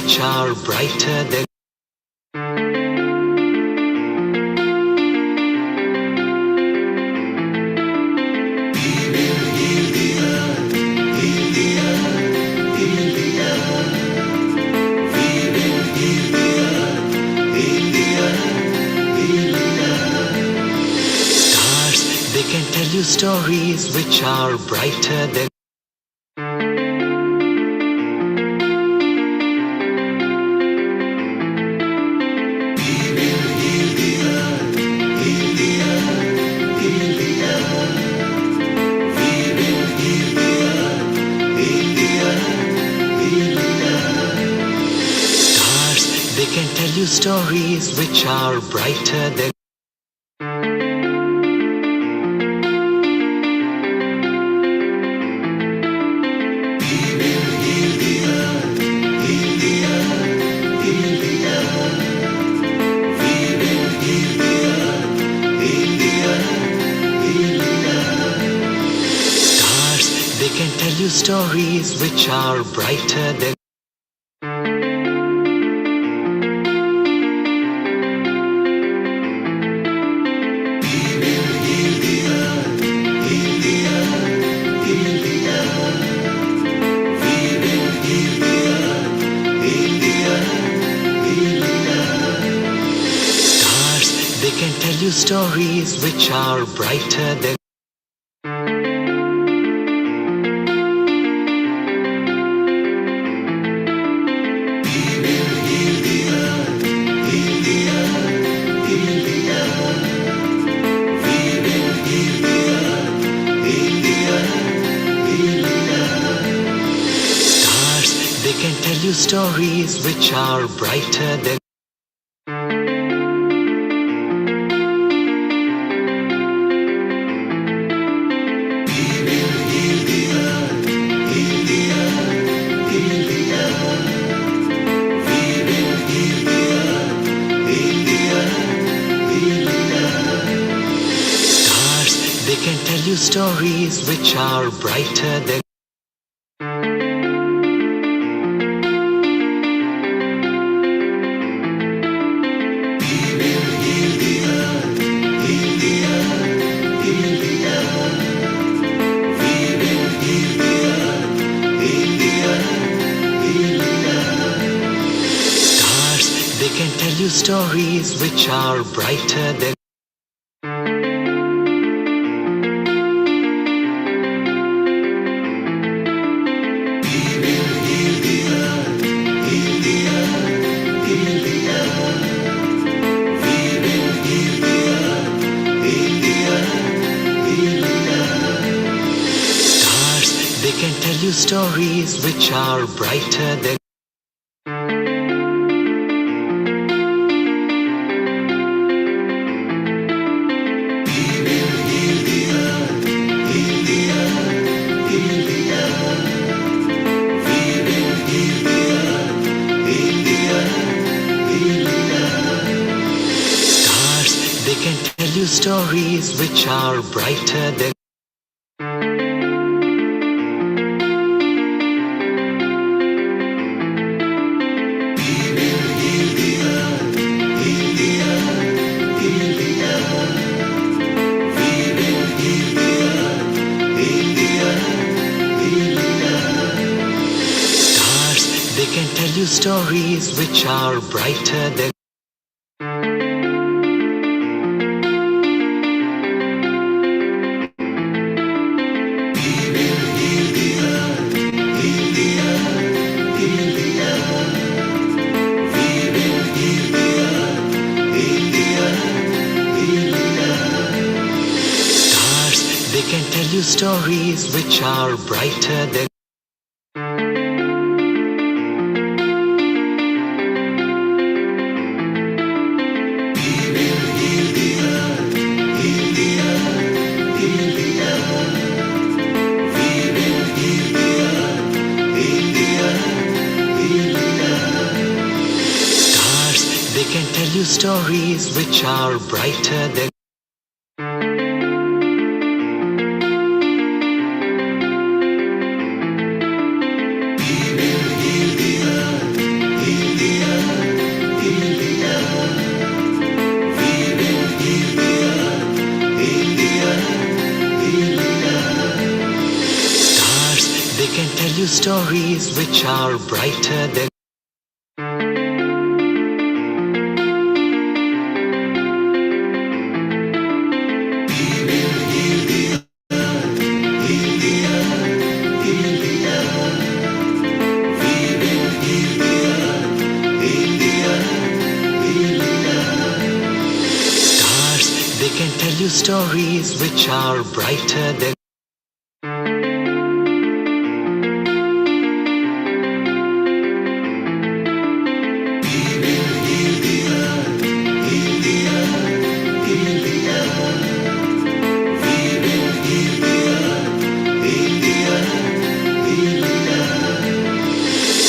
which are brighter than stars. They can tell you stories which are brighter than They can tell you stories which are brighter than stars. They can tell you stories which are brighter than They can tell you stories which are brighter than stars. They can tell you stories which are brighter than They can tell you stories which are brighter than stars. They can tell you stories which are brighter than They can tell you stories which are brighter than stars. They can tell you stories which are brighter than They can tell you stories which are brighter than stars. They can tell you stories which are brighter than They can tell you stories which are brighter than stories which are brighter than stars. They can tell you stories which are brighter than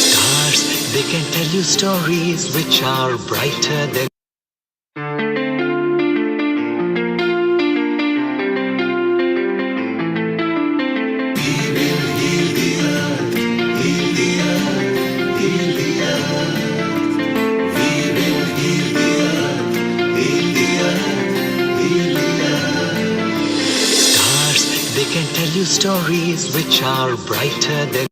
stars. They can tell you stories which are brighter than stars. They can tell you stories which are brighter than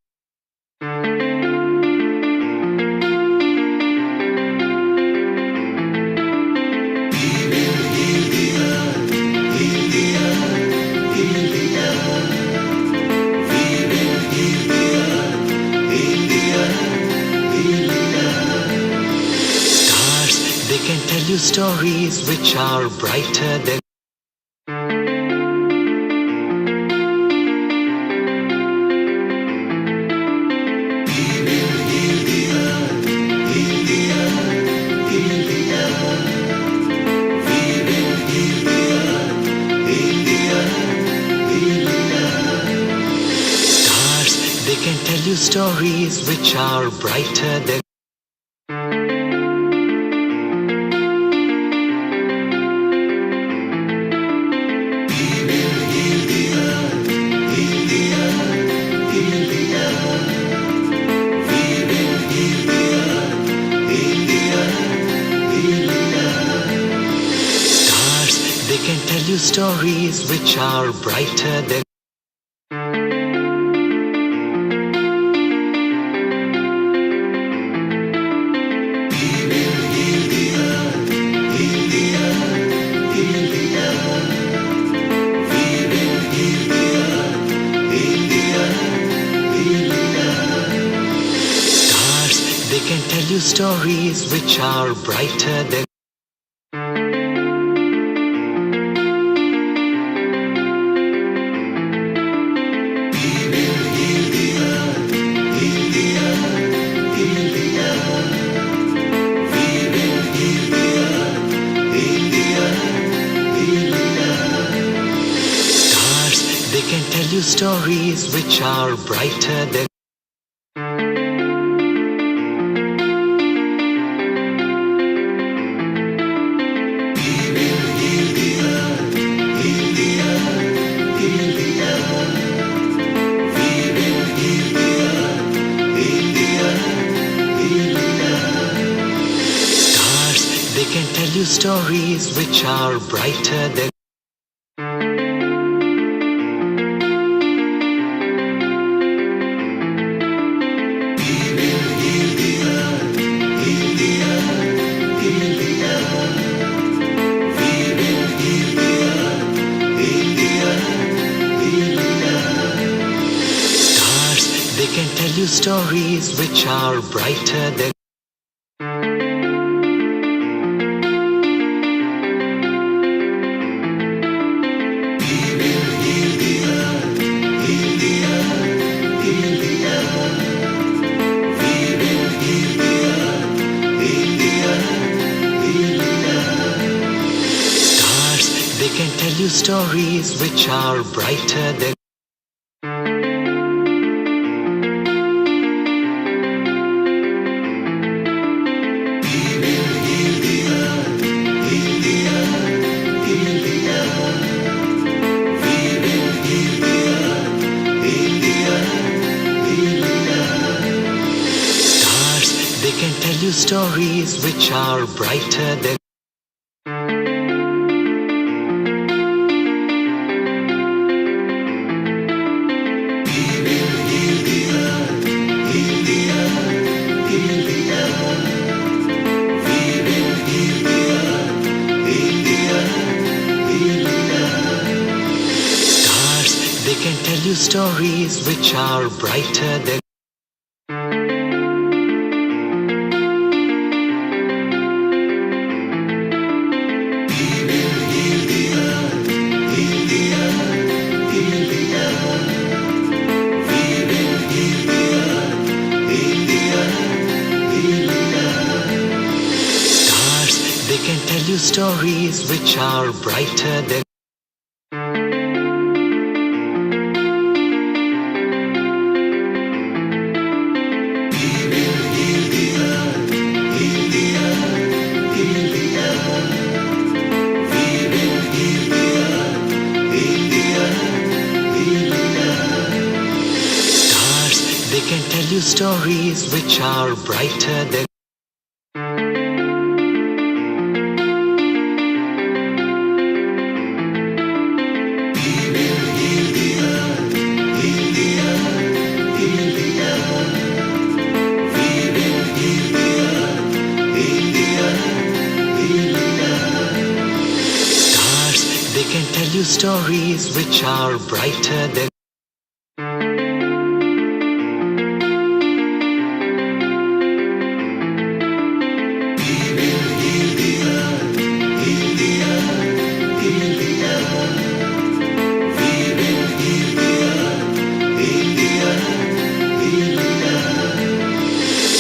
stars. They can tell you stories which are brighter than stars. They can tell you stories which are brighter than stars. They can tell you stories which are brighter than stars. They can tell you stories which are brighter than stars. They can tell you stories which are brighter than stars. They can tell you stories which are brighter than stars. They can tell you stories which are brighter than stars. They can tell you stories which are brighter than stars. They can tell you stories which are brighter than Stars. you stories which are brighter than stars. They can tell you stories which are brighter than stars. They can tell you stories which are brighter than stars. They can tell you stories which are brighter than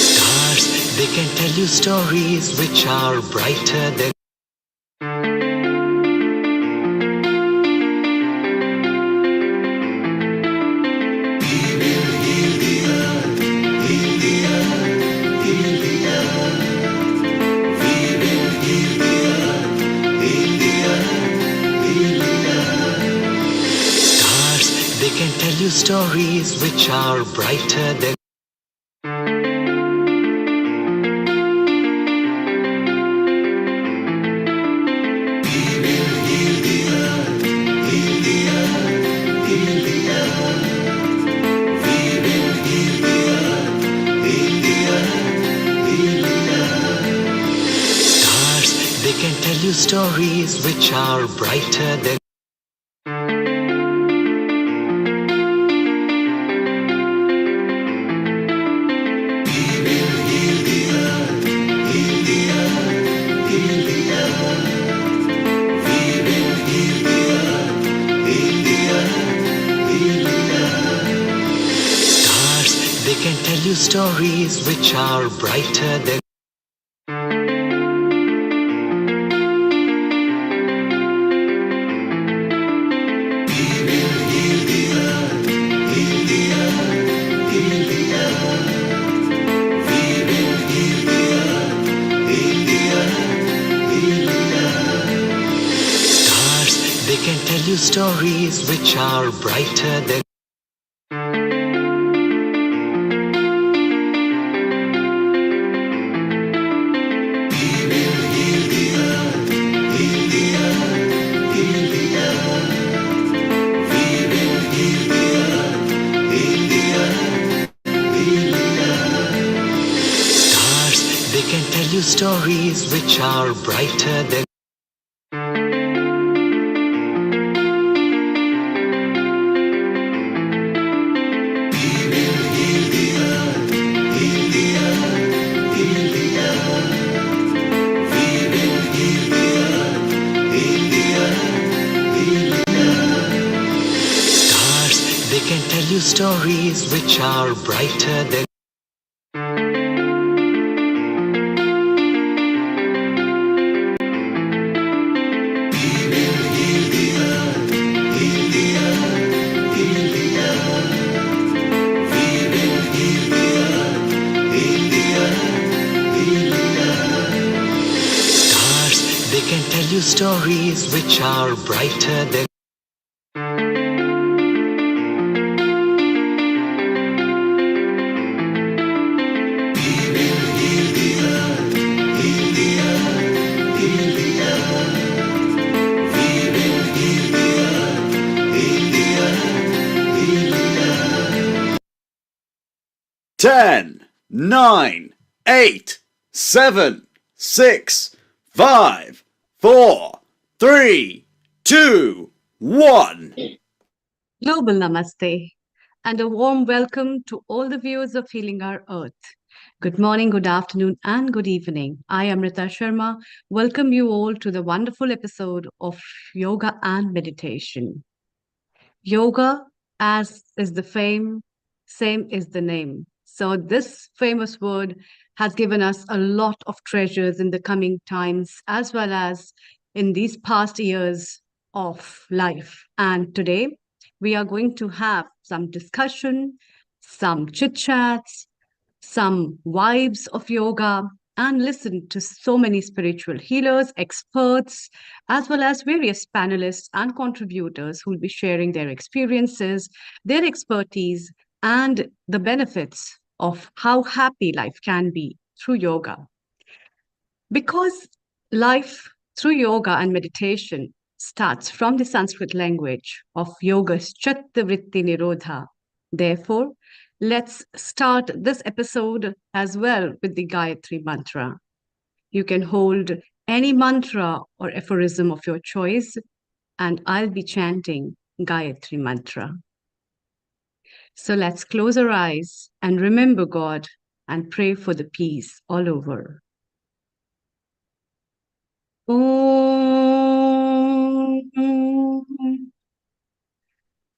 stars. They can tell you stories which are brighter than stars. They can tell you stories which are brighter than stars. They can tell you stories which are brighter than stars. They can tell you stories which are brighter than stars. They can tell you stories which are brighter than stars. They can tell you stories which are brighter than stars. They can tell you stories which are brighter than stars. They can tell you stories which are brighter than Ten, 9, 8, 7, 6, 5, 4, 3, 2, 1. Global Namaste, and a warm welcome to all the viewers of Healing Our Earth. Good morning, good afternoon, and good evening. I, Amrita Sharma, welcome you all to the wonderful episode of Yoga and Meditation. Yoga, as is the fame, same is the name. So, this famous word has given us a lot of treasures in the coming times, as well as in these past years of life. And today, we are going to have some discussion, some chit chats, some vibes of yoga, and listen to so many spiritual healers, experts, as well as various panelists and contributors who will be sharing their experiences, their expertise, and the benefits of how happy life can be through yoga. Because life through yoga and meditation starts from the Sanskrit language of yoga's Chitta Vritti Nirodha. Therefore, let's start this episode as well with the Gayatri mantra. You can hold any mantra or aphorism of your choice, and I'll be chanting Gayatri mantra. So let's close our eyes and remember God and pray for the peace all over.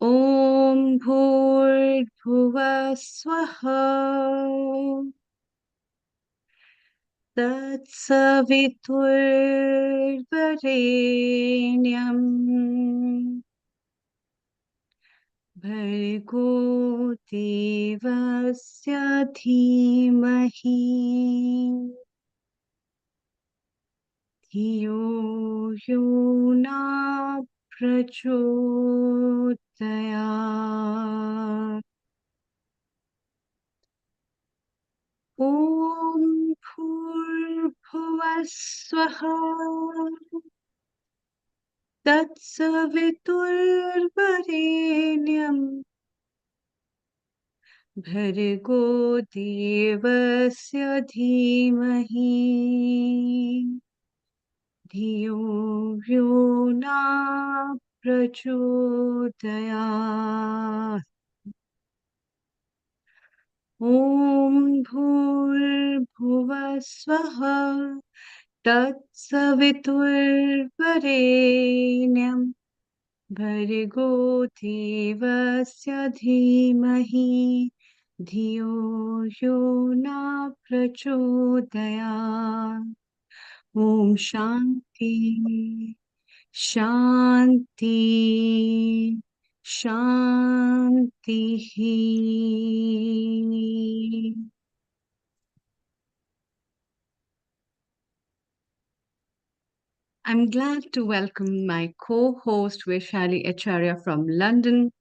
ॐ भूर्भुवः स्वः तत्सवितुर्वरेण्यम् भर्गो देवस्य धीमहि धियो यो न प्रचोदयात् ॐ भूर्भुवः स्वः तत्सवितुर्वरेण्यम् भर्गो देवस्य धीमहि धियो यो न प्रचोदयात् ॐ भूर्भुवः स्वः तत्सवितुर्वरेण्यम् भर्गो देवस्य धीमहि धियो यो न प्रचोदयात् ॐ शान्ति शान्ति शान्तिः I'm glad to welcome my co-host Vaishali Acharya from London,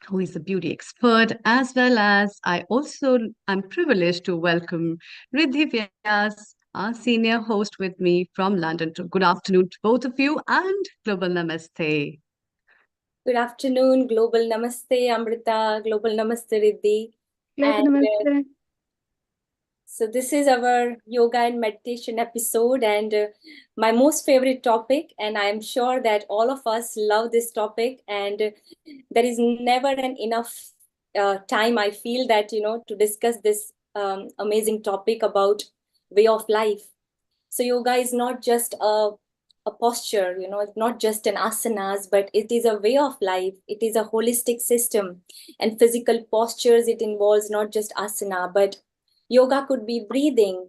who is a beauty expert, as well as I'm privileged to welcome Riddhi Vyas, our senior host with me from London. Good afternoon to both of you and Global Namaste. Good afternoon, Global Namaste, Amrita, Global Namaste, Riddhi. Global Namaste. So this is our yoga and meditation episode, and my most favorite topic, and I'm sure that all of us love this topic, and there is never an enough time, I feel, that to discuss this amazing topic about way of life. So yoga is not just a posture, it's not just an asanas, but it is a way of life. It is a holistic system, and physical postures, it involves not just asana, but yoga could be breathing.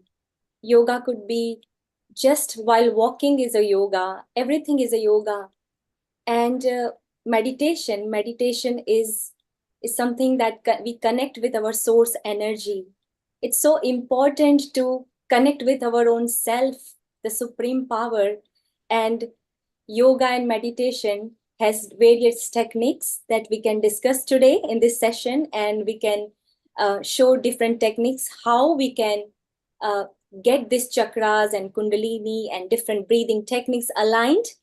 Yoga could be just while walking is a yoga. Everything is a yoga. And meditation is something that we connect with our source energy. It's so important to connect with our own self, the supreme power. And yoga and meditation has various techniques that we can discuss today in this session, and we can show different techniques how we can get these chakras and kundalini and different breathing techniques aligned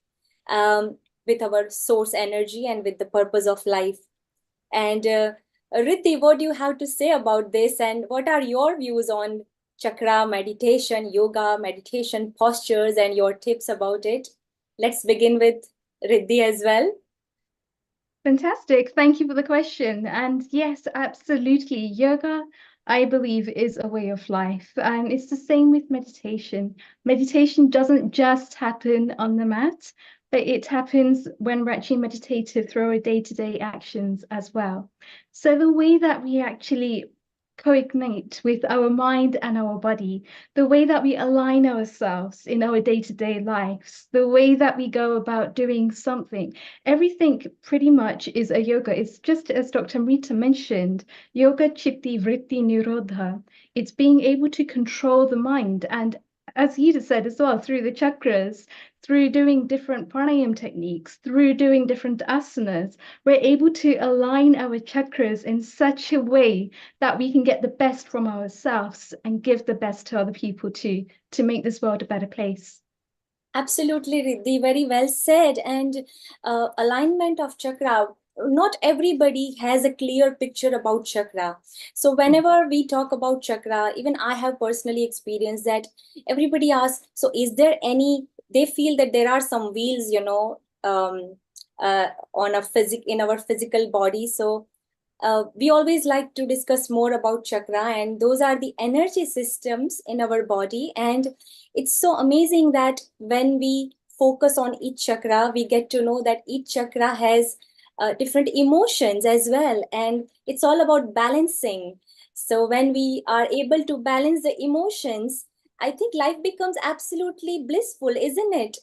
with our source energy and with the purpose of life. And Riddhi, what do you have to say about this, and what are your views on chakra meditation, yoga meditation postures, and your tips about it? Let's begin with Riddhi as well. Fantastic. Thank you for the question. And yes, absolutely. Yoga, I believe, is a way of life. And it's the same with meditation. Meditation doesn't just happen on the mat, but it happens when we're actually meditative through our day-to-day actions as well. So the way that we actually coignite with our mind and our body, the way that we align ourselves in our day-to-day lives, the way that we go about doing something, everything pretty much is a yoga. It's just as Dr. Amrita mentioned, yoga chitti vritti nirodha. It's being able to control the mind. And as you just said as well, through the chakras, through doing different pranayama techniques, through doing different asanas, we're able to align our chakras in such a way that we can get the best from ourselves and give the best to other people too, to make this world a better place. Absolutely, Riddhi, very well said. And alignment of chakra, not everybody has a clear picture about chakra. So whenever we talk about chakra, even I have personally experienced that everybody asks, so is there any, they feel that there are some wheels, on a in our physical body. So we always like to discuss more about chakra, and those are the energy systems in our body. And it's so amazing that when we focus on each chakra, we get to know that each chakra has different emotions as well, and it's all about balancing. So when we are able to balance the emotions, I think life becomes absolutely blissful, isn't it,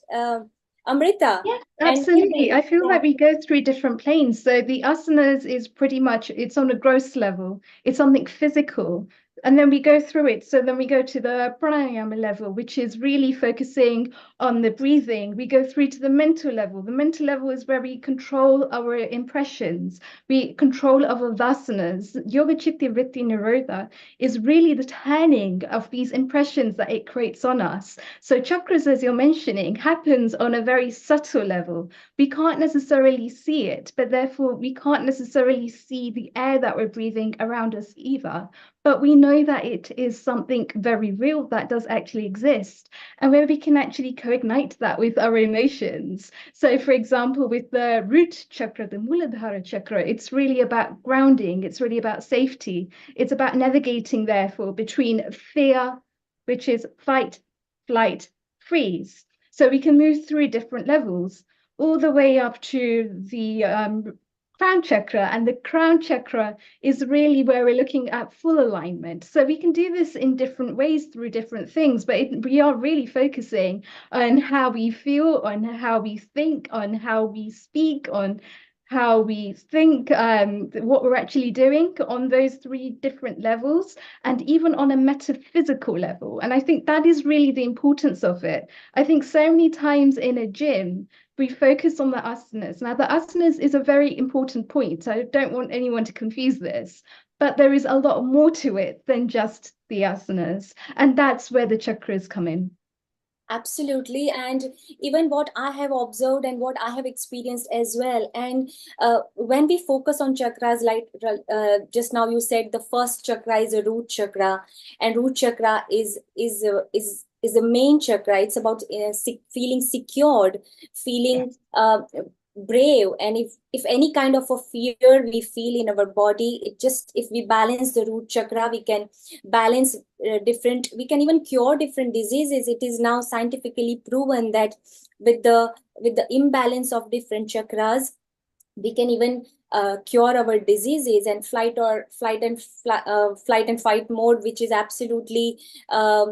Amrita? Yes, And absolutely. I feel like we go through different planes. So the asanas is pretty much, it's on a gross level. It's something physical. And then we go through it. So then we go to the pranayama level, which is really focusing on the breathing. We go through to the mental level. The mental level is where we control our impressions. We control our vasanas. Yoga Chitti Vritti Nirodha is really the turning of these impressions that it creates on us. So chakras, as you're mentioning, happens on a very subtle level. We can't necessarily see it, but therefore we can't necessarily see the air that we're breathing around us either. But we know that it is something very real that does actually exist, and where we can actually coignite that with our emotions. So, for example, with the root chakra, the Muladhara chakra, it's really about grounding, it's really about safety, it's about navigating, therefore, between fear, which is fight, flight, freeze. So we can move through different levels, all the way up to the crown chakra. And the crown chakra is really where we're looking at full alignment. So we can do this in different ways through different things, but we are really focusing on how we feel, on how we think, on how we speak, on how we think, what we're actually doing on those three different levels, and even on a metaphysical level. And I think that is really the importance of it. I think so many times in a gym, we focus on the asanas. Now, the asanas is a very important point. I don't want anyone to confuse this, but there is a lot more to it than just the asanas. And that's where the chakras come in. absolutely. And even what I have observed and what I have experienced as well. And when we focus on chakras, like just now you said, the first chakra is a root chakra, and root chakra is the main chakra. It's about feeling secured, feeling brave. And if any kind of a fear we feel in our body, it just, if we balance the root chakra, we can balance we can even cure different diseases. It is now scientifically proven that with the imbalance of different chakras, we can even cure our diseases. And flight and fight mode, which is absolutely a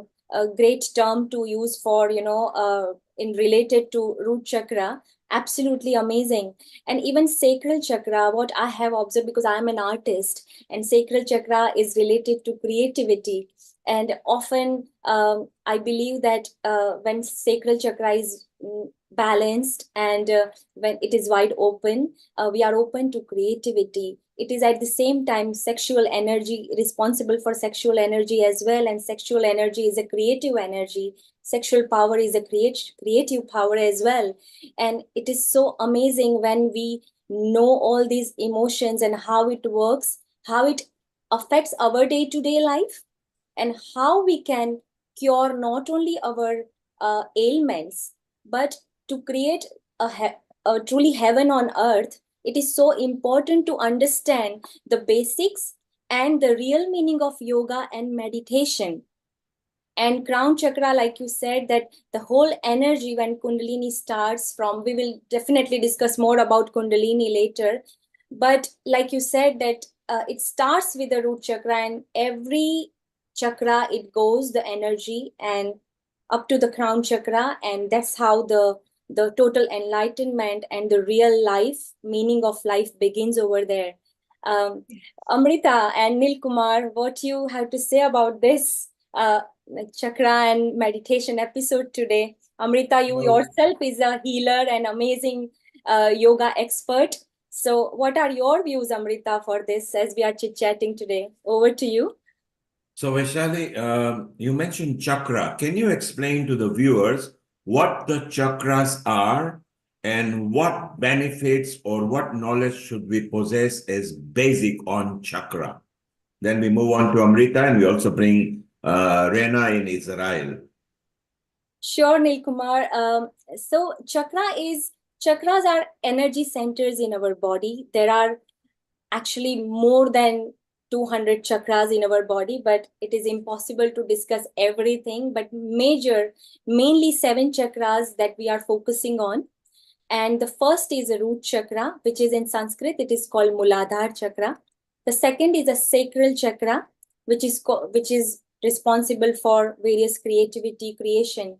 great term to use for, in related to root chakra, absolutely amazing. And even sacral chakra, what I have observed, because I'm an artist, and sacral chakra is related to creativity. And often I believe that when sacral chakra is balanced, and when it is wide open, we are open to creativity. It is at the same time sexual energy, responsible for sexual energy as well. And sexual energy is a creative energy. Sexual power is a creative power as well. And it is so amazing when we know all these emotions and how it works, how it affects our day-to-day life, and how we can cure not only our ailments, but to create a truly heaven on earth It is so important to understand the basics and the real meaning of yoga and meditation. And crown chakra, like you said, that the whole energy when Kundalini starts from, we will definitely discuss more about Kundalini later. But like you said, that it starts with the root chakra, and every chakra, it goes, the energy, and up to the crown chakra. And that's how the total enlightenment and the real life, meaning of life begins over there. Amrita and Nil Kumar, what you have to say about this? Chakra and meditation episode today. Amrita, you yourself is a healer and amazing yoga expert. So what are your views, Amrita, for this as we are chit-chatting today? Over to you. So Vaishali, you mentioned chakra. Can you explain to the viewers what the chakras are and what benefits or what knowledge should we possess as basic on chakra? Then we move on to Amrita, and we also bring Rena in Israel. Sure, Nil Kumar. So chakras are energy centers in our body. There are actually more than 200 chakras in our body, but it is impossible to discuss everything. But mainly 7 chakras that we are focusing on. And the first is a root chakra, which is in Sanskrit, it is called Muladhara chakra. The second is a sacral chakra, which is responsible for various creation.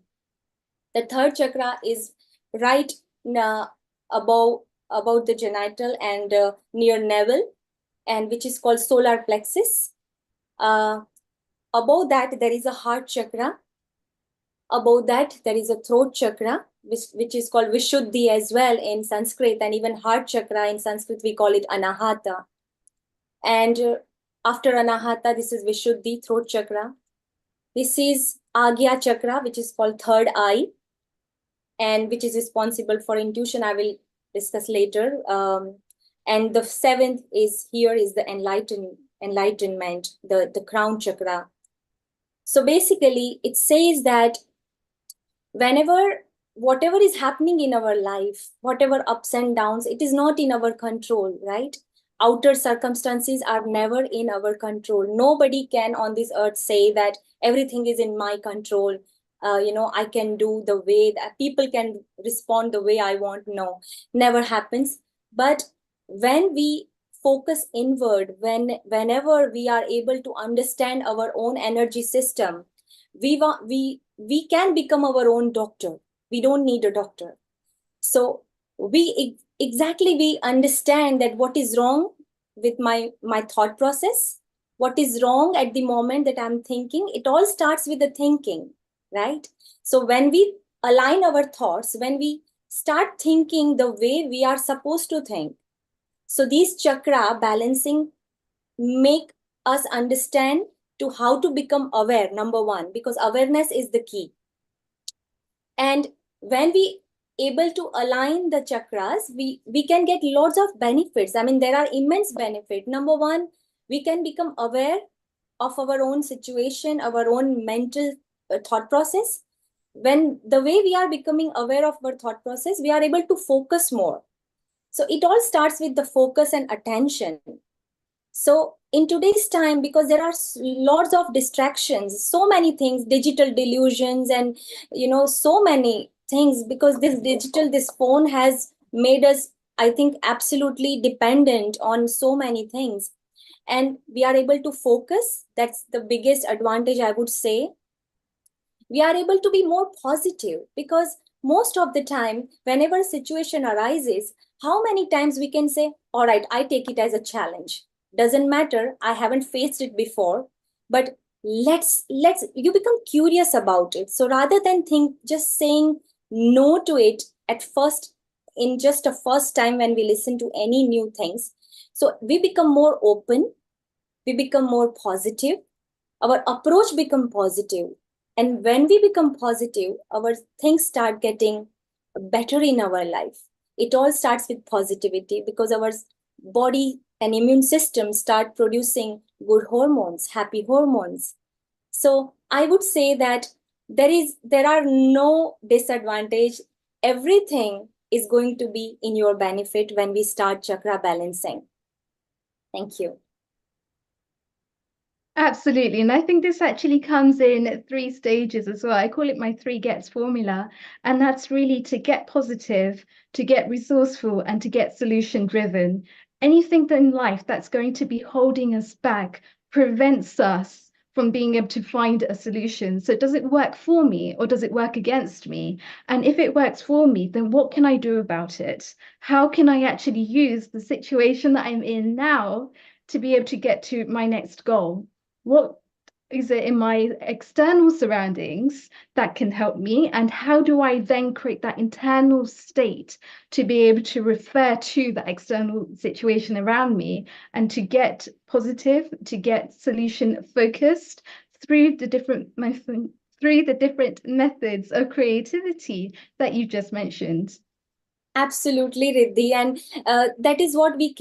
The third chakra is right above the genital and near navel, and which is called solar plexus. Above that, there is a heart chakra. Above that, there is a throat chakra, which is called Vishuddhi as well in Sanskrit, and even heart chakra in Sanskrit, we call it Anahata. And after Anahata, this is Vishuddhi, throat chakra. This is Agya chakra, which is called third eye, and which is responsible for intuition. I will discuss later. And the 7th is the enlightenment, the crown chakra. So basically, it says that whatever is happening in our life, whatever ups and downs, it is not in our control, right? Outer circumstances are never in our control. Nobody can on this earth say that everything is in my control. I can do the way that people can respond the way I want. No, never happens. But when we focus inward, whenever we are able to understand our own energy system, we can become our own doctor. We don't need a doctor. So we understand that what is wrong with my thought process, what is wrong at the moment that I'm thinking. It all starts with the thinking, right? So when we align our thoughts, when we start thinking the way we are supposed to think, so these chakra balancing make us understand to how to become aware, number one, because awareness is the key. And when we able to align the chakras, we can get lots of benefits. I mean, there are immense benefits. Number one, we can become aware of our own situation, our own mental thought process. When the way we are becoming aware of our thought process, we are able to focus more. So it all starts with the focus and attention. So in today's time, because there are lots of distractions, so many things, digital delusions, and so many things, because this phone has made us, I think, absolutely dependent on so many things. And we are able to focus. That's the biggest advantage, I would say. We are able to be more positive, because most of the time, whenever a situation arises, how many times we can say, all right, I take it as a challenge. Doesn't matter, I haven't faced it before, but let's you become curious about it. So rather than just saying no to it at first, in just a first time when we listen to any new things, so we become more open, we become more positive, our approach become positive. And when we become positive, our things start getting better in our life. It all starts with positivity, because our body and immune system start producing good hormones, happy hormones. So I would say that there are no disadvantage. Everything is going to be in your benefit when we start chakra balancing. Thank you. Absolutely. And I think this actually comes in 3 stages as well. I call it my 3 gets formula. And that's really to get positive, to get resourceful, and to get solution driven. Anything in life that's going to be holding us back prevents us from being able to find a solution. So does it work for me or does it work against me? And if it works for me, then what can I do about it? How can I actually use the situation that I'm in now to be able to get to my next goal? What is it in my external surroundings that can help me? And how do I then create that internal state to be able to refer to the external situation around me and to get positive, to get solution focused through the different methods of creativity that you just mentioned? Absolutely, Riddhi. And that is what we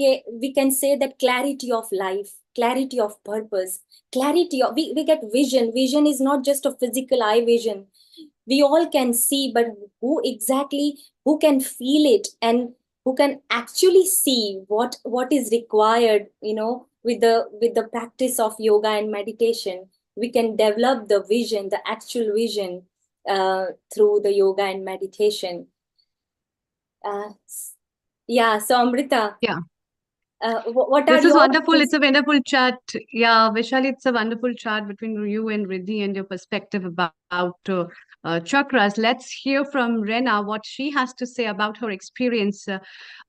can say, that clarity of life, clarity of purpose, clarity of, we get vision. Vision is not just a physical eye vision. We all can see, but who can feel it, and who can actually see what is required, with the practice of yoga and meditation. We can develop the vision, the actual vision, through the yoga and meditation. Yeah, so Amrita, Yeah. What are This is your wonderful. It's a wonderful chat. Yeah, Vaishali, it's a wonderful chat between you and Riddhi and your perspective about chakras. Let's hear from Rena what she has to say about her experience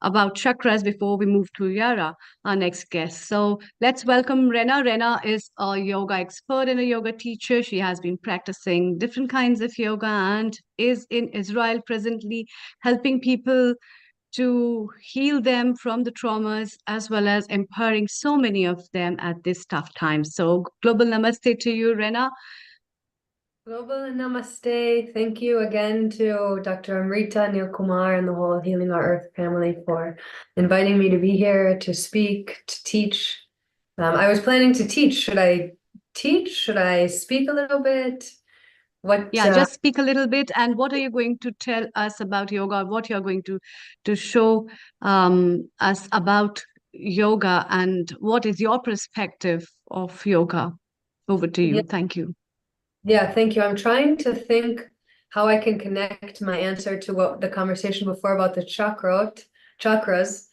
about chakras before we move to Yara, our next guest. So let's welcome Rena. Rena is a yoga expert and a yoga teacher. She has been practicing different kinds of yoga and is in Israel presently, helping people to heal them from the traumas as well as empowering so many of them at this tough time. So, global namaste to you, Rena. Global namaste. Thank you again to Dr. Amrita, Neil Kumar, and the whole Healing Our Earth family for inviting me to be here, to speak, to teach. I was planning to teach. Should I teach? Should I speak a little bit? Yeah, just speak a little bit. And what are you going to tell us about yoga? What you're going to show us about yoga, and what is your perspective of yoga? Over to you. Yeah, Thank you. yeah, thank you. I'm trying to think how I can connect my answer to what the conversation before about the chakras.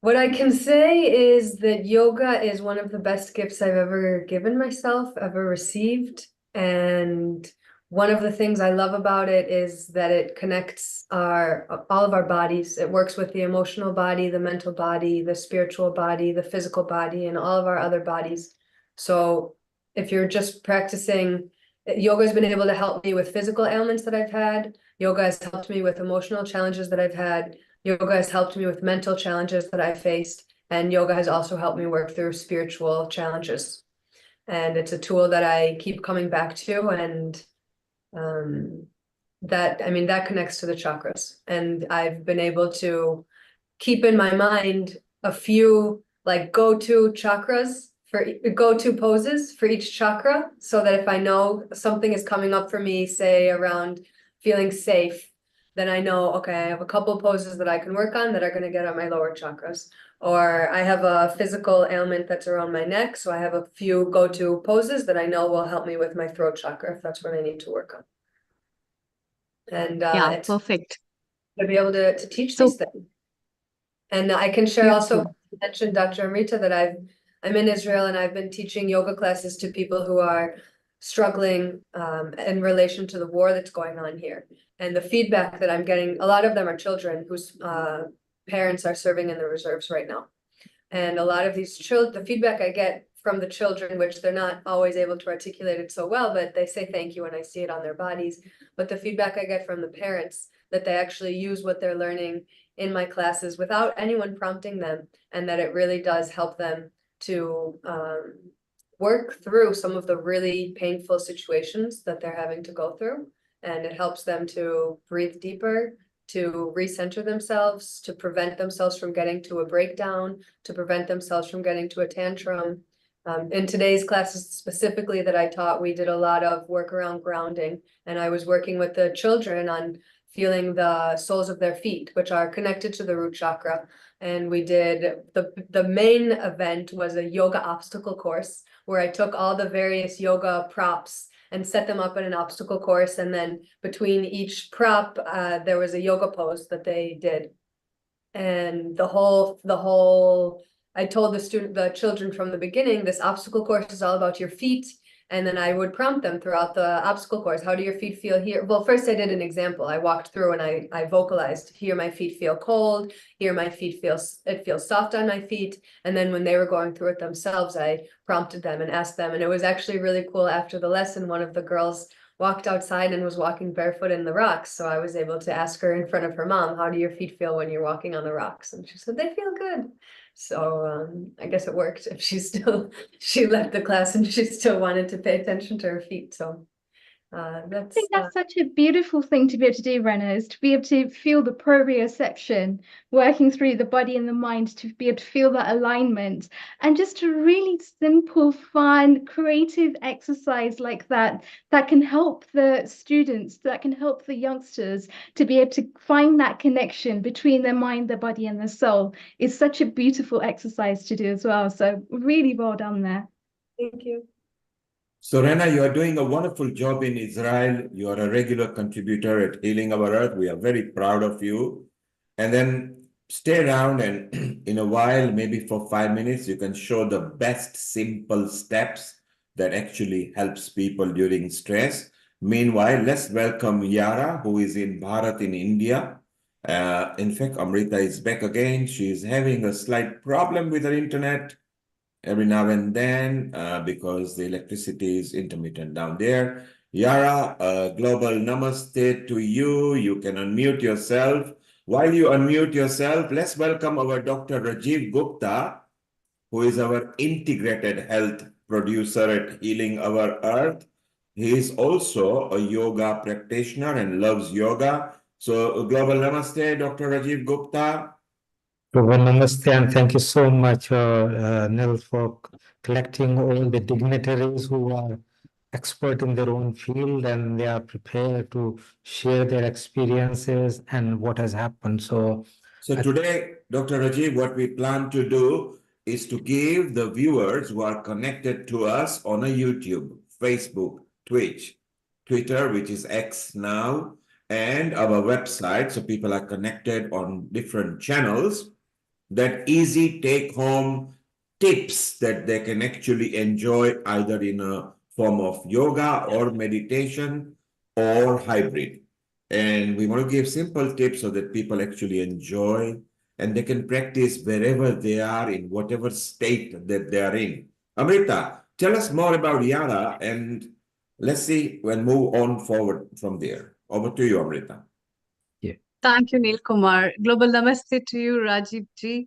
What I can say is that yoga is one of the best gifts I've ever given myself, ever received. And one of the things I love about it is that it connects all of our bodies. It works with the emotional body, the mental body, the spiritual body, the physical body, and all of our other bodies. So if you're just practicing, yoga has been able to help me with physical ailments that I've had. Yoga has helped me with emotional challenges that I've had. Yoga has helped me with mental challenges that I faced, and yoga has also helped me work through spiritual challenges. And it's a tool that I keep coming back to, and that connects to the chakras. And I've been able to keep in my mind a few like go-to chakras for go-to poses for each chakra, so that if I know something is coming up for me, say around feeling safe, then I know, okay, I have a couple poses that I can work on that are going to get on my lower chakras. Or I have a physical ailment that's around my neck, so I have a few go-to poses that I know will help me with my throat chakra if that's what I need to work on. And Yeah, it's perfect. to be able to teach So these things. And I can share also, mentioned Dr. Amrita, that I'm in Israel and I've been teaching yoga classes to people who are struggling in relation to the war that's going on here. And the feedback that I'm getting, a lot of them are children whose parents are serving in the reserves right now. And a lot of these children, the feedback I get from the children, which they're not always able to articulate it so well, but they say thank you and I see it on their bodies. But the feedback I get from the parents, that they actually use what they're learning in my classes without anyone prompting them, and that it really does help them to work through some of the really painful situations that they're having to go through. And it helps them to breathe deeper, to recenter themselves, to prevent themselves from getting to a breakdown, to prevent themselves from getting to a tantrum, In today's classes specifically that I taught, we did a lot of work around grounding, and I was working with the children on feeling the soles of their feet, which are connected to the root chakra. And we did the main event was a yoga obstacle course where I took all the various yoga props and set them up in an obstacle course. And then between each prop, there was a yoga pose that they did. And I told the children from the beginning, this obstacle course is all about your feet. And then I would prompt them throughout the obstacle course. How do your feet feel here? Well, first I did an example. I walked through and I vocalized, here my feet feel cold, here my feet it feels soft on my feet. And then when they were going through it themselves, I prompted them and asked them. And it was actually really cool. After the lesson, one of the girls walked outside and was walking barefoot in the rocks. So I was able to ask her in front of her mom, how do your feet feel when you're walking on the rocks? And she said, they feel good. So I guess it worked if she left the class and she still wanted to pay attention to her feet. So I think that's such a beautiful thing to be able to do, Rena, is to be able to feel the proprioception working through the body and the mind, to be able to feel that alignment, and just a really simple, fun, creative exercise like that can help the students, that can help the youngsters to be able to find that connection between their mind, their body, and their soul is such a beautiful exercise to do as well. So really well done there. Thank you. So, Rena, you are doing a wonderful job in Israel. You are a regular contributor at Healing Our Earth. We are very proud of you. And then stay around and in a while, maybe for 5 minutes, you can show the best simple steps that actually helps people during stress. Meanwhile, let's welcome Yara, who is in Bharat in India. In fact, Amrita is back again. She is having a slight problem with her internet every now and then because the electricity is intermittent down there. Yara, global namaste to you. You can unmute yourself. While you unmute yourself, let's welcome our Dr. Rajiv Gupta, who is our integrated health producer at Healing Our Earth. He is also a yoga practitioner and loves yoga. So, global namaste, Dr. Rajiv Gupta. Well, namaste, and thank you so much, Nil, for collecting all the dignitaries who are expert in their own field and they are prepared to share their experiences and what has happened. So today, Dr. Rajiv, what we plan to do is to give the viewers who are connected to us on a YouTube, Facebook, Twitch, Twitter, which is X now, and our website, so people are connected on different channels, that easy take-home tips that they can actually enjoy either in a form of yoga or meditation or hybrid. And we want to give simple tips so that people actually enjoy and they can practice wherever they are in whatever state that they are in. Amrita, tell us more about Yara and let's see and move on forward from there. Over to you, Amrita. Thank you, Neil Kumar. Global namaste to you, Rajiv ji.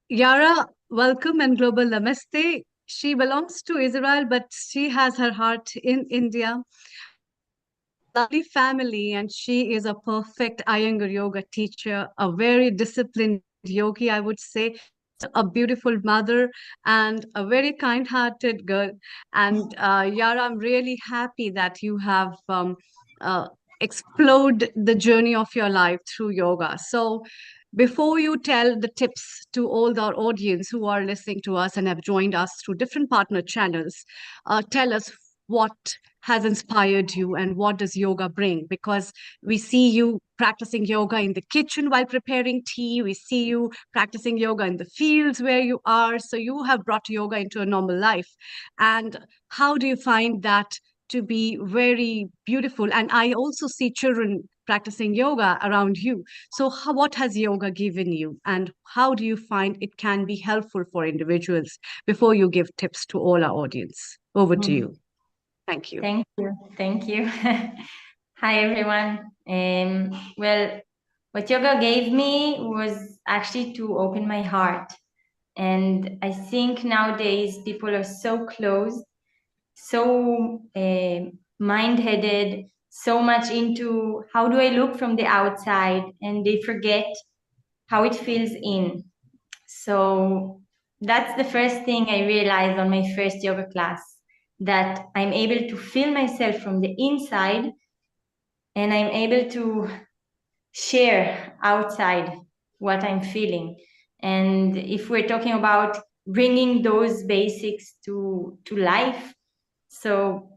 Yara, welcome and global namaste. She belongs to Israel, but she has her heart in India. Lovely family, and she is a perfect Iyengar yoga teacher, a very disciplined yogi, I would say, a beautiful mother, and a very kind-hearted girl. And Yara, I'm really happy that you have explored the journey of your life through yoga. So before you tell the tips to all our audience who are listening to us and have joined us through different partner channels, tell us what has inspired you and what does yoga bring? Because we see you practicing yoga in the kitchen while preparing tea. We see you practicing yoga in the fields where you are. So you have brought yoga into a normal life. And how do you find that to be very beautiful? And I also see children practicing yoga around you. So what has yoga given you? And how do you find it can be helpful for individuals before you give tips to all our audience? Over to you. Thank you. Thank you. Thank you. Hi, everyone. Well, what yoga gave me was actually to open my heart. And I think nowadays people are so closed, so mind-headed, so much into how do I look from the outside, and they forget how it feels in. So that's the first thing I realized on my first yoga class, that I'm able to feel myself from the inside and I'm able to share outside what I'm feeling. And if we're talking about bringing those basics to life, so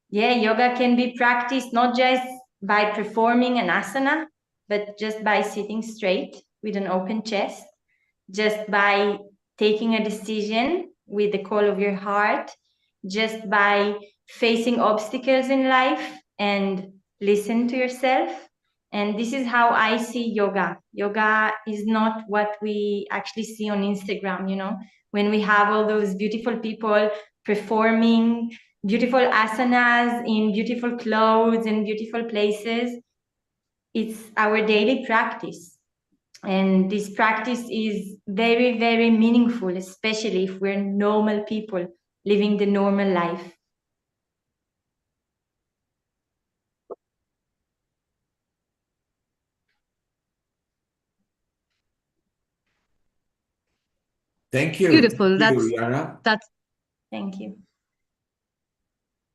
yeah, yoga can be practiced not just by performing an asana, but just by sitting straight with an open chest, just by taking a decision with the call of your heart, just by facing obstacles in life and listen to yourself. And this is how I see yoga. Yoga is not what we actually see on Instagram, you know, when we have all those beautiful people performing beautiful asanas in beautiful clothes and beautiful places. It's our daily practice. And this practice is very, very meaningful, especially if we're normal people living the normal life. Thank you. Beautiful. Thank you, Yara. That's Thank you.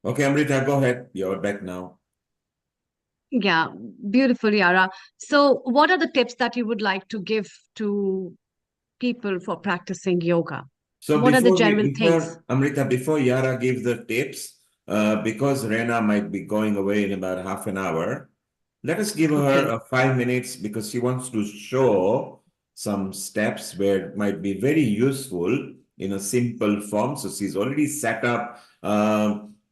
Okay, Amrita, go ahead. You're back now. yeah, beautiful, Yara. So, what are the tips that you would like to give to people for practicing yoga? So What are the general things? Amrita, before Yara gives the tips, because Rena might be going away in about half an hour, let us give her Okay. 5 minutes because she wants to show some steps where it might be very useful in a simple form. So she's already set up.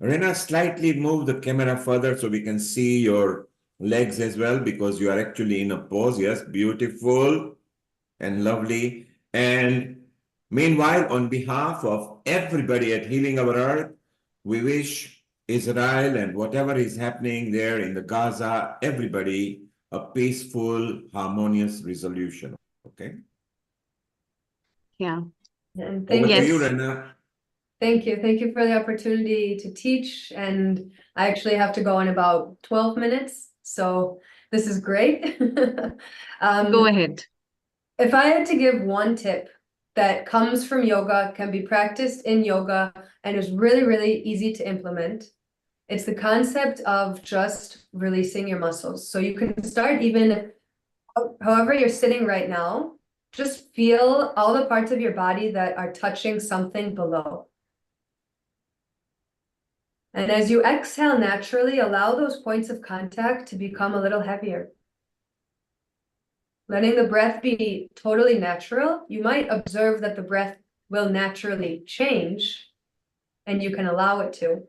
Rena, slightly move the camera further so we can see your legs as well, because you are actually in a pose. Yes, beautiful and lovely. And meanwhile, on behalf of everybody at Healing Our Earth, we wish Israel and whatever is happening there in the Gaza, everybody, a peaceful, harmonious resolution. Okay? Yeah. And Over thank to you, Yes. Rena. Thank you. Thank you for the opportunity to teach. And I actually have to go in about 12 minutes. So this is great. Go ahead. If I had to give one tip that comes from yoga, can be practiced in yoga, and is really, really easy to implement, it's the concept of just releasing your muscles. So you can start even however you're sitting right now, just feel all the parts of your body that are touching something below. And as you exhale naturally, allow those points of contact to become a little heavier. Letting the breath be totally natural, you might observe that the breath will naturally change, and you can allow it to.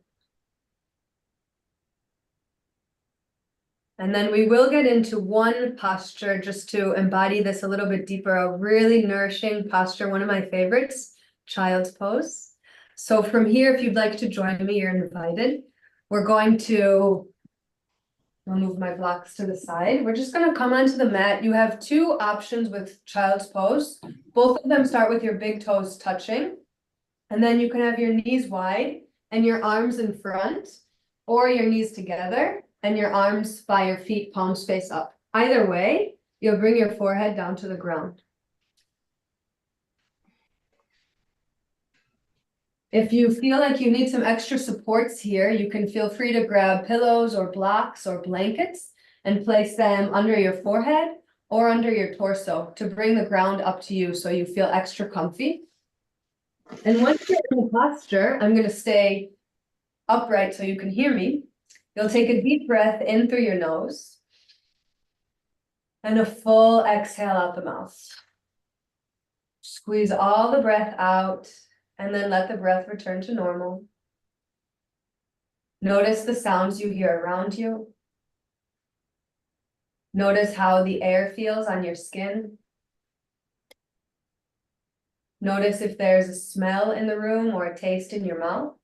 And then we will get into one posture just to embody this a little bit deeper, a really nourishing posture, one of my favorites, child's pose. So from here, if you'd like to join me, you're invited. We're going to, I'll move my blocks to the side. We're just going to come onto the mat. You have two options with child's pose. Both of them start with your big toes touching. And then you can have your knees wide and your arms in front, or your knees together and your arms by your feet, palms face up. Either way, you'll bring your forehead down to the ground. If you feel like you need some extra supports here, you can feel free to grab pillows or blocks or blankets and place them under your forehead or under your torso to bring the ground up to you so you feel extra comfy. And once you're in the posture, I'm going to stay upright so you can hear me. You'll take a deep breath in through your nose and a full exhale out the mouth. Squeeze all the breath out and then let the breath return to normal. Notice the sounds you hear around you. Notice how the air feels on your skin. Notice if there's a smell in the room or a taste in your mouth.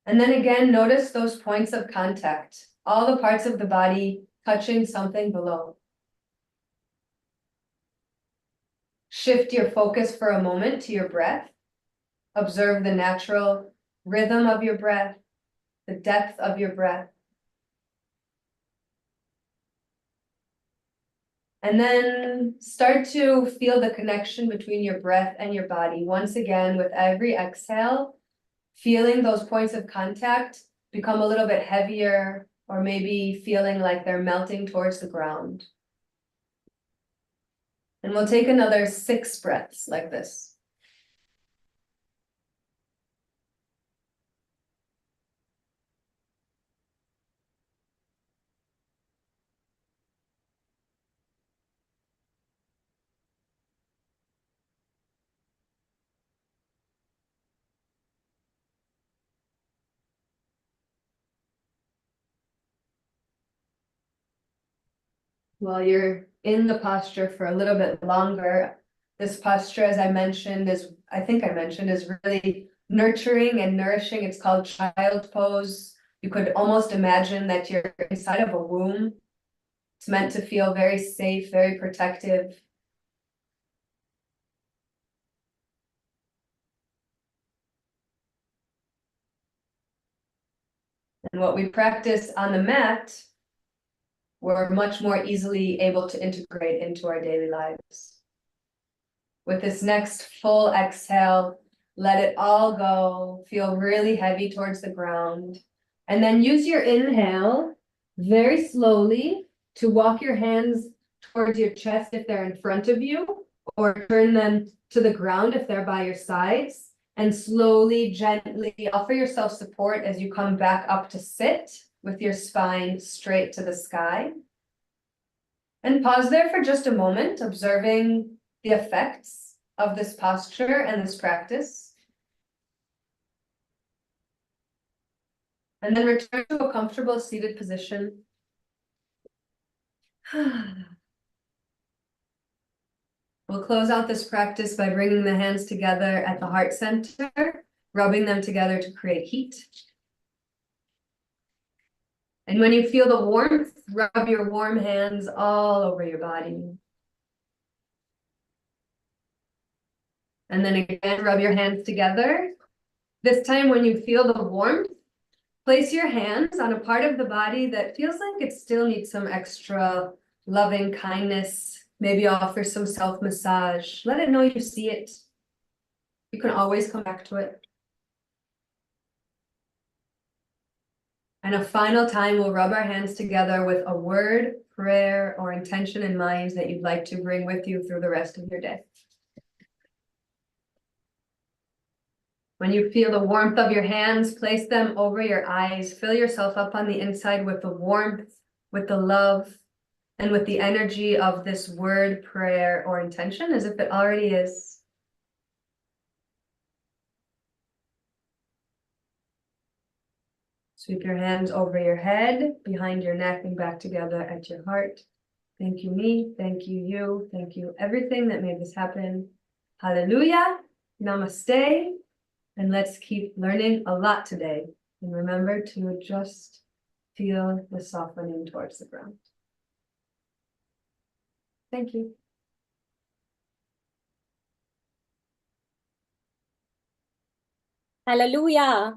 And then again, notice those points of contact, all the parts of the body touching something below. Shift your focus for a moment to your breath. Observe the natural rhythm of your breath, the depth of your breath. And then start to feel the connection between your breath and your body. Once again, with every exhale, feeling those points of contact become a little bit heavier, or maybe feeling like they're melting towards the ground. And we'll take another 6 breaths like this. While you're in the posture for a little bit longer, this posture, as I mentioned, is really nurturing and nourishing. It's called child pose. You could almost imagine that you're inside of a womb. It's meant to feel very safe, very protective. And what we practice on the mat, we're much more easily able to integrate into our daily lives. With this next full exhale, let it all go. Feel really heavy towards the ground. And then use your inhale very slowly to walk your hands towards your chest if they're in front of you, or turn them to the ground if they're by your sides. And slowly, gently offer yourself support as you come back up to sit with your spine straight to the sky. And pause there for just a moment, observing the effects of this posture and this practice. And then return to a comfortable seated position. We'll close out this practice by bringing the hands together at the heart center, rubbing them together to create heat. And when you feel the warmth, rub your warm hands all over your body. And then again, rub your hands together. This time when you feel the warmth, place your hands on a part of the body that feels like it still needs some extra loving kindness. Maybe offer some self-massage. Let it know you see it. You can always come back to it. And a final time, we'll rub our hands together with a word, prayer, or intention in mind that you'd like to bring with you through the rest of your day. When you feel the warmth of your hands, place them over your eyes. Fill yourself up on the inside with the warmth, with the love, and with the energy of this word, prayer, or intention, as if it already is. Sweep your hands over your head, behind your neck, and back together at your heart. Thank you, me. Thank you, you. Thank you, everything that made this happen. Hallelujah. Namaste. And let's keep learning a lot today. And remember to just feel the softening towards the ground. Thank you. Hallelujah.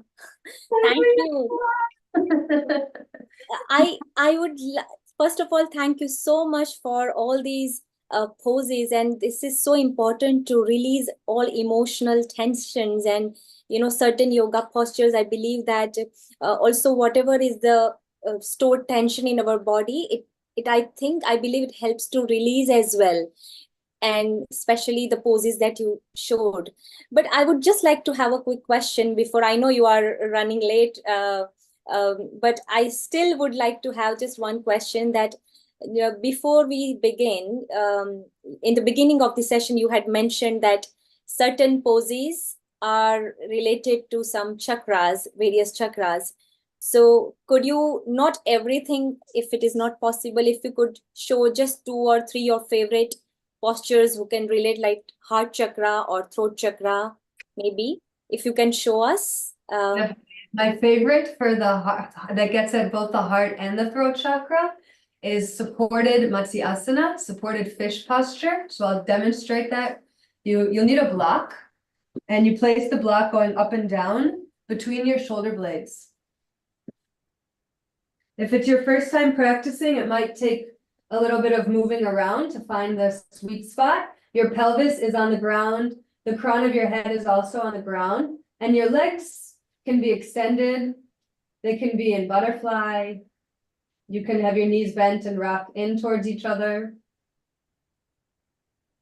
Thank you. I would first of all thank you so much for all these poses, and this is so important to release all emotional tensions and certain yoga postures. I believe that also whatever is the stored tension in our body, I believe it helps to release as well, and especially the poses that you showed. But I would just like to have a quick question before, I know you are running late, but I still would like to have just one question that before we begin, in the beginning of the session, you had mentioned that certain poses are related to some chakras, various chakras. So could you, not everything, if it is not possible, if you could show just 2 or 3 your favorite postures who can relate, like heart chakra or throat chakra, maybe, if you can show us. My favorite for the heart, that gets at both the heart and the throat chakra, is supported Matsyasana, supported fish posture. So I'll demonstrate that. You'll need a block, and you place the block going up and down between your shoulder blades. If it's your first time practicing, it might take a little bit of moving around to find the sweet spot. Your pelvis is on the ground. The crown of your head is also on the ground. And your legs can be extended. They can be in butterfly. You can have your knees bent and wrapped in towards each other.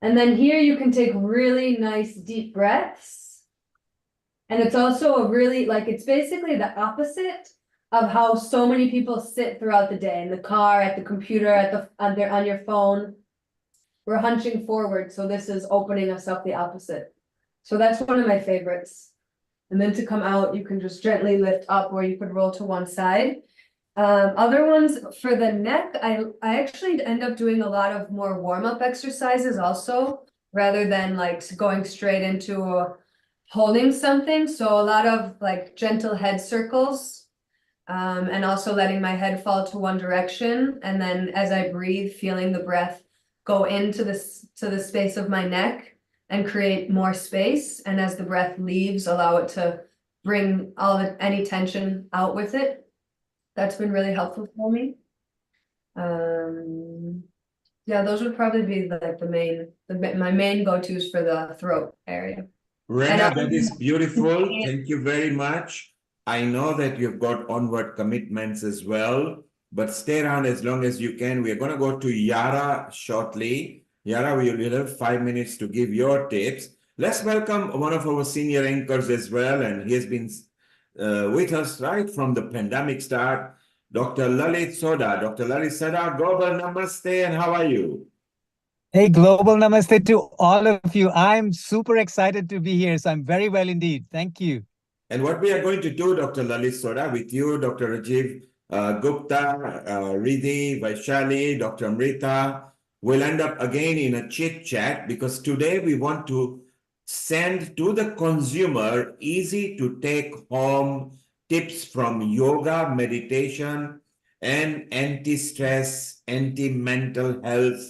And then here you can take really nice deep breaths. And it's also a really, like, it's basically the opposite of how so many people sit throughout the day, in the car, at the computer, on your phone. We're hunching forward, so this is opening us up the opposite. So that's one of my favorites. And then to come out, you can just gently lift up, or you could roll to one side. Other ones for the neck, I actually end up doing a lot of more warm-up exercises also, rather than like going straight into holding something. So a lot of like gentle head circles. And also letting my head fall to one direction. And then as I breathe, feeling the breath go into the space of my neck and create more space. And as the breath leaves, allow it to bring any tension out with it. That's been really helpful for me. Yeah, those would probably be like my main go-tos for the throat area. Rena, that is beautiful. Thank you very much. I know that you've got onward commitments as well, but stay around as long as you can. We're going to go to Yara shortly. Yara, we will have 5 minutes to give your tips. Let's welcome one of our senior anchors as well, and he has been with us right from the pandemic start, Dr. Lalit Soda. Dr. Lalit Soda, global namaste, and how are you? Hey, global namaste to all of you. I'm super excited to be here, so I'm very well indeed. Thank you. And what we are going to do, Dr. Lalit Soda, with you, Dr. Rajiv Gupta, Riddhi, Vaishali, Dr. Amrita, we'll end up again in a chit chat, because today we want to send to the consumer easy to take home tips from yoga, meditation, and anti-stress, anti-mental health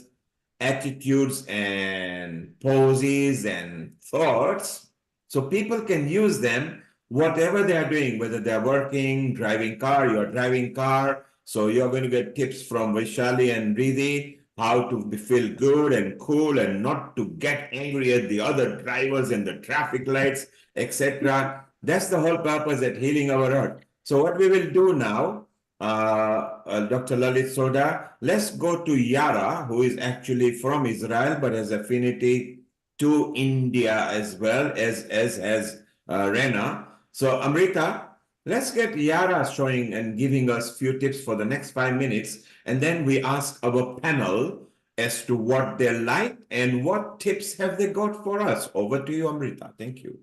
attitudes and poses and thoughts, so people can use them whatever they are doing, whether they're working, driving car, you're driving car. So you're going to get tips from Vaishali and Riddhi, how to feel good and cool and not to get angry at the other drivers and the traffic lights, etc. That's the whole purpose at Healing Our Earth. So what we will do now, Dr. Lalit Soda, let's go to Yara, who is actually from Israel, but has affinity to India as well as Rena. So Amrita, let's get Yara showing and giving us a few tips for the next 5 minutes, and then we ask our panel as to what they like and what tips have they got for us. Over to you, Amrita. Thank you.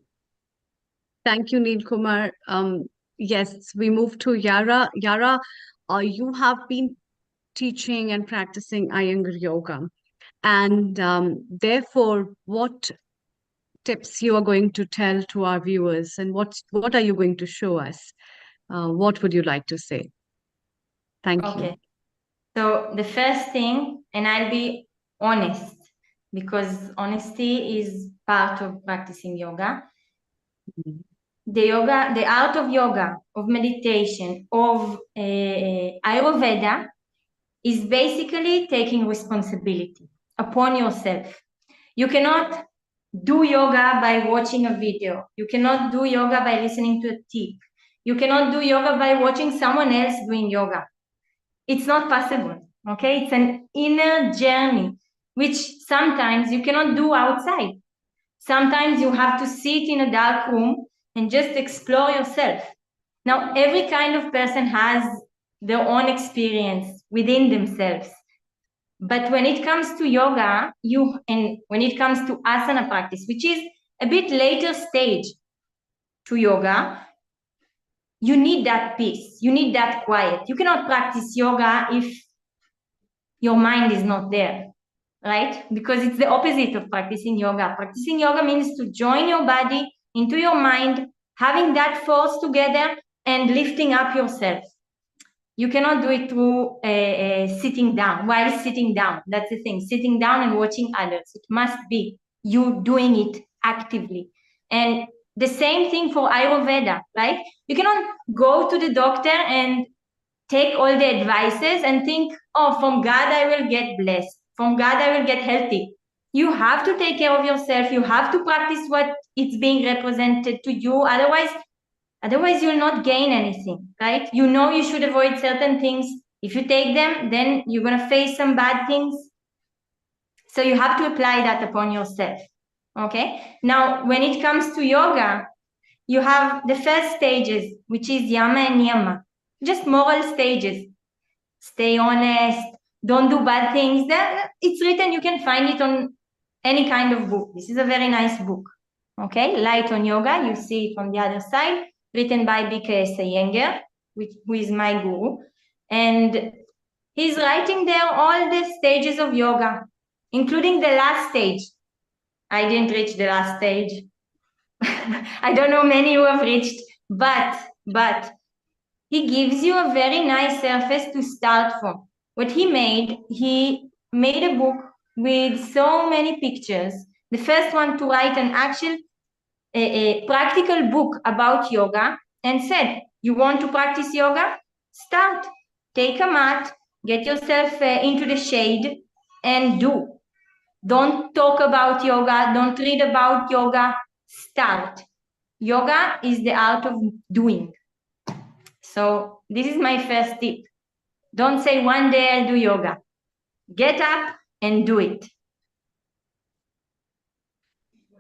Thank you, Neil Kumar. Yes, we move to Yara. Yara, you have been teaching and practicing Iyengar yoga, and therefore, what tips you are going to tell to our viewers, and what are you going to show us? What would you like to say? Thank you. Okay. So the first thing, and I'll be honest, because honesty is part of practicing yoga. The art of yoga, of meditation, of Ayurveda is basically taking responsibility upon yourself. You cannot do yoga by watching a video. You cannot do yoga by listening to a tip. You cannot do yoga by watching someone else doing yoga. It's not possible, okay? It's an inner journey, which sometimes you cannot do outside. Sometimes you have to sit in a dark room and just explore yourself. Now, every kind of person has their own experience within themselves. But when it comes to yoga, when it comes to asana practice, which is a bit later stage to yoga, you need that peace. You need that quiet. You cannot practice yoga if your mind is not there, right? Because it's the opposite of practicing yoga. Practicing yoga means to join your body into your mind, having that force together and lifting up yourself. You cannot do it through sitting down, while sitting down. That's the thing, sitting down and watching others. It must be you doing it actively. And the same thing for Ayurveda, right? You cannot go to the doctor and take all the advices and think, oh, from God I will get blessed. From God I will get healthy. You have to take care of yourself. You have to practice what is being represented to you. Otherwise you'll not gain anything, right? You know you should avoid certain things. If you take them, then you're going to face some bad things. So you have to apply that upon yourself. Okay. Now, when it comes to yoga, you have the first stages, which is yama and niyama, just moral stages. Stay honest, don't do bad things. It's written, you can find it on any kind of book. This is a very nice book. Okay, Light on Yoga, you see it from the other side, written by B.K.S. Iyengar, who is my guru. And he's writing there all the stages of yoga, including the last stage. I didn't reach the last stage. I don't know many who have reached, but he gives you a very nice surface to start from. What he made a book with so many pictures. The first one to write an actual a practical book about yoga, and said, you want to practice yoga? Start. Take a mat, get yourself into the shade and do. Don't talk about yoga, don't read about yoga, start. Yoga is the art of doing. So this is my first tip. Don't say one day I'll do yoga. Get up and do it.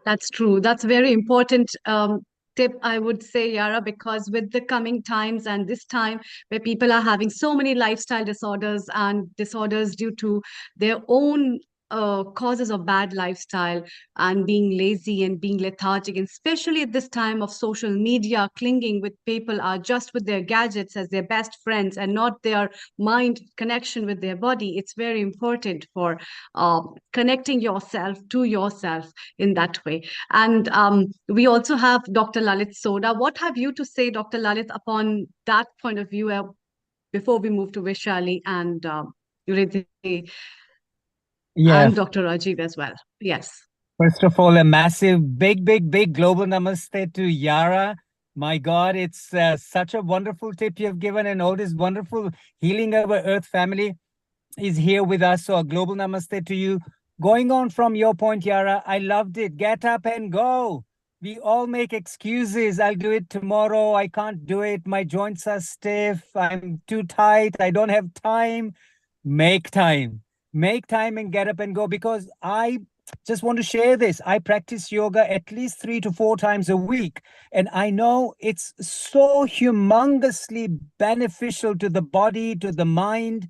That's true. That's a very important tip, I would say, Yara, because with the coming times and this time where people are having so many lifestyle disorders and disorders due to their own causes of bad lifestyle and being lazy and being lethargic, and especially at this time of social media, clinging with people are just with their gadgets as their best friends and not their mind connection with their body. It's very important for connecting yourself to yourself in that way. And we also have Dr. Lalit Soda. What have you to say, Dr. Lalit, upon that point of view before we move to Vaishali and Riddhi and Dr. Rajiv as well? Yes. First of all, a massive, big global namaste to Yara. My God, it's such a wonderful tip you've given, and all this wonderful healing of our Earth family is here with us. So a global namaste to you. Going on from your point, Yara, I loved it. Get up and go. We all make excuses. I'll do it tomorrow. I can't do it. My joints are stiff. I'm too tight. I don't have time. Make time. Make time and get up and go, because I just want to share this. I practice yoga at least 3 to 4 times a week. And I know it's so humongously beneficial to the body, to the mind.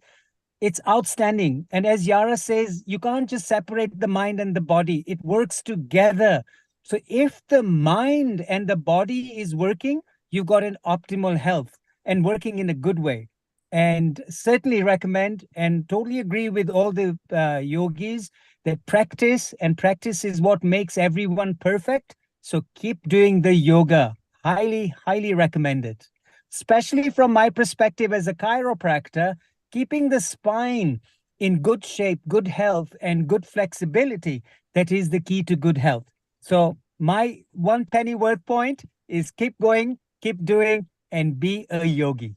It's outstanding. And as Yara says, you can't just separate the mind and the body. It works together. So if the mind and the body is working, you've got an optimal health and working in a good way. And certainly recommend and totally agree with all the yogis that practice is what makes everyone perfect. So keep doing the yoga. Highly recommend it. Especially from my perspective as a chiropractor, keeping the spine in good shape, good health, and good flexibility, that is the key to good health. So my one penny worth point is keep going, keep doing, and be a yogi.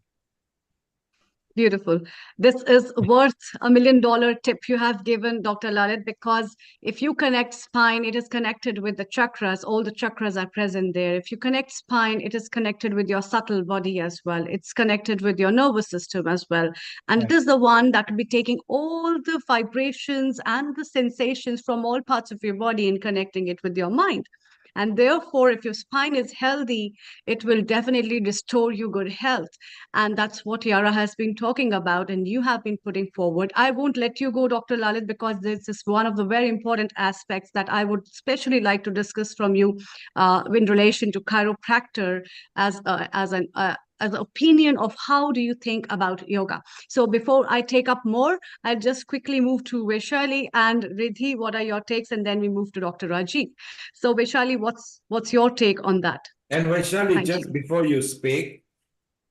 Beautiful. This is worth $1 million tip you have given, Dr. Lalit, because if you connect spine, it is connected with the chakras. All the chakras are present there. If you connect spine, it is connected with your subtle body as well. It's connected with your nervous system as well. And It is the one that will be taking all the vibrations and the sensations from all parts of your body and connecting it with your mind. And therefore, if your spine is healthy, it will definitely restore you good health. And that's what Yara has been talking about and you have been putting forward. I won't let you go, Dr. Lalit, because this is one of the very important aspects that I would especially like to discuss from you in relation to chiropractor as an opinion of how do you think about yoga. So before I take up more, I'll just quickly move to Vaishali and Riddhi. What are your takes? And then we move to Dr. Rajiv. So Vaishali, what's your take on that? And Vaishali, before you speak,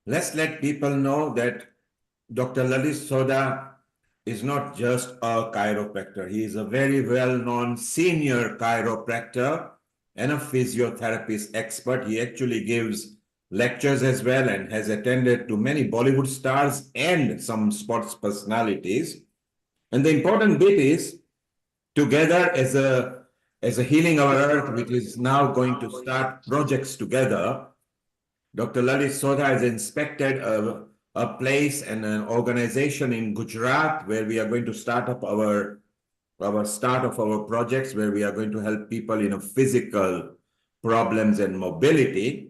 let's let people know that Dr. Lalit Soda is not just a chiropractor. He is a very well-known senior chiropractor and a physiotherapist expert. He actually gives lectures as well and has attended to many Bollywood stars and some sports personalities. And the important bit is together as a Healing Our Earth, which is now going to start projects together. Dr. Lalit Sodha has inspected a place and an organization in Gujarat where we are going to start up our start of our projects, where we are going to help people in a physical problems and mobility.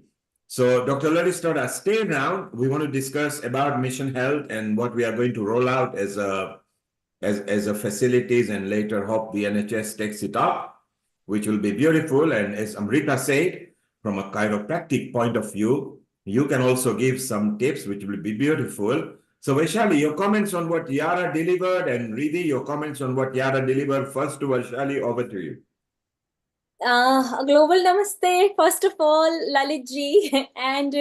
So Dr. Lalit Sodha, stay around. We want to discuss about Mission Health and what we are going to roll out as a facilities, and later hope the NHS takes it up, which will be beautiful. And as Amrita said, from a chiropractic point of view, you can also give some tips, which will be beautiful. So Vaishali, your comments on what Yara delivered, and Riddhi, your comments on what Yara delivered. First to Vaishali, over to you. A global namaste, first of all, Lalit ji, and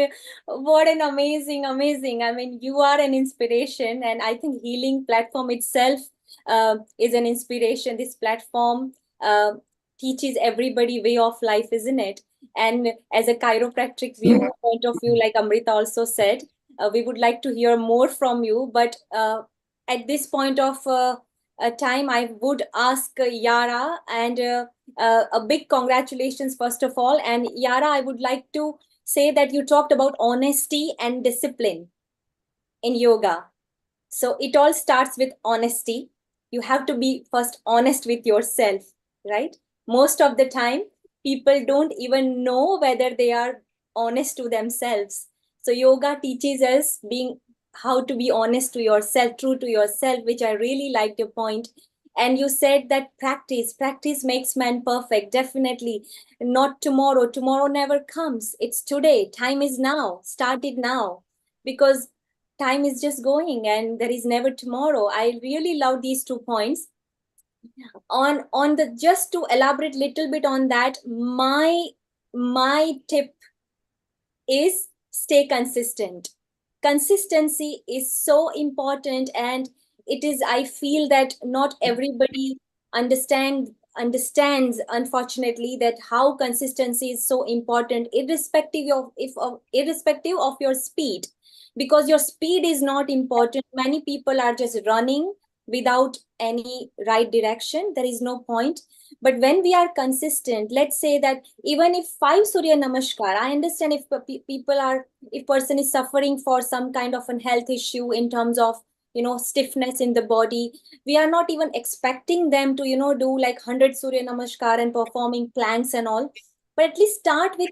what an amazing. I mean, you are an inspiration, and I think Healing platform itself is an inspiration. This platform teaches everybody way of life, isn't it? And as a chiropractic point of view, like Amrita also said, we would like to hear more from you. But at this point of time, I would ask Yara, and a big congratulations, first of all. And Yara, I would like to say that you talked about honesty and discipline in yoga. So it all starts with honesty. You have to be first honest with yourself, right? Most of the time, people don't even know whether they are honest to themselves. So yoga teaches us how to be honest to yourself, true to yourself, which I really liked your point. And you said that practice makes man perfect. Definitely not tomorrow. Tomorrow never comes. It's today. Time is now. Start it now, because time is just going and there is never tomorrow. I really love these 2 points. On the, just to elaborate little bit on that, my tip is stay consistent. Consistency is so important, and it is, I feel that not everybody understands, unfortunately, that how consistency is so important, irrespective of your speed, because your speed is not important. Many people are just running without any right direction. There is no point. But when we are consistent, let's say that even if 5 Surya Namaskar, I understand if person is suffering for some kind of a health issue in terms of, stiffness in the body, we are not even expecting them to, do like 100 Surya Namaskar and performing planks and all. But at least start with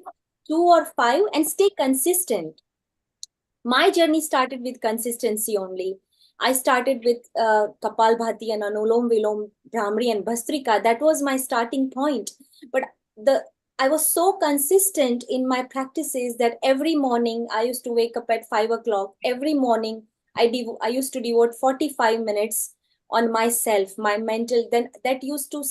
2 or 5 and stay consistent. My journey started with consistency only. I started with Kapalbhati and Anulom Vilom, Bhramri and Bhastrika. That was my starting point. But I was so consistent in my practices that every morning I used to wake up at 5 o'clock. Every morning I used to devote 45 minutes on myself, my mental. Then that used to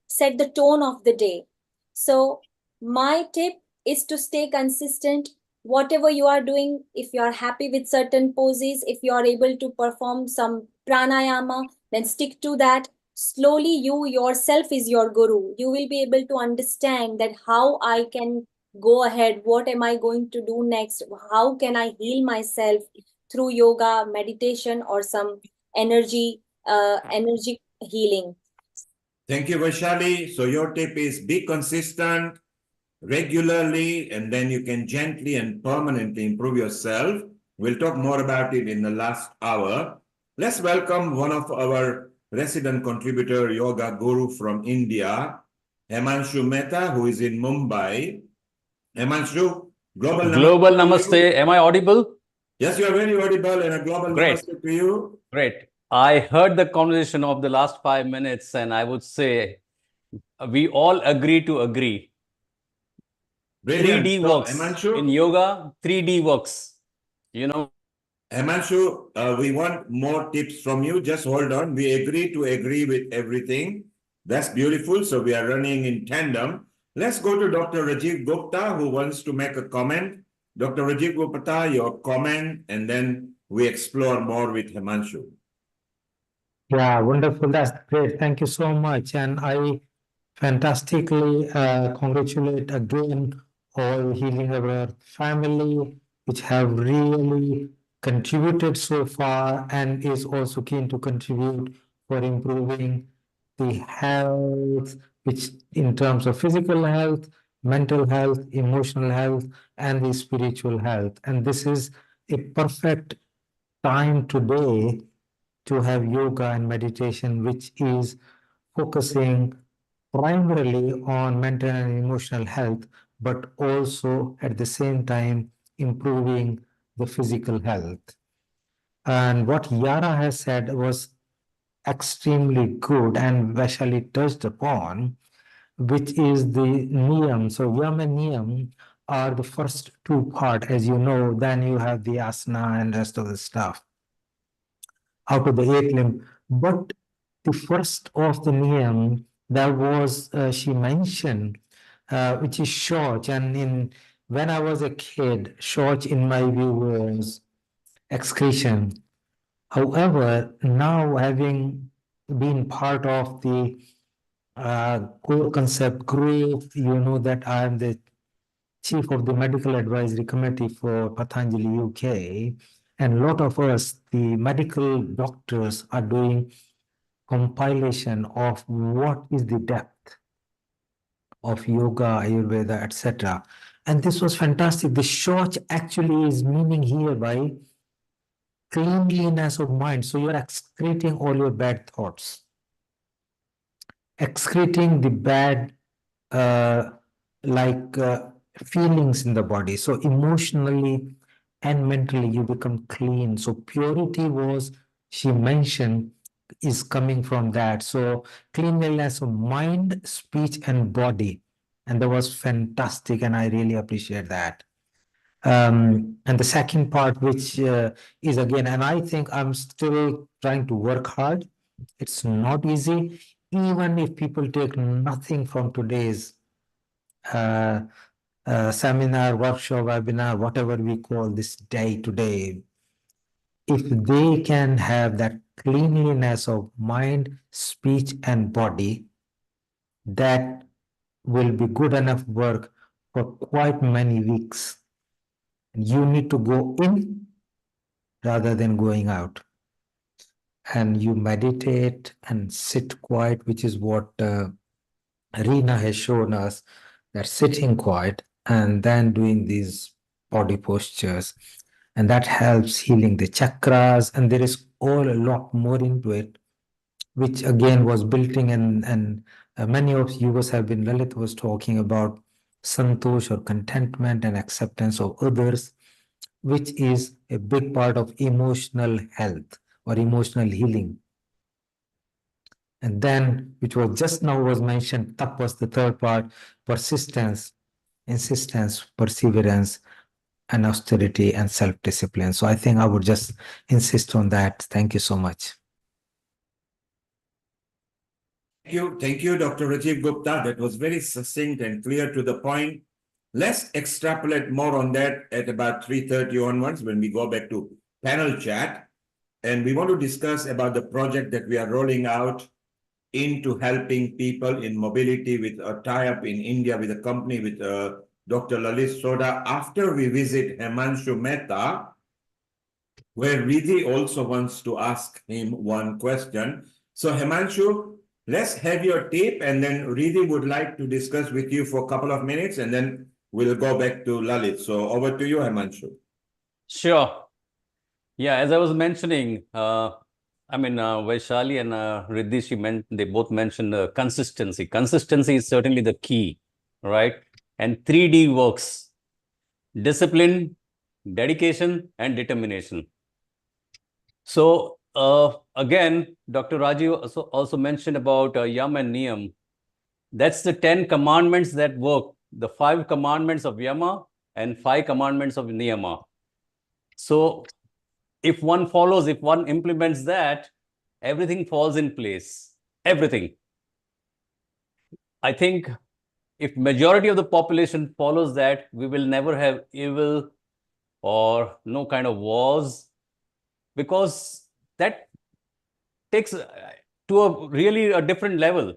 set the tone of the day. So my tip is to stay consistent. Whatever you are doing, if you are happy with certain poses, if you are able to perform some pranayama, then stick to that. Slowly, you yourself is your guru. You will be able to understand that how I can go ahead. What am I going to do next? How can I heal myself through yoga, meditation, or some energy healing? Thank you, Vaishali. So your tip is be consistent regularly, and then you can gently and permanently improve yourself. We'll talk more about it in the last hour. Let's welcome one of our resident contributor, yoga guru from India, Himanshu Mehta, who is in Mumbai. Himanshu, global namaste. Am I audible? Yes, you are very audible, and a global namaste to you. Great. I heard the conversation of the last 5 minutes, and I would say we all agree to agree. Brilliant. 3D works. Himanshu? In yoga, 3D works. Himanshu, we want more tips from you. Just hold on. We agree to agree with everything. That's beautiful. So we are running in tandem. Let's go to Dr. Rajiv Gupta, who wants to make a comment. Dr. Rajiv Gupta, your comment, and then we explore more with Himanshu. Yeah, wonderful. That's great. Thank you so much. And I fantastically congratulate again all healing our family, which have really contributed so far and is also keen to contribute for improving the health, which in terms of physical health, mental health, emotional health, and the spiritual health. And this is a perfect time today to have yoga and meditation, which is focusing primarily on mental and emotional health, but also at the same time improving the physical health. And what Yara has said was extremely good and Vaishali touched upon, which is the niyam. So yam and niyam are the first two part, as you know, then you have the asana and rest of the stuff out of the eight limb. But the first of the niyam that was she mentioned, which is shauch, and when I was a kid, shauch in my view was excretion. However, now having been part of the core concept group, you know that I am the chief of the medical advisory committee for Patanjali UK, and a lot of us, the medical doctors, are doing compilation of what is the depth of yoga, Ayurveda, etc. And this was fantastic. The shauch actually is meaning here by cleanliness of mind. So you're excreting all your bad thoughts, excreting the bad uh, like feelings in the body. So emotionally and mentally you become clean. So purity was, she mentioned, is coming from that. So cleanliness of mind, speech, and body. And that was fantastic, and I really appreciate that. And the second part, which is again, and I think I'm still trying to work hard. It's not easy, even if people take nothing from today's seminar, workshop, webinar, whatever we call this day today. If they can have that cleanliness of mind, speech, and body, that will be good enough work for quite many weeks. You need to go in rather than going out. And you meditate and sit quiet, which is what Rena has shown us, that sitting quiet and then doing these body postures. And that helps healing the chakras. And there is all a lot more into it, which again was built in, and many of you have been, Lalit was talking about santosh or contentment and acceptance of others, which is a big part of emotional health or emotional healing. And then, which was just now was mentioned, tap was the third part, persistence, insistence, perseverance, and austerity and self-discipline. So I think I would just insist on that. Thank you so much. Thank you, Dr. Rajiv Gupta. That was very succinct and clear to the point. Let's extrapolate more on that at about 3:30 onwards when we go back to panel chat. And we want to discuss about the project that we are rolling out into helping people in mobility with a tie-up in India with a company with Dr. Lalit Soda. After we visit Himanshu Mehta, where Riddhi also wants to ask him one question. So Himanshu, let's have your tape, and then Riddhi would like to discuss with you for a couple of minutes, and then we'll go back to Lalit. So over to you, Himanshu. Sure. Yeah, as I was mentioning, Vaishali and Riddhi, they both mentioned consistency. Consistency is certainly the key, right? And 3D works: discipline, dedication, and determination. So again, Dr. Rajiv also mentioned about Yam and Niyam. That's the 10 commandments that work, the 5 commandments of Yama and 5 commandments of Niyama. So if one follows, if one implements that, everything falls in place. Everything. I think if majority of the population follows that, we will never have evil or no kind of wars, because that takes to a really a different level.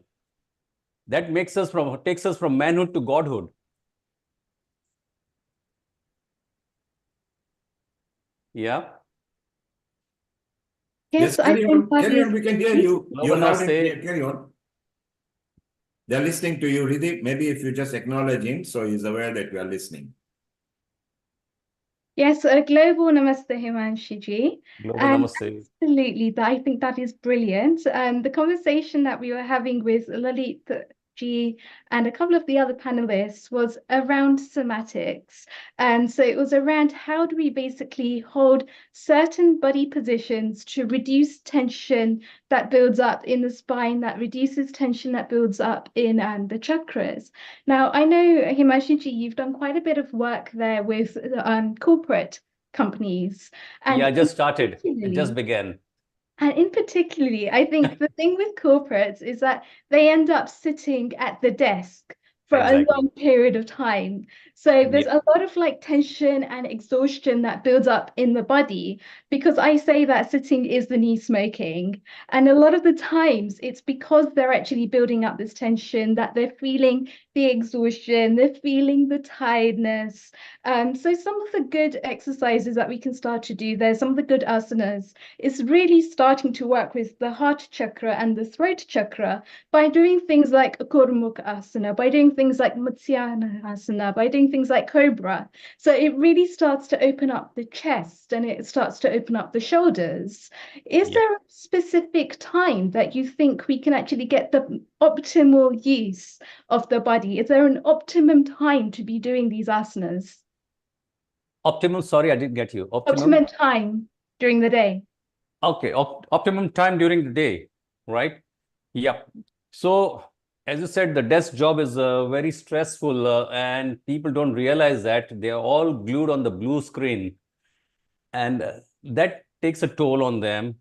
That takes us from manhood to godhood. Yeah. Yes, I carry think on. that Carry on. is. We can hear you. You're Namaste. loud and clear. Carry on. They're listening to you, Hridik. Maybe if you just acknowledge him, so he's aware that we are listening. Yes, a global namaste, Himanshi ji. Global And namaste. absolutely, I think that is brilliant. The conversation that we were having with Lalit ji and a couple of the other panelists was around somatics. And so it was around how do we basically hold certain body positions to reduce tension that builds up in the spine, that reduces tension that builds up in the chakras. Now, I know, Himanshi ji, you've done quite a bit of work there with corporate companies. And Yeah, I just started. It particularly- just began. And in particularly, I think the thing with corporates is that they end up sitting at the desk for Exactly. a long period of time. So there's a lot of like tension and exhaustion that builds up in the body, because I say that sitting is the new smoking. And a lot of the times it's because they're actually building up this tension that they're feeling the exhaustion, they're feeling the tiredness. So some of the good exercises that we can start to do there, some of the good asanas, is really starting to work with the heart chakra and the throat chakra by doing things like Kurmukha asana, by doing things like Matsyana asana, by doing things like Cobra. So it really starts to open up the chest and it starts to open up the shoulders. Is there a specific time that you think we can actually get the optimal use of the body? Is there an optimum time to be doing these asanas? Optimum, sorry, I didn't get you. Optimum time during the day. Okay, optimum time during the day, right? Yeah. So, as you said, the desk job is very stressful and people don't realize that they are all glued on the blue screen. And that takes a toll on them.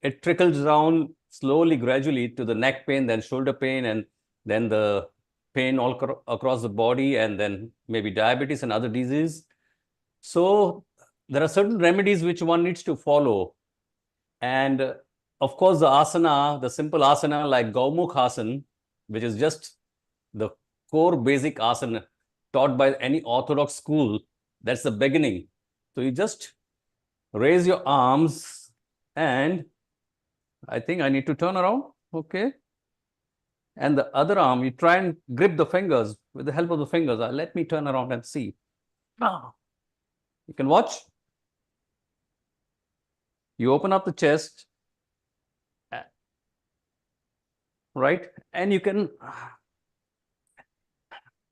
It trickles down slowly, gradually to the neck pain, then shoulder pain, and then the pain all across the body, and then maybe diabetes and other diseases. So there are certain remedies which one needs to follow. And of course, the asana, the simple asana like Gaumukh asana, which is just the core basic asana taught by any orthodox school, that's the beginning. So you just raise your arms and I think I need to turn around. Okay. And the other arm, you try and grip the fingers with the help of the fingers. Let me turn around and see. You can watch. You open up the chest, right? And you can,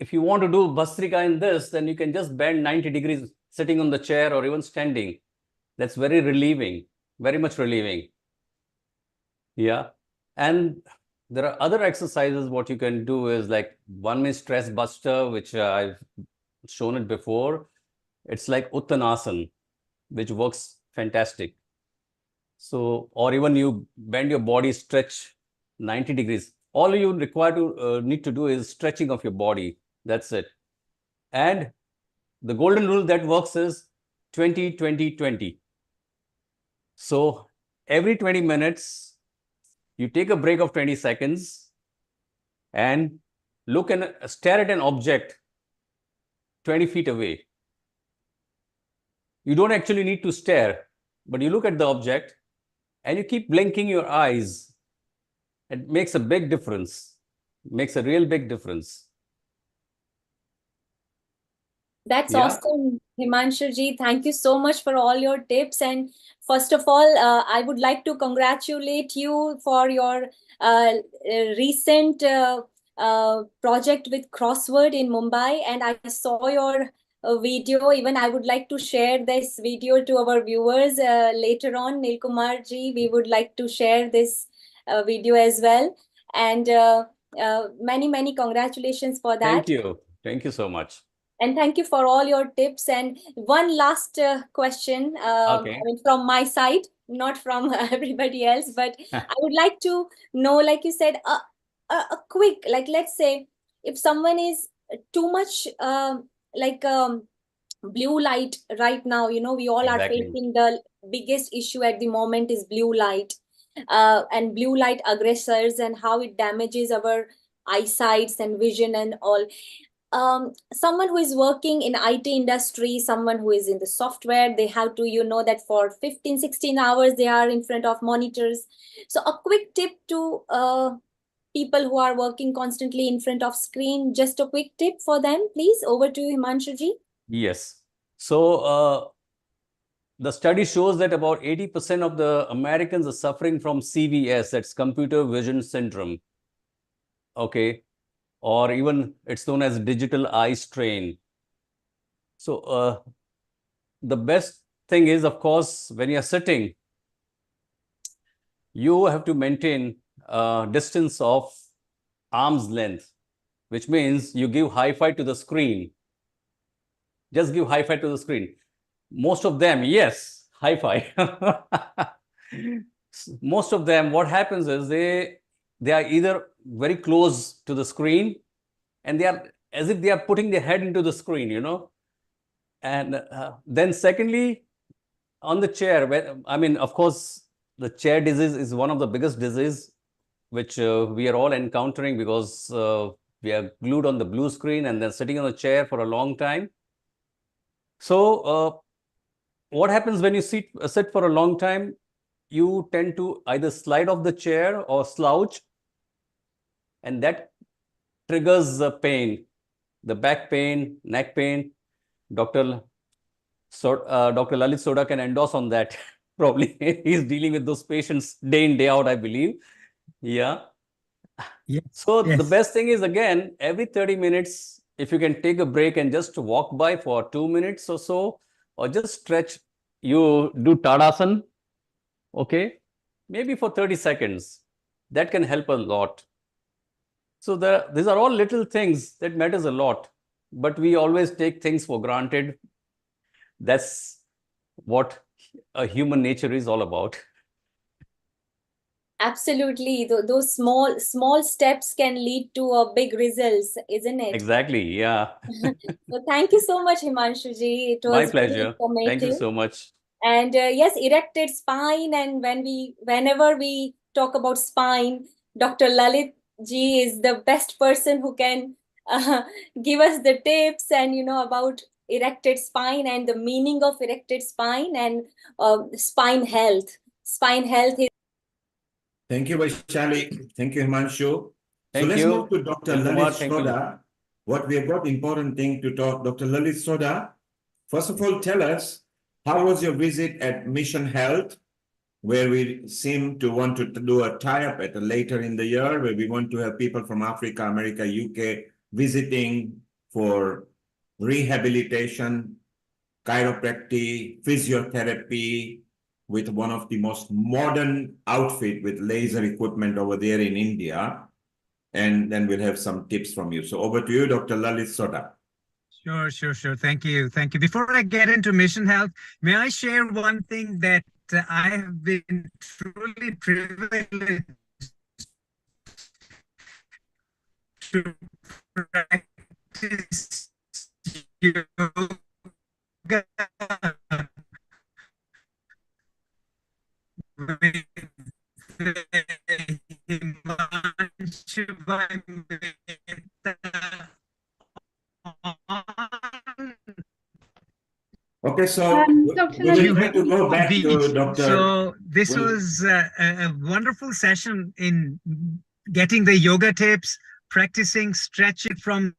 if you want to do Bhastrika in this, then you can just bend 90 degrees sitting on the chair or even standing. That's very relieving, very much relieving. Yeah. And there are other exercises. What you can do is like one is stress buster, which I've shown it before. It's like Uttanasana, which works fantastic. So, or even you bend your body, stretch 90 degrees. All you require to need to do is stretching of your body. That's it. And the golden rule that works is 20, 20, 20. So every 20 minutes, you take a break of 20 seconds and look and stare at an object 20 feet away. You don't actually need to stare, but you look at the object and you keep blinking your eyes. It makes a big difference, makes a real big difference. That's awesome, Himanshu ji. Thank you so much for all your tips. And first of all, I would like to congratulate you for your recent project with Crossword in Mumbai. And I saw your video. Even I would like to share this video to our viewers later on. Nilkumar ji, we would like to share this video as well. And many, many congratulations for that. Thank you. Thank you so much. And thank you for all your tips. And one last question, I mean, from my side, not from everybody else, but I would like to know, like you said, a quick, like, let's say, if someone is too much blue light right now, you know, we all are facing the biggest issue at the moment is blue light and blue light aggressors and how it damages our eyesights and vision and all. someone who is working in IT industry, someone who is in the software, they have to, that for 15, 16 hours, they are in front of monitors. So a quick tip to people who are working constantly in front of screen, just a quick tip for them, please. Over to you, Himanshuji. Yes. So the study shows that about 80% of the Americans are suffering from CVS, that's computer vision syndrome. Okay. Or even it's known as digital eye strain. So the best thing is, of course, when you're sitting, you have to maintain a distance of arm's length, which means you give high five to the screen. Just give high five to the screen. Most of them, yes, high five. Most of them, what happens is they are either very close to the screen and they are as if they are putting their head into the screen, And then secondly, on the chair, of course, the chair disease is one of the biggest disease which we are all encountering because we are glued on the blue screen and then sitting on the chair for a long time. So what happens when you sit for a long time? You tend to either slide off the chair or slouch, and that triggers the pain, the back pain, neck pain. Dr. Lalit Soda can endorse on that. Probably he's dealing with those patients day in, day out, I believe. Yeah. Yes. So Yes. the best thing is, again, every 30 minutes, if you can take a break and just walk by for 2 minutes or so, or just stretch, you do Tadasana, okay, maybe for 30 seconds. That can help a lot. So these are all little things that matters a lot, but we always take things for granted. That's what a human nature is all about. Absolutely. Those small steps can lead to a big results, isn't it? Exactly. Yeah. So thank you so much, Himanshuji. It was My very pleasure. Thank you informative. so much. And yes, erected spine. And whenever we talk about spine, Dr. Lalit ji is the best person who can give us the tips and about erected spine and the meaning of erected spine and spine health. Spine health is. Thank you, Vaishali. Thank you, Himanshu. Thank let's you. move to Dr. Thank you, Lalit Kumar. Thank you. Soda. What we have got important thing to talk, Dr. Lalit Soda. First of all, tell us, how was your visit at Mission Health, where we seem to want to do a tie-up at a later in the year, where we want to have people from Africa, America, UK visiting for rehabilitation, chiropractic, physiotherapy, with one of the most modern outfit with laser equipment over there in India. And then we'll have some tips from you. So over to you, Dr. Lalit Soda. Sure. Thank you. Before I get into Mission Health, may I share one thing that I have been truly privileged to practice yoga with Okay, so Dr. we will Lalit, try to go back to Dr. So this was a wonderful session in getting the yoga tips, practicing stretching from.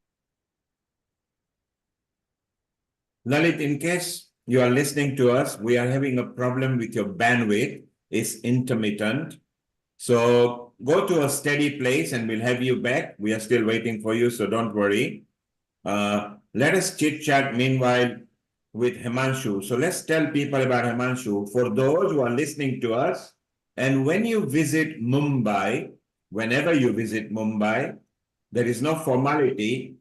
Lalit, in case you are listening to us, we are having a problem with your bandwidth. It's intermittent. So go to a steady place and we'll have you back. We are still waiting for you, so don't worry. Let us chit-chat meanwhile with Himanshu. So let's tell people about Himanshu. For those who are listening to us, and when you visit Mumbai, whenever you visit Mumbai, there is no formality.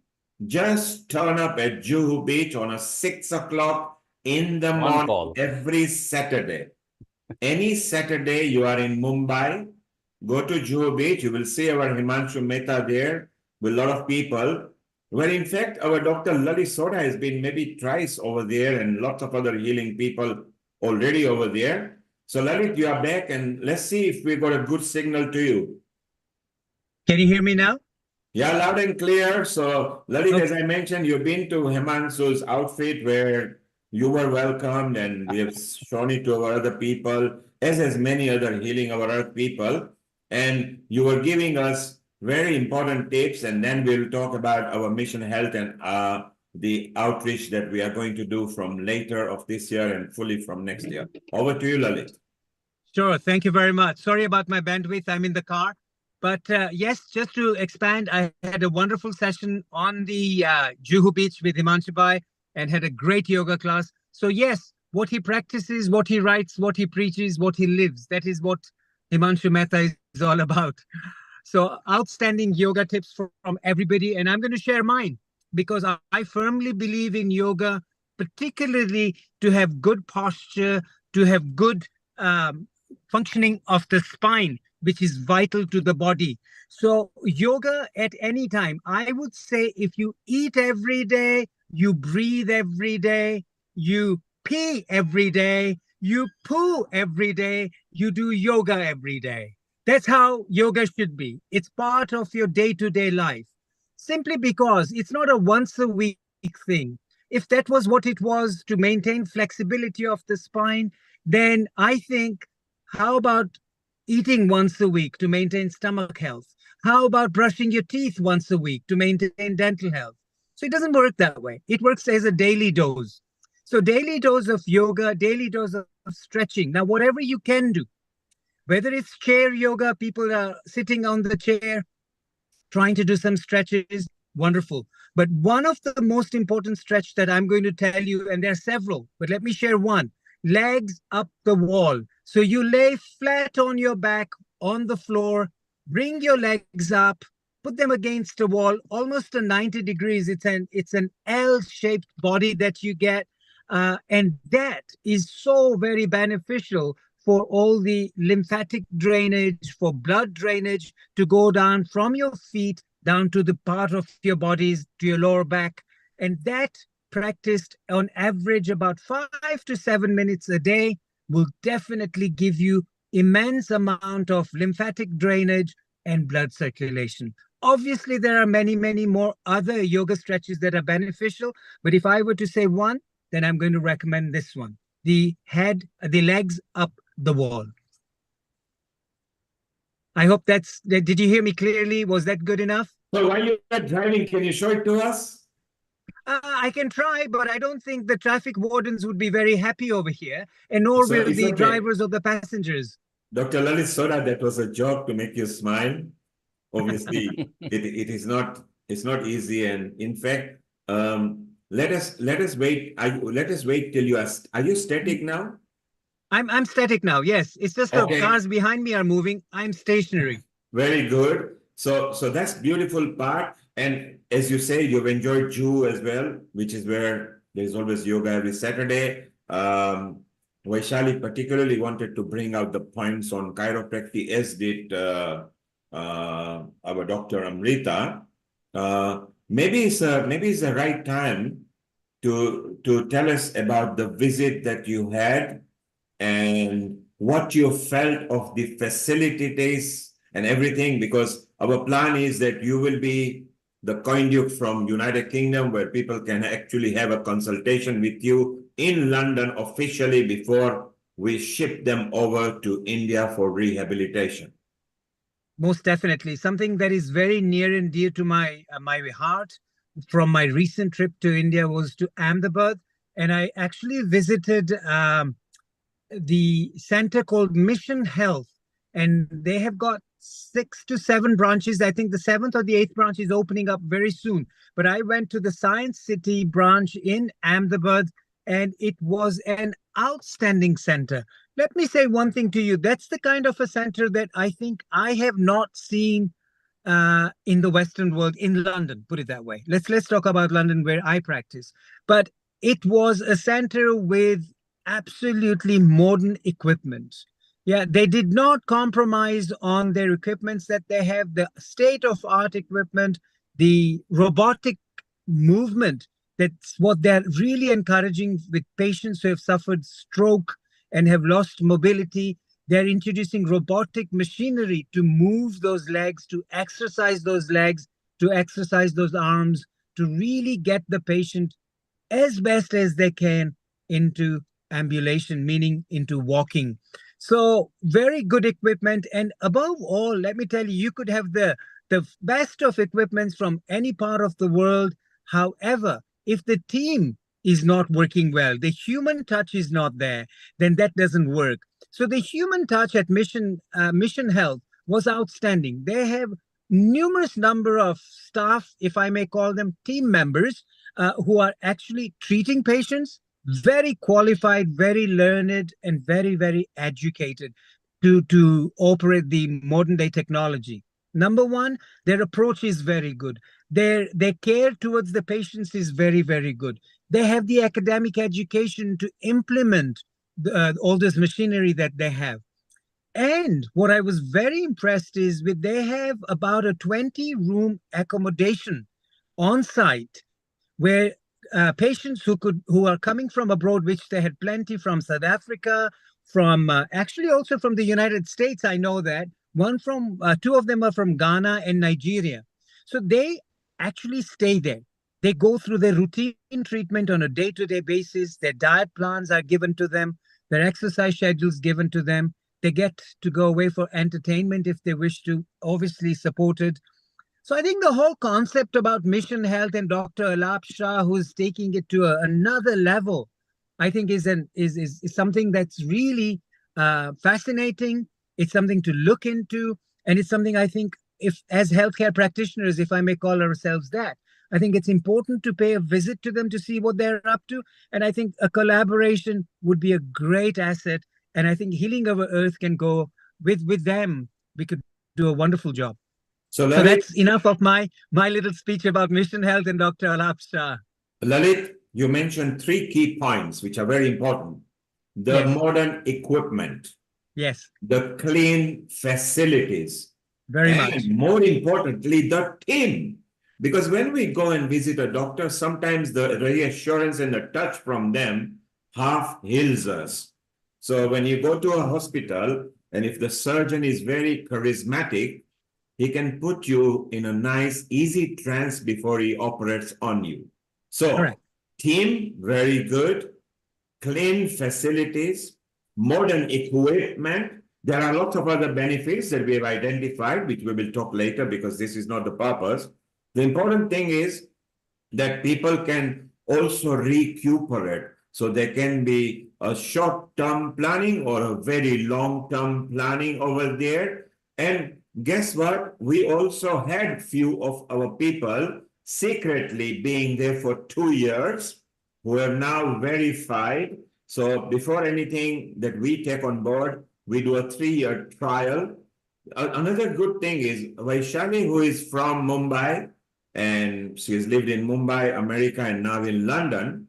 Just turn up at Juhu Beach on a 6 o'clock in the morning every Saturday. Any Saturday you are in Mumbai, go to Juhu Beach. You will see our Himanshu Mehta there with a lot of people. Well, in fact, our Dr. Lalit Soda has been maybe twice over there and lots of other healing people already over there. So Lalit, you are back and let's see if we got a good signal to you. Can you hear me now? Yeah, loud and clear. So, Lalit, as I mentioned, you've been to Himanshu's outfit where you were welcomed, and we have shown it to our other people, as has many other Healing Our Earth people. And you were giving us very important tips, and then we'll talk about our mission health and the outreach that we are going to do from later of this year and fully from next year. Over to you, Lalit. Sure. Thank you very much. Sorry about my bandwidth. I'm in the car. But yes, just to expand, I had a wonderful session on the Juhu Beach with Himanshu Bhai and had a great yoga class. So yes, what he practices, what he writes, what he preaches, what he lives, that is what Himanshu Mehta is all about. So outstanding yoga tips from everybody. And I'm going to share mine because I firmly believe in yoga, particularly to have good posture, to have good functioning of the spine, which is vital to the body. So yoga at any time, I would say if you eat every day, you breathe every day, you pee every day, you poo every day, you do yoga every day. That's how yoga should be. It's part of your day-to-day life, simply because it's not a once-a-week thing. If that was what it was to maintain flexibility of the spine, then I think, how about eating once a week to maintain stomach health? How about brushing your teeth once a week to maintain dental health? So it doesn't work that way. It works as a daily dose. So daily dose of yoga, daily dose of stretching. Now, whatever you can do, whether it's chair yoga, people are sitting on the chair, trying to do some stretches, wonderful. But one of the most important stretch that I'm going to tell you, and there are several, but let me share one. Legs up the wall. So you lay flat on your back on the floor, bring your legs up, put them against the wall, almost a 90 degrees. It's an L-shaped body that you get. And that is so very beneficial for all the lymphatic drainage, for blood drainage to go down from your feet down to the part of your bodies, to your lower back. And that practiced on average about 5 to 7 minutes a day will definitely give you immense amount of lymphatic drainage and blood circulation. Obviously, there are many, many more other yoga stretches that are beneficial. But if I were to say one, then I'm going to recommend this one. The legs up the wall. I hope did you hear me clearly? Was that good enough? So while you're driving, can you show it to us? I can try, but I don't think the traffic wardens would be very happy over here, and nor will the drivers or the passengers. Dr. Lalit Soda, that was a joke to make you smile. Obviously, it's not easy, and in fact, let us wait. Let us wait till you are you static now? I'm static now. Yes, it's just the cars behind me are moving. I'm stationary. Very good. So that's beautiful part. And as you say, you've enjoyed Jew as well, which is where there's always yoga every Saturday. Vaishali particularly wanted to bring out the points on chiropractic, as did our Dr. Amrita. Maybe it's the right time to tell us about the visit that you had and what you felt of the facilities and everything, because our plan is that you will be the conduit from United Kingdom where people can actually have a consultation with you in London officially before we ship them over to India for rehabilitation. Most definitely. Something that is very near and dear to my heart from my recent trip to India was to Ahmedabad. And I actually visited the center called Mission Health. And they have got 6 to 7 branches. I think the 7th or the 8th branch is opening up very soon. But I went to the Science City branch in Ahmedabad, and it was an outstanding center. Let me say one thing to you. That's the kind of a center that I think I have not seen in the Western world, in London, put it that way. Let's talk about London, where I practice. But it was a center with absolutely modern equipment. Yeah, they did not compromise on their equipments that they have, the state-of-art equipment, the robotic movement. That's what they're really encouraging with patients who have suffered stroke and have lost mobility. They're introducing robotic machinery to move those legs, to exercise those legs to exercise those arms to really get the patient as best as they can into ambulation, meaning into walking. So very good equipment. And above all, let me tell you, you could have the best of equipments from any part of the world. However, if the team is not working well, the human touch is not there, then that doesn't work. So the human touch at Mission Health was outstanding. They have numerous number of staff, if I may call them team members, who are actually treating patients, very qualified, very learned, and very, very educated to operate the modern day technology. Number one, their approach is very good. Their care towards the patients is very, very good. They have the academic education to implement all this machinery that they have. And what I was very impressed is with they have about a 20-room accommodation on site where patients who are coming from abroad, which they had plenty from South Africa, from actually also from the United States, I know that two of them are from Ghana and Nigeria. So they actually stay there. They go through their routine treatment on a day-to-day basis. Their diet plans are given to them. Their exercise schedules given to them. They get to go away for entertainment if they wish to, obviously supported. So I think the whole concept about Mission Health and Dr. Alap Shah, who's taking it to another level, I think is something that's really fascinating. It's something to look into, and it's something I think, if as healthcare practitioners, if I may call ourselves that, I think it's important to pay a visit to them to see what they're up to. And I think a collaboration would be a great asset. And I think Healing Our Earth can go with them. We could do a wonderful job. So that's enough of my little speech about Mission Health and Dr. Alap Shah. Lalit, you mentioned 3 key points, which are very important. The modern equipment. Yes. The clean facilities. Very much. And more importantly, the team. Because when we go and visit a doctor, sometimes the reassurance and the touch from them half heals us. So when you go to a hospital, and if the surgeon is very charismatic, he can put you in a nice, easy trance before he operates on you. So, correct. Team, very good. Clean facilities, modern equipment. There are lots of other benefits that we have identified, which we will talk later because this is not the purpose. The important thing is that people can also recuperate. So there can be a short-term planning or a very long-term planning over there. And guess what? We also had few of our people secretly being there for 2 years who have now verified. So before anything that we take on board, we do a 3-year trial. Another good thing is Vaishali, who is from Mumbai, and she has lived in Mumbai, America, and now in London.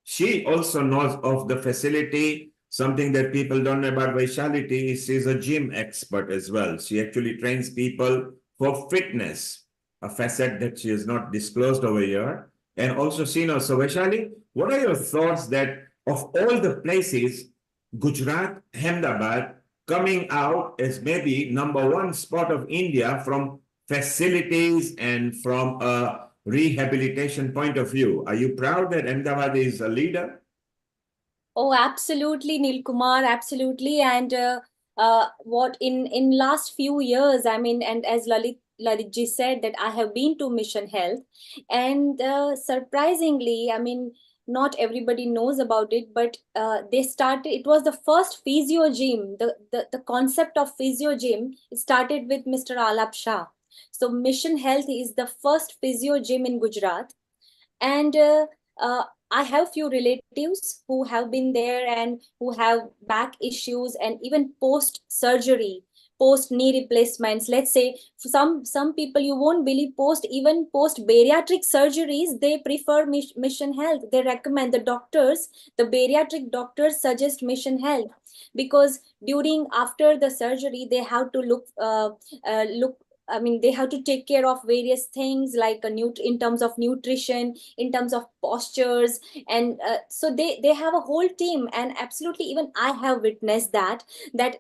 She also knows of the facility. Something that people don't know about Vaishali is she's a gym expert as well. She actually trains people for fitness, a facet that she has not disclosed over here. And also she knows. So Vaishali, what are your thoughts that of all the places, Gujarat, Ahmedabad, coming out as maybe #1 spot of India from facilities and from a rehabilitation point of view? Are you proud that Ahmedabad is a leader? Oh, absolutely, Nilkumar, absolutely. And what in last few years, I mean, and as Lalitji said, that I have been to Mission Health, and surprisingly, I mean, not everybody knows about it, but they started, it was the first physio gym, the concept of physio gym started with Mr. Alap Shah. So Mission Health is the first physio gym in Gujarat. And I have few relatives who have been there and who have back issues and even post surgery, post knee replacements. Let's say some people, you won't believe, post bariatric surgeries, they prefer Mission Health. They recommend, the bariatric doctors suggest Mission Health, because after the surgery they have to look I mean, they have to take care of various things like in terms of nutrition, in terms of postures, and so they have a whole team. And absolutely, even I have witnessed that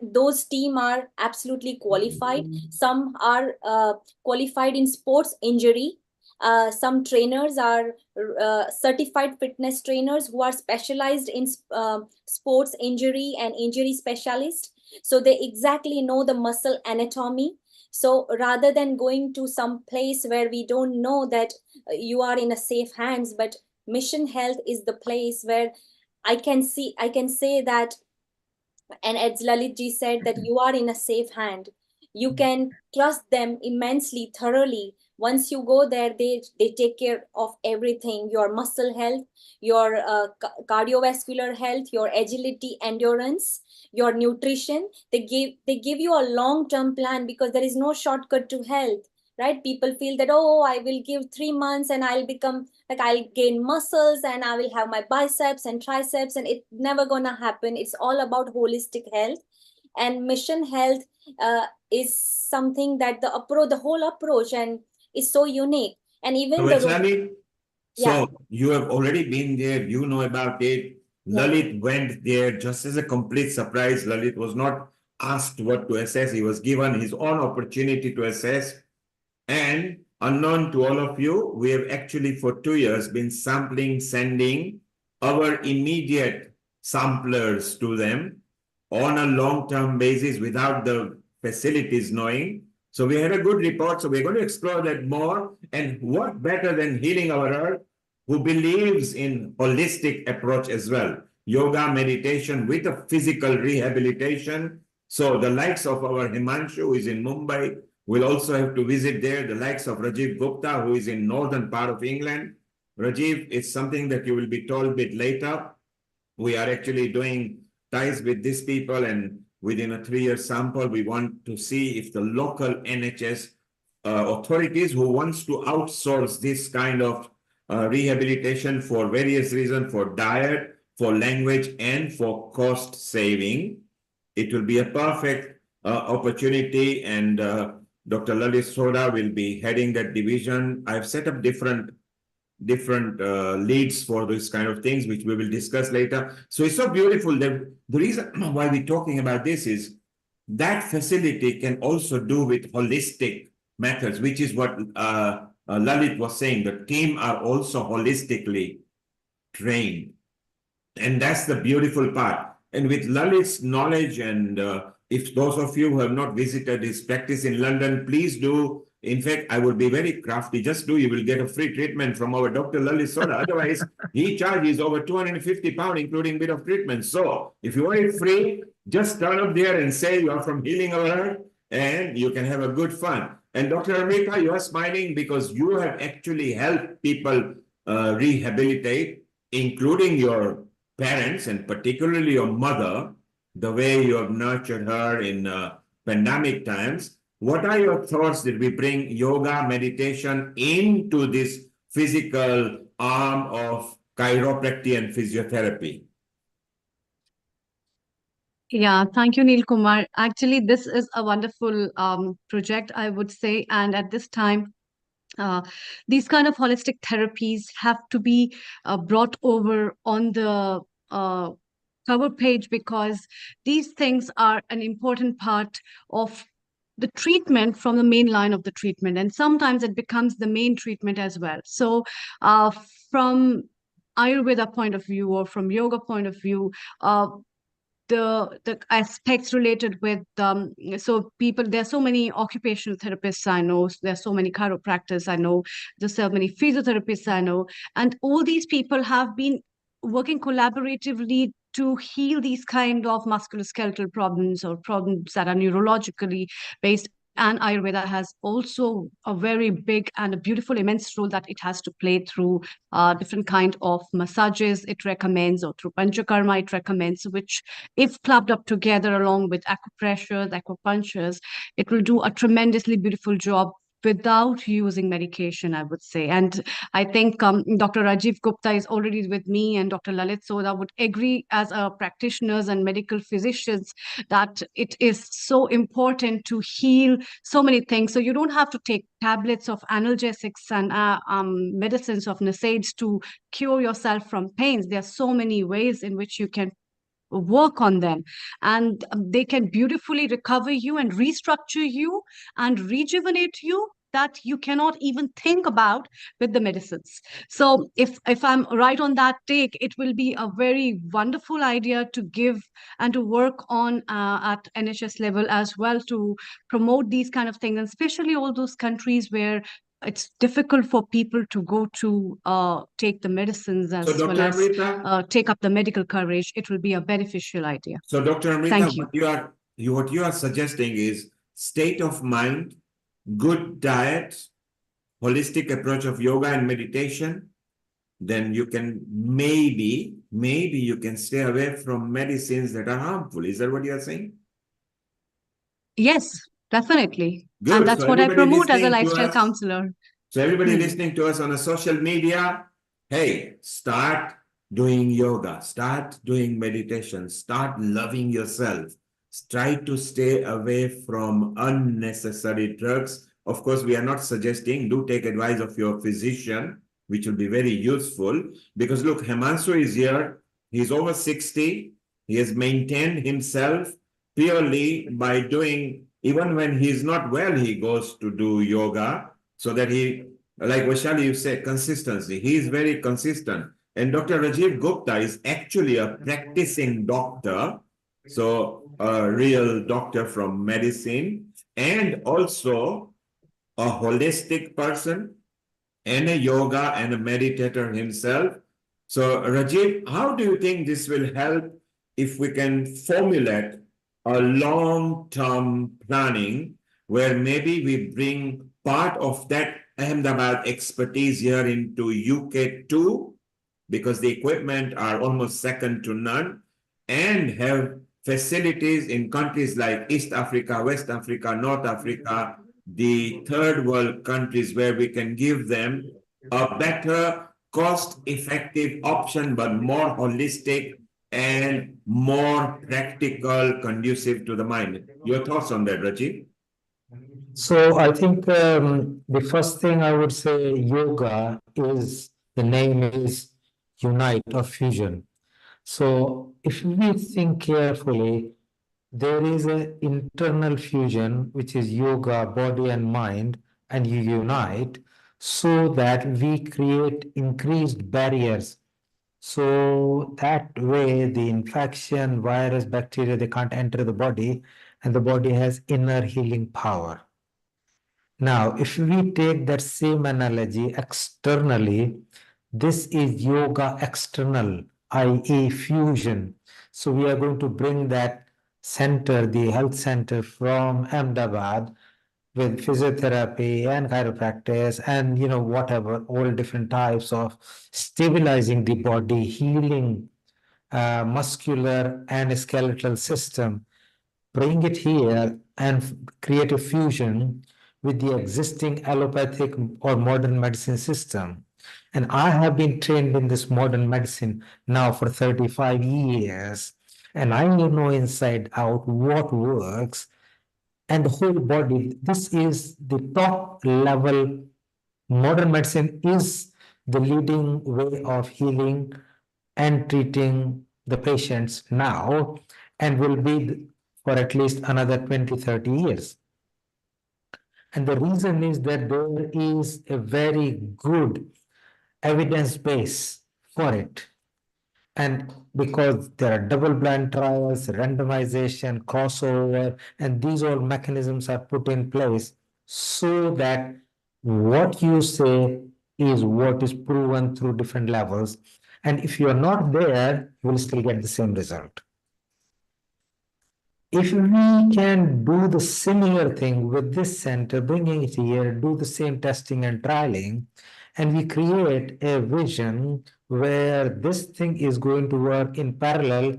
those team are absolutely qualified. Some are qualified in sports injury. Some trainers are certified fitness trainers who are specialized in sports injury and injury specialists. So they exactly know the muscle anatomy. So rather than going to some place where we don't know that you are in a safe hands, but Mission Health is the place where I can say that, and as Lalit ji said, that you are in a safe hand. You can trust them immensely, thoroughly. Once you go there, they take care of everything: your muscle health, your cardiovascular health, your agility, endurance, your nutrition. They give you a long term plan, because there is no shortcut to health, right? People feel that, oh, I will give 3 months and I'll become like, I'll gain muscles and I will have my biceps and triceps, and it's never gonna happen. It's all about holistic health. And Mission Health is something that the whole approach and is so unique. And even Vaishali, yeah, so you have already been there, you know about it. yeah. Lalit went there just as a complete surprise. Lalit was not asked what to assess. He was given his own opportunity to assess. And unknown to all of you, we have actually for 2 years been sampling, sending our immediate samplers to them on a long-term basis without the facilities knowing. So we had a good report. So we're going to explore that more. And what better than healing our earth, who believes in holistic approach as well. Yoga, meditation with a physical rehabilitation. So the likes of our Himanshu, who is in Mumbai, will also have to visit there. The likes of Rajiv Gupta, who is in northern part of England. Rajiv, it's something that you will be told a bit later. We are actually doing ties with these people, and within a 3-year sample, we want to see if the local NHS authorities who wants to outsource this kind of rehabilitation for various reasons, for diet, for language, and for cost saving, it will be a perfect opportunity. And Dr. Lalit Soda will be heading that division. I've set up different leads for these kind of things, which we will discuss later. So it's so beautiful that the reason why we're talking about this is that facility can also do with holistic methods, which is what Lalit was saying. The team are also holistically trained. And that's the beautiful part. And with Lalit's knowledge, and if those of you who have not visited his practice in London, please do. In fact, I would be very crafty. Just do, you will get a free treatment from our Dr. Lalit Soda. Otherwise, he charges over £250, including bit of treatment. So if you want it free, just turn up there and say you are from Healing Our Earth, and you can have a good fun. And Dr. Amrita, you are smiling because you have actually helped people rehabilitate, including your parents and particularly your mother, the way you have nurtured her in pandemic times. What are your thoughts that we bring yoga, meditation into this physical arm of chiropractic and physiotherapy? Yeah, thank you, Neil Kumar. Actually, this is a wonderful project, I would say. And at this time, these kind of holistic therapies have to be brought over on the cover page, because these things are an important part of the treatment from the main line of the treatment, and sometimes it becomes the main treatment as well. So from Ayurveda point of view or from yoga point of view, the aspects related with so people, there's so many occupational therapists I know, there's so many chiropractors I know, there's so many physiotherapists I know, and all these people have been working collaboratively to heal these kind of musculoskeletal problems or problems that are neurologically based. And Ayurveda has also a very big and a beautiful, immense role that it has to play through different kind of massages it recommends, or through panchakarma it recommends, which, if clubbed up together along with acupressures, acupunctures, it will do a tremendously beautiful job without using medication, I would say. And I think Dr. Rajiv Gupta is already with me, and Dr. Lalit Soda would agree as practitioners and medical physicians that it is so important to heal so many things. So you don't have to take tablets of analgesics and medicines of NSAIDs to cure yourself from pains. There are so many ways in which you can work on them, and they can beautifully recover you and restructure you and rejuvenate you that you cannot even think about with the medicines. So if I'm right on that take, it will be a very wonderful idea to give and to work on at NHS level as well, to promote these kind of things, and especially all those countries where it's difficult for people to go to take the medicines as So, well Dr. as Amrita, take up the medical coverage. It will be a beneficial idea. so Dr. Amrita, Thank you. what you are suggesting is state of mind, good diet, holistic approach of yoga and meditation. Then you can maybe you can stay away from medicines that are harmful. Is that what you are saying? Yes, definitely. Good. And that's So what I everybody promote as a listening to lifestyle us, counselor. So everybody listening to us on a social media, hey, start doing yoga, start doing meditation, start loving yourself. Try to stay away from unnecessary drugs. Of course, we are not suggesting, do take advice of your physician, which will be very useful. Because look, Himanshu is here. He's over 60. He has maintained himself purely by doing, even when he's not well, he goes to do yoga. So that he, like Vaishali, you said, consistency. He is very consistent. And Dr. Rajiv Gupta is actually a practicing doctor. So a real doctor from medicine, and also a holistic person, and a yoga and a meditator himself. So Rajiv, how do you think this will help if we can formulate a long-term planning where maybe we bring part of that Ahmedabad expertise here into UK too, because the equipment are almost second to none, and have facilities in countries like East Africa, West Africa, North Africa, the third world countries, where we can give them a better cost-effective option, but more holistic and more practical, conducive to the mind. Your thoughts on that, Rajiv? So I think the first thing I would say, yoga is, the name is unite or fusion. So if we think carefully, there is an internal fusion, which is yoga, body and mind, and you unite so that we create increased barriers. So that way the infection, virus, bacteria, they can't enter the body, and the body has inner healing power. Now, if we take that same analogy externally, this is yoga external, i.e. fusion. So we are going to bring that center, the health center from Ahmedabad, with physiotherapy and chiropractic and whatever, all different types of stabilizing the body, healing muscular and skeletal system, bring it here and create a fusion with the existing allopathic or modern medicine system. And I have been trained in this modern medicine now for 35 years, and I know inside out what works, and the whole body. This is the top level. Modern medicine is the leading way of healing and treating the patients now, and will be for at least another 20-30 years. And the reason is that there is a very good evidence base for it. And because there are double-blind trials, randomization, crossover, and these all mechanisms are put in place so that what you say is what is proven through different levels. And if you are not there, you will still get the same result. If we can do the similar thing with this center, bringing it here, do the same testing and trialing, and we create a vision where this thing is going to work in parallel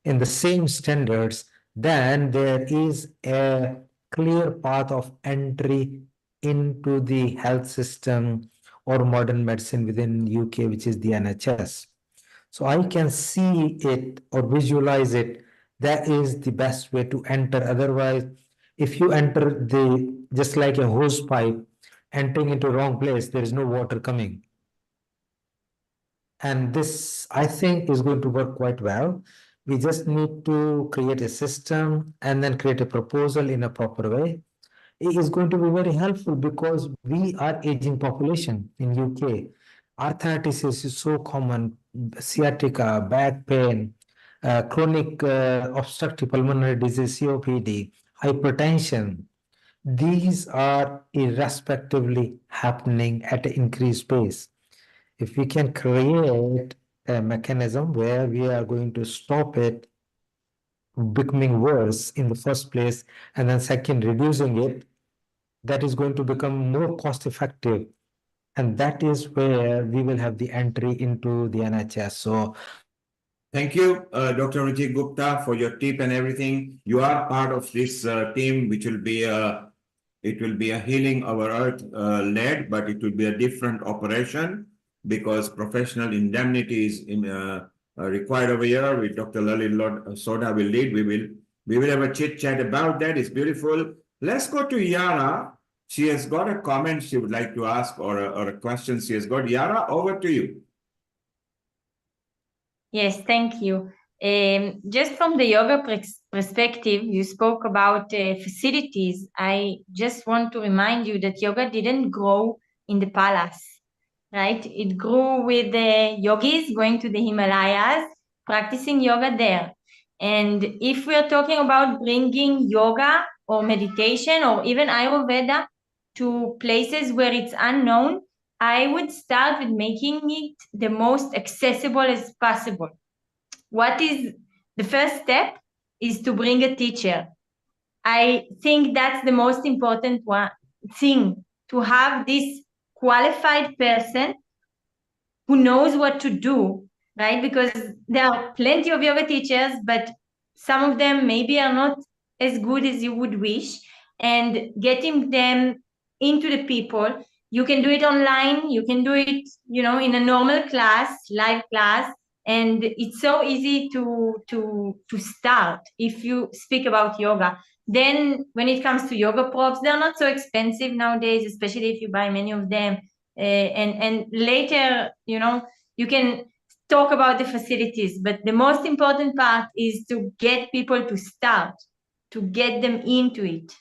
in the same standards, then there is a clear path of entry into the health system or modern medicine within UK, which is the NHS. So I can see it or visualize it. That is the best way to enter. Otherwise, if you enter just like a hose pipe, entering into wrong place, there is no water coming. And this, I think, is going to work quite well. We just need to create a system and then create a proposal in a proper way. It is going to be very helpful because we are aging population in UK. Arthritis is so common, sciatica, back pain, chronic obstructive pulmonary disease, COPD, hypertension. These are irrespectively happening at an increased pace. If we can create a mechanism where we are going to stop it becoming worse in the first place, and then second, reducing it, that is going to become more cost effective. And that is where we will have the entry into the NHS. So thank you, Dr. Rajiv Gupta, for your tip and everything. You are part of this team, which will be it will be a healing our earth led, but it will be a different operation because professional indemnity is required over here. With Dr. Lalit Soda will lead. We will have a chit chat about that. It's beautiful. Let's go to Yara. She has got a comment she would like to ask or a question she has got. Yara, over to you. Yes, thank you. Just from the yoga perspective, you spoke about facilities. I just want to remind you that yoga didn't grow in the palace, right? It grew with the yogis going to the Himalayas, practicing yoga there. And if we are talking about bringing yoga or meditation or even Ayurveda to places where it's unknown, I would start with making it the most accessible as possible. What is the first step is to bring a teacher. I think that's the most important thing, to have this qualified person who knows what to do, right? Because there are plenty of yoga teachers, but some of them maybe are not as good as you would wish. And getting them into the people, you can do it online, you can do it, in a normal class, live class, and it's so easy to start if you speak about yoga. Then when it comes to yoga props, they're not so expensive nowadays, especially if you buy many of them. And later, you can talk about the facilities, but the most important part is to get people to start, to get them into it.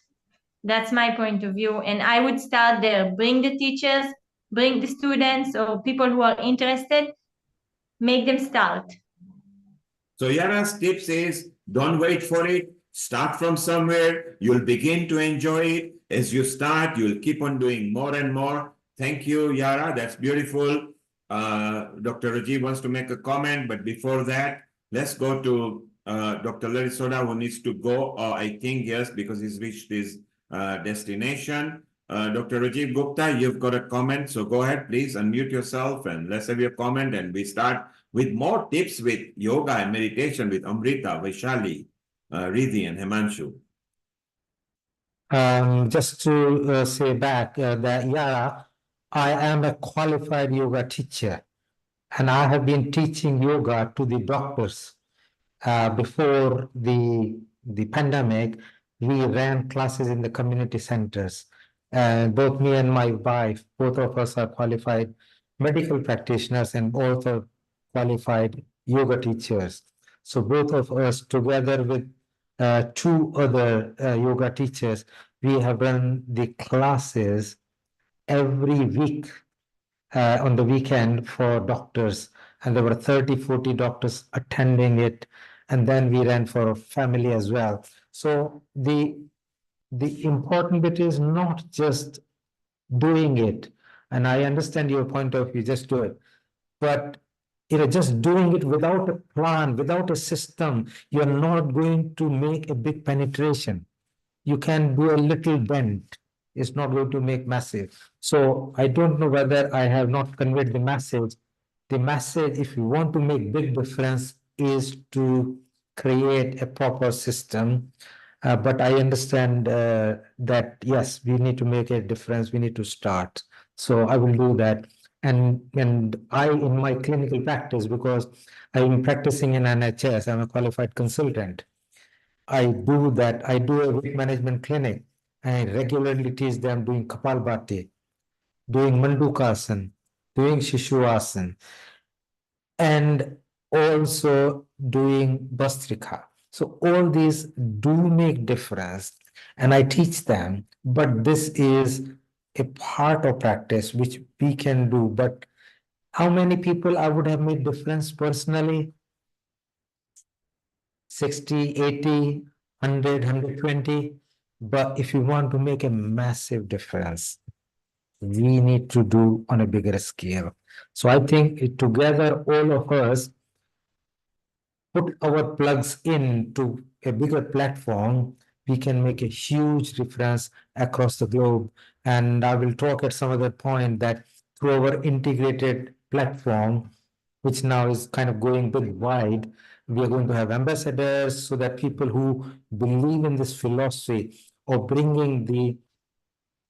That's my point of view. And I would start there. Bring the teachers, bring the students or people who are interested, make them start. So Yara's tip says, don't wait for it. Start from somewhere. You'll begin to enjoy it. As you start, you'll keep on doing more and more. Thank you, Yara. That's beautiful. Dr. Rajiv wants to make a comment, but before that, let's go to Dr. Lalit Soda, who needs to go, I think, yes, because he's reached his destination. Dr. Rajiv Gupta, you've got a comment, so go ahead, please unmute yourself and let's have your comment. And we start with more tips with yoga and meditation with Amrita, Vaishali, Riddhi, and Himanshu. Just to say back that, Yara, I am a qualified yoga teacher, and I have been teaching yoga to the doctors. Before the pandemic, we ran classes in the community centers. Both me and my wife, both of us are qualified medical practitioners and also qualified yoga teachers. So both of us, together with two other yoga teachers, we have run the classes every week on the weekend for doctors, and there were 30-40 doctors attending it, and then we ran for family as well. So the important bit is not just doing it, and I understand your point of view, just do it, but just doing it without a plan, without a system, you're not going to make a big penetration. You can do a little bend. It's not going to make massive. So I don't know whether I have not conveyed the message. The message, if you want to make big difference, is to create a proper system. But I understand that, yes, we need to make a difference. We need to start. So I will do that. And I, in my clinical practice, because I'm practicing in NHS, I'm a qualified consultant. I do that. I do a weight management clinic. I regularly teach them doing Kapalbhati, doing Mandukasana, doing Shishuasana, and also doing Bastrika. So all these do make difference, and I teach them, but this is a part of practice which we can do. But how many people I would have made difference personally? 60, 80, 100, 120. But if you want to make a massive difference, we need to do on a bigger scale. So I think together, all of us put our plugs into a bigger platform, we can make a huge difference across the globe. And I will talk at some other point that through our integrated platform, which now is kind of going big wide, we are going to have ambassadors so that people who believe in this philosophy of bringing the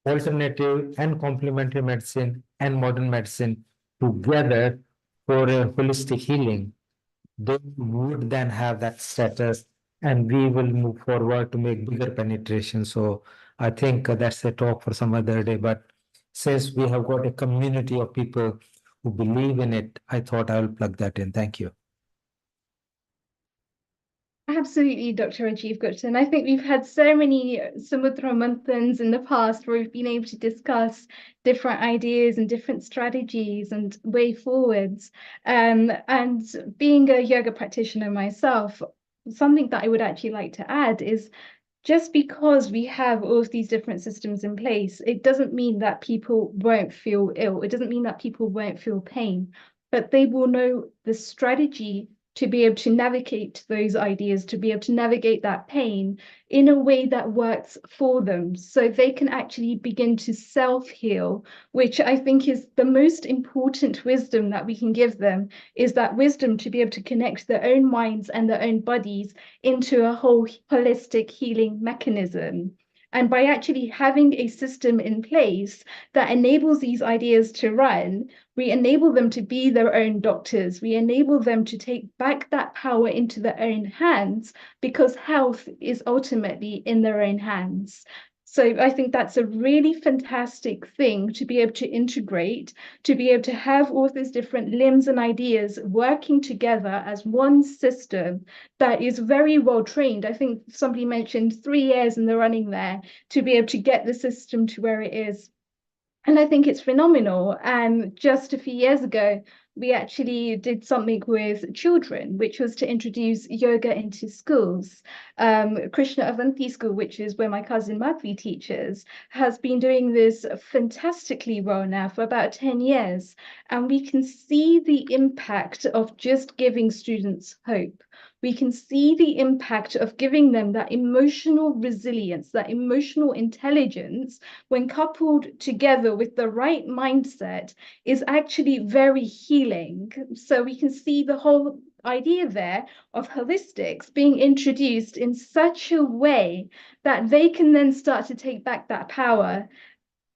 alternative and complementary medicine and modern medicine together for a holistic healing, they would then have that status, and we will move forward to make bigger penetration. So I think that's a talk for some other day. But since we have got a community of people who believe in it, I thought I will plug that in. Thank you. Absolutely, Dr. Rajiv Gupta. I think we've had so many Samudra Manthans in the past where we've been able to discuss different ideas and different strategies and way forwards. And being a yoga practitioner myself, something that I would actually like to add is just because we have all of these different systems in place, it doesn't mean that people won't feel ill. It doesn't mean that people won't feel pain, but they will know the strategy to be able to navigate those ideas, to be able to navigate that pain in a way that works for them, so they can actually begin to self-heal, which I think is the most important wisdom that we can give them, is that wisdom to be able to connect their own minds and their own bodies into a whole holistic healing mechanism. And by actually having a system in place that enables these ideas to run, we enable them to be their own doctors. We enable them to take back that power into their own hands, because health is ultimately in their own hands. So I think that's a really fantastic thing to be able to integrate, to be able to have all these different limbs and ideas working together as one system that is very well trained. I think somebody mentioned 3 years in the running there to be able to get the system to where it is. And I think it's phenomenal. And just a few years ago, we actually did something with children, which was to introduce yoga into schools. Krishna Avanti School, which is where my cousin Madhvi teaches, has been doing this fantastically well now for about 10 years. And we can see the impact of just giving students hope. We can see the impact of giving them that emotional resilience, that emotional intelligence, when coupled together with the right mindset, is actually very healing. So we can see the whole idea there of holistics being introduced in such a way that they can then start to take back that power.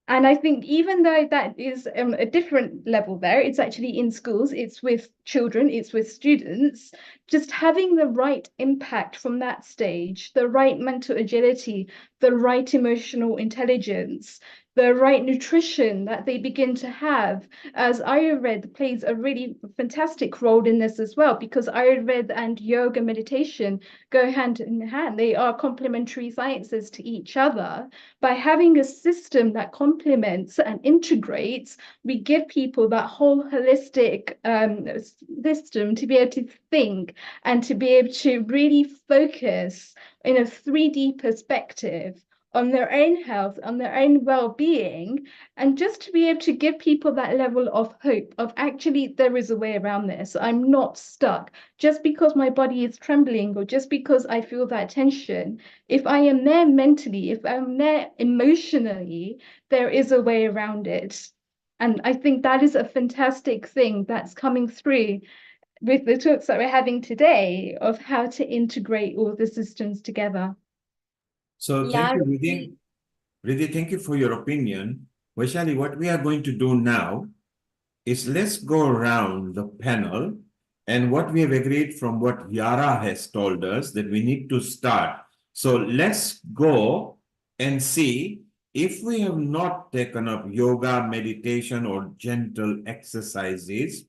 And I think even though that is a different level there, it's actually in schools, it's with children, it's with students, just having the right impact from that stage, the right mental agility, the right emotional intelligence, the right nutrition that they begin to have, as Ayurveda plays a really fantastic role in this as well, because Ayurveda and yoga meditation go hand in hand. They are complementary sciences to each other. By having a system that complements and integrates, we give people that whole holistic system to be able to think and to be able to really focus in a 3D perspective on their own health, on their own well-being, and just to be able to give people that level of hope of actually there is a way around this. I'm not stuck just because my body is trembling or just because I feel that tension. If I am there mentally, if I'm there emotionally, there is a way around it. And I think that is a fantastic thing that's coming through with the talks that we're having today of how to integrate all the systems together. So Yeah, thank you, Riddhi. Riddhi, thank you for your opinion. Vaishali, what we are going to do now is let's go around the panel, and what we have agreed from what Yara has told us that we need to start. So let's go and see if we have not taken up yoga, meditation, or gentle exercises,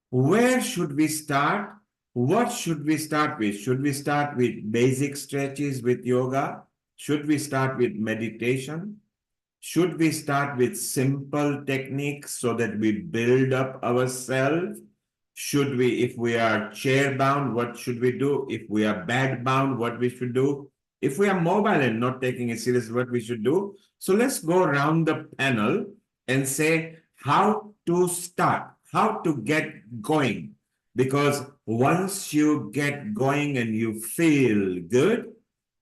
where should we start? What should we start with? Should we start with basic stretches with yoga? Should we start with meditation? Should we start with simple techniques so that we build up ourselves? Should we, if we are chair bound, what should we do? If we are bed bound, what we should do? If we are mobile and not taking it serious, what we should do? So let's go around the panel and say how to start, how to get going. Because once you get going and you feel good,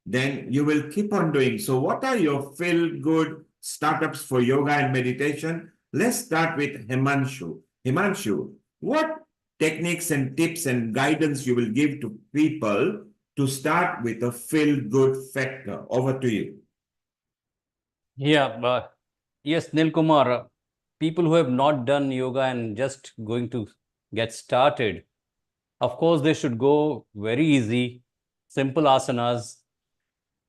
then you will keep on doing. So what are your feel good startups for yoga and meditation? Let's start with Himanshu. Himanshu, what techniques and tips and guidance you will give to people to start with a feel good factor? Over to you. Yeah, yes, Nil Kumar, people who have not done yoga and just going to get started, of course, they should go very easy, simple asanas,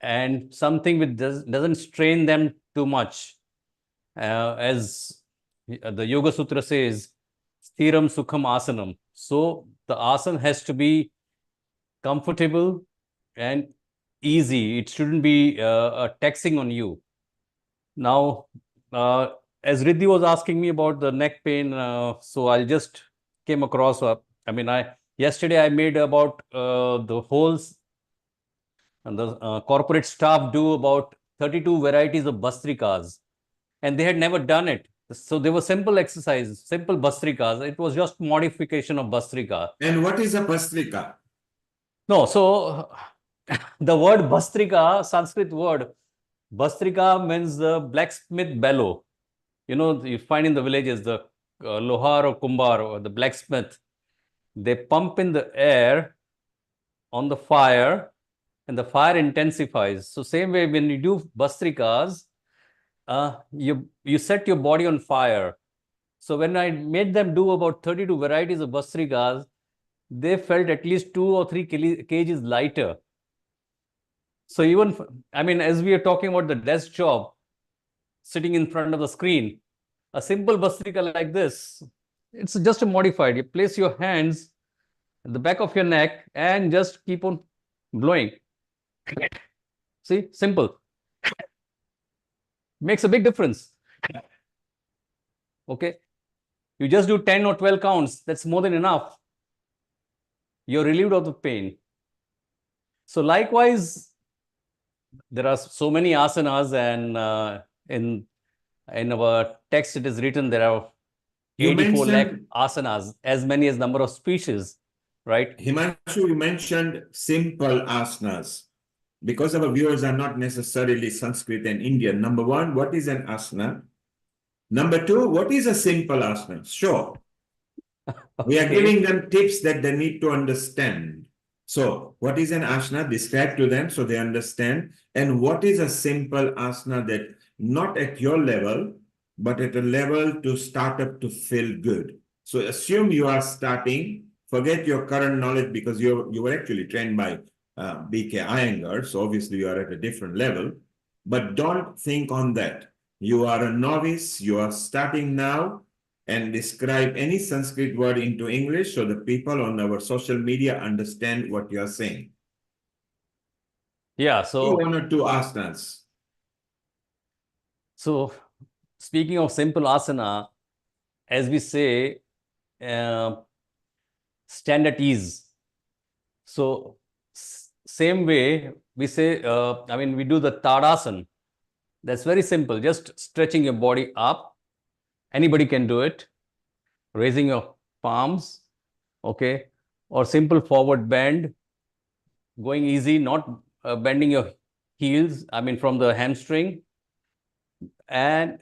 and something which doesn't strain them too much. As the Yoga Sutra says, Sthiram Sukham Asanam. So the asana has to be comfortable and easy. It shouldn't be taxing on you. Now, as Riddhi was asking me about the neck pain, so I'll just came across. Yesterday I made about the holes, and the corporate staff do about 32 varieties of bastrikas, and they had never done it. So they were simple exercises, simple bastrikas. It was just modification of bastrika. And what is a bastrika? No, so the word bastrika, Sanskrit word, bastrika means the blacksmith bellow. You know, you find in the villages the lohar or kumbar or the blacksmith, they pump in the air on the fire and the fire intensifies. So same way when you do bastrikas, you set your body on fire. So when I made them do about 32 varieties of bastrikas, they felt at least 2 or 3 kgs lighter. So even, as we are talking about the desk job, sitting in front of the screen, a simple bastrika like this, it's just a modified. You place your hands at the back of your neck and just keep on blowing. See, simple. Makes a big difference. Okay. You just do 10 or 12 counts. That's more than enough. You're relieved of the pain. So likewise, there are so many asanas, and in our text it is written there are 84 lakh asanas, as many as number of species, right? Himanshu, you mentioned simple asanas. Because our viewers are not necessarily Sanskrit and Indian, number one, what is an asana? Number two, what is a simple asana? Sure. We are giving them tips that they need to understand. So, what is an asana? Describe to them so they understand. And what is a simple asana that not at your level, but at a level to start up to feel good? So, assume you are starting, forget your current knowledge because you were actually trained by BK Iyengar, so obviously you are at a different level, but don't think on that. You are a novice, you are starting now, and describe any Sanskrit word into English so the people on our social media understand what you are saying. Yeah, so one or two asanas. So speaking of simple asana, as we say, stand at ease. So same way we say, we do the Tadasana. That's very simple, just stretching your body up. Anybody can do it. Raising your palms, okay, or simple forward bend, going easy, not bending your heels, from the hamstring. And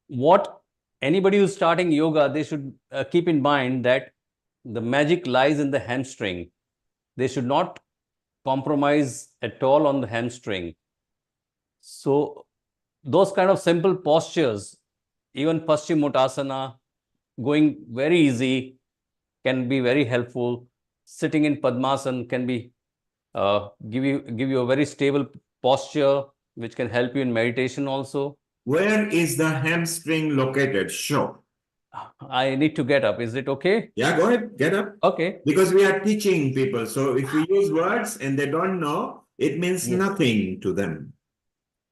what anybody who's starting yoga, they should keep in mind that the magic lies in the hamstring. They should not compromise at all on the hamstring. So those kind of simple postures, even Paschimottanasana, going very easy, can be very helpful. Sitting in Padmasana can be give you a very stable posture, which can help you in meditation also. Where is the hamstring located? Show. I need to get up. Is it okay? Yeah, go ahead, get up. Okay. Because we are teaching people. So if we use words and they don't know, it means Yes. nothing to them.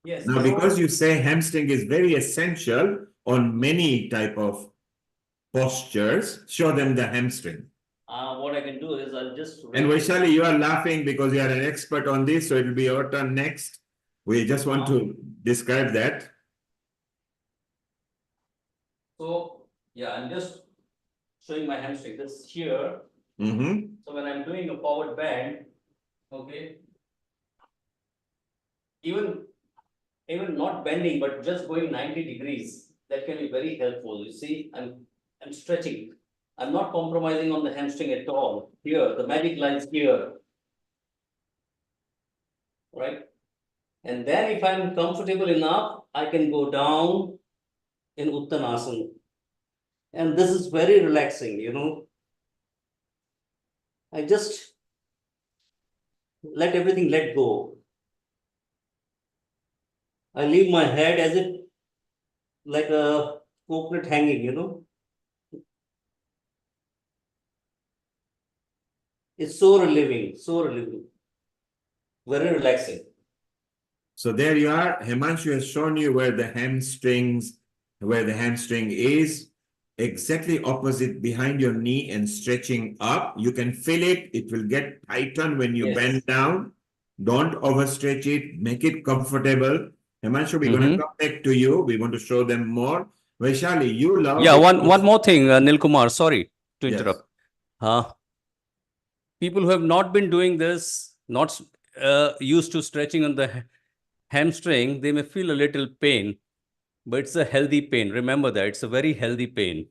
Yes. Now, because you say hamstring is very essential on many type of postures, show them the hamstring. What I can do is I'll just... And Vaishali, you are laughing because you are an expert on this, so it will be your turn next. We just want to describe that. So, yeah, I'm just showing my hamstring. This here. Mm-hmm. So when I'm doing a forward bend, okay, even not bending, but just going 90 degrees, that can be very helpful. You see, I'm stretching. I'm not compromising on the hamstring at all. Here, the magic lies here. Right? And then if I'm comfortable enough, I can go down in Uttanasana. And this is very relaxing, you know. I just let everything let go. I leave my head as if like a coconut hanging, you know. It's so relieving, very relaxing. So there you are. Himanshu has shown you where the hamstring is. Exactly opposite behind your knee and stretching up. You can feel it. It will get tightened when you bend down. Don't overstretch it. Make it comfortable. Himanshu, we're going to come back to you. We want to show them more. Vaishali, you love... Yeah, one more thing, Nilkumar, sorry to interrupt. People who have not been doing this, not used to stretching on the hamstring, they may feel a little pain, but it's a healthy pain. Remember that. It's a very healthy pain.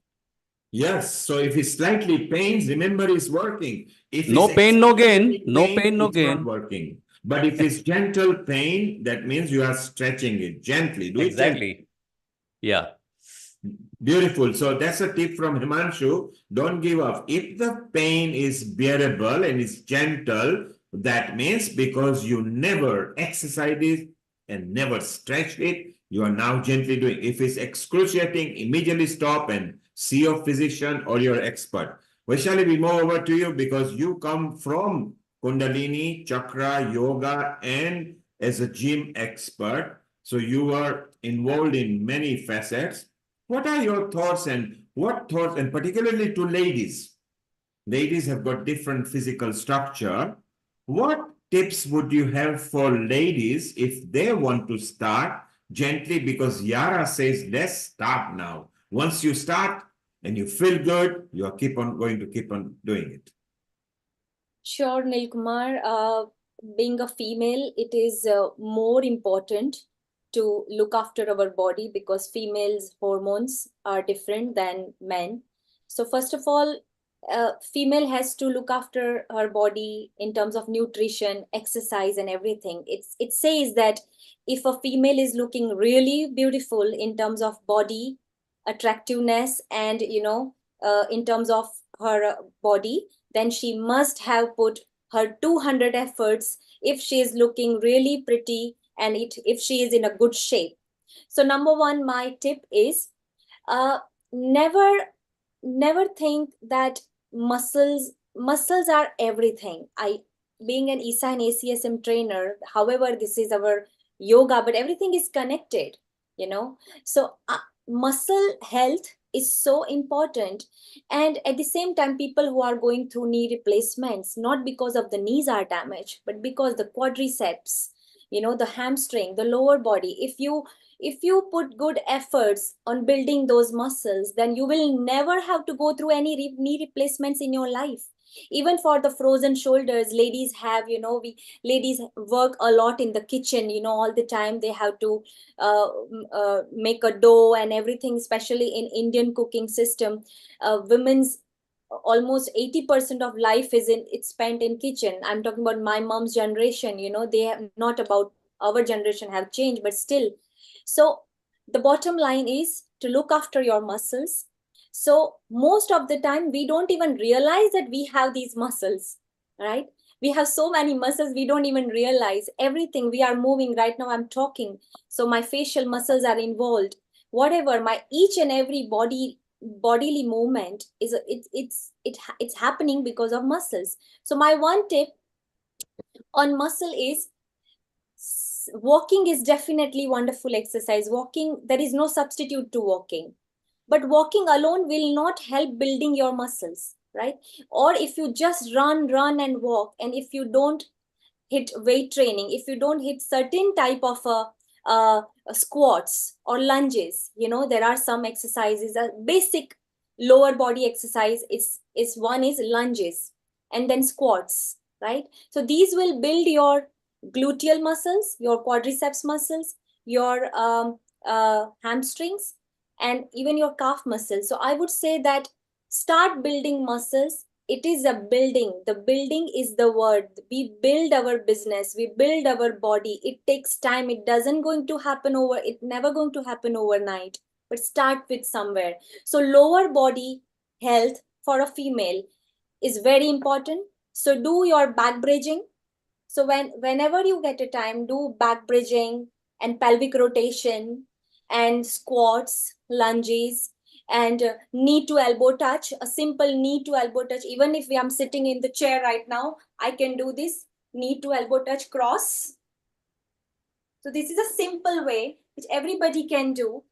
Yes. So if it's slightly pains, remember it's working. If no it's pain, no gain. No pain, pain, no it's gain. not working. But if it's gentle pain, that means you are stretching it gently. Do exactly. It gently. Yeah. Beautiful. So that's a tip from Himanshu. Don't give up. If the pain is bearable and is gentle, that means because you never exercised it and never stretched it, you are now gently doing. If it's excruciating, immediately stop and see your physician or your expert. Vaishali, we move over to you because you come from Kundalini, Chakra, Yoga, and as a gym expert. So you are involved in many facets. What are your thoughts and particularly to ladies? Ladies have got different physical structure. What tips would you have for ladies if they want to start gently? Because Yara says, let's start now. Once you start and you feel good, you are going to keep on doing it. Sure, Nilkumar. Being a female, it is more important to look after our body because females' hormones are different than men. So first of all, female has to look after her body in terms of nutrition, exercise, and everything. It says that if a female is looking really beautiful in terms of body, attractiveness, and in terms of her body, then she must have put her 200 efforts if she is looking really pretty and if she is in a good shape. So number one, my tip is never think that muscles are everything. Being an ESA and ACSM trainer, however, this is our yoga, but everything is connected, so muscle health is so important. And at the same time, people who are going through knee replacements, not because of the knees are damaged, but because the quadriceps, the hamstring, the lower body, if you put good efforts on building those muscles, then you will never have to go through any knee replacements in your life. Even for the frozen shoulders, ladies have, ladies work a lot in the kitchen, all the time. They have to make a dough and everything, especially in Indian cooking system. Women's almost 80% of life it's spent in kitchen. I'm talking about my mom's generation. They have not about our generation have changed, but still. So the bottom line is to look after your muscles. So most of the time we don't even realize that we have these muscles, right? We have so many muscles, we don't even realize everything. We are moving right now, I'm talking, so my facial muscles are involved. Whatever, my each and every bodily movement is it's happening because of muscles. So my one tip on muscle is walking is definitely wonderful exercise. Walking, there is no substitute to walking, but walking alone will not help building your muscles, right? Or if you just run and walk, and if you don't hit weight training, if you don't hit certain type of squats or lunges, you know, there are some exercises, a basic lower body exercise is one is lunges and then squats, right? So these will build your gluteal muscles, your quadriceps muscles, your hamstrings, and even your calf muscles. So I would say that start building muscles. It is a building. The building is the word. We build our business, we build our body. It takes time. It doesn't going to happen it never going to happen overnight, but start with somewhere. So lower body health for a female is very important. So do your back bridging. So whenever you get a time, do back bridging and pelvic rotation and squats, lunges, and knee to elbow touch, a simple knee to elbow touch. Even if I'm sitting in the chair right now, I can do this knee to elbow touch cross. So this is a simple way which everybody can do.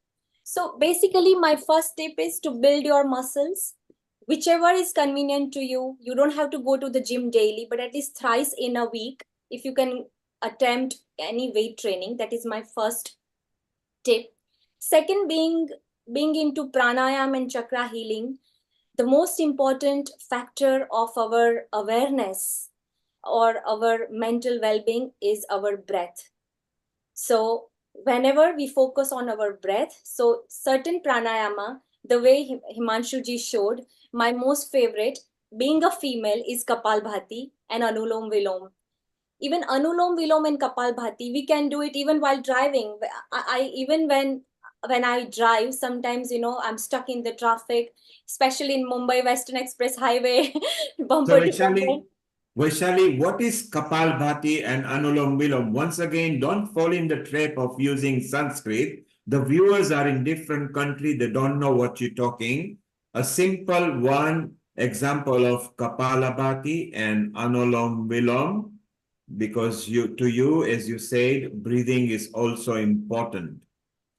So basically my first tip is to build your muscles, whichever is convenient to you. You don't have to go to the gym daily, but at least thrice in a week, if you can attempt any weight training. That is my first tip. Second, being into pranayam and chakra healing, the most important factor of our awareness or our mental well-being is our breath. So whenever we focus on our breath, so certain pranayama, the way Himanshu ji showed, my most favorite, being a female, is Kapalbhati and Anulom Vilom. Even Anulom Vilom and Kapalbhati, we can do it even while driving. I even when I drive, sometimes, you know, I'm stuck in the traffic, especially in Mumbai Western Express Highway, bumper to bumper. Vaishali, what is Kapalbhati and Anulom Vilom? Once again, don't fall in the trap of using Sanskrit. The viewers are in different country. They don't know what you're talking. A simple one example of Kapalabhati and Anulom Vilom, because to you, as you said, breathing is also important.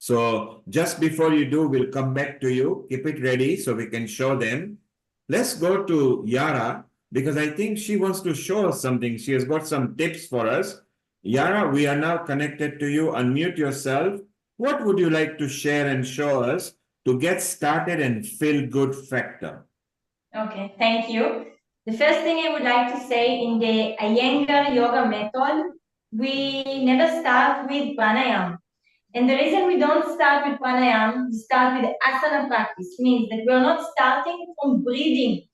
So just before you do, we'll come back to you. Keep it ready so we can show them. Let's go to Yara, because I think she wants to show us something. She has got some tips for us. Yara, we are now connected to you. Unmute yourself. What would you like to share and show us to get started and feel good factor? Okay, thank you. The first thing I would like to say, in the Iyengar yoga method, we never start with pranayam. And the reason we don't start with pranayam, we start with asana practice, means that we're not starting from breathing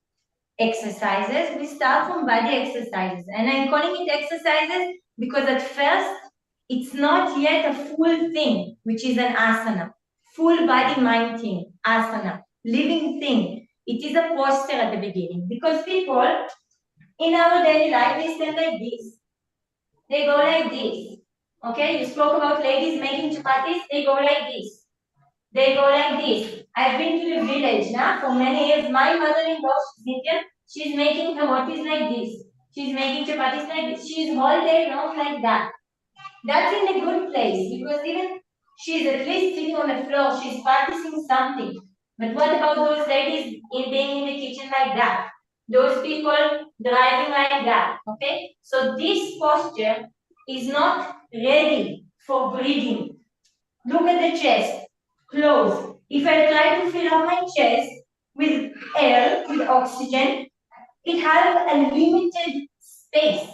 exercises, we start from body exercises. And I'm calling it exercises because at first, it's not yet a full thing, which is an asana. Full body mind thing, asana, living thing. It is a posture at the beginning, because people in our daily life, they stand like this. They go like this. Okay, you spoke about ladies making chapatis, they go like this. They go like this. I've been to the village now for many years. My mother-in-law, she's making chapatis like this. She's making chapatis like this. She's all day long like that. That's in a good place, because even she's at least sitting on the floor, she's practicing something. But what about those ladies being in the kitchen like that? Those people driving like that, okay? So this posture is not ready for breathing. Look at the chest, close. If I try to fill up my chest with air, with oxygen, it has a limited space.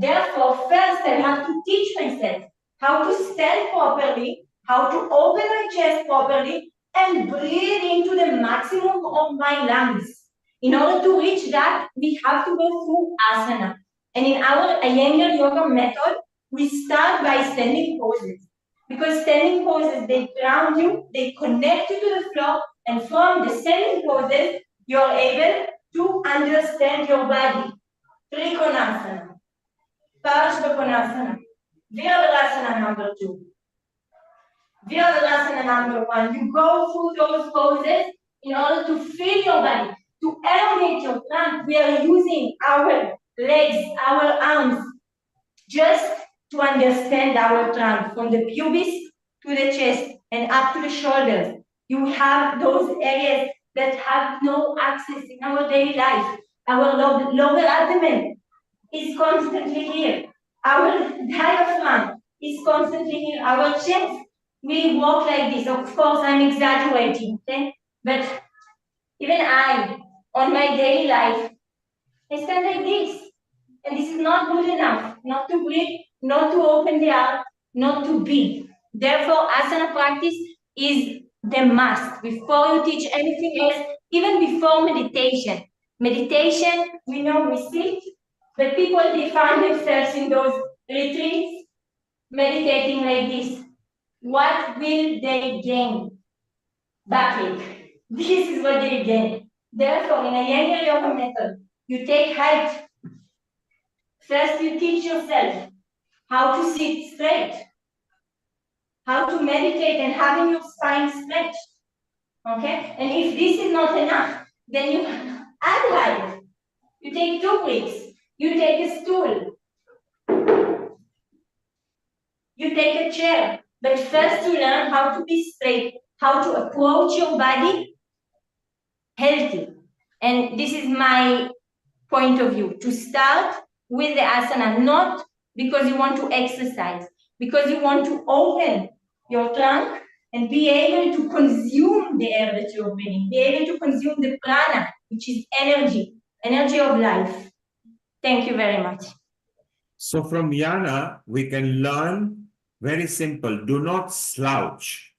Therefore, first I have to teach myself how to stand properly, how to open my chest properly, and breathe into the maximum of my lungs. In order to reach that, we have to go through asana. And in our Iyengar yoga method, We start by standing poses, because standing poses, they ground you, they connect you to the floor, and from the standing poses, you're able to understand your body. Trikonasana, Parshvakonasana, Virabhadrasana number 2, Virabhadrasana number 1. You go through those poses in order to feel your body, to elevate your trunk. We are using our legs, our arms, just to understand our trunk, from the pubis to the chest and up to the shoulders. You have those areas that have no access in our daily life. Our lower abdomen is constantly here. Our diaphragm is constantly here. Our chest, we walk like this. Of course, I'm exaggerating, okay? But even I, on my daily life, I stand like this. And this is not good enough, not to breathe, not to open the heart, not to be. Therefore, asana practice is the must before you teach anything else, even before meditation. Meditation, we know we sit, but people define themselves in those retreats, meditating like this. What will they gain? Backache. This is what they gain. Therefore, in a Iyengar yoga method, you take height. First, you teach yourself how to sit straight, how to meditate and having your spine stretched. Okay? And if this is not enough, then you add height. You take 2 bricks, you take a stool, you take a chair. But first you learn how to be straight, how to approach your body healthy. And this is my point of view, to start with the asana, not because you want to exercise, because you want to open your trunk and be able to consume the air that you're breathing, be able to consume the prana, which is energy, energy of life. Thank you very much. So from Yana, we can learn very simple. Do not slouch.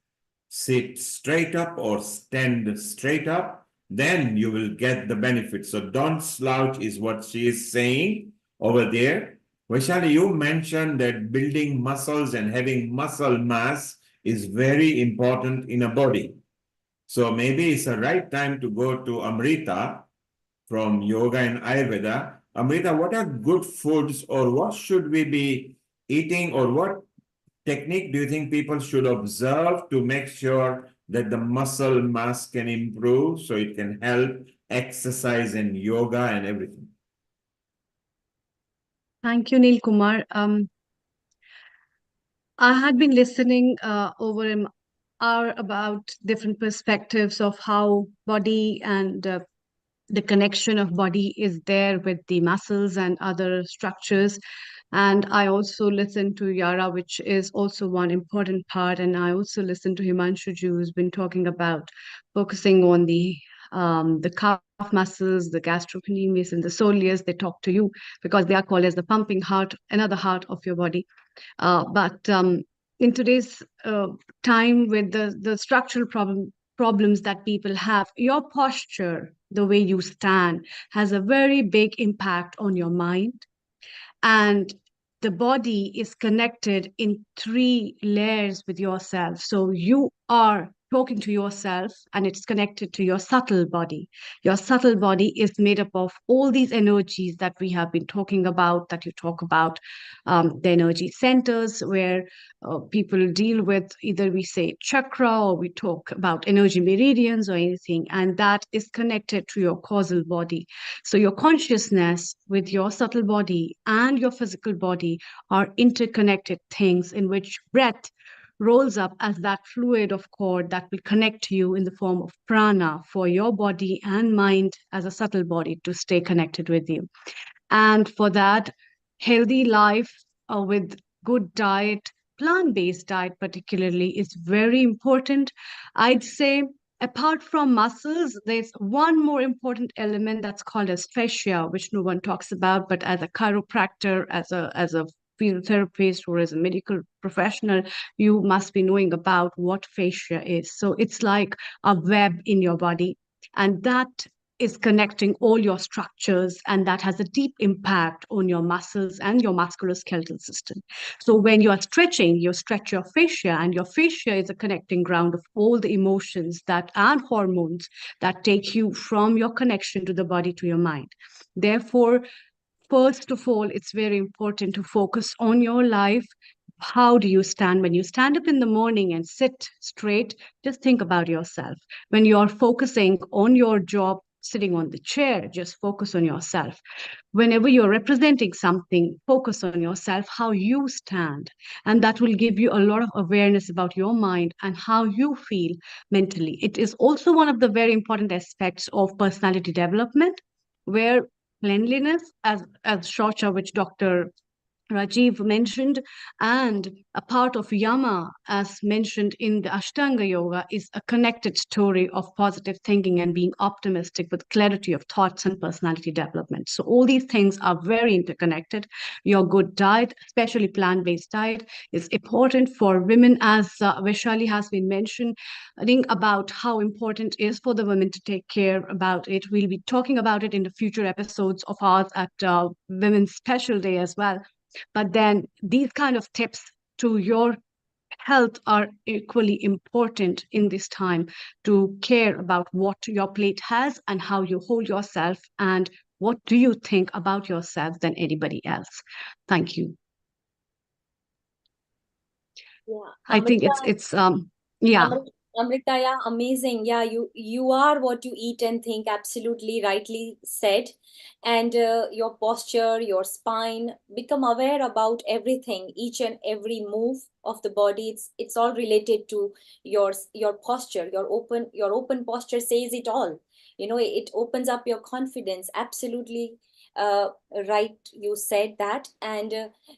Sit straight up or stand straight up. Then you will get the benefit. So don't slouch is what she is saying over there. Vaishali, you mentioned that building muscles and having muscle mass is very important in a body. So maybe it's the right time to go to Amrita from Yoga and Ayurveda. Amrita, what are good foods, or what should we be eating, or what technique do you think people should observe to make sure that the muscle mass can improve so it can help exercise and yoga and everything? Thank you, Neil Kumar. I had been listening over an hour about different perspectives of how body and the connection of body is there with the muscles and other structures. And I also listened to Yara, which is also one important part. And I also listened to Himanshu, who's been talking about focusing on the calf muscles, the gastrocnemius and the soleus. They talk to you because they are called as the pumping heart, another heart of your body. But in today's time, with the structural problems that people have, your posture, the way you stand, has a very big impact on your mind. And the body is connected in 3 layers with yourself. So you are talking to yourself, and it's connected to your subtle body. Your subtle body is made up of all these energies that we have been talking about, that you talk about, the energy centers where people deal with, either we say chakra or we talk about energy meridians or anything, and that is connected to your causal body. So your consciousness with your subtle body and your physical body are interconnected things, in which breath rolls up as that fluid of cord that will connect you in the form of prana for your body and mind as a subtle body to stay connected with you. And for that, healthy life with good diet, plant-based diet particularly, is very important. I'd say apart from muscles, there's one more important element that's called as fascia, which no one talks about, but as a chiropractor, as a field therapist, or as a medical professional, you must be knowing about what fascia is. So it's like a web in your body, and that is connecting all your structures, and that has a deep impact on your muscles and your musculoskeletal system. So when you are stretching, you stretch your fascia, and your fascia is a connecting ground of all the emotions that and hormones that take you from your connection to the body to your mind. Therefore, first of all, it's very important to focus on your life. How do you stand? When you stand up in the morning and sit straight, just think about yourself. When you're focusing on your job, sitting on the chair, just focus on yourself. Whenever you're representing something, focus on yourself, how you stand. And that will give you a lot of awareness about your mind and how you feel mentally. It is also one of the very important aspects of personality development, where cleanliness, as Shocha, which Dr. Rajiv mentioned, and a part of Yama, as mentioned in the Ashtanga Yoga, is a connected story of positive thinking and being optimistic with clarity of thoughts and personality development. So all these things are very interconnected. Your good diet, especially plant-based diet, is important for women, as Vaishali has been mentioned. I think about how important it is for the women to take care about it. We'll be talking about it in the future episodes of ours at Women's Special Day as well. But then these kind of tips to your health are equally important in this time, to care about what your plate has and how you hold yourself and what do you think about yourself than anybody else. Thank you. Yeah, I think it's yeah. Amrita, yeah, amazing. Yeah, you are what you eat and think. Absolutely rightly said. And your posture, your spine, become aware about everything, each and every move of the body. It's all related to your posture. Your open posture says it all. You know, it opens up your confidence. Absolutely right. You said that. And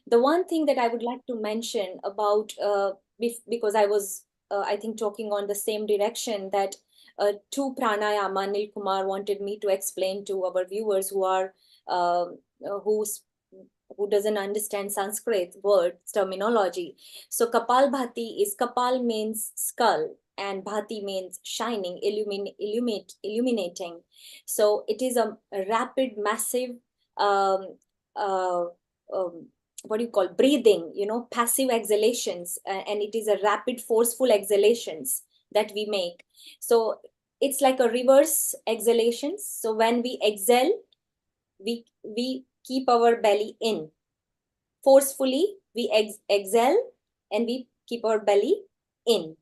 the one thing that I would like to mention about because I was I think talking on the same direction, that two pranayama Nil Kumar wanted me to explain to our viewers who are who doesn't understand Sanskrit words terminology. So Kapalbhati is, Kapal means skull and Bhati means shining, illuminating. So it is a rapid, massive uh, what do you call, breathing, you know, passive exhalations, and it is a rapid, forceful exhalations that we make. So it's like a reverse exhalations. So when we exhale, we keep our belly in. Forcefully, we exhale and we keep our belly in.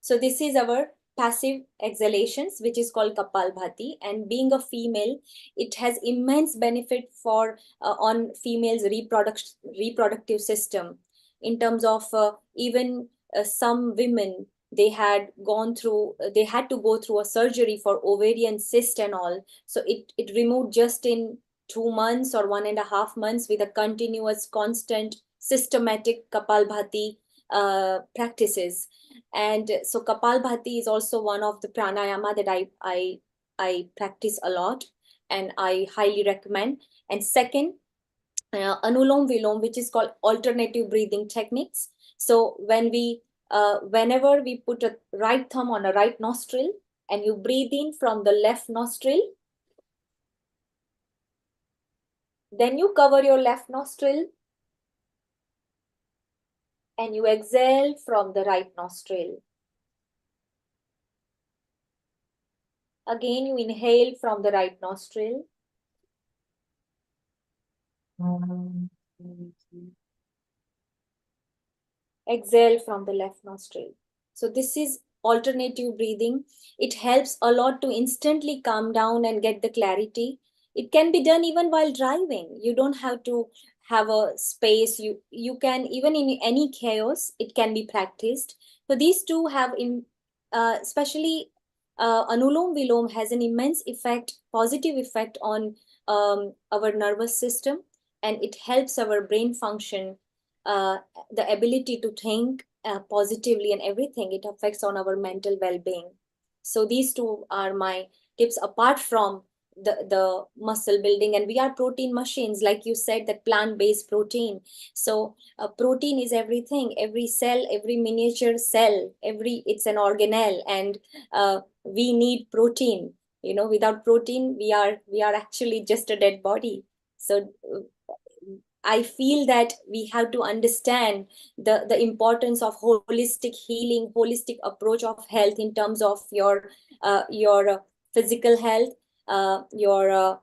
So this is our passive exhalations, which is called Kapalbhati. And being a female, it has immense benefit for on females' reproductive system, in terms of even some women, they had to go through a surgery for ovarian cyst and all. So it removed just in 2 months or 1.5 months, with a continuous, constant, systematic Kapalbhati practices. And so Kapalbhati is also one of the pranayama that I practice a lot, and I highly recommend. And second, Anulom Vilom, which is called alternative breathing techniques. So when we whenever we put a right thumb on a right nostril and you breathe in from the left nostril, then you cover your left nostril and you exhale from the right nostril. Again, you inhale from the right nostril. Exhale from the left nostril. So this is alternative breathing. It helps a lot to instantly calm down and get the clarity. It can be done even while driving. You don't have to have a space. You can, even in any chaos, it can be practiced. So these two have, especially Anulom Vilom has an immense effect, positive effect on our nervous system, and it helps our brain function, the ability to think positively, and everything. It affects on our mental well-being. So these two are my tips, apart from the muscle building. And we are protein machines, like you said, that plant-based protein. So protein is everything, every cell, every miniature cell, it's an organelle, and we need protein. without protein, we are actually just a dead body. So I feel that we have to understand the importance of holistic healing, holistic approach of health in terms of your physical health, your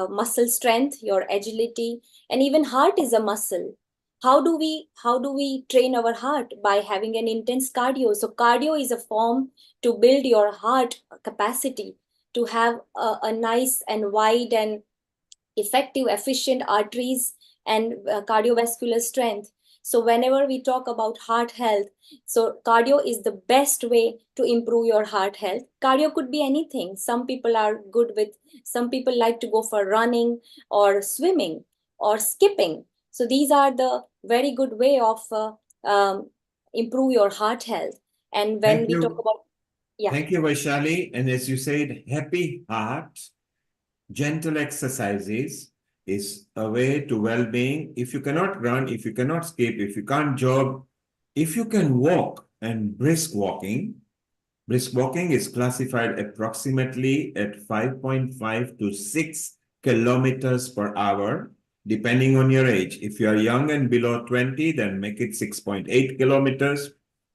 muscle strength, your agility, and even heart is a muscle. How do we train our heart? By having an intense cardio. So cardio is a form to build your heart capacity to have a nice and wide and effective, efficient arteries and cardiovascular strength. So whenever we talk about heart health, so cardio is the best way to improve your heart health. Cardio could be anything. Some people like to go for running or swimming or skipping. So these are the very good way of improve your heart health. And when we talk about, yeah. Thank you, Vaishali. And as you said, happy heart, gentle exercises is a way to well-being. If you cannot run, if you cannot skip, if you can't jog, if you can walk, and brisk walking is classified approximately at 5.5 to 6 kilometers per hour, depending on your age. If you are young and below 20, then make it 6.8 kilometers.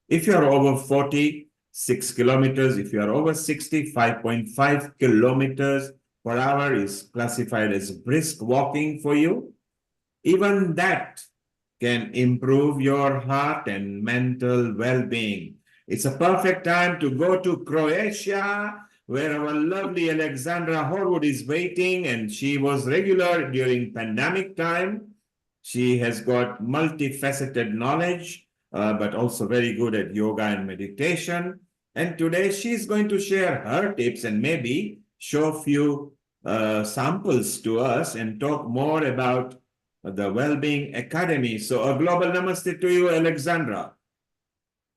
If you are over 40, 6 kilometers. If you are over 60, 5.5 kilometers per hour is classified as brisk walking for you. Even that can improve your heart and mental well-being. It's a perfect time to go to Croatia, where our lovely Alexandra Horwood is waiting, and she was regular during pandemic time. She has got multifaceted knowledge, but also very good at yoga and meditation. And today she's going to share her tips and maybe show a few samples to us and talk more about the Wellbeing Academy. So a global namaste to you, Alexandra.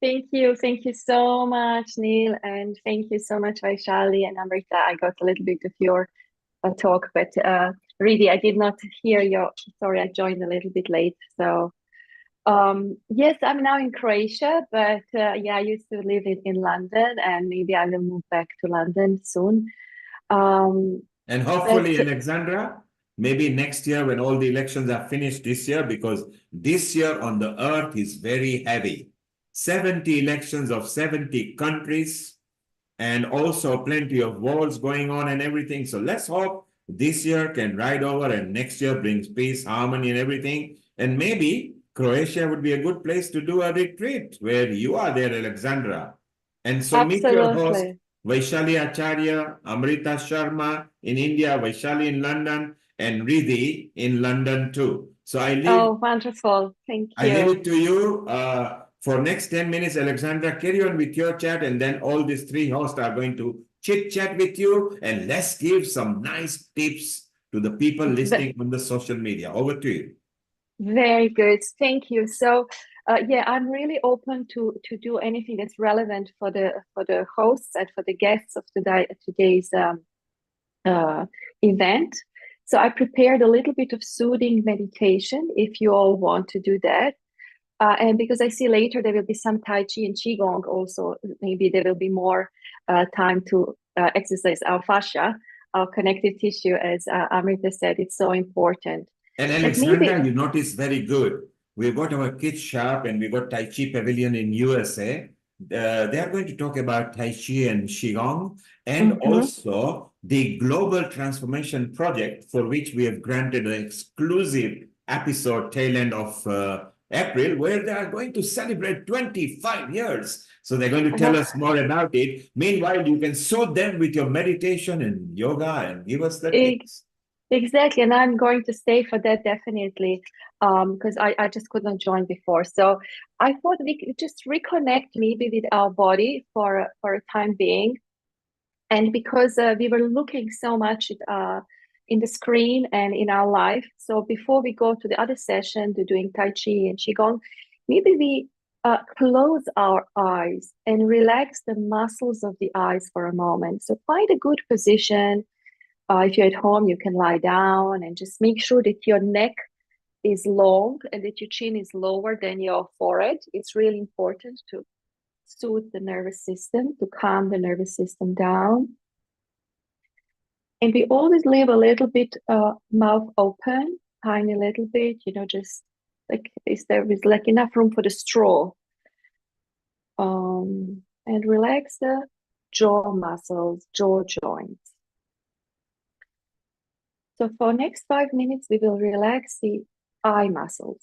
Thank you. Thank you so much, Neil. And thank you so much, Vaishali and Amrita. I got a little bit of your talk, but really, I did not hear your, sorry, I joined a little bit late. So yes, I'm now in Croatia, but yeah, I used to live in London, and maybe I will move back to London soon. And hopefully, Alexandra, maybe next year when all the elections are finished this year, because this year on the earth is very heavy. 70 elections of 70 countries, and also plenty of wars going on and everything. So let's hope this year can ride over and next year brings peace, harmony, and everything. And maybe Croatia would be a good place to do a retreat where you are there, Alexandra. And so meet your host, Vaishali Acharya, Amrita Sharma in India, Vaishali in London, and Riddhi in London too. So I leave. Oh, wonderful. Thank you. I leave it to you. For next 10 minutes, Alexandra, carry on with your chat, and then all these three hosts are going to chit-chat with you, and let's give some nice tips to the people listening on the social media. Over to you. Very good. Thank you. So yeah, I'm really open to do anything that's relevant for the hosts and for the guests of today's event. So I prepared a little bit of soothing meditation if you all want to do that. And because I see later there will be some Tai Chi and Qigong also, maybe there will be more time to exercise our fascia, our connective tissue, as Amrita said, it's so important. And Alexandra, you notice very good. We've got our kids sharp, and we've got Tai Chi Pavilion in USA. They are going to talk about Tai Chi and Qigong, and also the Global Transformation Project, for which we have granted an exclusive episode tail end of April, where they are going to celebrate 25 years. So they're going to tell us more about it. Meanwhile, you can soothe them with your meditation and yoga and give us the tips. Exactly, and I'm going to stay for that definitely, because I just could not join before. So I thought we could just reconnect maybe with our body for a time being. And because we were looking so much in the screen and in our life, so before we go to the other session, to doing Tai Chi and Qigong, maybe we close our eyes and relax the muscles of the eyes for a moment. So find a good position. If you're at home, you can lie down and just make sure that your neck is long and that your chin is lower than your forehead. It's really important to soothe the nervous system, to calm the nervous system down. And we always leave a little bit mouth open, tiny little bit, just like, is there like enough room for the straw? And relax the jaw muscles, jaw joints. So for next 5 minutes, we will relax the eye muscles.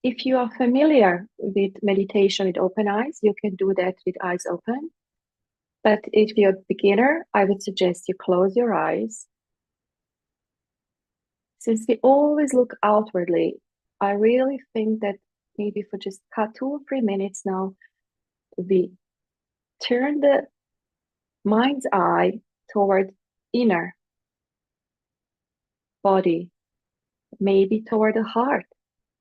If you are familiar with meditation with open eyes, you can do that with eyes open. But if you're a beginner, I would suggest you close your eyes. Since we always look outwardly, I really think that maybe for just 2 or 3 minutes now, we turn the mind's eye toward inner body, maybe toward the heart,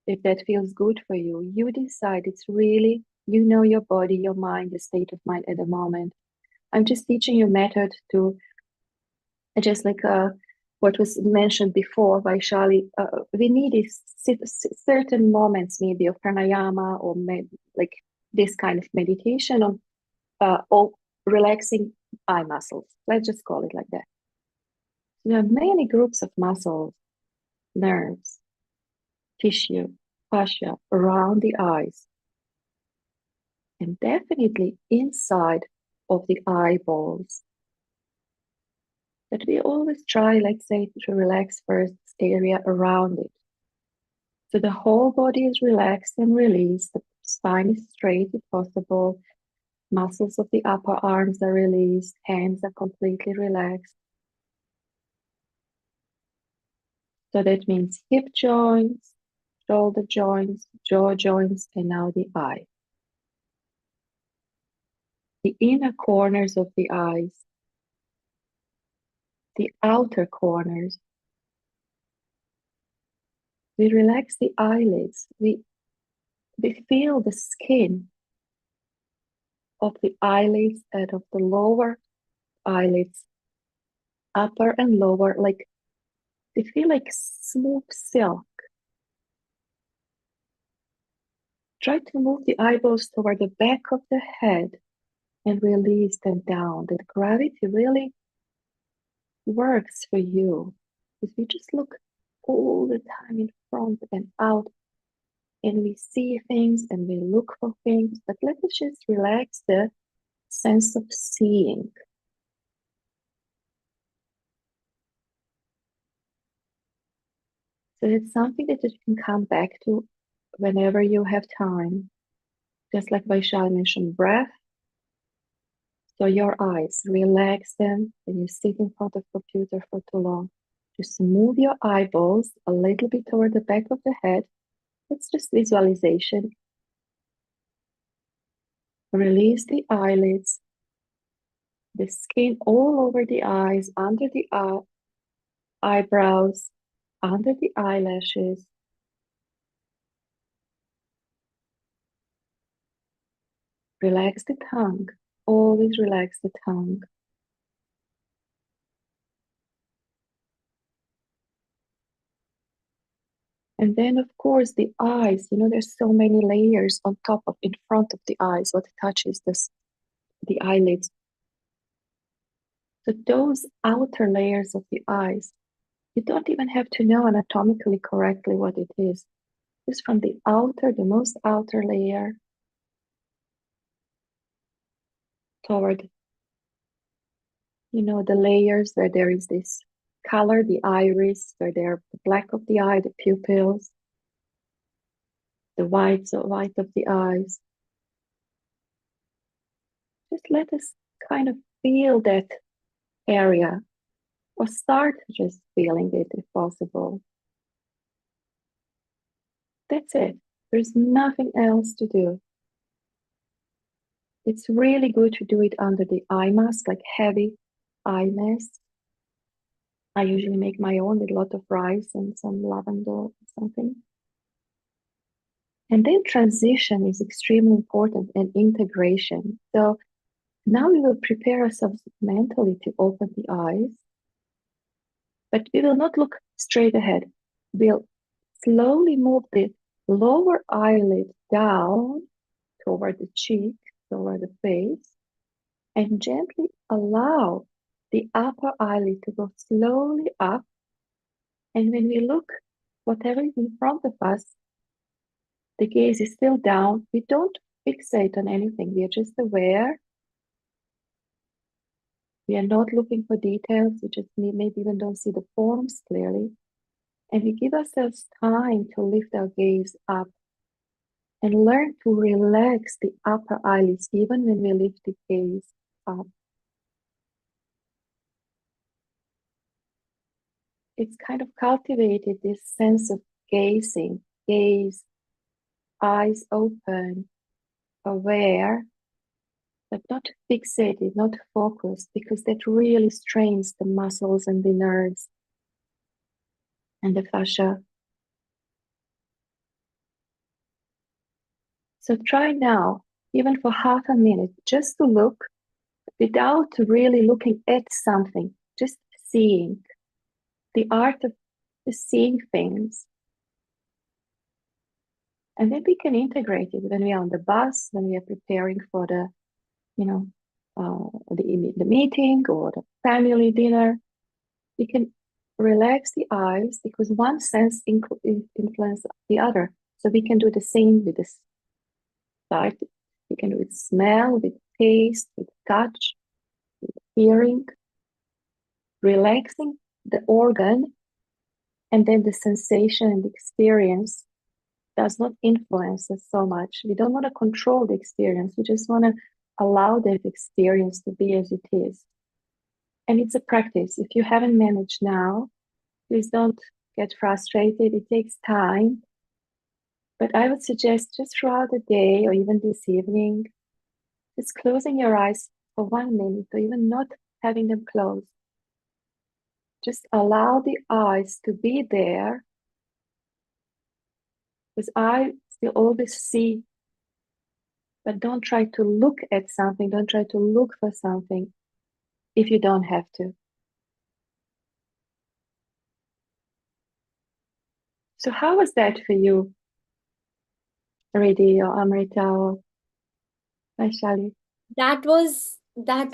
if that feels good for you. You decide. It's really, your body, your mind, the state of mind at the moment. I'm just teaching you a method to, just like what was mentioned before by Vaishali, we need these certain moments, maybe of pranayama or like this kind of meditation on or relaxing eye muscles. Let's just call it like that. There are many groups of muscles, nerves, tissue, fascia around the eyes, and definitely inside of the eyeballs. But we always try, let's say, to relax first this area around it. So the whole body is relaxed and released. The spine is straight if possible. Muscles of the upper arms are released. Hands are completely relaxed. So that means hip joints, shoulder joints, jaw joints, and now the eye. The inner corners of the eyes, the outer corners. We relax the eyelids. We feel the skin of the eyelids and of the lower eyelids, upper and lower, like they feel like smooth silk. Try to move the eyeballs toward the back of the head and release them down. That gravity really works for you. If you just look all the time in front and out, and we see things and we look for things, but let us just relax the sense of seeing. So it's something that you can come back to whenever you have time. Just like Vaishali mentioned, breath. So your eyes, relax them when you sit in front of the computer for too long. Just move your eyeballs a little bit toward the back of the head. It's just visualization. Release the eyelids, the skin all over the eyes, under the eyebrows, under the eyelashes. Relax the tongue. Always relax the tongue. And then, of course, the eyes. There's so many layers on top of, in front of the eyes, what touches the eyelids. So those outer layers of the eyes, you don't even have to know anatomically correctly what it is. Just from the most outer layer, toward, the layers where there is this color, the iris, where they're the black of the eye, the pupils, the white of the eyes. Just let us kind of feel that area, or start just feeling it if possible. That's it. There's nothing else to do. It's really good to do it under the eye mask, like heavy eye mask. I usually make my own with a lot of rice and some lavender or something. And then transition is extremely important, and integration. So now we will prepare ourselves mentally to open the eyes, but we will not look straight ahead. We'll slowly move the lower eyelid down toward the cheek, toward the face, and gently allow the upper eyelid to go slowly up. And when we look, whatever is in front of us, the gaze is still down. We don't fixate on anything. We are just aware. We are not looking for details. We just maybe even don't see the forms clearly. And we give ourselves time to lift our gaze up and learn to relax the upper eyelids even when we lift the gaze up. It's kind of cultivated this sense of gazing, gaze, eyes open, aware, but not fixated, not focused, because that really strains the muscles and the nerves and the fascia. So try now, even for half a minute, just to look without really looking at something, just seeing. The art of seeing things. And then we can integrate it when we are on the bus, when we are preparing for the, the meeting or the family dinner. We can relax the eyes because one sense influences the other. So we can do the same with the sight. We can do it with smell, with taste, with touch, with hearing, relaxing the organ, and then the sensation and the experience does not influence us so much. We don't want to control the experience. We just want to allow that experience to be as it is. And it's a practice. If you haven't managed now, please don't get frustrated. It takes time. But I would suggest just throughout the day or even this evening, just closing your eyes for 1 minute or even not having them closed. Just allow the eyes to be there, because I still always see, but don't try to look at something, don't try to look for something if you don't have to. So how was that for you, Ridi or Amrita or Vaishali? That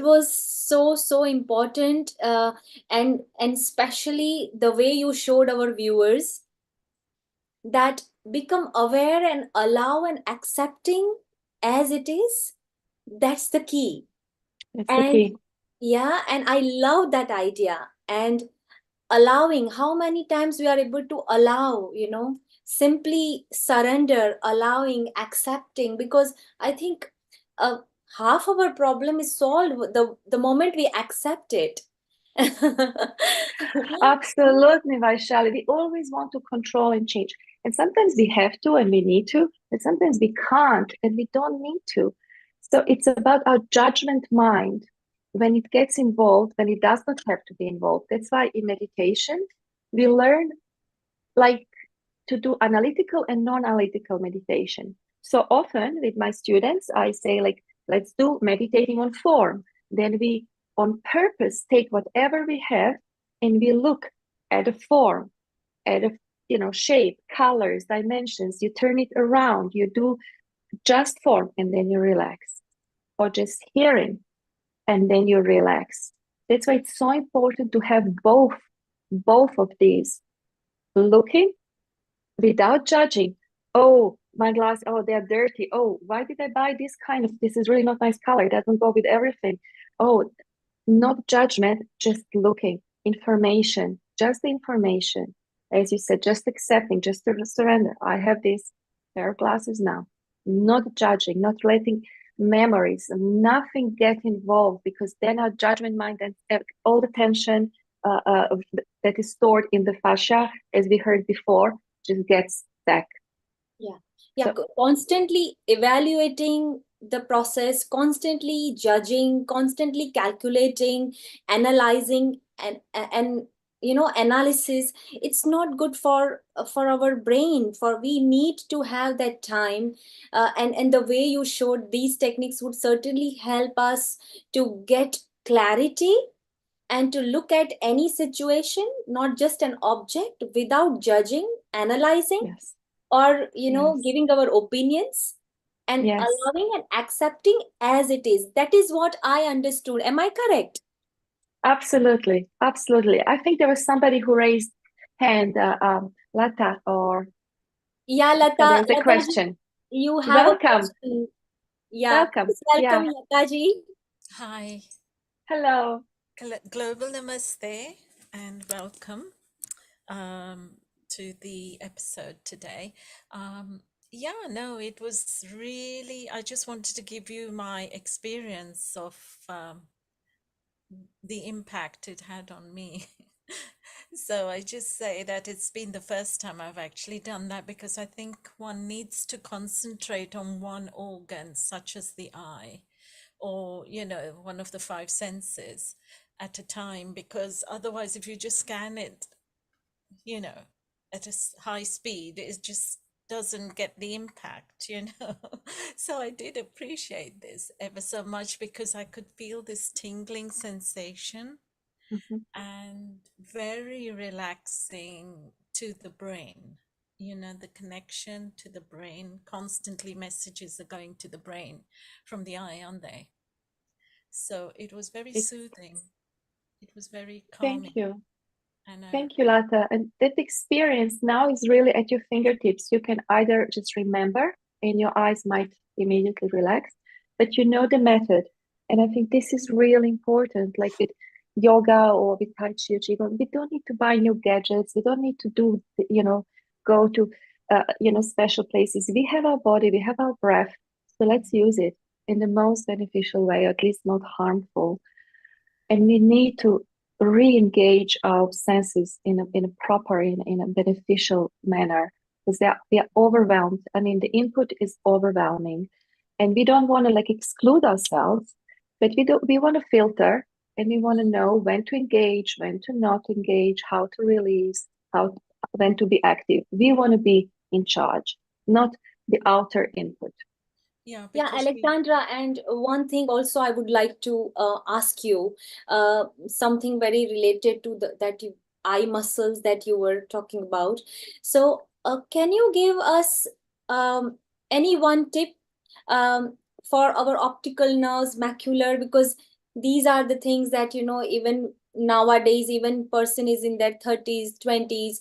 was so important, and especially the way you showed our viewers that become aware and allow and accepting as it is. That's the key. That's the key. Yeah, and I love that idea. And allowing, how many times we are able to allow, simply surrender, allowing, accepting, because I think half of our problem is solved the moment we accept it. Absolutely, Vaishali. We always want to control and change. And sometimes we have to and we need to, but sometimes we can't and we don't need to. So it's about our judgment mind when it gets involved, when it does not have to be involved. That's why in meditation, we learn to do analytical and non-analytical meditation. So often with my students, I say let's do meditating on form. Then we on purpose take whatever we have and we look at a form, at a shape, colors, dimensions. You turn it around, you do just form and then you relax, or just hearing and then you relax. That's why it's so important to have both of these, looking without judging. Oh, my glass, oh, they're dirty. Oh, why did I buy this this is really not nice color. It doesn't go with everything. Oh, not judgment, just looking. Information, just the information. As you said, just accepting, just to surrender. I have this pair of glasses now. Not judging, not letting memories, nothing get involved, because then our judgment mind and all the tension that is stored in the fascia, as we heard before, just gets stuck. Yeah, constantly evaluating the process, constantly judging, constantly calculating, analyzing, and analysis. It's not good for our brain. We need to have that time, and the way you showed these techniques would certainly help us to get clarity and to look at any situation, not just an object, without judging, analyzing. Yes. Or Yes. giving our opinions, and Yes. allowing and accepting as it is. That is what I understood. Am I correct? Absolutely, absolutely. I think there was somebody who raised hand, Lata, or Yeah, there was a Lata ji, question. you have a Welcome, question. Yeah, welcome. please Yeah, welcome Lata ji. Hi, hello. Global Namaste, and welcome to the episode today. Yeah, no, it was really, I just wanted to give you my experience of the impact it had on me. So I just say that it's been the first time I've actually done that, because I think one needs to concentrate on one organ, such as the eye, or one of the five senses at a time, because otherwise if you just scan it you know at a high speed, it just doesn't get the impact. So I did appreciate this ever so much, because I could feel this tingling sensation Mhm. and very relaxing to the brain. The connection to the brain, constantly messages are going to the brain from the eye, aren't they? So it was very It, soothing. It was very thank calming. you. I know. Thank you, Lata. And that experience now is really at your fingertips. You can either just remember and your eyes might immediately relax, but you know the method. And I think this is really important. Like with yoga or with Tai Chi or Qigong, we don't need to buy new gadgets. We don't need to go to, special places. We have our body, we have our breath. So let's use it in the most beneficial way, or at least not harmful. And we need to re-engage our senses in a proper, in a beneficial manner, because they are overwhelmed. I mean, the input is overwhelming, and we don't want to like exclude ourselves, but we want to filter, and we want to know when to engage, when to not engage, how to release, when to be active. We want to be in charge, not the outer input. Yeah, Yeah, because Alexandra, and one thing also I would like to ask you, something very related to that eye muscles that you were talking about. So, can you give us any one tip for our optical nerves, macular, because these are the things that even nowadays, even person is in their 30s, 20s,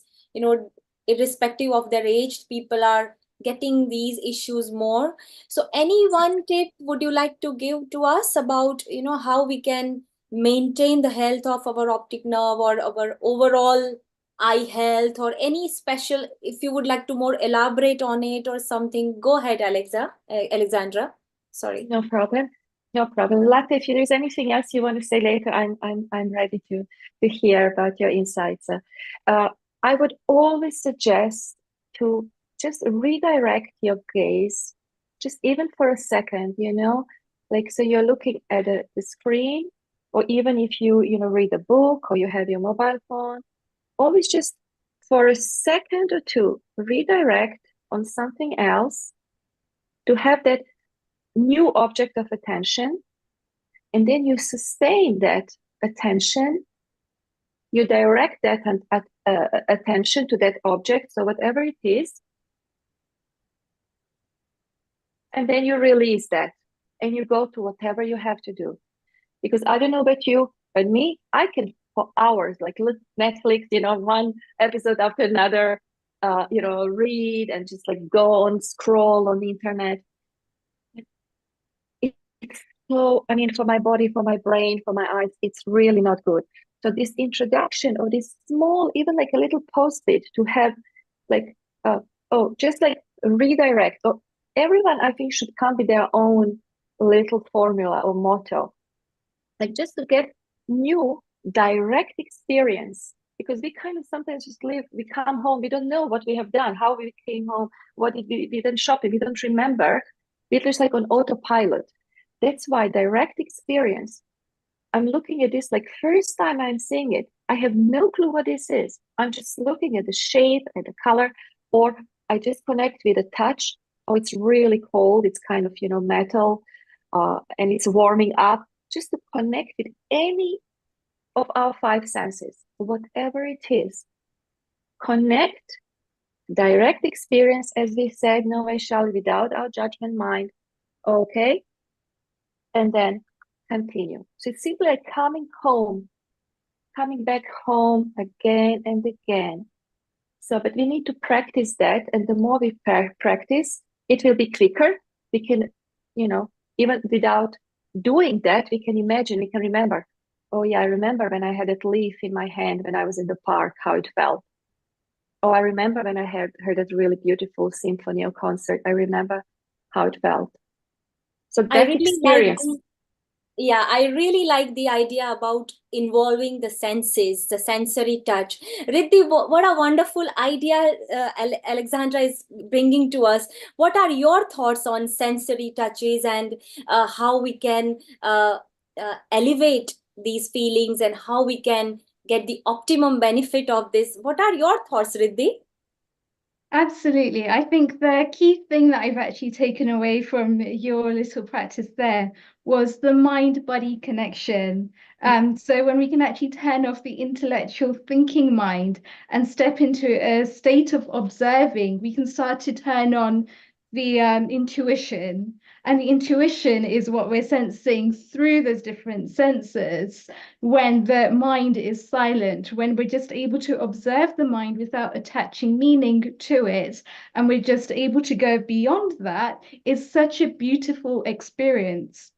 irrespective of their age, people are getting these issues more. So any one tip would you like to give to us about, how we can maintain the health of our optic nerve or our overall eye health, or any special, if you would like to more elaborate on it or something, go ahead, Alexandra. Sorry. No problem. No problem. Latte, if there's anything else you want to say later, I'm ready to hear about your insights. I would always suggest to just redirect your gaze, just even for a second, like so you're looking at the screen, or even if you read a book or you have your mobile phone, always just for a second or two, redirect on something else to have that new object of attention, and then you sustain that attention, you direct that attention to that object, so whatever it is, and then you release that and you go to whatever you have to do. Because I don't know about you, but me, I can for hours like look Netflix, one episode after another, read and just like go on scroll on the internet. It's so, I mean, for my body, for my brain, for my eyes, it's really not good. So this introduction or this small, even like a little post-it to have like, just like redirect. Or everyone, I think, should come with their own little formula or motto, like just to get new direct experience. Because we kind of sometimes just live, we come home, we don't know what we have done, how we came home, what did we didn't shopping, we don't remember. We're just like on autopilot. That's why direct experience. I'm looking at this like first time I'm seeing it. I have no clue what this is. I'm just looking at the shape and the color, or I just connect with a touch. Oh, it's really cold. It's kind of, metal, and it's warming up. Just to connect with any of our five senses, whatever it is. Connect, direct experience, as we said, no way shall without our judgment mind. Okay. And then continue. So it's simply like coming home coming back home again and again. So, but we need to practice that. And the more we practice, it will be quicker. We can, even without doing that, we can imagine, we can remember. Oh yeah, I remember when I had that leaf in my hand when I was in the park, how it felt. Oh, I remember when I heard that really beautiful symphony or concert. I remember how it felt. So that experience. I really like the idea about involving the senses, the sensory touch. Riddhi, what a wonderful idea Alexandra is bringing to us. What are your thoughts on sensory touches and how we can elevate these feelings and how we can get the optimum benefit of this? What are your thoughts, Riddhi? Absolutely. I think the key thing that I've actually taken away from your little practice there was the mind-body connection. So when we can actually turn off the intellectual thinking mind and step into a state of observing, we can start to turn on the intuition. And the intuition is what we're sensing through those different senses when the mind is silent, when we're just able to observe the mind without attaching meaning to it, and we're just able to go beyond that, is such a beautiful experience.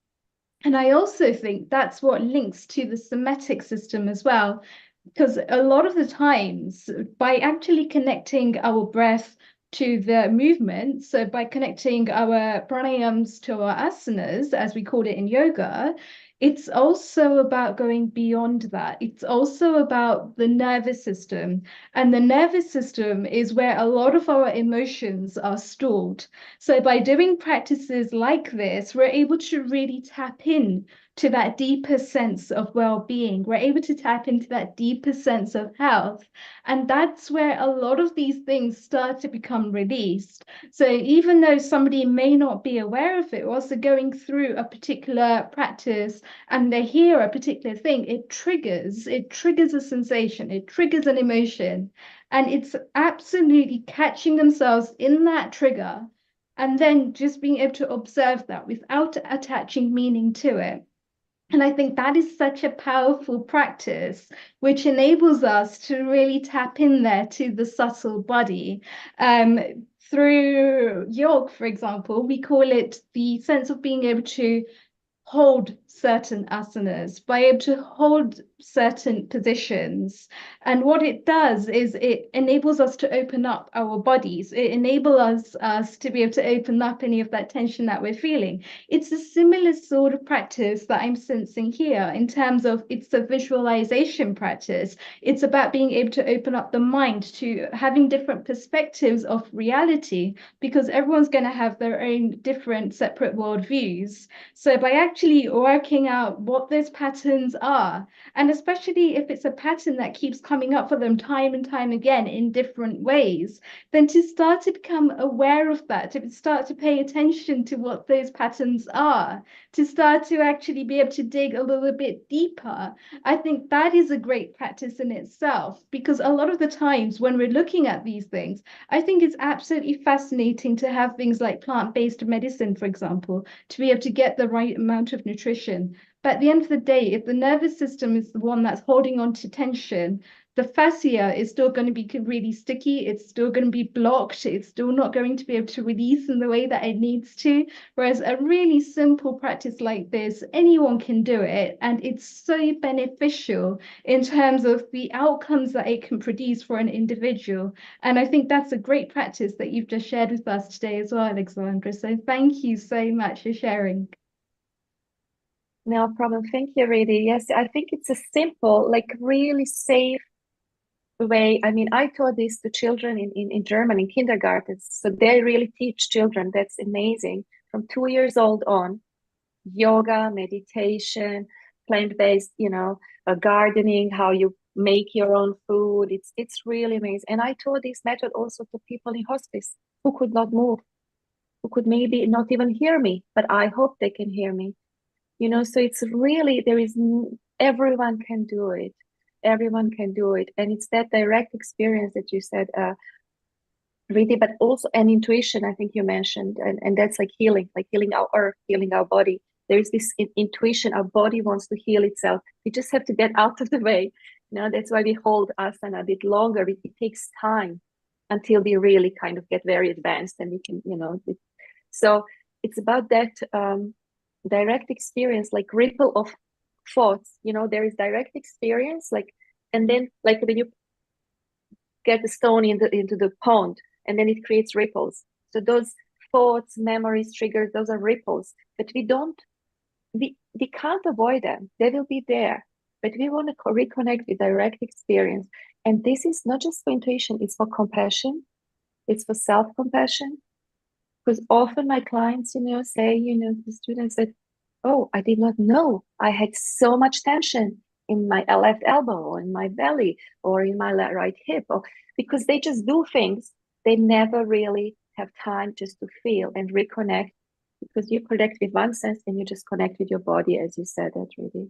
And I also think that's what links to the somatic system as well, because a lot of the times, by actually connecting our breath to the movement, so by connecting our pranayams to our asanas, as we call it in yoga, it's also about going beyond that. It's also about the nervous system. And the nervous system is where a lot of our emotions are stored. So by doing practices like this, we're able to really tap in to that deeper sense of well-being. We're able to tap into that deeper sense of health. And that's where a lot of these things start to become released. So even though somebody may not be aware of it, whilst they're going through a particular practice and they hear a particular thing, it triggers a sensation, it triggers an emotion, and it's absolutely catching themselves in that trigger and then just being able to observe that without attaching meaning to it. And I think that is such a powerful practice, which enables us to really tap in there to the subtle body. Through yoga, for example, we call it the sense of being able to hold certain asanas, by able to hold certain positions. And what it does is it enables us to open up our bodies. It enables us to be able to open up any of that tension that we're feeling. It's a similar sort of practice that I'm sensing here in terms of it's a visualization practice. It's about being able to open up the mind to having different perspectives of reality, because everyone's going to have their own different separate worldviews. So by actually working out what those patterns are, and especially if it's a pattern that keeps coming up for them time and time again in different ways, then to start to become aware of that, to start to pay attention to what those patterns are, to start to actually be able to dig a little bit deeper, I think that is a great practice in itself. Because a lot of the times when we're looking at these things, I think it's absolutely fascinating to have things like plant-based medicine, for example, to be able to get the right amount of nutrition. But at the end of the day, if the nervous system is the one that's holding on to tension, the fascia is still going to be really sticky. It's still going to be blocked. It's still not going to be able to release in the way that it needs to. Whereas a really simple practice like this, anyone can do it. And it's so beneficial in terms of the outcomes that it can produce for an individual. And I think that's a great practice that you've just shared with us today as well, Alexandra. So thank you so much for sharing. No problem. Thank you, Rita. Yes, I think it's a simple, like really safe way. I mean, I taught this to children in Germany, in kindergarten. So they really teach children. That's amazing. From 2 years old on, yoga, meditation, plant-based, gardening, how you make your own food. It's really amazing. And I taught this method also to people in hospice who could not move, who could maybe not even hear me, but I hope they can hear me. So it's really, everyone can do it. Everyone can do it. And it's that direct experience that you said, Rita, but also an intuition, I think you mentioned, and that's like healing our earth, healing our body. There is this intuition, our body wants to heal itself. We just have to get out of the way That's why we hold asana a bit longer. It takes time until we really kind of get very advanced and we can, so it's about that direct experience, like ripple of thoughts. There is direct experience, and then like when you get the stone into the pond, and then it creates ripples. So those thoughts, memories, triggers, those are ripples, but we can't avoid them. They will be there, but we want to reconnect with direct experience. And this is not just for intuition, it's for compassion, it's for self-compassion. Because often my clients, say, the students said, oh, I did not know I had so much tension in my left elbow or in my belly or in my right hip, or because they just do things. They never really have time just to feel and reconnect, because you connect with one sense and you just connect with your body, as you said, that really.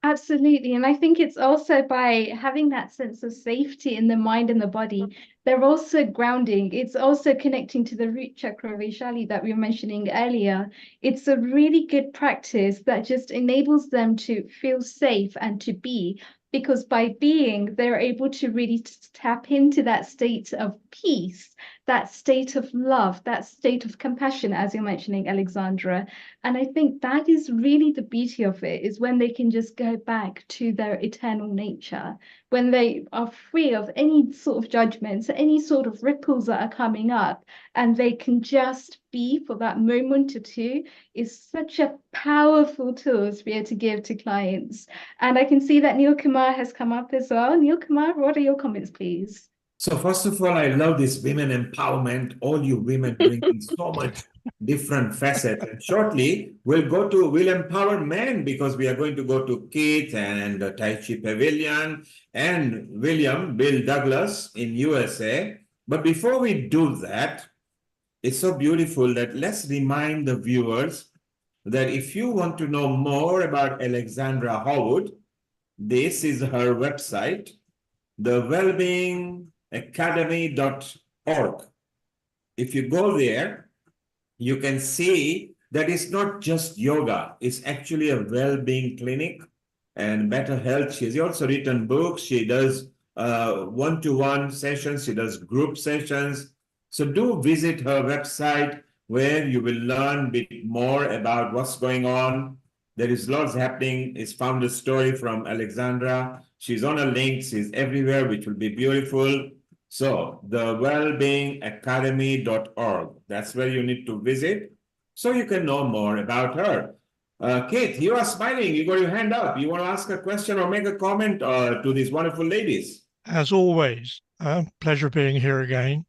Absolutely. And I think it's also by having that sense of safety in the mind and the body, they're also grounding. It's also connecting to the root chakra, Vaishali, that we were mentioning earlier. It's a really good practice that just enables them to feel safe and to be, because by being, they're able to really tap into that state of peace, that state of love, that state of compassion, as you're mentioning, Alexandra. And I think that is really the beauty of it, is when they can just go back to their eternal nature, when they are free of any sort of judgments, any sort of ripples that are coming up, and they can just be for that moment or two, is such a powerful tool to be able to give to clients. And I can see that Neil Kumar has come up as well. Neil Kumar, what are your comments, please? So first of all, I love this women empowerment. All you women bringing so much different facets. And shortly, we'll empower men, because we are going to go to Keith and the Tai Chi Pavilion and Bill Douglas in USA. But before we do that, it's so beautiful that let's remind the viewers that if you want to know more about Alexandra Howard, this is her website, the Wellbeing academy.org. If you go there, you can see that it's not just yoga, it's actually a well-being clinic and better health. She's also written books. She does one-to-one sessions, she does group sessions. So do visit her website, where you will learn a bit more about what's going on. There is lots happening. It's found a story from Alexandra. She's on a link, she's everywhere, which will be beautiful. So the wellbeingacademy.org, that's where you need to visit, so you can know more about her. Kate, you are smiling, you got your hand up. You want to ask a question or make a comment to these wonderful ladies? As always, pleasure being here again.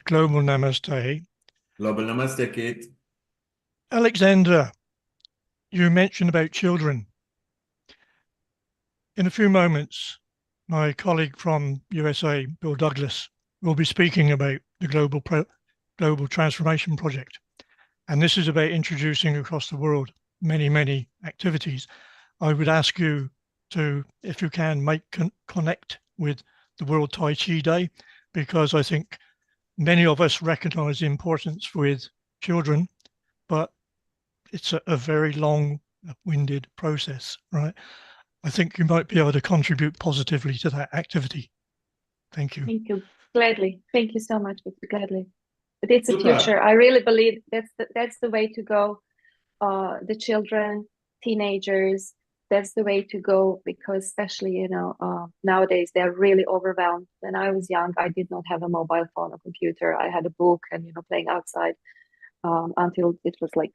Global Namaste. Global Namaste, Kate. Alexandra, you mentioned about children. In a few moments, my colleague from USA, Bill Douglas, will be speaking about the Global Transformation Project. And this is about introducing across the world many, many activities. I would ask you to, if you can, connect with the World Tai Chi Day, because I think many of us recognize the importance with children, but it's a very long-winded process, right? I think you might be able to contribute positively to that activity. Thank you. Thank you. Gladly. Thank you so much, gladly. But it's the Super. future. I really believe that's the way to go. The children, teenagers, that's the way to go, because especially, nowadays they're really overwhelmed. When I was young, I did not have a mobile phone or computer. I had a book and, playing outside until it was like,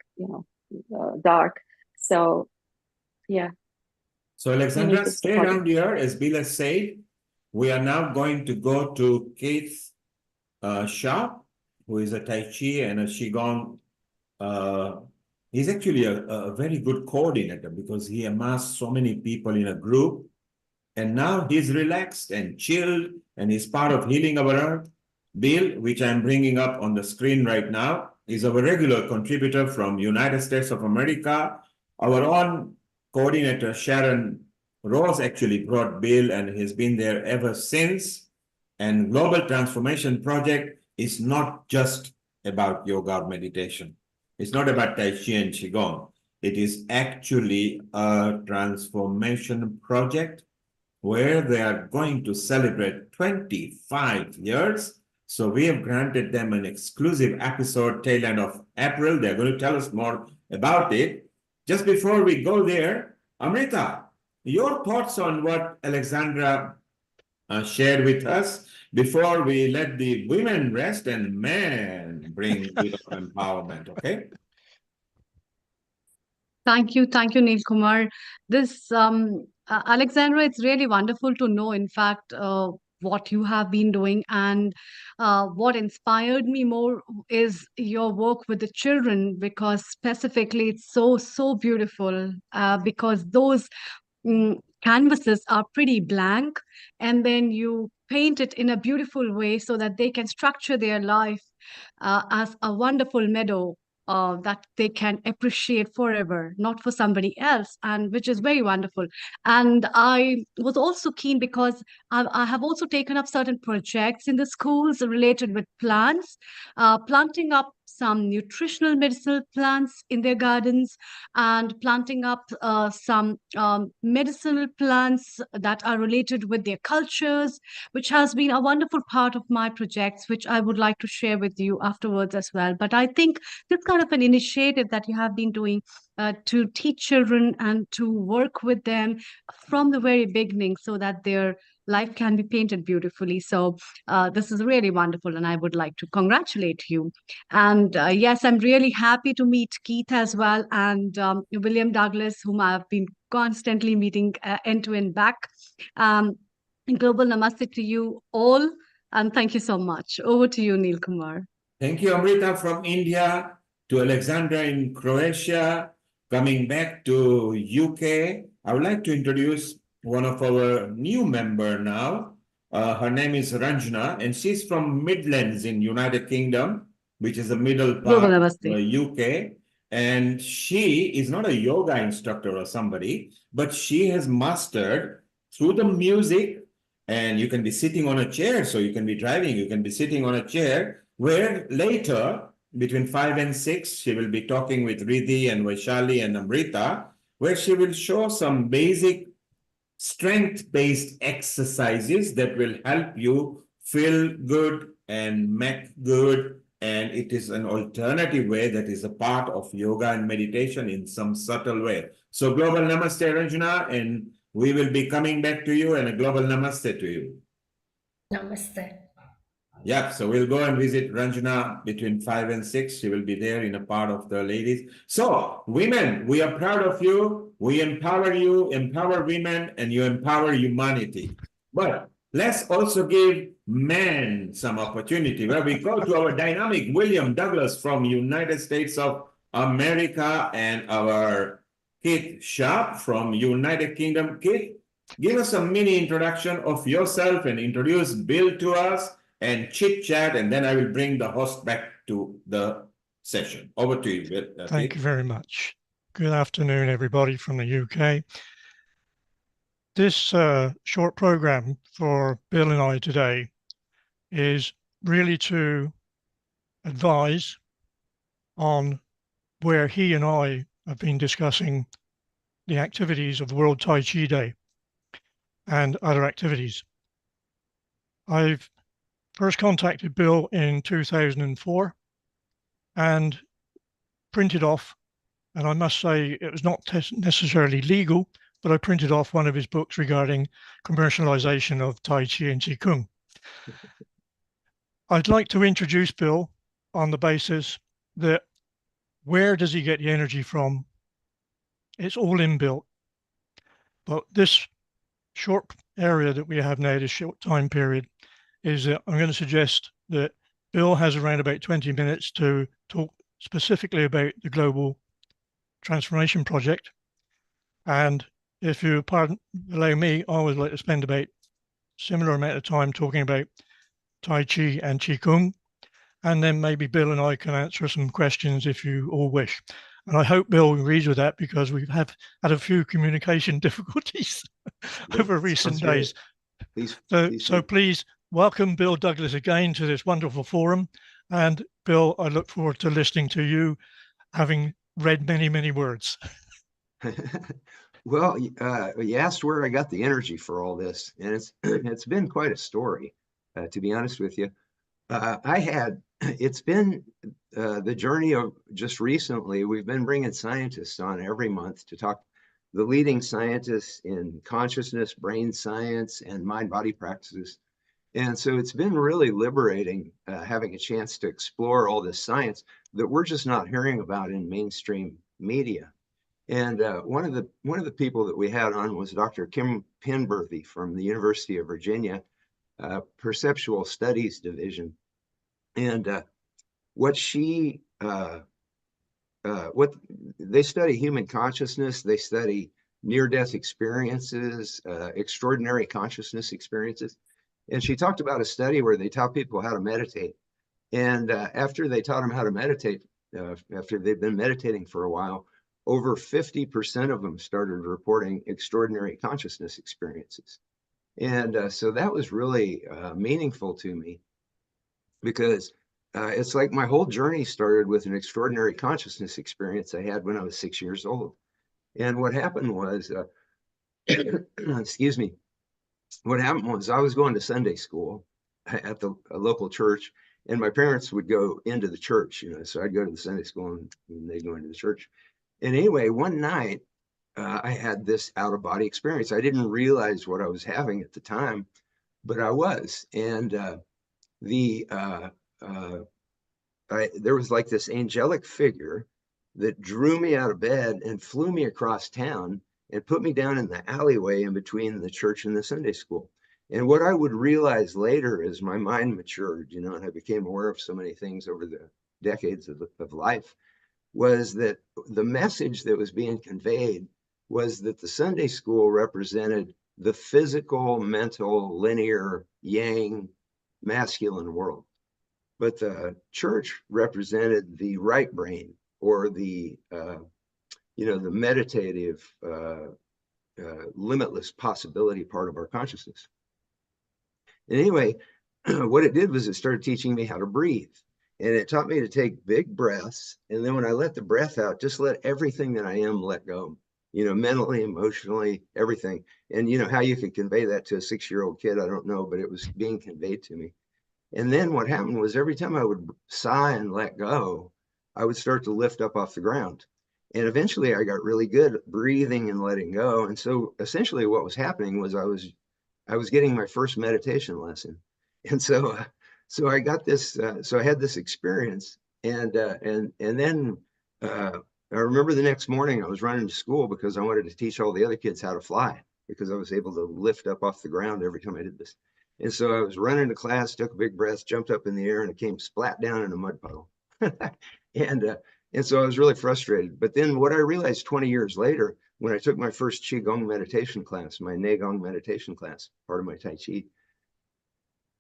dark. So, yeah. So Alexandra, stay around here. As Bila said, we are now going to go to Keith shop, who is a Tai Chi and a Qigong. He's actually a very good coordinator, because he amassed so many people in a group. And now he's relaxed and chilled, and he's part of Healing Our Earth. Bill, which I'm bringing up on the screen right now, is our regular contributor from United States of America. Our own coordinator, Sharon Rose, actually brought Bill, and he's been there ever since. And Global Transformation Project is not just about yoga or meditation. It's not about Tai Chi and Qigong. It is actually a transformation project where they are going to celebrate 25 years. So we have granted them an exclusive episode tail end of April. They're going to tell us more about it. Just before we go there, Amrita, your thoughts on what Alexandra shared with us before we let the women rest and men bring bit of empowerment, okay? Thank you, Neil Kumar. This, Alexandra, it's really wonderful to know, in fact, what you have been doing. And what inspired me more is your work with the children, because specifically it's so, so beautiful, because those canvases are pretty blank, and then you paint it in a beautiful way so that they can structure their life as a wonderful meadow that they can appreciate forever, not for somebody else, and which is very wonderful. And I was also keen because I have also taken up certain projects in the schools related with plants, planting up some nutritional medicinal plants in their gardens, and planting up some medicinal plants that are related with their cultures, which has been a wonderful part of my projects, which I would like to share with you afterwards as well. But I think this kind of an initiative that you have been doing to teach children and to work with them from the very beginning so that their life can be painted beautifully. So this is really wonderful, and I would like to congratulate you. And yes, I'm really happy to meet Keith as well, and William Douglas, whom I have been constantly meeting end to end back. Global namaste to you all, and thank you so much. Over to you, Neil Kumar. Thank you, Amrita, from India, to Alexandra in Croatia, coming back to UK. I would like to introduce one of our new member now. Her name is Ranjana, and she's from Midlands in United Kingdom, which is the middle part of the UK. And she is not a yoga instructor or somebody, but she has mastered through the music. And you can be sitting on a chair, so you can be driving, you can be sitting on a chair, where later, between 5 and 6, she will be talking with Riddhi and Vaishali and Amrita, where she will show some basic strength-based exercises that will help you feel good and make good. And it is an alternative way that is a part of yoga and meditation in some subtle way. So global namaste, Ranjana, and we will be coming back to you, and a global namaste to you. Namaste. Yeah, so we'll go and visit Ranjana between 5 and 6. She will be there in a part of the ladies. So, women, we are proud of you. We empower you, empower women, and you empower humanity. But let's also give men some opportunity, where we go to our dynamic William Douglas from United States of America and our Keith Sharp from United Kingdom. Keith, give us a mini introduction of yourself and introduce Bill to us and chit chat, and then I will bring the host back to the session. Over to you, Bill. Thank you very much. Good afternoon, everybody from the UK. This short program for Bill and I today is really to advise on where he and I have been discussing the activities of the World Tai Chi Day and other activities. I've first contacted Bill in 2004 and printed off, and I must say it was not necessarily legal, but I printed off one of his books regarding commercialization of Tai Chi and Qigong. I'd like to introduce Bill on the basis that where does he get the energy from? It's all inbuilt. But this short area that we have now, this short time period, is that I'm going to suggest that Bill has around about 20 minutes to talk specifically about the Global Transformation Project. And if you allow me, I would like to spend about similar amount of time talking about Tai Chi and Qigong. And then maybe Bill and I can answer some questions if you all wish. And I hope Bill agrees with that, because we have had a few communication difficulties over recent days. So please welcome Bill Douglas again to this wonderful forum. And Bill, I look forward to listening to you, having read many, many words. Well, you asked where I got the energy for all this, and it's been quite a story, to be honest with you. It's been the journey of just recently, we've been bringing scientists on every month to talk, the leading scientists in consciousness, brain science, and mind-body practices. And so it's been really liberating having a chance to explore all this science that we're just not hearing about in mainstream media. And one of the people that we had on was Dr. Kim Penberthy from the University of Virginia, Perceptual Studies Division. And what they study human consciousness, they study near-death experiences, extraordinary consciousness experiences. And she talked about a study where they taught people how to meditate. And after they taught them how to meditate, after they've been meditating for a while, over 50% of them started reporting extraordinary consciousness experiences. And so that was really meaningful to me, because it's like my whole journey started with an extraordinary consciousness experience I had when I was 6 years old. And what happened was, excuse me, what happened was I was going to Sunday school at the local church, and my parents would go into the church, so I'd go to the Sunday school and they'd go into the church. And anyway, one night I had this out-of-body experience. I didn't realize what I was having at the time, but I was. And there was like this angelic figure that drew me out of bed and flew me across town and put me down in the alleyway in between the church and the Sunday school. And what I would realize later as my mind matured, and I became aware of so many things over the decades of life, was that the message that was being conveyed was that the Sunday school represented the physical, mental, linear, yang, masculine world. But the church represented the right brain, or the meditative, limitless possibility part of our consciousness. And anyway, what it did was it started teaching me how to breathe. And it taught me to take big breaths. And then when I let the breath out, just let everything that I am let go, mentally, emotionally, everything. And how you could convey that to a 6-year-old kid, I don't know, but it was being conveyed to me. And then what happened was every time I would sigh and let go, I would start to lift up off the ground. And eventually I got really good at breathing and letting go. And so essentially what was happening was I was getting my first meditation lesson. And so I got this, so I had this experience. And then I remember the next morning I was running to school because I wanted to teach all the other kids how to fly, because I was able to lift up off the ground every time I did this. And so I was running to class, took a big breath, jumped up in the air, and it came splat down in a mud puddle. And so I was really frustrated. But then what I realized 20 years later, when I took my first Qigong meditation class, my Neigong meditation class, part of my Tai Chi,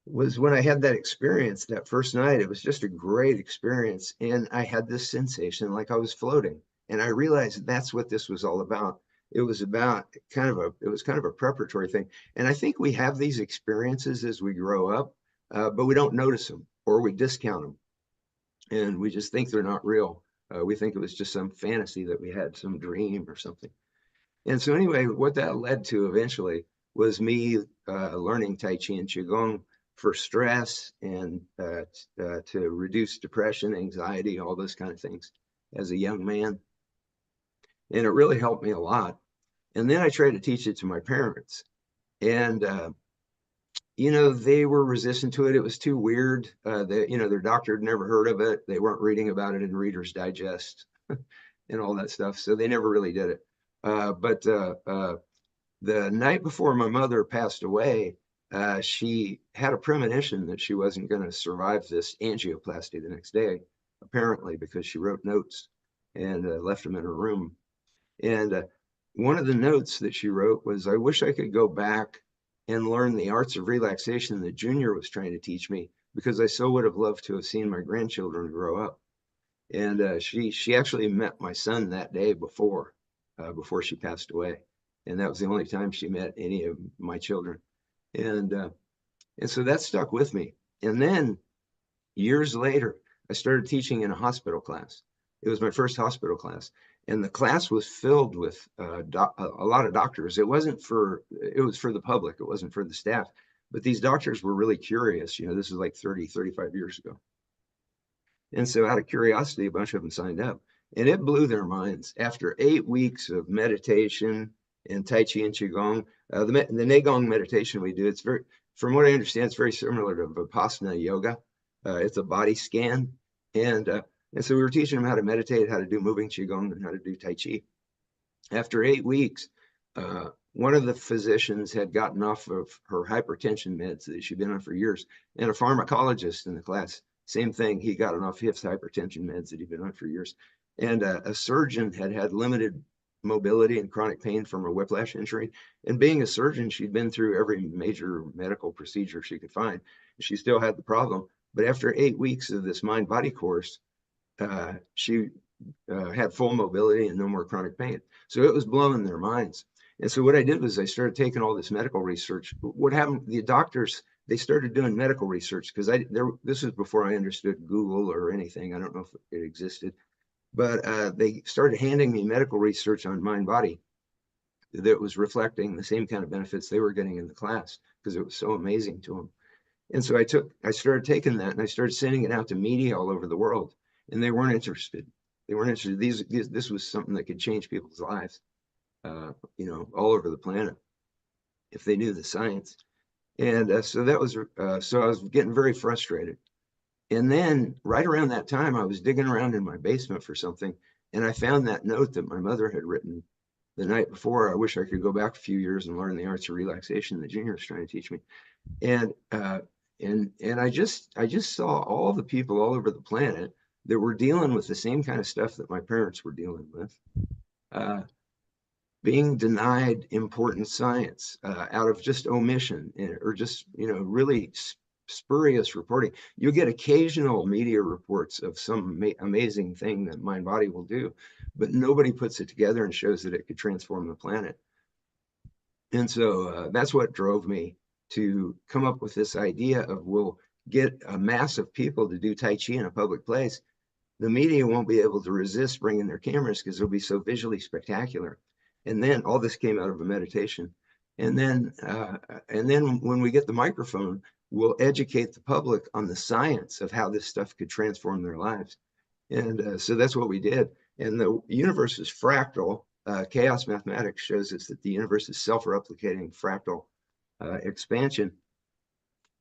was when I had that experience that first night. It was just a great experience. And I had this sensation like I was floating. And I realized that's what this was all about. It was about kind of a preparatory thing. And I think we have these experiences as we grow up, but we don't notice them, or we discount them. And we just think they're not real. We think it was just some fantasy that we had, some dream or something. And so anyway, what that led to eventually was me learning Tai Chi and Qigong for stress and to reduce depression, anxiety, all those kind of things as a young man. And it really helped me a lot. And then I tried to teach it to my parents. And they were resistant to it. It was too weird. Their doctor had never heard of it. They weren't reading about it in Reader's Digest and all that stuff. So they never really did it. But the night before my mother passed away, she had a premonition that she wasn't going to survive this angioplasty the next day, apparently, because she wrote notes and left them in her room. And one of the notes that she wrote was, "I wish I could go back and learn the arts of relaxation that Junior was trying to teach me, because I so would have loved to have seen my grandchildren grow up." And she actually met my son that day before she passed away. And that was the only time she met any of my children. And so that stuck with me. And then years later, I started teaching in a hospital class. It was my first hospital class. And the class was filled with a lot of doctors. It was for the public. It wasn't for the staff. But these doctors were really curious. You know, this is like 30, 35 years ago. And so out of curiosity, a bunch of them signed up. And it blew their minds. After 8 weeks of meditation and Tai Chi and Qigong, the Neigong meditation we do, from what I understand, it's very similar to Vipassana yoga. It's a body scan. And so we were teaching them how to meditate, how to do moving Qigong, and how to do Tai Chi. After 8 weeks, one of the physicians had gotten off of her hypertension meds that she'd been on for years, and a pharmacologist in the class, same thing, he got off his hypertension meds that he'd been on for years. And a surgeon had limited mobility and chronic pain from a whiplash injury. And being a surgeon, she'd been through every major medical procedure she could find. She still had the problem. But after 8 weeks of this mind-body course, she had full mobility and no more chronic pain. So it was blowing their minds. And so what I did was I started taking all this medical research. What happened, the doctors, they started doing medical research because this was before I understood Google or anything. I don't know if it existed, but they started handing me medical research on mind-body that was reflecting the same kind of benefits they were getting in the class because it was so amazing to them. And so I started taking that and I started sending it out to media all over the world, and they weren't interested. They weren't interested. This was something that could change people's lives, you know, all over the planet if they knew the science. And so that was, so I was getting very frustrated. And then right around that time, I was digging around in my basement for something, and I found that note that my mother had written the night before. I wish I could go back a few years and learn the arts of relaxation that Junior was trying to teach me. And I just saw all the people all over the planet that were dealing with the same kind of stuff that my parents were dealing with. Being denied important science out of just omission or just, you know, really spurious reporting. You get occasional media reports of some amazing thing that mind-body will do, but nobody puts it together and shows that it could transform the planet. And so that's what drove me to come up with this idea of, we'll get a mass of people to do Tai Chi in a public place. The media won't be able to resist bringing their cameras because it'll be so visually spectacular. And then all this came out of a meditation. And then when we get the microphone, we'll educate the public on the science of how this stuff could transform their lives. And so that's what we did. And the universe is fractal. Chaos mathematics shows us that the universe is self-replicating fractal expansion.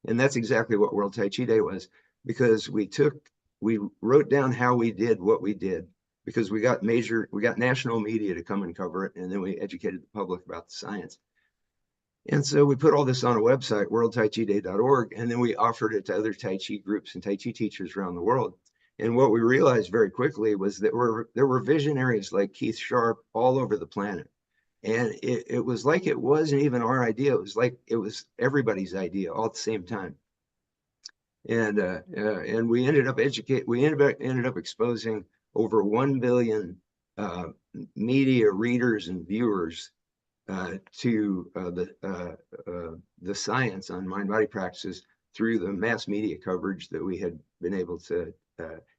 And that's exactly what World Tai Chi Day was, because we wrote down how we did what we did, because we got national media to come and cover it, and then we educated the public about the science. And so we put all this on a website, worldtaichiday.org, and then we offered it to other Tai Chi groups and Tai Chi teachers around the world. And what we realized very quickly was that there were visionaries like Keith Sharp all over the planet. And it was like it wasn't even our idea. It was like it was everybody's idea all at the same time. And we ended up exposing over 1 billion media readers and viewers to the science on mind-body practices through the mass media coverage that we had been able to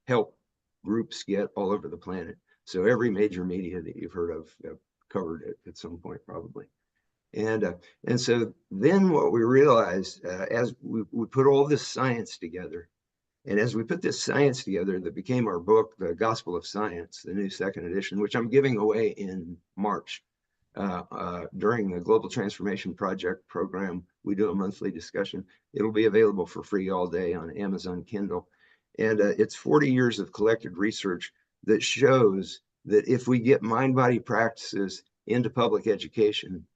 help groups get all over the planet. So every major media that you've heard of covered it at some point, probably. And so then what we realized, as we put all this science together, and as we put this science together, that became our book, The Gospel of Science, the new second edition, which I'm giving away in March. During the Global Transformation Project program, we do a monthly discussion. It'll be available for free all day on Amazon Kindle. And it's 40 years of collected research that shows that if we get mind-body practices into public education,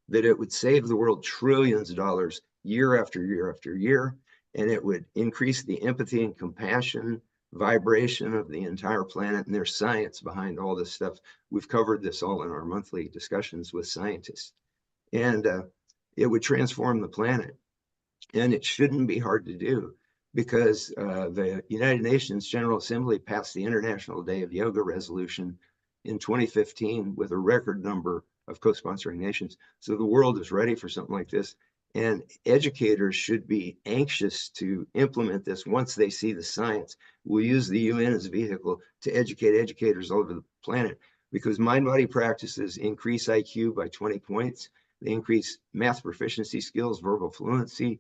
that it would save the world trillions of dollars year after year after year, and it would increase the empathy and compassion, vibration of the entire planet. And there's science behind all this stuff. We've covered this all in our monthly discussions with scientists. And it would transform the planet. And it shouldn't be hard to do, because the United Nations General Assembly passed the International Day of Yoga resolution in 2015 with a record number of co-sponsoring nations. So the world is ready for something like this. And educators should be anxious to implement this once they see the science. We'll use the UN as a vehicle to educate educators all over the planet, because mind-body practices increase IQ by 20 points. They increase math proficiency skills, verbal fluency.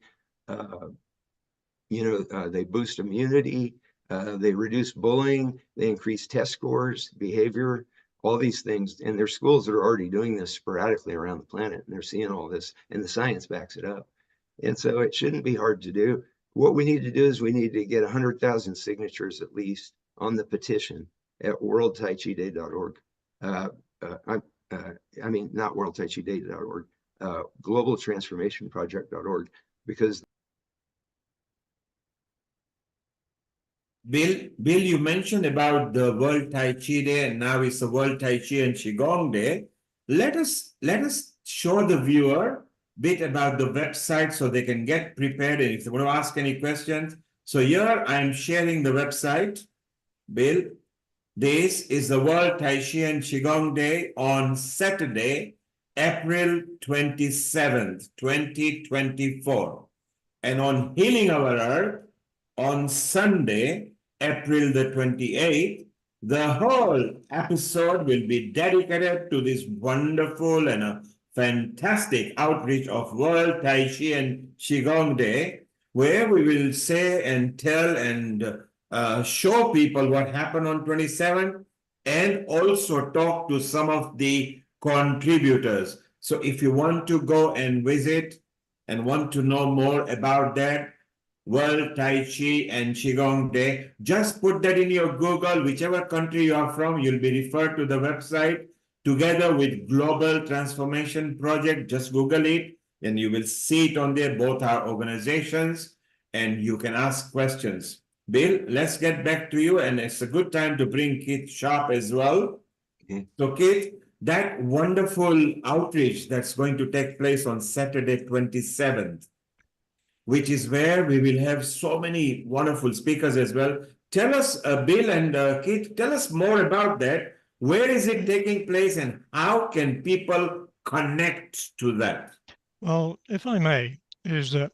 They boost immunity. They reduce bullying. They increase test scores, behavior, all these things. And there's schools that are already doing this sporadically around the planet, and they're seeing all this, and the science backs it up. And so it shouldn't be hard to do. What we need to do is we need to get 100,000 signatures at least on the petition at worldtaichiday.org. Not worldtaichiday.org, globaltransformationproject.org, because Bill, you mentioned about the World Tai Chi Day, and now it's the World Tai Chi and Qigong Day. Let us show the viewer a bit about the website so they can get prepared, and if they want to ask any questions. So here I'm sharing the website. Bill, this is the World Tai Chi and Qigong Day on Saturday, April 27th, 2024. And on Healing Our Earth, on Sunday, April the 28th, the whole episode will be dedicated to this wonderful and a fantastic outreach of World Tai Chi and Qigong Day, where we will say and tell and show people what happened on 27th, and also talk to some of the contributors. So if you want to go and visit and want to know more about that, World Tai Chi and Qigong Day, just put that in your Google, whichever country you are from, you'll be referred to the website together with Global Transformation Project. Just Google it and you will see it on there, both our organizations, and you can ask questions. Bill, let's get back to you, and it's a good time to bring Keith Sharp as well. So Keith, that wonderful outreach that's going to take place on Saturday 27th, which is where we will have so many wonderful speakers as well. Tell us, Bill and Keith, tell us more about that. Where is it taking place and how can people connect to that? Well, if I may, is that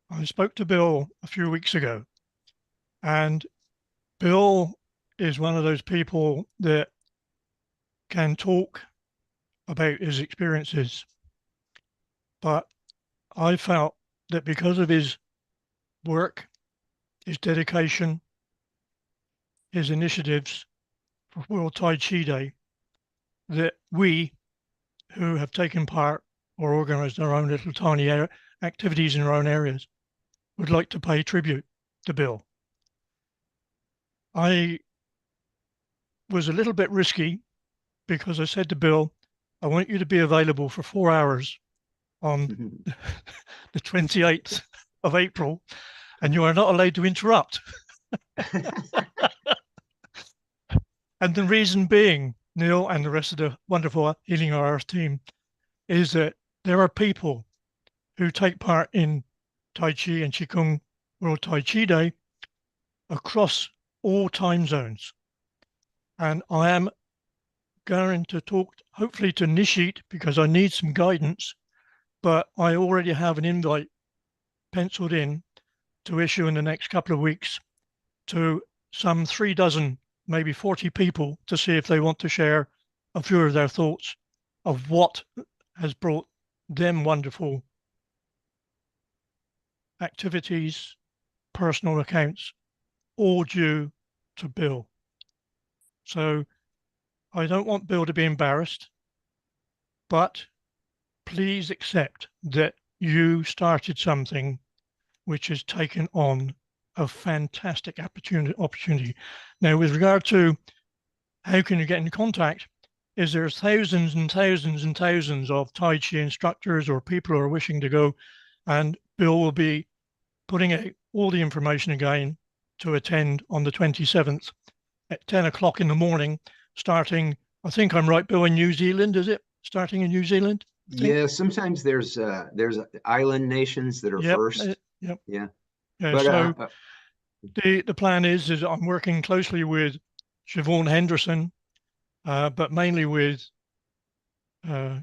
I spoke to Bill a few weeks ago, and Bill is one of those people that can talk about his experiences, but I felt that because of his work, his dedication, his initiatives for World Tai Chi Day, that we who have taken part or organized our own little tiny activities in our own areas would like to pay tribute to Bill. I was a little bit risky because I said to Bill, I want you to be available for 4 hours on the 28th of April, and you are not allowed to interrupt. And the reason being, Neil and the rest of the wonderful Healing Our Earth team, is that there are people who take part in Tai Chi and Qigong World Tai Chi Day across all time zones. And I am going to talk, hopefully, to Nishit, because I need some guidance, but I already have an invite penciled in to issue in the next couple of weeks to some 36, maybe 40 people, to see if they want to share a few of their thoughts of what has brought them wonderful activities, personal accounts, all due to Bill. So I don't want Bill to be embarrassed, but please accept that you started something which has taken on a fantastic opportunity. Now, with regard to how can you get in contact, is there's thousands and thousands and thousands of Tai Chi instructors or people who are wishing to go, and Bill will be putting out all the information again to attend on the 27th at 10 o'clock in the morning, starting, I think I'm right, Bill, in New Zealand, is it? Starting in New Zealand? Yeah, sometimes there's island nations that are first. Yep. Yeah. But, so the plan is I'm working closely with Siobhan Henderson, but mainly with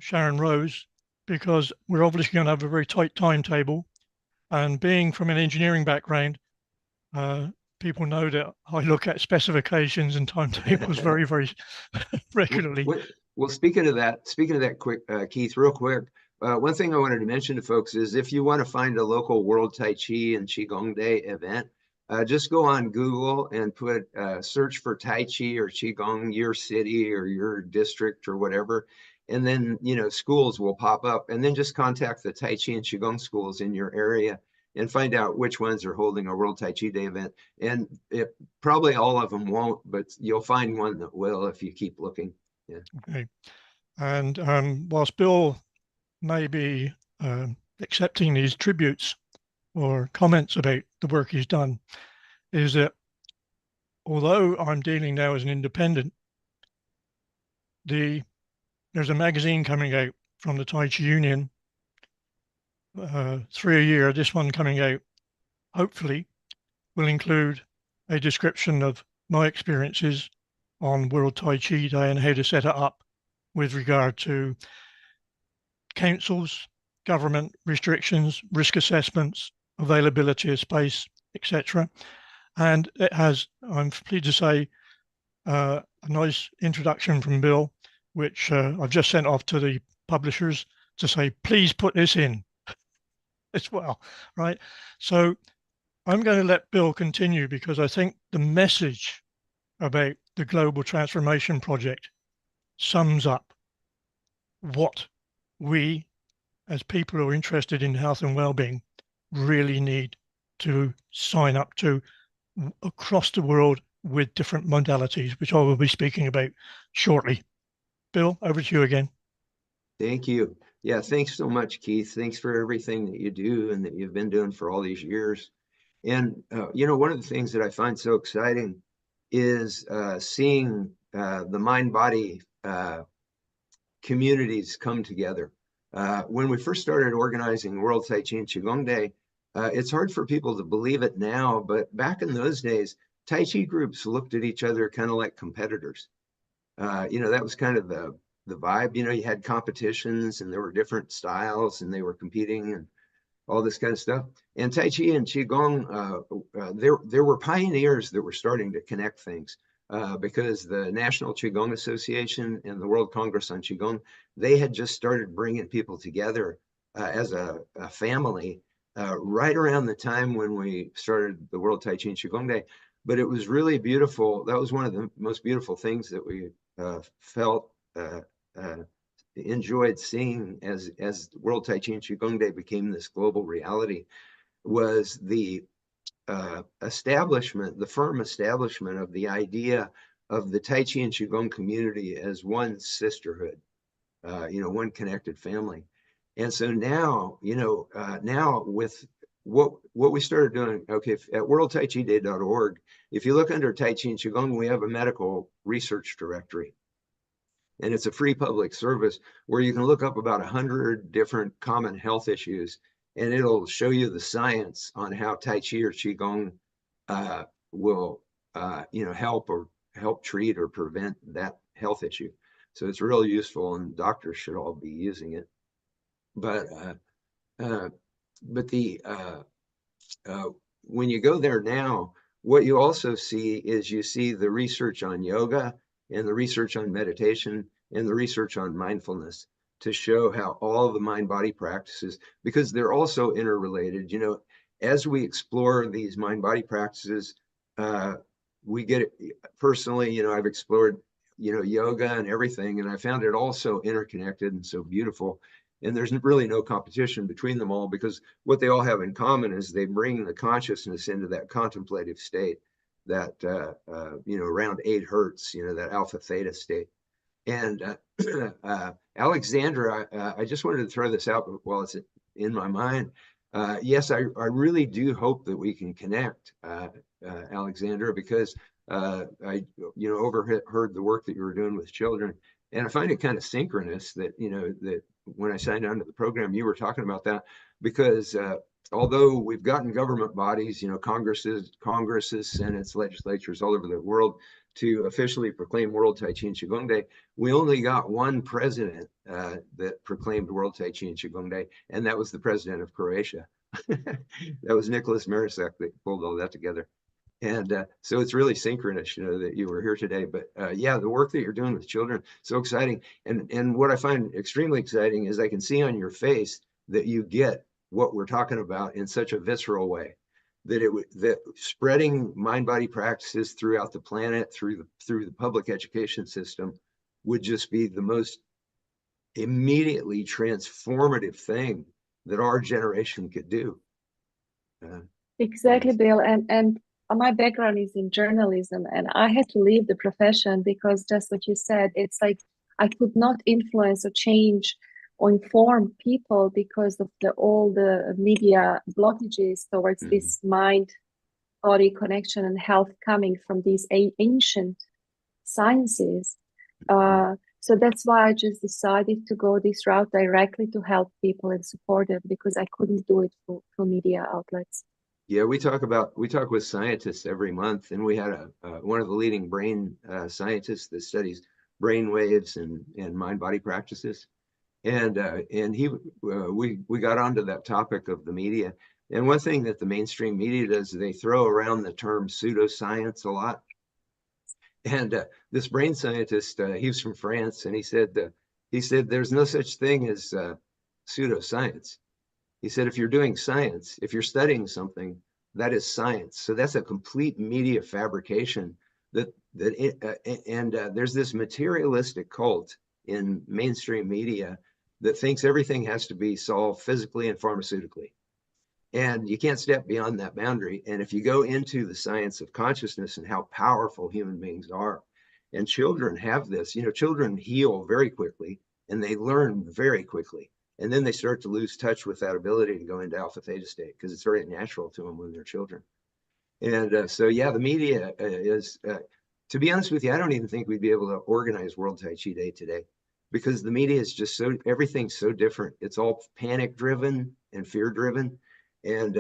Sharon Rose, because we're obviously going to have a very tight timetable. And being from an engineering background, people know that I look at specifications and timetables very, very regularly. Well, speaking of that quick, Keith, real quick, one thing I wanted to mention to folks is if you want to find a local World Tai Chi and Qigong Day event, just go on Google and put search for Tai Chi or Qigong, your city or your district or whatever. And then, you know, schools will pop up, and then just contact the Tai Chi and Qigong schools in your area and find out which ones are holding a World Tai Chi Day event. And probably all of them won't, but you'll find one that will if you keep looking. Yeah. Okay. And whilst Bill may be accepting these tributes or comments about the work he's done, is that although I'm dealing now as an independent, there's a magazine coming out from the Tai Chi Union, 3 a year. This one coming out, hopefully, will include a description of my experiences on World Tai Chi Day and how to set it up with regard to councils, government restrictions, risk assessments, availability of space, etc. And it has, I'm pleased to say, a nice introduction from Bill, which I've just sent off to the publishers to say, please put this in as well, right? So I'm going to let Bill continue, because I think the message about the Global Transformation Project sums up what we, as people who are interested in health and well-being, really need to sign up to across the world with different modalities, which I will be speaking about shortly. Bill, over to you again. Thank you. Yeah, thanks so much, Keith. Thanks for everything that you do and that you've been doing for all these years. And, you know, one of the things that I find so exciting is seeing the mind-body communities come together. When we first started organizing World Tai Chi and Qigong Day, it's hard for people to believe it now, but back in those days, Tai Chi groups looked at each other kind of like competitors. You know, that was kind of the vibe. You know, you had competitions and there were different styles and they were competing and all this kind of stuff. And Tai Chi and Qigong, there were pioneers that were starting to connect things. Because the National Qigong Association and the World Congress on Qigong, they had just started bringing people together as a family right around the time when we started the World Tai Chi and Qigong Day. But it was really beautiful. That was one of the most beautiful things that we enjoyed seeing as World Tai Chi and Qigong Day became this global reality, was the establishment, the firm establishment of the idea of the Tai Chi and Qigong community as one sisterhood, you know, one connected family. And so now, you know, now with what we started doing, okay, at worldtaichiday.org, if you look under Tai Chi and Qigong, we have a medical research directory. And it's a free public service where you can look up about 100 different common health issues, and it'll show you the science on how Tai Chi or Qigong will, you know, help treat or prevent that health issue. So it's really useful, and doctors should all be using it. But when you go there now, what you also see is you see the research on yoga and the research on meditation and the research on mindfulness, to show how all the mind-body practices, because they're also interrelated. You know, as we explore these mind-body practices, we get it personally, you know, I've explored, you know, yoga and everything, and I found it all so interconnected and so beautiful. And there's really no competition between them all, because what they all have in common is they bring the consciousness into that contemplative state, that, you know, around 8 hertz, you know, that alpha theta state. And Alexandra, I just wanted to throw this out while it's in my mind. Yes, I really do hope that we can connect, Alexandra, because I, you know, overheard the work that you were doing with children. And I find it kind of synchronous that, you know, that when I signed on to the program, you were talking about that, because although we've gotten government bodies, you know, Congresses, Senates, legislatures all over the world to officially proclaim World Tai Chi and Qigong Day, we only got one president that proclaimed World Tai Chi and Qigong Day, and that was the president of Croatia. That was Nicholas Marisak that pulled all that together. And so it's really synchronous, you know, that you were here today. But yeah, the work that you're doing with children, so exciting. And what I find extremely exciting is I can see on your face that you get what we're talking about in such a visceral way. That spreading mind-body practices throughout the planet, through the public education system, would just be the most immediately transformative thing that our generation could do. Exactly, Bill. And my background is in journalism, and I had to leave the profession because just what you said, it's like I could not influence or change or inform people because of all the media blockages towards this mind-body connection and health coming from these ancient sciences. So that's why I just decided to go this route directly to help people and support them, because I couldn't do it through media outlets. Yeah, we talk with scientists every month, and we had one of the leading brain scientists that studies brain waves and mind-body practices. And we got onto that topic of the media. And one thing that the mainstream media does, they throw around the term pseudoscience a lot. And this brain scientist, he was from France, and he said there's no such thing as pseudoscience. He said, if you're doing science, if you're studying something, that is science. So that's a complete media fabrication. There's this materialistic cult in mainstream media that thinks everything has to be solved physically and pharmaceutically. And you can't step beyond that boundary. And if you go into the science of consciousness and how powerful human beings are, and children have this, you know, children heal very quickly and they learn very quickly. And then they start to lose touch with that ability to go into alpha theta state because it's very natural to them when they're children. And so, yeah, the media is, to be honest with you, I don't even think we'd be able to organize World Tai Chi Day today because the media is just so, everything's so different. It's all panic driven and fear driven, and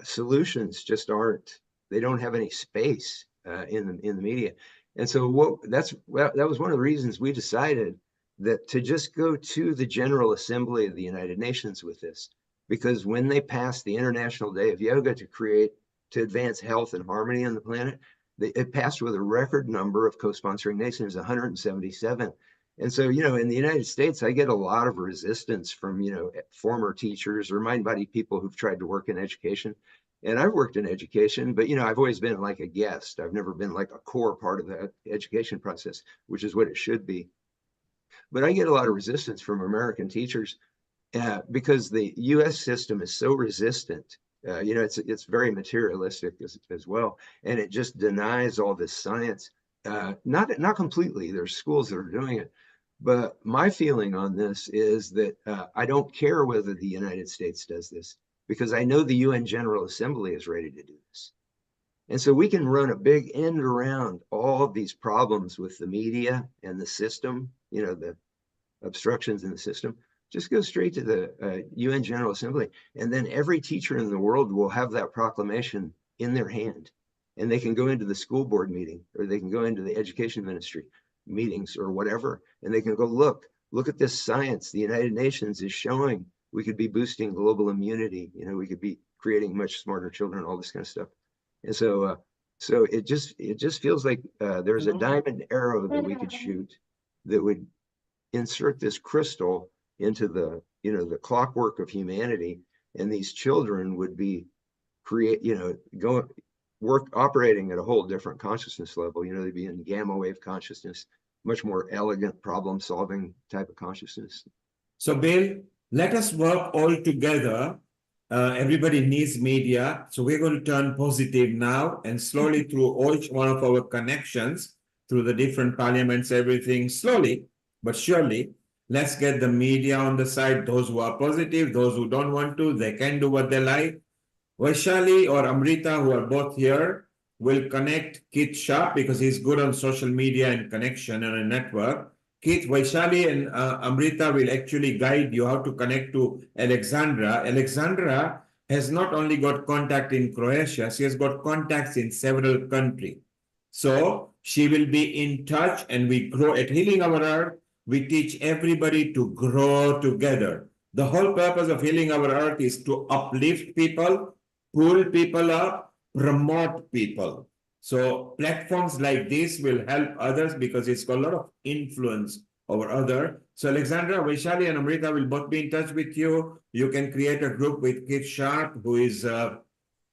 solutions just aren't, they don't have any space in the media. And so that was one of the reasons we decided that to just go to the General Assembly of the United Nations with this, because when they passed the International Day of Yoga to advance health and harmony on the planet, it passed with a record number of co-sponsoring nations, 177. And so, you know, in the United States, I get a lot of resistance from, you know, former teachers or mind-body people who've tried to work in education. And I've worked in education, but, you know, I've always been like a guest. I've never been like a core part of the education process, which is what it should be. But I get a lot of resistance from American teachers because the U.S. system is so resistant. You know, it's very materialistic as well, and it just denies all this science. Not completely. There's schools that are doing it, but my feeling on this is that I don't care whether the United States does this because I know the UN General Assembly is ready to do this. And so we can run a big end around all of these problems with the media and the system, you know, the obstructions in the system. Just go straight to the UN General Assembly. And then every teacher in the world will have that proclamation in their hand. And they can go into the school board meeting, or they can go into the education ministry meetings or whatever. And they can go, look at this science. The United Nations is showing we could be boosting global immunity. You know, we could be creating much smarter children, all this kind of stuff. And so it just feels like there's a diamond arrow that we could shoot that would insert this crystal into the, you know, the clockwork of humanity, and these children would be operating at a whole different consciousness level. You know, they'd be in gamma wave consciousness, much more elegant problem solving type of consciousness. So Bill, let us work all together. Everybody needs media. So we're going to turn positive now, and slowly through each one of our connections, through the different parliaments, everything, slowly but surely, let's get the media on the side. Those who are positive, those who don't want to, they can do what they like. Vaishali or Amrita, who are both here, will connect Keith Sharp because he's good on social media and connection and a network. Keith, Vaishali and Amrita will actually guide you how to connect to Alexandra. Alexandra has not only got contact in Croatia, she has got contacts in several countries. So She will be in touch, and we grow at Healing Our Earth. We teach everybody to grow together. The whole purpose of Healing Our Earth is to uplift people, pull people up, promote people. So platforms like this will help others because it's got a lot of influence over other. So Alexandra, Vaishali, and Amrita will both be in touch with you. You can create a group with Kid Sharp, who is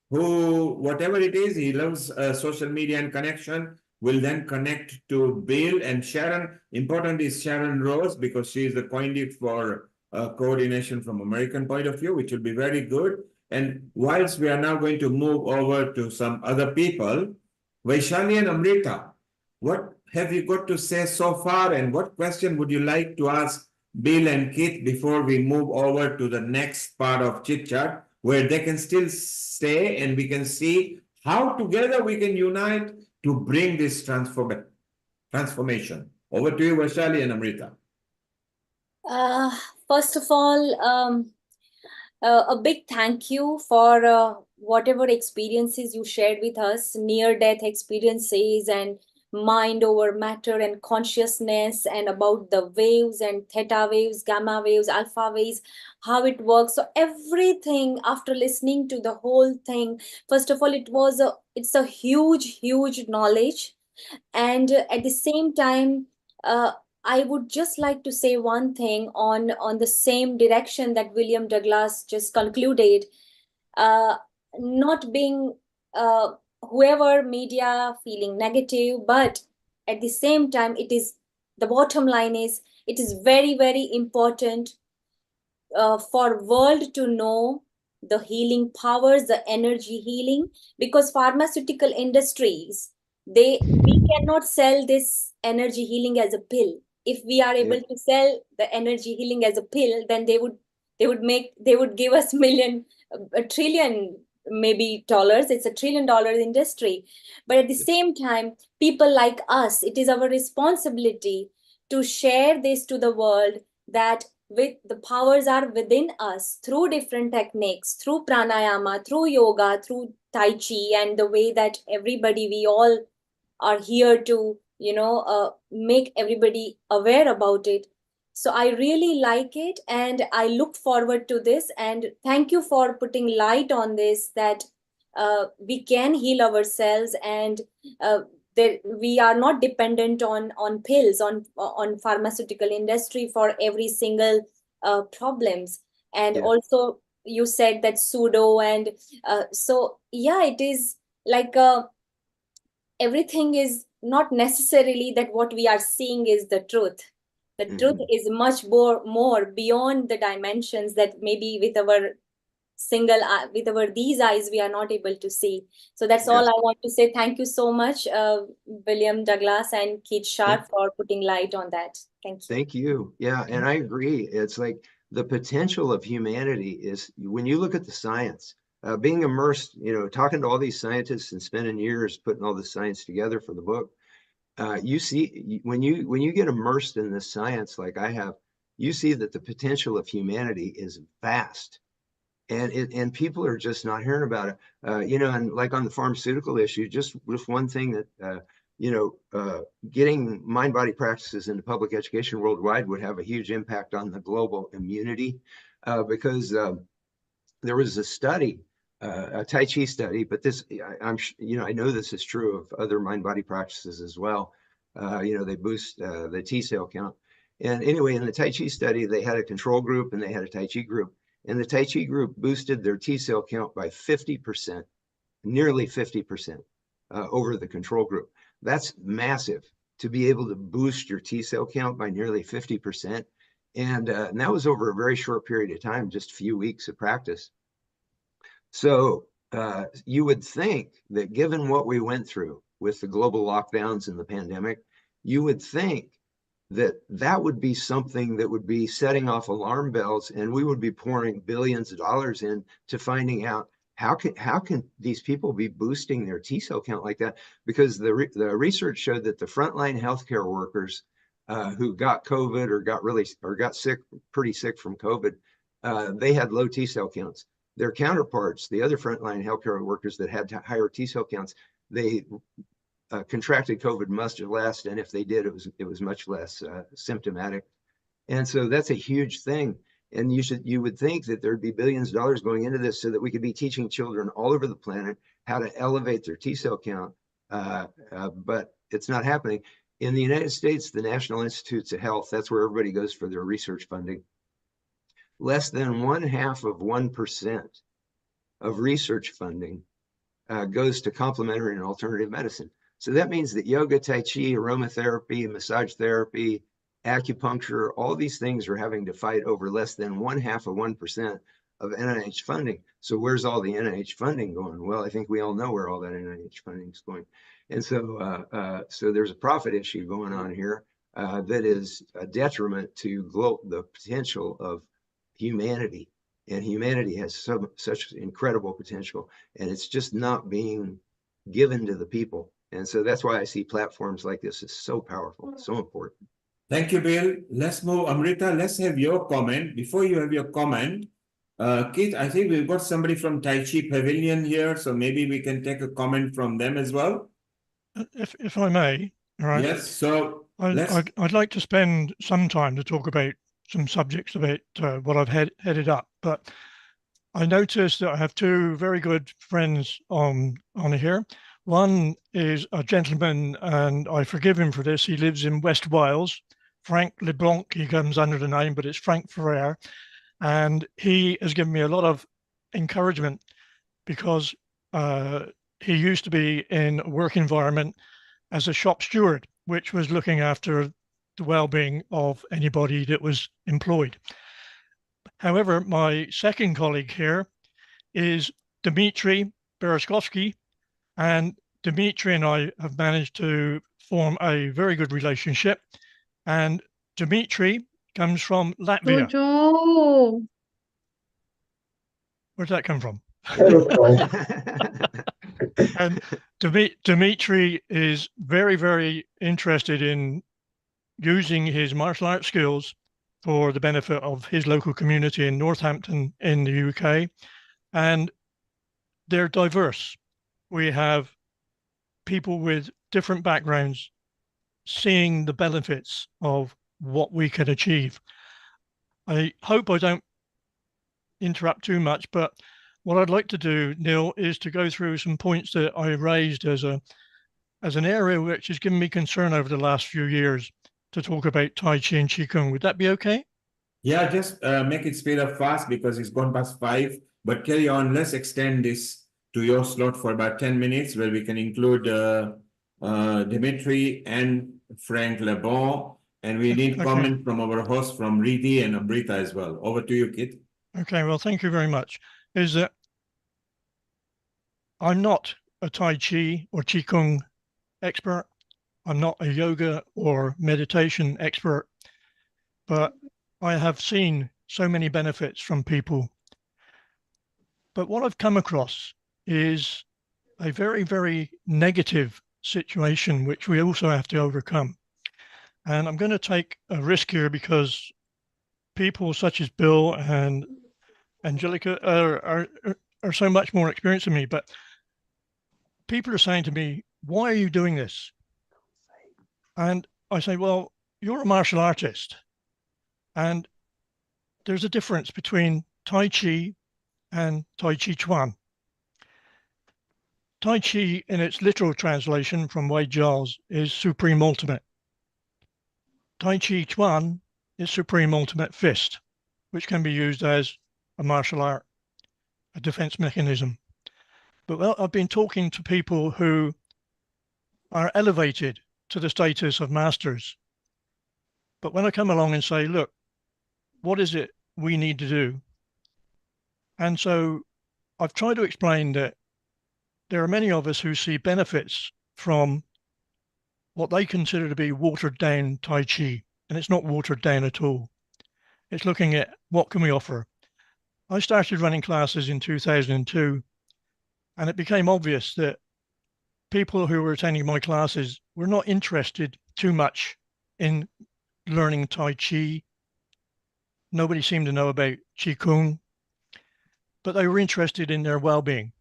who, whatever it is, he loves social media and connection, will then connect to Bill and Sharon. Important is Sharon Rose, because she is the conduit for coordination from American point of view, which will be very good. And whilst we are now going to move over to some other people, Vaishali and Amrita, what have you got to say so far, and what question would you like to ask Bill and Keith before we move over to the next part of Chit Chat, where they can still stay and we can see how together we can unite to bring this transformation. Over to you, Vaishali and Amrita. First of all, a big thank you for whatever experiences you shared with us, near-death experiences and mind over matter and consciousness, and about the waves and theta waves, gamma waves, alpha waves, how it works. So everything, after listening to the whole thing, first of all, it's a huge knowledge. And at the same time, I would just like to say one thing on the same direction that William Douglas just concluded. Not being whoever media feeling negative, but at the same time, the bottom line is it is very important for world to know the healing powers, the energy healing, because pharmaceutical industries, we cannot sell this energy healing as a pill. If we are able to sell the energy healing as a pill, then they would give us a trillion maybe dollars. It's $1 trillion industry. But at the same time, people like us, it is our responsibility to share this to the world, that with the powers are within us through different techniques, through pranayama, through yoga, through tai chi, and the way that we all are here to make everybody aware about it. So I really like it, and I look forward to this, and thank you for putting light on this, that we can heal ourselves, and that we are not dependent on pills, on pharmaceutical industry for every single problems. And also you said that pseudo, and so yeah, it is like everything is not necessarily that what we are seeing is the truth. The truth is much more beyond the dimensions that maybe with our these eyes we are not able to see. So that's all I want to say. Thank you so much, William Douglas and Keith Sharp, for putting light on that. Thank you. Thank you. Yeah, and I agree. It's like the potential of humanity is, when you look at the science, being immersed, talking to all these scientists and spending years putting all the science together for the book, you see, when you get immersed in this science like I have, you see that the potential of humanity is vast. And people are just not hearing about it. And like on the pharmaceutical issue, just one thing that, getting mind-body practices into public education worldwide would have a huge impact on the global immunity, because there was a study, a Tai Chi study, but this, I know this is true of other mind-body practices as well. They boost the T cell count. And anyway, in the Tai Chi study, they had a control group and they had a Tai Chi group. And the Tai Chi group boosted their T cell count by 50%, nearly 50% over the control group. That's massive, to be able to boost your T cell count by nearly 50%. And that was over a very short period of time, just a few weeks of practice. So you would think that given what we went through with the global lockdowns and the pandemic, you would think that would be something that would be setting off alarm bells, and we would be pouring billions of dollars into finding out how can these people be boosting their T cell count like that? Because the research showed that the frontline healthcare workers who got COVID or got sick, pretty sick from COVID, they had low T cell counts. Their counterparts, the other frontline healthcare workers that had higher T cell counts, they contracted COVID much less, and if they did, it was much less symptomatic. And so that's a huge thing. And you would think that there'd be billions of dollars going into this so that we could be teaching children all over the planet how to elevate their T cell count, but it's not happening. In the United States, the National Institutes of Health, that's where everybody goes for their research funding. Less than 0.5% of research funding goes to complementary and alternative medicine. So that means that yoga, tai chi, aromatherapy, massage therapy, acupuncture, all these things are having to fight over less than 0.5% of NIH funding. So where's all the NIH funding going? Well, I think we all know where all that NIH funding is going. And so, so there's a profit issue going on here that is a detriment to the potential of humanity. And humanity has such incredible potential, and it's just not being given to the people. And so that's why I see platforms like this as so powerful, so important. Thank you, Bill. Let's move. Amrita, let's have your comment. Before you have your comment, Keith, I think we've got somebody from Tai Chi Pavilion here, so maybe we can take a comment from them as well. If I may, right? Yes, so I'd like to spend some time to talk about some subjects about what I've headed up, but I noticed that I have two very good friends on here. One is a gentleman, and I forgive him for this. He lives in West Wales, Frank LeBlanc. He comes under the name, but it's Frank Ferrer. And he has given me a lot of encouragement because he used to be in a work environment as a shop steward, which was looking after the well-being of anybody that was employed. However, my second colleague here is Dmitry Berezkovsky, and Dmitry and I have managed to form a very good relationship. And Dmitry comes from Latvia. Jojo. Where'd that come from? And Dmitry is very, very interested in using his martial arts skills for the benefit of his local community in Northampton in the UK. And they're diverse. We have people with different backgrounds seeing the benefits of what we can achieve. I hope I don't interrupt too much, but what I'd like to do, Neil, is to go through some points that I raised as an area which has given me concern over the last few years to talk about Tai Chi and Qigong. Would that be okay? Yeah, just make it speed up fast because it's gone past 5, but carry on. Let's extend this to your slot for about 10 minutes where we can include Dmitry and Frank LeBlanc, and we need comment from our host from Riti and Amrita as well. Over to you, Kit. Okay, well, thank you very much. Is that I'm not a Tai Chi or Qigong expert. I'm not a yoga or meditation expert, but I have seen so many benefits from people. But what I've come across is a very, very negative situation, which we also have to overcome. And I'm going to take a risk here because people such as Bill and Angelica are so much more experienced than me, but people are saying to me, why are you doing this? And I say, well, you're a martial artist. And there's a difference between Tai Chi and Tai Chi Chuan. Tai Chi, in its literal translation from Wade Giles, is supreme ultimate. Tai Chi Chuan is supreme ultimate fist, which can be used as a martial art, a defense mechanism. But well, I've been talking to people who are elevated to the status of masters. But when I come along and say, look, what is it we need to do? And so I've tried to explain that there are many of us who see benefits from what they consider to be watered down Tai Chi. And it's not watered down at all. It's looking at what can we offer. I started running classes in 2002, and it became obvious that people who were attending my classes were not interested too much in learning Tai Chi. Nobody seemed to know about Qigong, but they were interested in their well-being.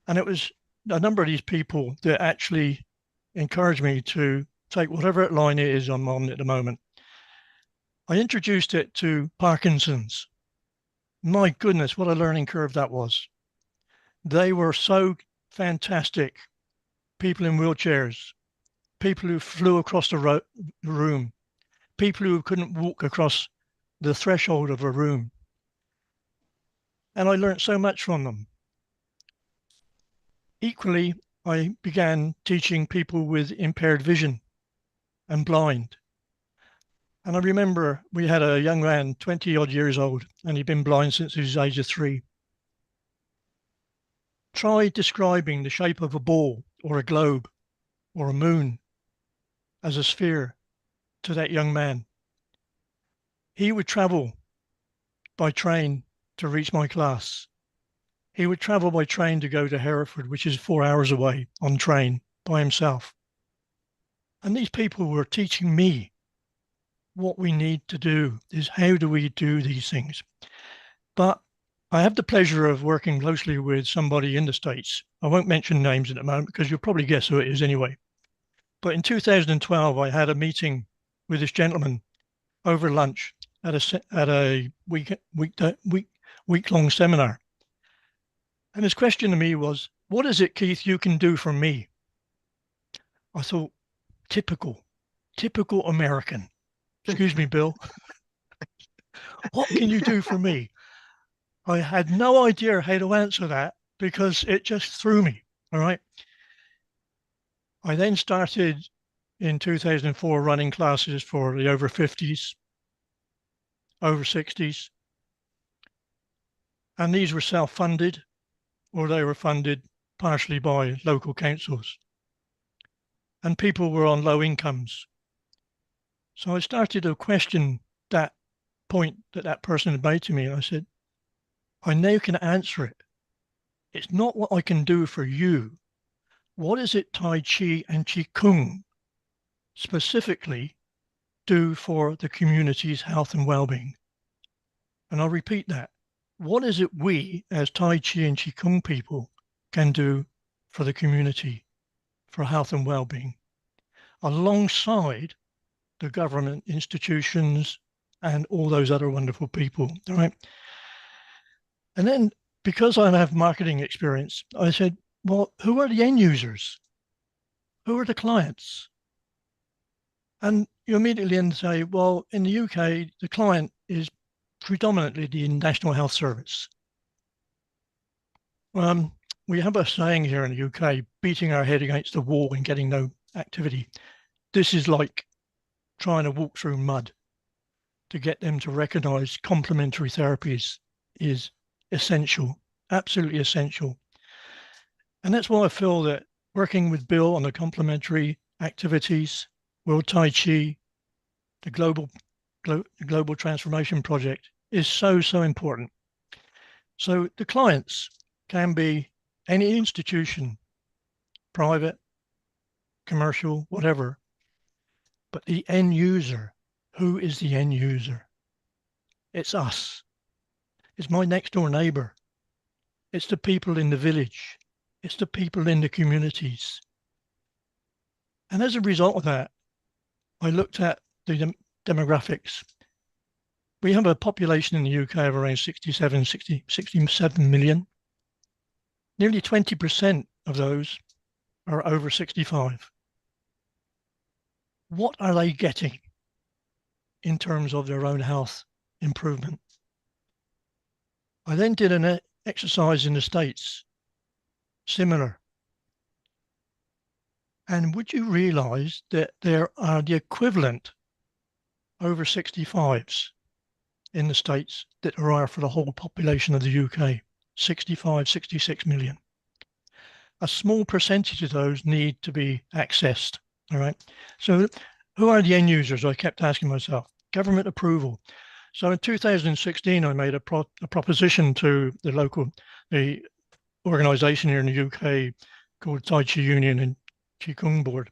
And it was a number of these people that actually encouraged me to take whatever line it is I'm on at the moment. I introduced it to Parkinson's. My goodness, what a learning curve that was. They were so fantastic. People in wheelchairs, people who flew across the room, people who couldn't walk across the threshold of a room. And I learned so much from them. Equally, I began teaching people with impaired vision and blind. And I remember we had a young man, 20 odd years old, and he'd been blind since he was age of 3. Try describing the shape of a ball or a globe or a moon as a sphere to that young man. He would travel by train to reach my class. He would travel by train to go to Hereford, which is 4 hours away on train by himself. And these people were teaching me what we need to do is how do we do these things. But I have the pleasure of working closely with somebody in the States. I won't mention names at the moment because you'll probably guess who it is anyway. But in 2012, I had a meeting with this gentleman over lunch at a week-long seminar. And his question to me was, what is it, Keith, you can do for me? I thought, typical American. Excuse me, Bill. What can you do for me? I had no idea how to answer that because it just threw me. All right. I then started in 2004 running classes for the over 50s, over 60s. And these were self-funded or they were funded partially by local councils. And people were on low incomes. So I started to question that point that person had made to me. I said, I now can answer it. It's not what I can do for you. What is it Tai Chi and Qi Kung specifically do for the community's health and well-being? And I'll repeat that. What is it we as Tai Chi and Qi Kung people can do for the community for health and well-being alongside the government institutions and all those other wonderful people, all right? And then because I have marketing experience, I said, well, who are the end users? Who are the clients? And you immediately then say, well, in the UK, the client is predominantly the National Health Service. We have a saying here in the UK, beating our head against the wall and getting no activity. This is like trying to walk through mud. To get them to recognize complementary therapies is essential, absolutely essential. And that's why I feel that working with Bill on the complementary activities, World Tai Chi, the Global Transformation Project is so, so important. So the clients can be any institution, private, commercial, whatever, but the end user, who is the end user? It's us. It's my next door neighbor. It's the people in the village. It's the people in the communities. And as a result of that, I looked at the demographics. We have a population in the UK of around 67 million. Nearly 20% of those are over 65. What are they getting in terms of their own health improvement? I then did an exercise in the States, similar. And would you realize that there are the equivalent over 65s in the States that there are for the whole population of the UK, 65, 66 million. A small percentage of those need to be accessed, all right? So who are the end users? I kept asking myself. Government approval. So in 2016, I made a proposition to the organization here in the UK called Tai Chi Union and Qi Kung Board.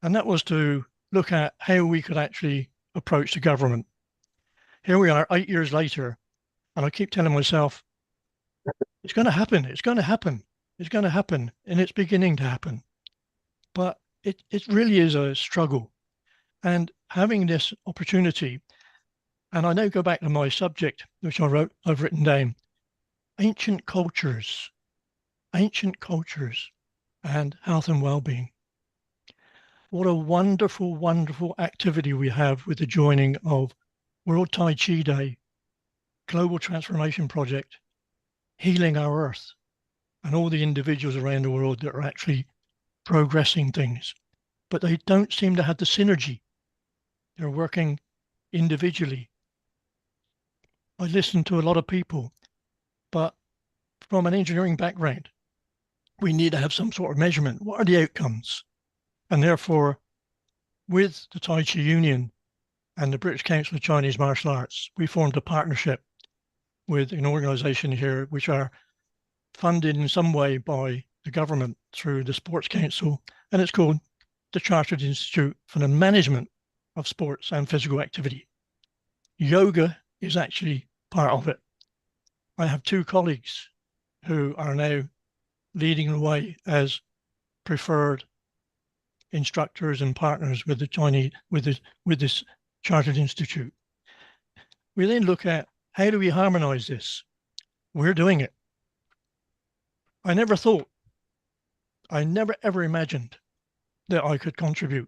And that was to look at how we could actually approach the government. Here we are 8 years later, and I keep telling myself, it's going to happen. It's going to happen. It's going to happen, and it's beginning to happen. But it really is a struggle. And having this opportunity, and I now go back to my subject, which I've written down, ancient cultures and health and well-being. What a wonderful, wonderful activity we have with the joining of World Tai Chi Day, Global Transformation Project, Healing Our Earth, and all the individuals around the world that are actually progressing things. But they don't seem to have the synergy. They're working individually. I listen to a lot of people, but from an engineering background, we need to have some sort of measurement. What are the outcomes? And therefore, with the Tai Chi Union and the British Council of Chinese Martial Arts, we formed a partnership with an organization here, which are funded in some way by the government through the Sports Council, and it's called the Chartered Institute for the Management of Sports and Physical Activity. Yoga is actually part of it. I have two colleagues who are now leading the way as preferred instructors and partners with the Chinese, with this Chartered Institute. We then look at how do we harmonize this? We're doing it. I never ever imagined that I could contribute.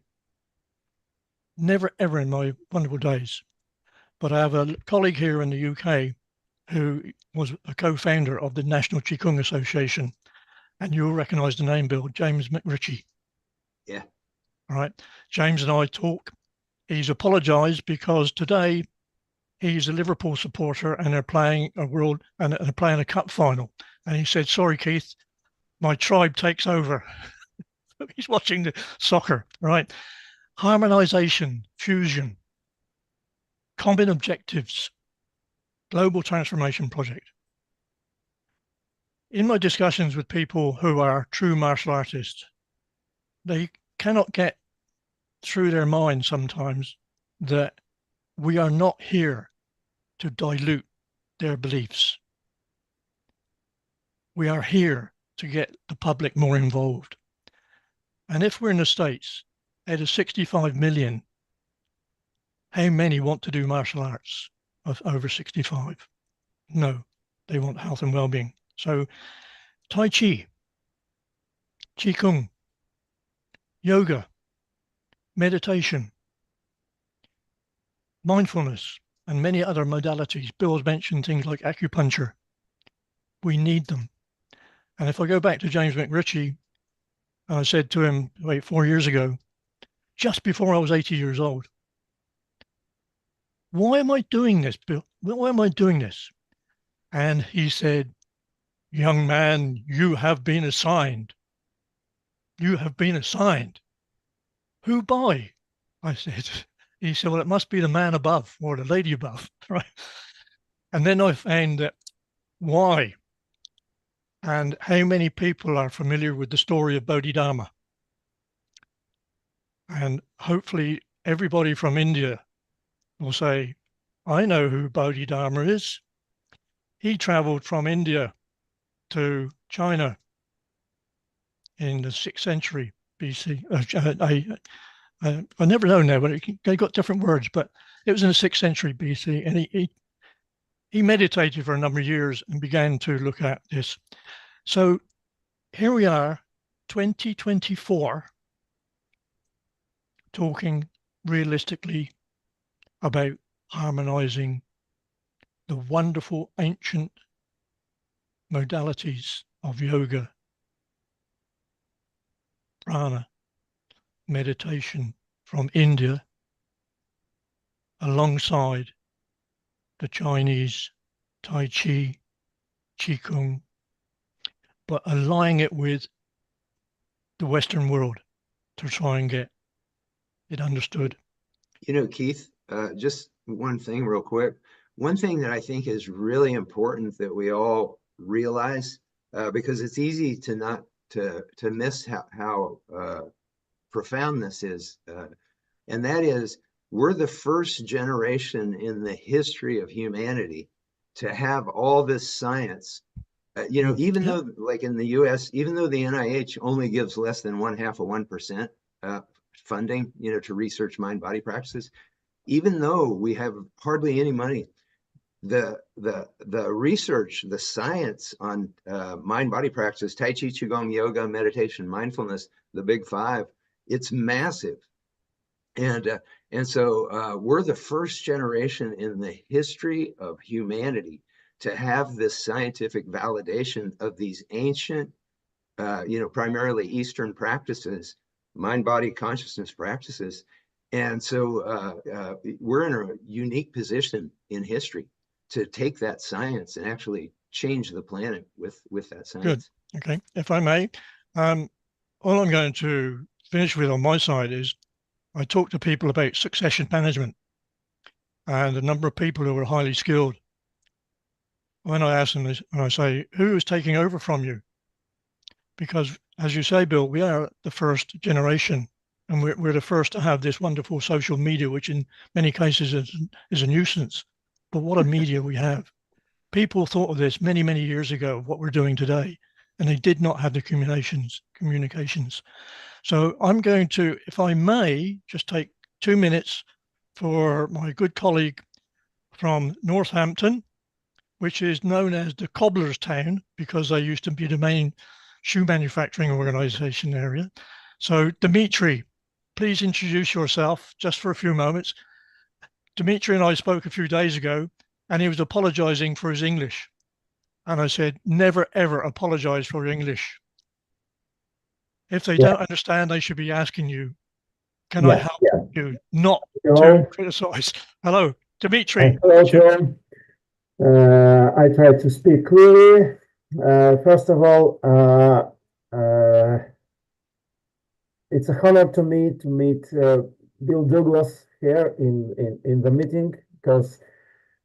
Never ever in my wonderful days. But I have a colleague here in the UK who was a co-founder of the National Qigong Association, and you'll recognize the name, Bill, James McRitchie. Yeah. All right. James and I talk. He's apologized because today he's a Liverpool supporter and they're playing they're playing a cup final. And he said, sorry, Keith, my tribe takes over. He's watching the soccer, right? Harmonization, fusion, common objectives, global transformation project. In my discussions with people who are true martial artists, they cannot get through their mind sometimes that we are not here to dilute their beliefs. We are here to get the public more involved. And if we're in the States, out of 65 million, how many want to do martial arts of over 65? No, they want health and well-being. So Tai Chi, Qigong, yoga, meditation, mindfulness, and many other modalities. Bill's mentioned things like acupuncture. We need them. And if I go back to James McRitchie, and I said to him, 4 years ago, just before I was 80 years old, why am I doing this, Bill? Why am I doing this? And he said, young man, you have been assigned. You have been assigned. Who by? I said. He said, well, it must be the man above or the lady above, right? And then I found that why and how many people are familiar with the story of Bodhidharma. And hopefully everybody from India will say, I know who Bodhidharma is. He traveled from India to China in the 6th century BC. I never know now, but they got different words, but it was in the 6th century BC. And he meditated for a number of years and began to look at this. So here we are, 2024, talking realistically about harmonizing the wonderful ancient modalities of yoga, prana, meditation from India alongside the Chinese Tai Chi, Qigong, but aligning it with the Western world to try and get it understood. You know, Keith, just one thing real quick. One thing that I think is really important that we all realize, because it's easy to not to miss how profound this is, and that is we're the first generation in the history of humanity to have all this science You know, even though, like in the US, even though the NIH only gives less than 0.5% funding, you know, to research mind-body practices, even though we have hardly any money, the research, the science on mind-body practices, Tai Chi, Qigong, yoga, meditation, mindfulness, the big five, it's massive. And so we're the first generation in the history of humanity to have this scientific validation of these ancient, you know, primarily Eastern practices, mind-body consciousness practices. And so we're in a unique position in history to take that science and actually change the planet with that science. Good. Okay. If I may, all I'm going to finish with on my side is I talk to people about succession management and a number of people who are highly skilled. When I ask them this, and I say, who is taking over from you? Because as you say, Bill, we are the first generation and we're the first to have this wonderful social media, which in many cases is a nuisance. But what a media we have. People thought of this many, many years ago, what we're doing today, and they did not have the communications. So I'm going to, if I may, just take 2 minutes for my good colleague from Northampton, which is known as the Cobbler's Town because they used to be the main shoe manufacturing organization area. So Dimitri, please introduce yourself just for a few moments. Dimitri and I spoke a few days ago and he was apologizing for his English. And I said, never, ever apologize for your English. If they don't understand, they should be asking you, can I help you? Not to criticize. Hello, Dimitri. Hello, John. I try to speak clearly. First of all, it's a honor to me to meet Bill Douglas here in the meeting, because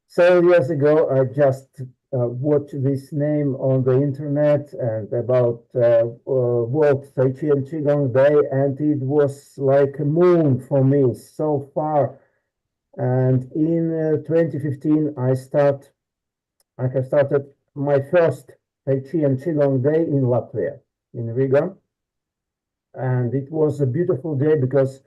several years ago I just watched this name on the internet and about World Tai Chi and Qigong Day, and it was like a moon for me so far. And in 2015, I have started my first Tai Chi and Qigong Day in Latvia, in Riga. And it was a beautiful day because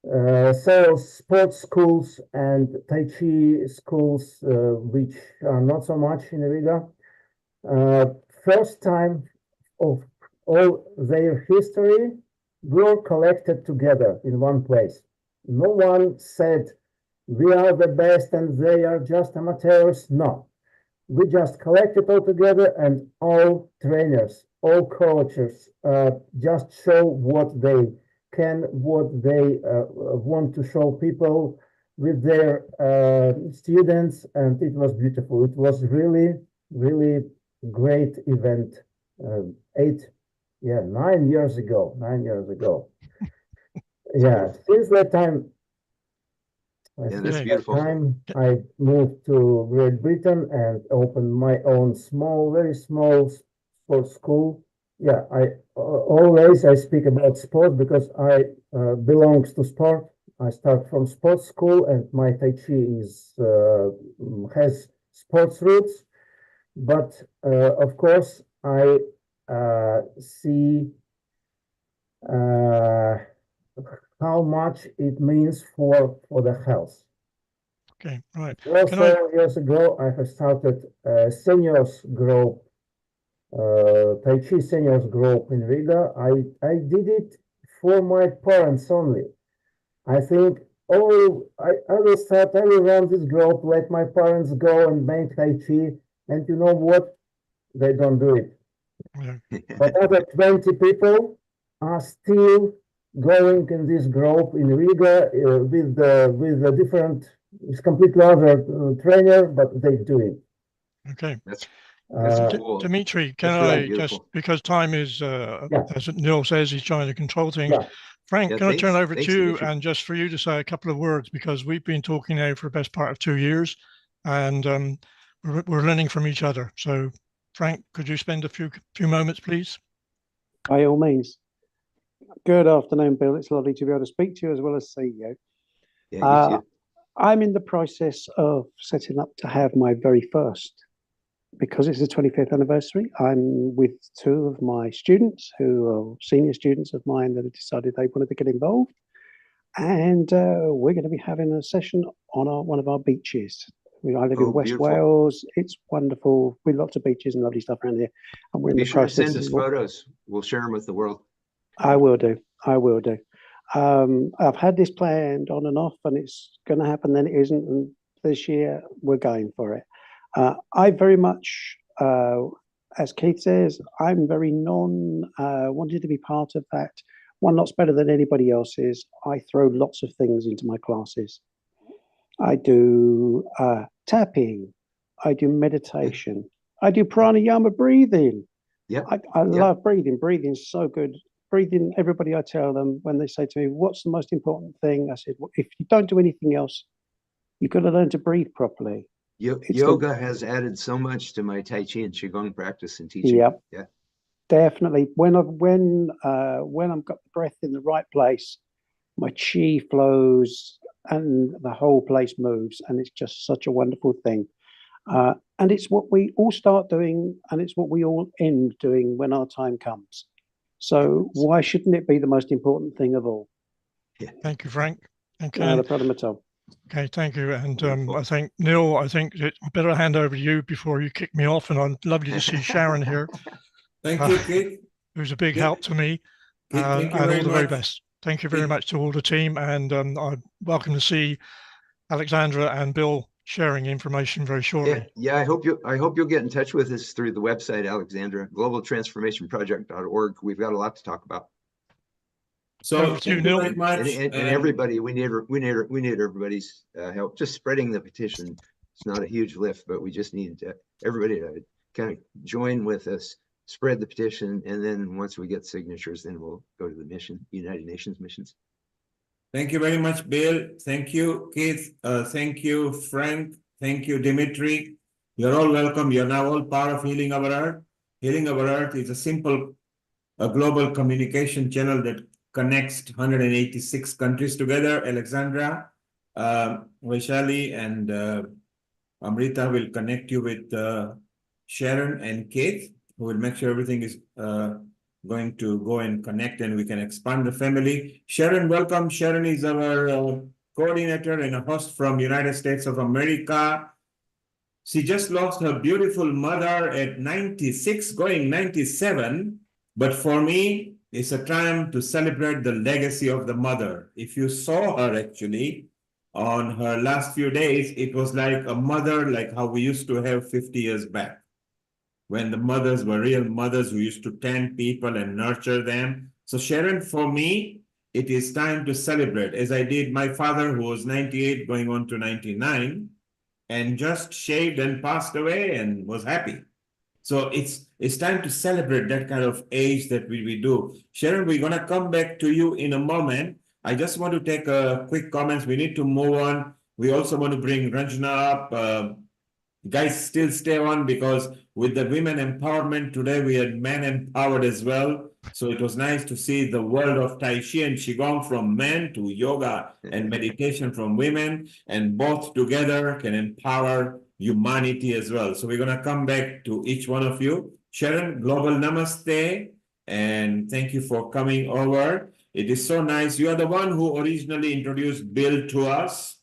several sports schools and Tai Chi schools, which are not so much in Riga, first time of all their history, were collected together in one place. No one said, we are the best and they are just amateurs. No, we just collected all together, and all trainers, all coaches just show what they can, what they want to show people with their students, and it was beautiful. It was really, really great event. 9 years ago. Yeah, since that time, that's beautiful. I moved to Great Britain and opened my own very small sports school. Yeah, I always speak about sport because I belongs to sport. I start from sports school, and my Tai Chi has sports roots. But of course, I see how much it means for the health. Okay, right. Also, years ago, I have started a seniors group, Tai Chi seniors group in Riga. I did it for my parents only. I think, I will run this group, let my parents go and make Tai Chi, and you know what? They don't do it. But other 20 people are still going in this group in Riga with the different, it's completely other trainer, but they do it. Okay. That's cool. Dimitri, can I just, because time is, as Neil says, he's trying to control things. Yeah. Frank, can I turn over to you and just for you to say a couple of words, because we've been talking now for the best part of 2 years, and we're learning from each other. So, Frank, could you spend a few moments, please? By all means. Good afternoon, Bill. It's lovely to be able to speak to you as well as see you. Yeah, you too. I'm in the process of setting up to have my very first because it's the 25th anniversary, I'm with two of my students who are senior students of mine that have decided they wanted to get involved. And we're going to be having a session on one of our beaches. I live in West beautiful. Wales. It's wonderful. With lots of beaches and lovely stuff around here. And we're in Be the sure to process send us photos. We'll share them with the world. I will do. I will do. I've had this planned on and off, and it's going to happen, then it isn't. And this year, we're going for it. I very much, as Keith says, I'm very wanted to be part of that. One lot's better than anybody else's. I throw lots of things into my classes. I do tapping. I do meditation. I do pranayama breathing. Yeah, I love breathing. Breathing's so good. Breathing, everybody I tell them when they say to me, what's the most important thing? I said, well, if you don't do anything else, you've got to learn to breathe properly. Yoga has added so much to my Tai Chi and Qigong practice and teaching. Yep. Yeah. Definitely. When I've got the breath in the right place, my chi flows and the whole place moves, and it's just such a wonderful thing. And it's what we all start doing, and it's what we all end doing when our time comes. So why shouldn't it be the most important thing of all? Yeah. Thank you, Frank. Okay. Not a problem at all. Okay, thank you. And I think, Neil, I better hand over to you before you kick me off. And I'm lovely to see Sharon here. Thank you, Keith. Who's a big help to me. Thank you and very all the very much. best. Thank you very much to all the team. And I'm welcome to see Alexandra and Bill sharing information very shortly. Yeah, I hope you'll get in touch with us through the website, Alexandra, globaltransformationproject.org. We've got a lot to talk about. So thank you very much. And everybody, we need everybody's help. Just spreading the petition. It's not a huge lift, but we just need everybody to kind of join with us, spread the petition, and then once we get signatures, then we'll go to the mission, United Nations missions. Thank you very much, Bill. Thank you, Keith. Thank you, Frank. Thank you, Dimitri. You're all welcome. You're now all part of Healing Our Earth. Healing Our Earth is a global communication channel that connects 186 countries together. Alexandra, Vaishali, and Amrita will connect you with Sharon and Keith, who will make sure everything is going to go and connect and we can expand the family. Sharon, welcome. Sharon is our coordinator and a host from United States of America. She just lost her beautiful mother at 96, going 97. But for me, it's a time to celebrate the legacy of the mother. If you saw her actually on her last few days, it was like a mother, like how we used to have 50 years back, when the mothers were real mothers who used to tend people and nurture them. So Sharon, for me, it is time to celebrate, as I did my father, who was 98 going on to 99, and just shaved and passed away and was happy. So it's time to celebrate that kind of age that we do. Sharon, we're going to come back to you in a moment. I just want to take a quick comments. We need to move on. We also want to bring Ranjana up. Guys, still stay on, because with the women empowerment today, we had men empowered as well. So it was nice to see the world of Tai Chi and Qigong from men to yoga and meditation from women, and both together can empower humanity as well. So we're going to come back to each one of you. Sharon, global namaste, and thank you for coming over. It is so nice. You are the one who originally introduced Bill to us.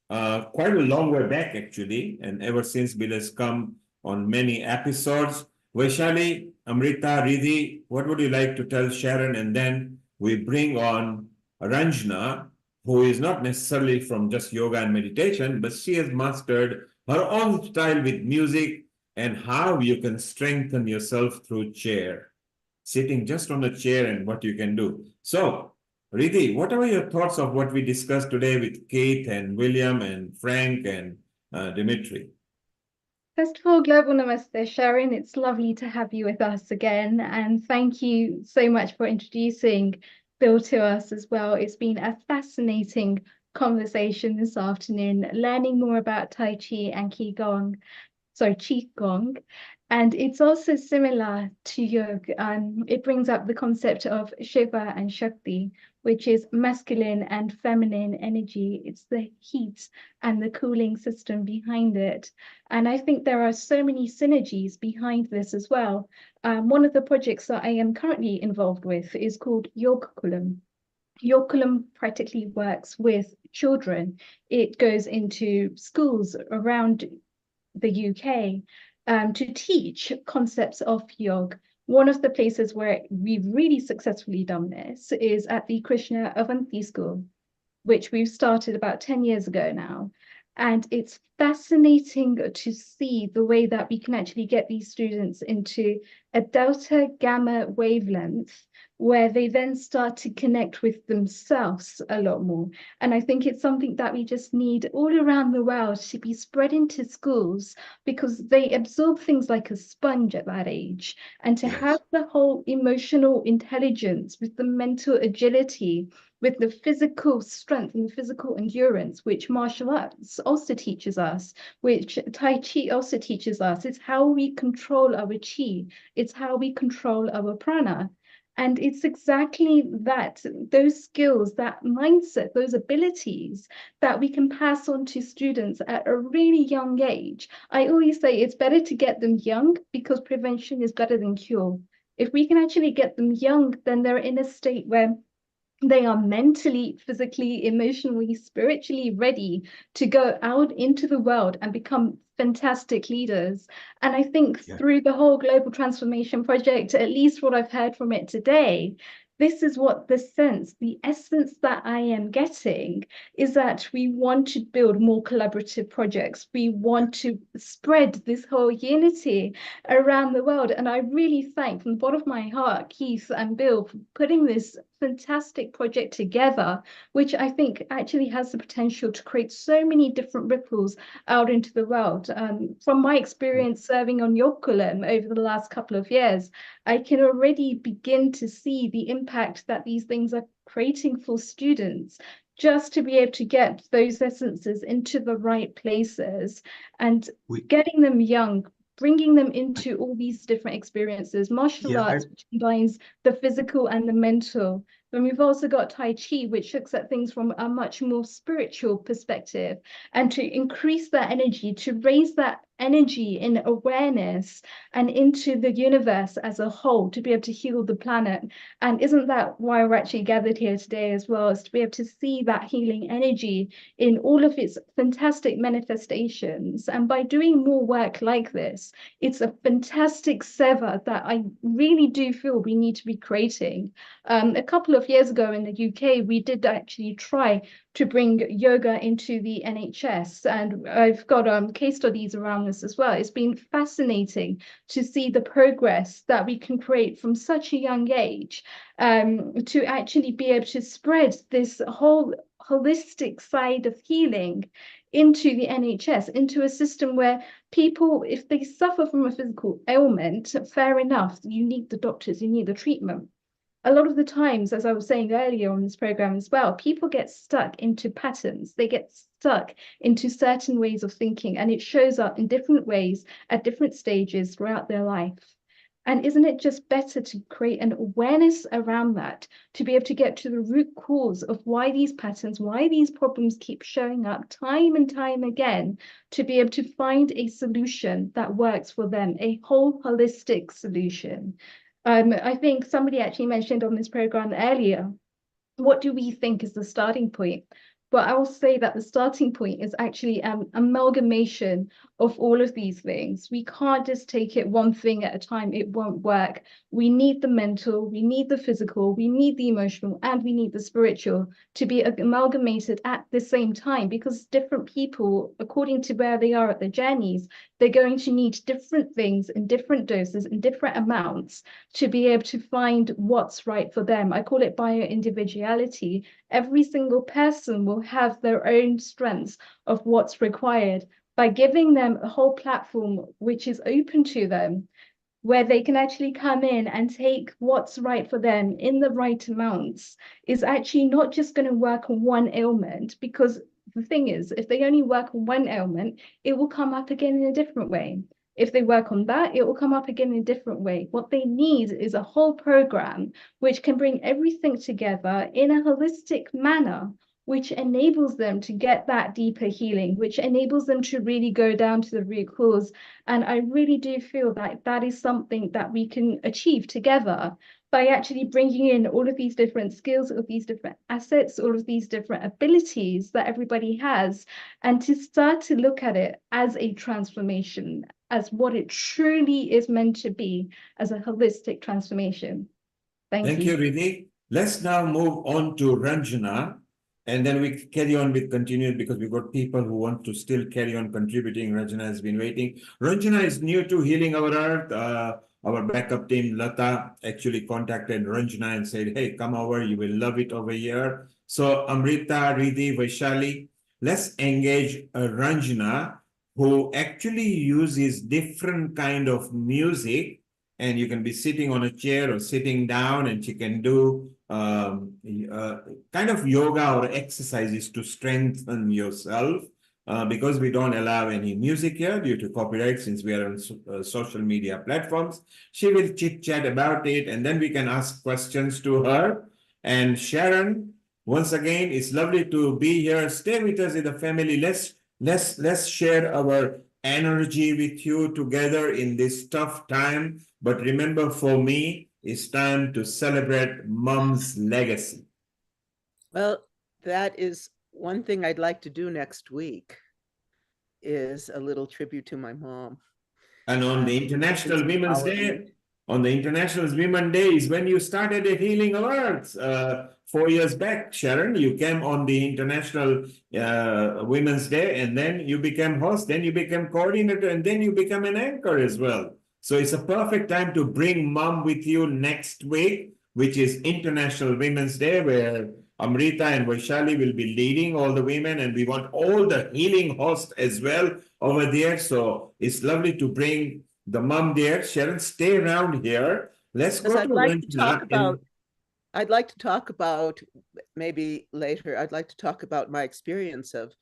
Quite a long way back, actually, and ever since Bill has come on many episodes. Vaishali, Amrita, Riddhi, what would you like to tell Sharon? And then we bring on Ranjana, who is not necessarily from just yoga and meditation, but she has mastered her own style with music and how you can strengthen yourself through chair, sitting just on a chair and what you can do. So, Riddhi, what are your thoughts of what we discussed today with Kate and William and Frank and Dimitri? First of all, global namaste, Sharon. It's lovely to have you with us again. And thank you so much for introducing Bill to us as well. It's been a fascinating conversation this afternoon, learning more about Tai Chi and Qigong. Qigong. And it's also similar to yoga. It brings up the concept of Shiva and Shakti, which is masculine and feminine energy. It's the heat and the cooling system behind it. And I think there are so many synergies behind this as well. One of the projects that I am currently involved with is called Yogakulam. Yogakulam practically works with children. It goes into schools around the UK to teach concepts of yoga. One of the places where we've really successfully done this is at the Krishna Avanti School, which we've started about 10 years ago now. And it's fascinating to see the way that we can actually get these students into a delta gamma wavelength where they then start to connect with themselves a lot more. And I think it's something that we just need all around the world to be spread into schools, because they absorb things like a sponge at that age. And to have the whole emotional intelligence with the mental agility, with the physical strength and the physical endurance, which martial arts also teaches us, which Tai Chi also teaches us. It's how we control our Chi. It's how we control our prana. And it's exactly that, those skills, that mindset, those abilities that we can pass on to students at a really young age. I always say it's better to get them young because prevention is better than cure. If we can actually get them young, then they're in a state where they are mentally, physically, emotionally, spiritually ready to go out into the world and become fantastic leaders. And I think through the whole Global Transformation Project, at least what I've heard from it today, this is what the sense, the essence that I am getting is that we want to build more collaborative projects. We want to spread this whole unity around the world. And I really thank from the bottom of my heart, Keith and Bill, for putting this fantastic project together, which I think actually has the potential to create so many different ripples out into the world. From my experience serving on Yogakulam over the last couple of years, I can already begin to see the impact that these things are creating for students, just to be able to get those essences into the right places and getting them young, bringing them into all these different experiences. Martial arts, which combines the physical and the mental. Then we've also got Tai Chi, which looks at things from a much more spiritual perspective, and to increase that energy, to raise that energy in awareness and into the universe as a whole, to be able to heal the planet. And isn't that why we're actually gathered here today as well, is to be able to see that healing energy in all of its fantastic manifestations. And by doing more work like this, it's a fantastic seva that I really do feel we need to be creating. A couple of years ago in the UK, we did actually try to bring yoga into the NHS, and I've got case studies around this as well. It's been fascinating to see the progress that we can create from such a young age, to actually be able to spread this whole holistic side of healing into the NHS, into a system where people, if they suffer from a physical ailment, fair enough, you need the doctors, you need the treatment. A lot of the times, as I was saying earlier on this program as well, people get stuck into patterns. They get stuck into certain ways of thinking, and it shows up in different ways at different stages throughout their life. And isn't it just better to create an awareness around that, to be able to get to the root cause of why these patterns, why these problems keep showing up time and time again, to be able to find a solution that works for them, a whole holistic solution. I think somebody actually mentioned on this program earlier, what do we think is the starting point? But I will say that the starting point is actually an amalgamation of all of these things. We can't just take it one thing at a time. It won't work. We need the mental, we need the physical, we need the emotional, and we need the spiritual to be amalgamated at the same time, because different people, according to where they are at their journeys, they're going to need different things in different doses, in different amounts, to be able to find what's right for them. I call it bio-individuality. Every single person will have their own strengths of what's required. By giving them a whole platform which is open to them, where they can actually come in and take what's right for them in the right amounts, is actually not just going to work on one ailment, because the thing is, if they only work on one ailment, it will come up again in a different way. If they work on that, it will come up again in a different way. What they need is a whole program which can bring everything together in a holistic manner, which enables them to get that deeper healing, which enables them to really go down to the root cause. And I really do feel that that is something that we can achieve together by actually bringing in all of these different skills, all of these different assets, all of these different abilities that everybody has, and to start to look at it as a transformation, as what it truly is meant to be, as a holistic transformation. Thank you, Riddhi. Let's now move on to Ranjana, and then we carry on with continued because we've got people who want to still carry on contributing. Ranjana has been waiting. Ranjana is new to Healing Our Earth. Our backup team, Lata, actually contacted Ranjana and said, hey, come over, you will love it over here. So Amrita, Riddhi, Vaishali, let's engage Ranjana, who actually uses different kind of music, and you can be sitting on a chair or sitting down, and she can do kind of yoga or exercises to strengthen yourself. Because we don't allow any music here due to copyright, since we are on social media platforms, she will chit chat about it, and then we can ask questions to her. And Sharon, once again, it's lovely to be here. Stay with us in the family. Let's share our energy with you together in this tough time. But remember, for me, it's time to celebrate Mom's legacy. Well, that is one thing I'd like to do next week, is a little tribute to my mom. And on the International Women's Day, on the International Women's Day is when you started a Healing Awards 4 years back, Sharon. You came on the International Women's Day, and then you became host, then you became coordinator, and then you become an anchor as well. So it's a perfect time to bring Mom with you next week, which is International Women's Day, where Amrita and Vaishali will be leading all the women, and we want all the healing hosts as well over there. So it's lovely to bring the mom there. Sharon, stay around here. Let's go to I'd like to talk about, maybe later, I'd like to talk about my experience of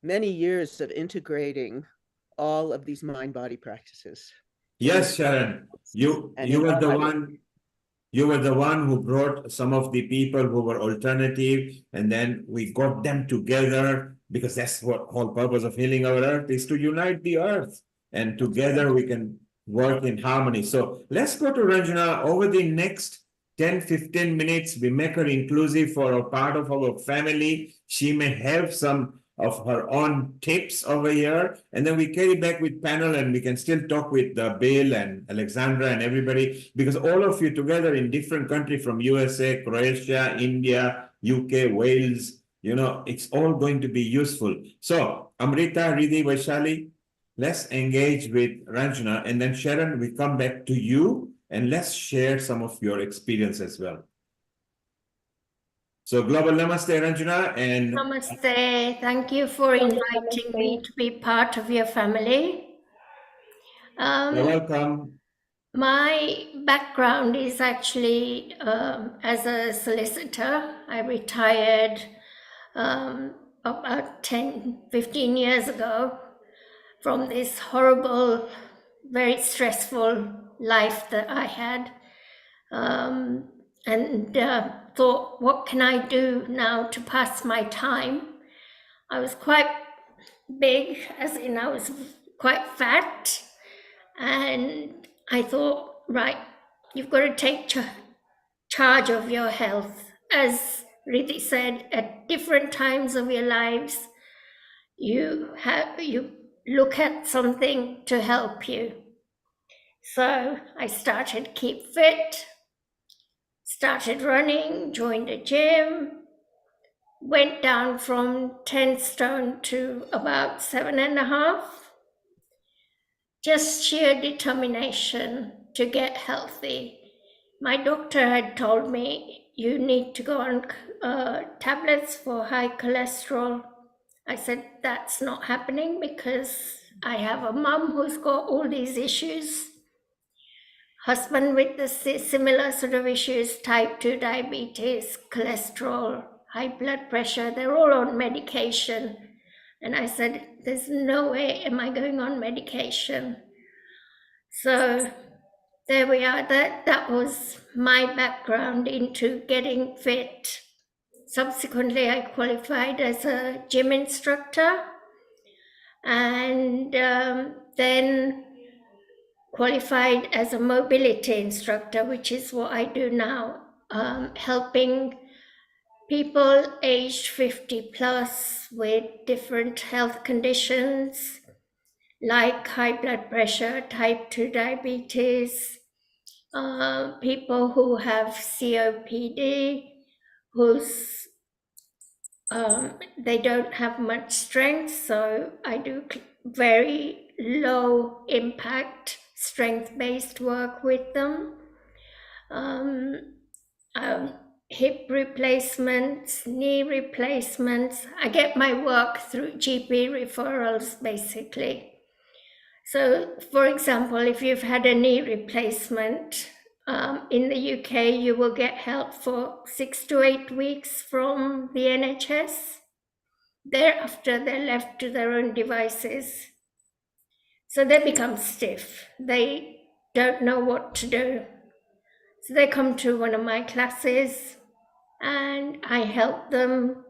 many years of integrating all of these mind-body practices. Yes, Sharon, you were the one. You were the one who brought some of the people who were alternative, and then we got them together, because that's what whole purpose of Healing Our Earth is, to unite the earth, and together we can work in harmony. So let's go to Ranjana. Over the next 10-15 minutes, we make her inclusive for a part of our family. She may have some of her own tips over here, and then we carry back with panel, and we can still talk with Bill and Alexandra and everybody, because all of you together in different countries, from USA, Croatia, India, UK, Wales, you know, it's all going to be useful. So Amrita, Riddhi, Vaishali, let's engage with Ranjana, and then Sharon, we come back to you, and let's share some of your experience as well. So global namaste, Ranjana, and namaste. Thank you for inviting me to be part of your family. You're welcome. My background is actually as a solicitor. I retired about 10-15 years ago from this horrible, very stressful life that I had. And thought, what can I do now to pass my time? I was quite big, as in I was quite fat, and I thought, right, you've got to take charge of your health. As Riddhi said, at different times of your lives, you look at something to help you. So I started Keep Fit, started running, joined a gym, went down from 10 stone to about 7.5. Just sheer determination to get healthy. My doctor had told me, you need to go on tablets for high cholesterol. I said, that's not happening because I have a mum who's got all these issues. Husband with the similar sort of issues, type 2 diabetes, cholesterol, high blood pressure. They're all on medication. And I said, there's no way am I going on medication. So there we are. That was my background into getting fit. Subsequently, I qualified as a gym instructor, and then qualified as a mobility instructor, which is what I do now, helping people aged 50 plus with different health conditions like high blood pressure, type 2 diabetes, people who have COPD, who's they don't have much strength, so I do very low impact strength-based work with them. Hip replacements, knee replacements. I get my work through GP referrals, basically. So, for example, if you've had a knee replacement, in the UK, you will get help for 6 to 8 weeks from the NHS. Thereafter, they're left to their own devices. So they become stiff. They don't know what to do. So they come to one of my classes and I help them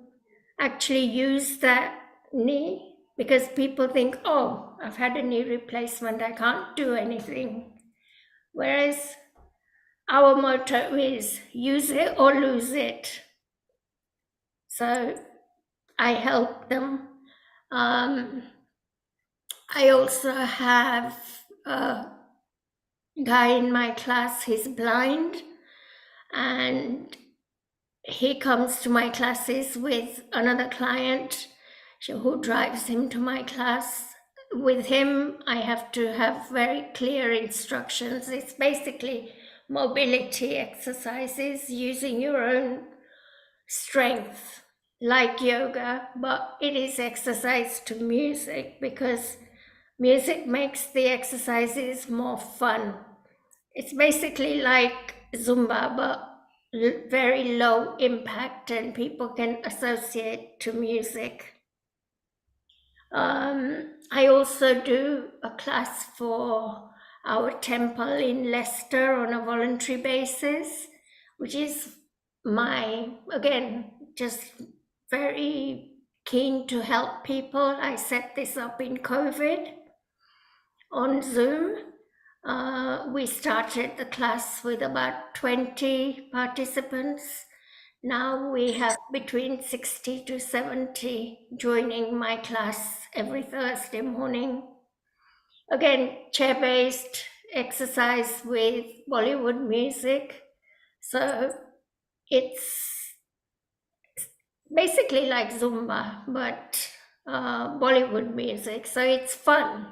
actually use that knee, because people think, oh, I've had a knee replacement, I can't do anything. Whereas our motto is use it or lose it. So I help them. I also have a guy in my class, he's blind, and he comes to my classes with another client who drives him to my class. With him, I have to have very clear instructions. It's basically mobility exercises using your own strength, like yoga, but it is exercise to music because music makes the exercises more fun. It's basically like Zumba, but very low impact, and people can associate to music. I also do a class for our temple in Leicester on a voluntary basis, which is again, just very keen to help people. I set this up in COVID on Zoom. We started the class with about 20 participants. Now we have between 60 to 70 joining my class every Thursday morning. Again, chair-based exercise with Bollywood music. So it's basically like Zumba, but Bollywood music. So it's fun.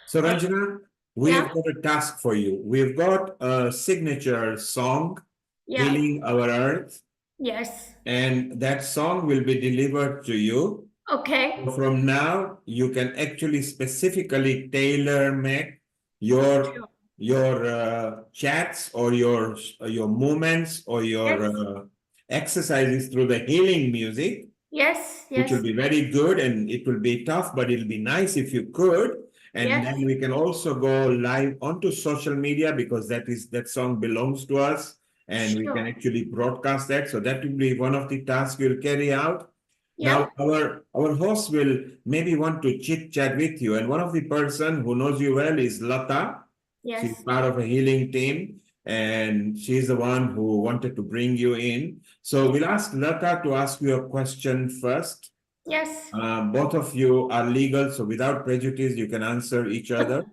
So Ranjana, we have got a task for you. We've got a signature song, Healing Our Earth. Yes. And that song will be delivered to you. Okay. So from now, you can actually specifically tailor-make your chats or your movements or your exercises through the healing music. Yes, yes. Which will be very good, and it will be tough, but it'll be nice if you could. And then we can also go live onto social media, because that song belongs to us, and we can actually broadcast that. So that will be one of the tasks we'll carry out. Now our host will maybe want to chit chat with you, and one of the person who knows you well is Lata. Yes. She's part of a healing team, and she's the one who wanted to bring you in. So we'll ask Lata to ask you a question first. Yes. Both of you are legal, so without prejudice, you can answer each other.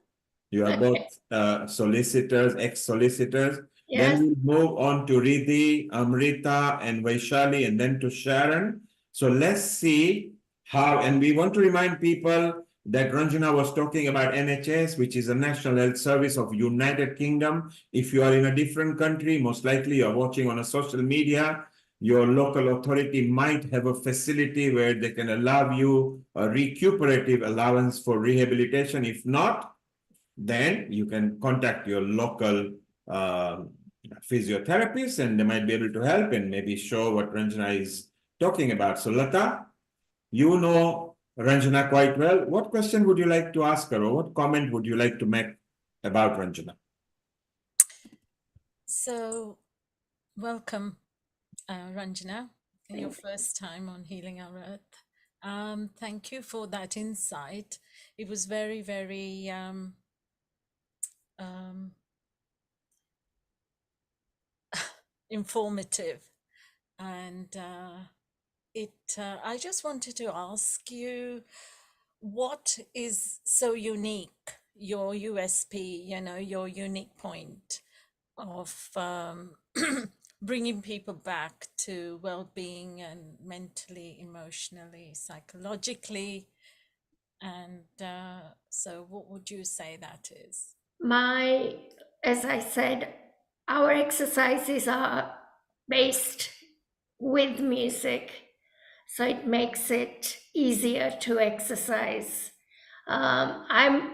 You are both solicitors, ex-solicitors. Yes. Then we'll move on to Riddhi, Amrita, and Vaishali, and then to Sharon. So let's see how, and we want to remind people that Ranjana was talking about NHS, which is a National Health Service of United Kingdom. If you are in a different country, most likely you're watching on a social media, your local authority might have a facility where they can allow you a recuperative allowance for rehabilitation. If not, then you can contact your local physiotherapist, and they might be able to help and maybe show what Ranjana is talking about. So Lata, you know Ranjana quite well. What question would you like to ask her, or what comment would you like to make about Ranjana? So, welcome, Ranjana, your first time on Healing Our Earth. Thank you for that insight. It was very, very informative, and I just wanted to ask you, what is so unique, your USP, your unique point of bringing people back to well-being and mentally, emotionally, psychologically, and so what would you say that is? As I said, our exercises are based with music, so it makes it easier to exercise. I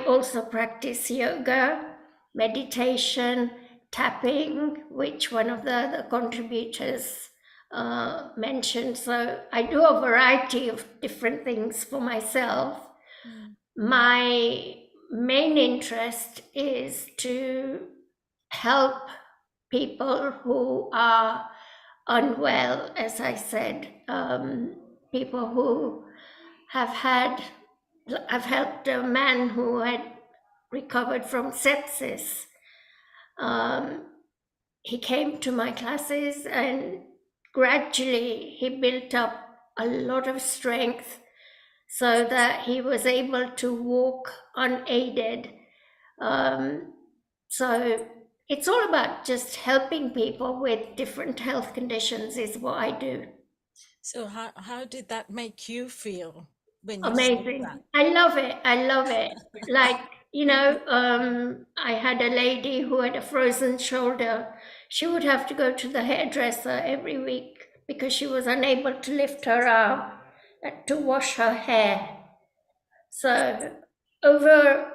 also practice yoga, meditation, tapping, which one of the other contributors mentioned. So I do a variety of different things for myself. My main interest is to help people who are unwell, as I said, people who I've helped a man who had recovered from sepsis. He came to my classes and gradually he built up a lot of strength so that he was able to walk unaided. So it's all about just helping people with different health conditions is what I do. So how did that make you feel when you Amazing. saw that? I love it. I love it. Like, I had a lady who had a frozen shoulder. She would have to go to the hairdresser every week because she was unable to lift her arm to wash her hair. So over,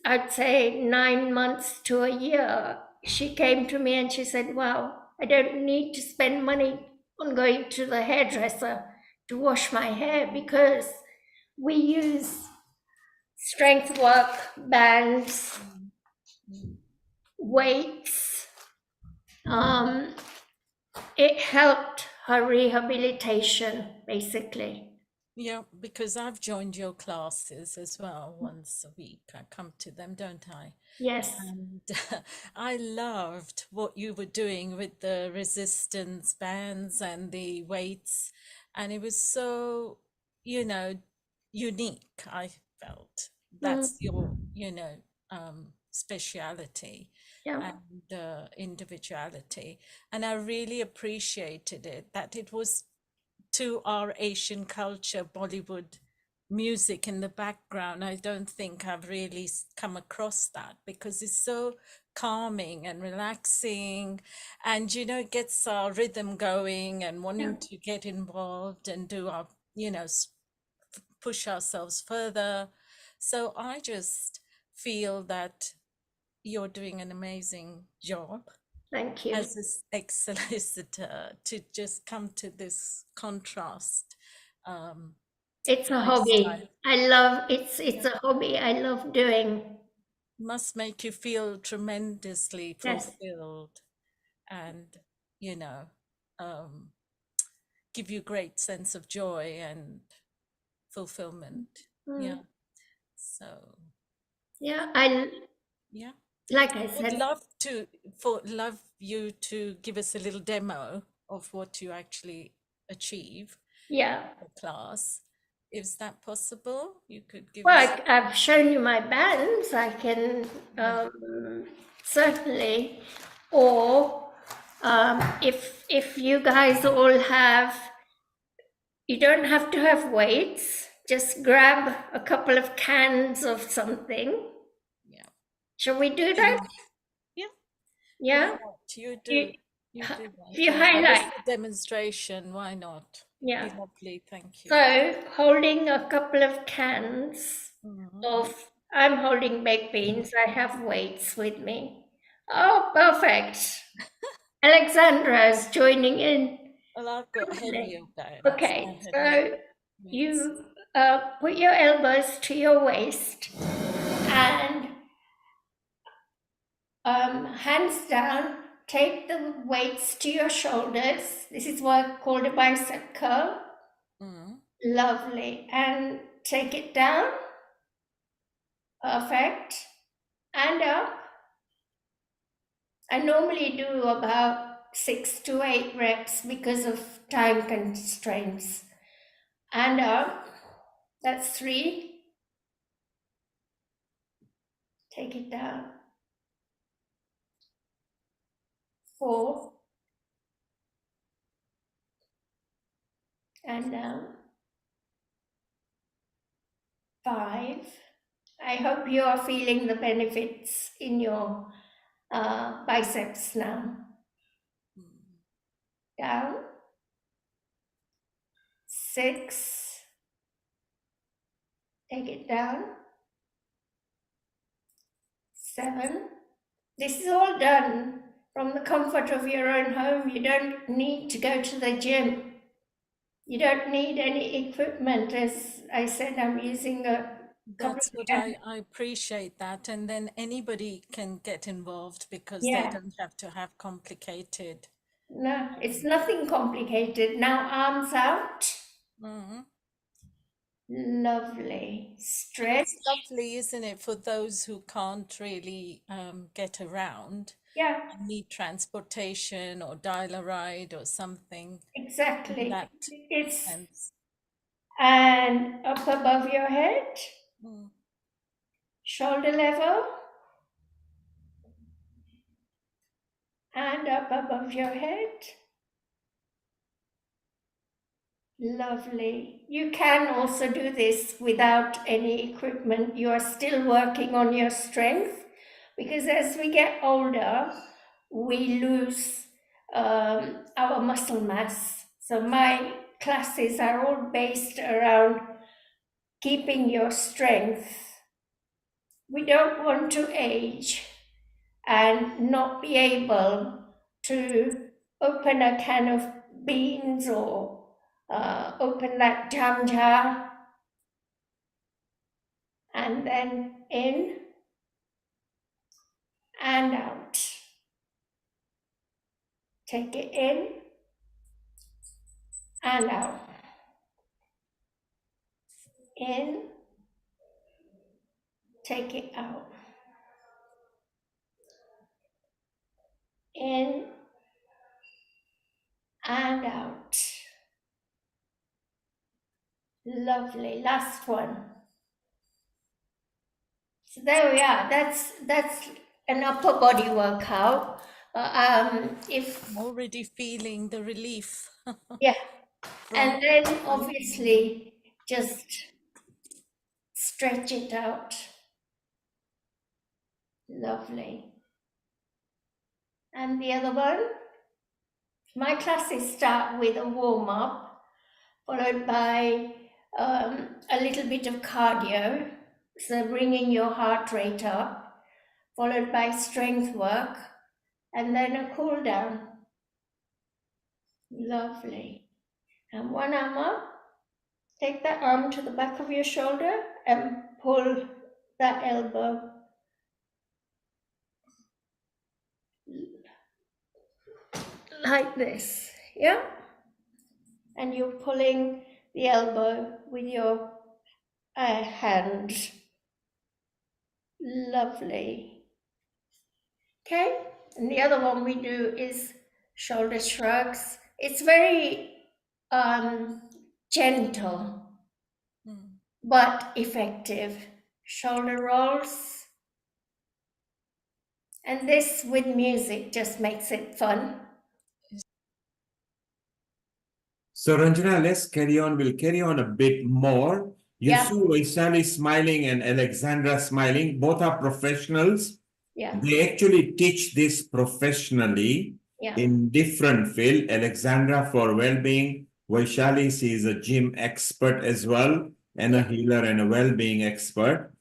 I'd say 9 months to a year, she came to me and she said, wow, I don't need to spend money on going to the hairdresser to wash my hair because we use strength work, bands, weights. It helped her rehabilitation, basically. Yeah, because I've joined your classes as well once a week. I come to them, don't I? Yes. And I loved what you were doing with the resistance bands and the weights. And it was so, unique, I felt. That's your, speciality and individuality. And I really appreciated it, that it was to our Asian culture, Bollywood music in the background. I don't think I've really come across that because it's so calming and relaxing, and it gets our rhythm going and wanting to get involved and do our, push ourselves further. So I just feel that you're doing an amazing job. Thank you. As an ex-solicitor, to just come to this contrast. It's a hobby. I love it's a hobby I love doing. Must make you feel tremendously fulfilled and, give you great sense of joy and fulfillment. Yeah. So. Yeah, yeah. Like I said, Would love you to give us a little demo of what you actually achieve. Yeah. The class. Is that possible? You could give well, us. I've shown you my bands. I can certainly, or if you guys all have, you don't have to have weights. Just grab a couple of cans of something. Yeah. Shall we do that? Yeah. Yeah. Why not? You do. You do that. If you highlight the demonstration, why not? Yeah. Be lovely, thank you. So holding a couple of cans of, I'm holding baked beans. I have weights with me. Oh, perfect. Alexandra is joining in. Well, I've got heavy Lovely. yoga. Okay, so you put your elbows to your waist and hands down, take the weights to your shoulders. This is what called a bicep curl. Lovely. And take it down. Perfect. And up. I normally do about 6 to 8 reps because of time constraints. And up. That's 3. Take it down. 4. And down. 5. I hope you are feeling the benefits in your biceps now. Down. 6. Take it down. 7. This is all done from the comfort of your own home. You don't need to go to the gym. You don't need any equipment. As I said, I'm using a That's what I appreciate that. And then anybody can get involved because they don't have to have complicated. No, it's nothing complicated. Now arms out. Lovely. Stretch. It's lovely, isn't it, for those who can't really get around. Yeah. Need transportation or dial a ride or something. Exactly. That it's sense. And up above your head. Shoulder level. And up above your head. Lovely. You can also do this without any equipment. You are still working on your strength because as we get older, we lose our muscle mass. So my classes are all based around keeping your strength. We don't want to age and not be able to open a can of beans or open that jam jar and then in and out. Take it in and out. In, take it out. In and out. Lovely. Last one. So there we are. That's an upper body workout. If I'm already feeling the relief. Yeah. And then obviously just stretch it out. Lovely. And the other one? My classes start with a warm-up, followed by a little bit of cardio, so bringing your heart rate up, followed by strength work, and then a cool down. Lovely. And one arm up. Take that arm to the back of your shoulder and pull that elbow. Like this, yeah? And you're pulling the elbow with your hand. Lovely. Okay, and the other one we do is shoulder shrugs. It's very gentle, but effective. Shoulder rolls. And this with music just makes it fun. So Ranjana, let's carry on. We'll carry on a bit more. You Yeah. see Vaishali smiling and Alexandra smiling. Both are professionals. Yeah. They actually teach this professionally in different field. Alexandra for well-being. Vaishali, she is a gym expert as well, and a healer and a well-being expert.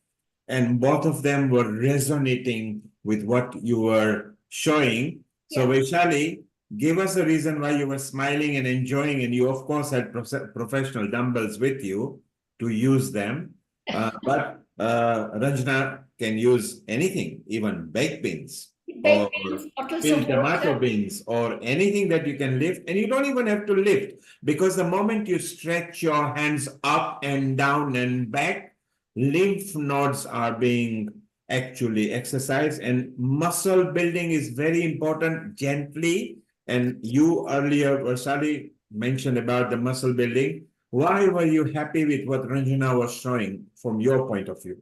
And both of them were resonating with what you were showing. So Vaishali, give us a reason why you were smiling and enjoying, and you of course had professional dumbbells with you to use them. But Ranjana can use anything, even baked beans or bottles filled of tomato water. beans or anything that you can lift. And you don't even have to lift, because the moment you stretch your hands up and down and back, lymph nodes are being actually exercised, and muscle building is very important, gently. And you earlier, Vaishali, mentioned about the muscle building. Why were you happy with what Ranjana was showing from your point of view?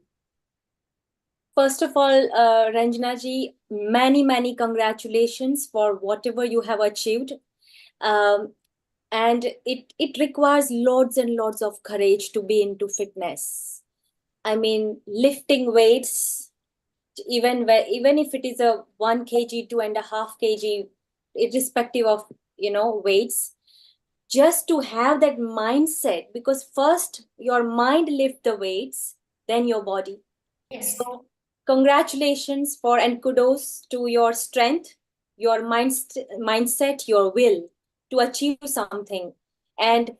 First of all, Ranjana ji, many congratulations for whatever you have achieved. And it requires loads and loads of courage to be into fitness. I mean, lifting weights, even if it is a 1 kg, 2.5 kg, irrespective of weights, just to have that mindset, because first your mind lift the weights, then your body. Yes. So congratulations for and kudos to your strength, your mindset, your will to achieve something. And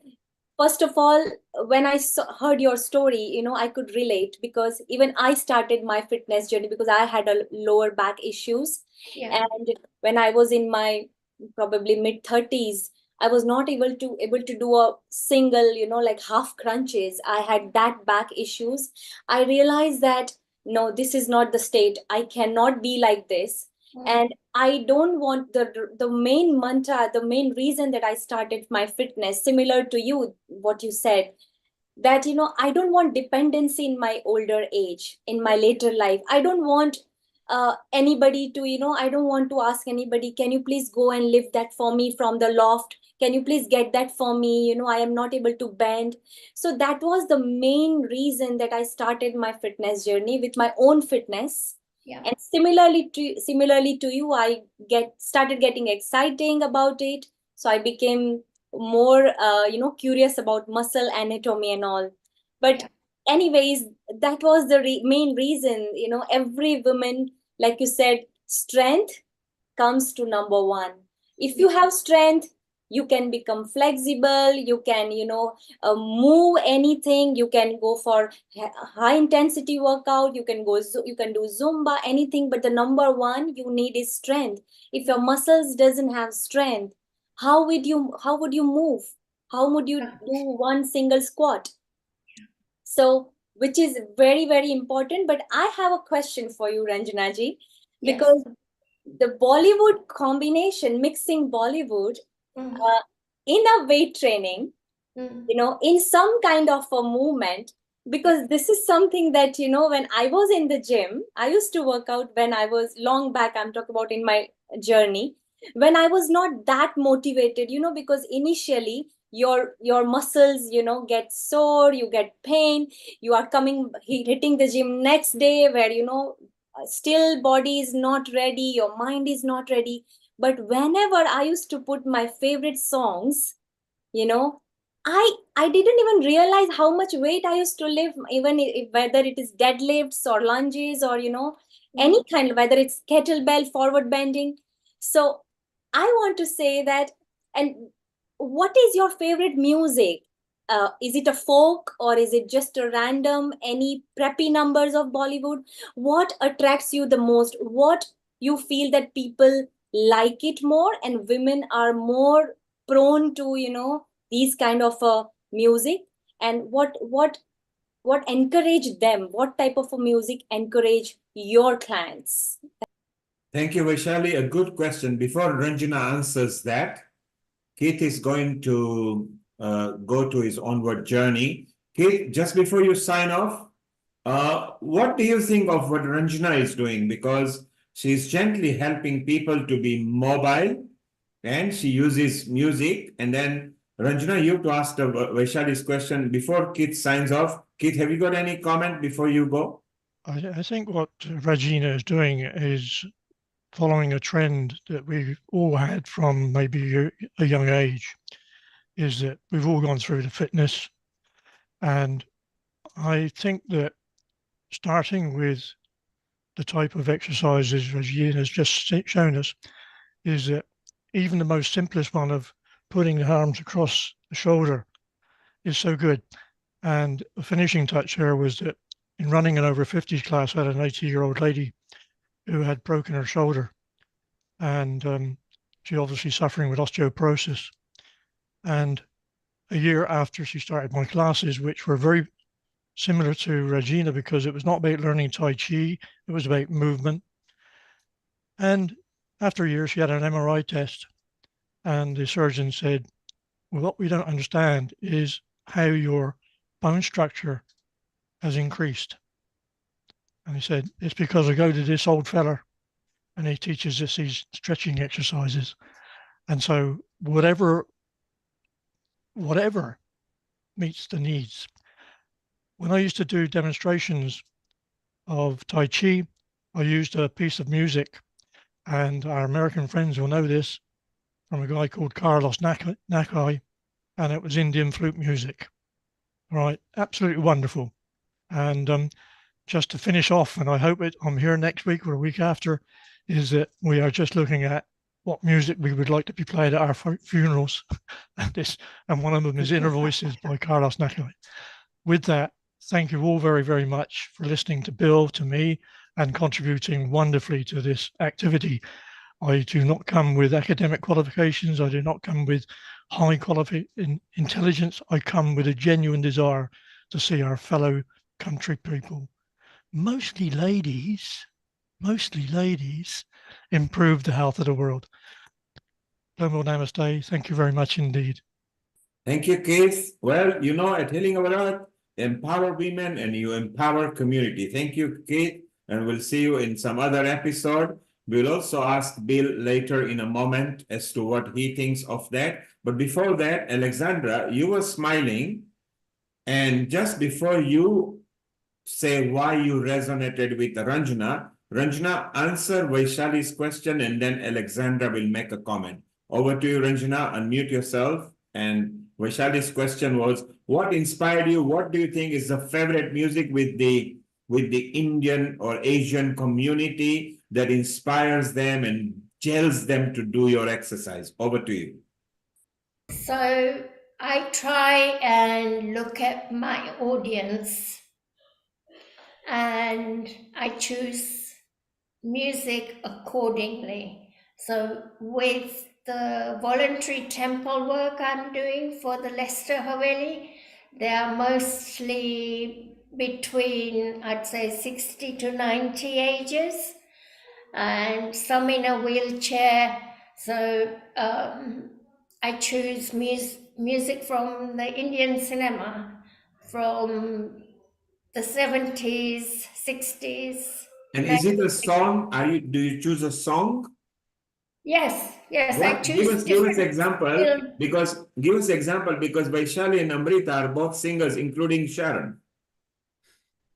first of all, when I heard your story, I could relate, because even I started my fitness journey because I had a lower back issues. Yeah. And when I was in my probably mid 30s, I was not able to do a single, like half crunches. I had that back issues. I realized that no, this is not the state. I cannot be like this. And I don't want the main mantra, the main reason that I started my fitness, similar to you, what you said, that I don't want dependency in my older age, in my later life. I don't want anybody to, I don't want to ask anybody, can you please go and lift that for me from the loft? Can you please get that for me? I am not able to bend. So that was the main reason that I started my fitness journey with my own fitness. Yeah. And similarly to you, I started getting exciting about it. So I became more curious about muscle anatomy and all. But anyways, that was the main reason. Every woman, like you said, strength comes to number one. If you have strength, you can become flexible, you can move anything, you can go for high intensity workout, you can do Zumba, anything. But the number one you need is strength. If your muscles doesn't have strength, how would you move? How would you do one single squat? So, which is very, very important. But I have a question for you, Ranjana ji, because the Bollywood combination, mixing Bollywood in a weight training, in some kind of a movement, because this is something that, when I was in the gym, I used to work out when I was long back, I'm talking about in my journey, when I was not that motivated, because initially your muscles, get sore, you get pain, you are hitting the gym next day where, still body is not ready, your mind is not ready. But whenever I used to put my favorite songs, I didn't even realize how much weight I used to lift, even whether it is deadlifts or lunges or any kind, whether it's kettlebell forward bending. So I want to say that. And what is your favorite music? Is it a folk, or is it just a random any preppy numbers of Bollywood? What attracts you the most? What you feel that people like it more, and women are more prone to these kind of music? And what encourage them? What type of a music encourage your clients? Thank you, Vaishali. A good question. Before Ranjana answers that, Keith is going to go to his onward journey. Keith, just before you sign off, what do you think of what Ranjana is doing? Because she's gently helping people to be mobile, and she uses music. And then Ranjana, you have to ask the Vaishali's question before Keith signs off. Keith, have you got any comment before you go? I think what Regina is doing is following a trend that we've all had from maybe a young age, is that we've all gone through the fitness. And I think that starting with the type of exercises Regina has just shown us, is that even the most simplest one of putting the arms across the shoulder is so good. And the finishing touch here was that in running an over 50s class, I had an 80-year-old lady who had broken her shoulder, and she obviously suffering with osteoporosis. And a year after she started my classes, which were very similar to Regina, because it was not about learning Tai Chi, it was about movement. And after a year, she had an MRI test, and the surgeon said, well, what we don't understand is how your bone structure has increased. And he said, it's because I go to this old fella and he teaches us these stretching exercises. And so whatever meets the needs. When I used to do demonstrations of Tai Chi, I used a piece of music, and our American friends will know this, from a guy called Carlos Nakai, and it was Indian flute music. Right, absolutely wonderful. And just to finish off, and I hope I'm here next week or a week after, is that we are just looking at what music we would like to be played at our funerals. and one of them is Inner Voices by Carlos Nakai. With that, thank you all very, very much for listening to Bill, to me, and contributing wonderfully to this activity. I do not come with academic qualifications. I do not come with high intelligence. I come with a genuine desire to see our fellow country people, mostly ladies, improve the health of the world. Global Namaste. Thank you very much indeed. Thank you, Keith. Well, you know, at Healing Our Earth, empower women and you empower community. Thank you, Keith, and we'll see you in some other episode. We'll also ask Bill later in a moment as to what he thinks of that. But before that, Alexandra, you were smiling, and just before you say why you resonated with Ranjana, answer Vaishali's question, and then Alexandra will make a comment. Over to you, Ranjana. Unmute yourself. And Vaishali's question was, what inspired you? What do you think is the favorite music with the Indian or Asian community that inspires them and gels them to do your exercise? Over to you. So I try and look at my audience and I choose music accordingly. So with the voluntary temple work I'm doing for the Leicester Haveli, they are mostly between, I'd say, 60 to 90 ages, and some in a wheelchair. So I choose music from the Indian cinema, from the 70s, 60s. And is it a song? Do you choose a song? Yes, I choose give us example because Vaishali and Amrita are both singers, including Sharon.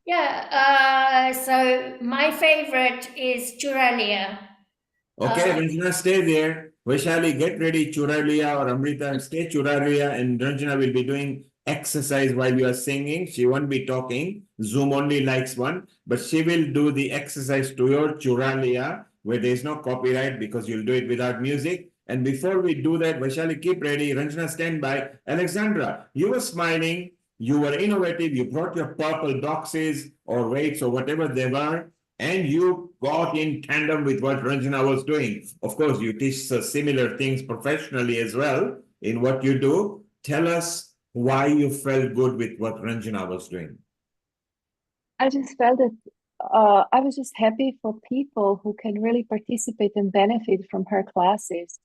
Yeah, so my favorite is Churalia. Okay, Ranjana, stay there. Vaishali, get ready, Churalia, or Amrita, stay Churalia, and Ranjana will be doing exercise while you are singing. She won't be talking. Zoom only likes one, but she will do the exercise to your Churalia, where there is no copyright because you'll do it without music. And before we do that, Vaishali, keep ready. Ranjana, stand by. Alexandra, you were smiling. You were innovative. You brought your purple boxes or weights or whatever they were, and you got in tandem with what Ranjana was doing. Of course, you teach similar things professionally as well in what you do. Tell us why you felt good with what Ranjana was doing. I just felt that I was just happy for people who can really participate and benefit from her classes.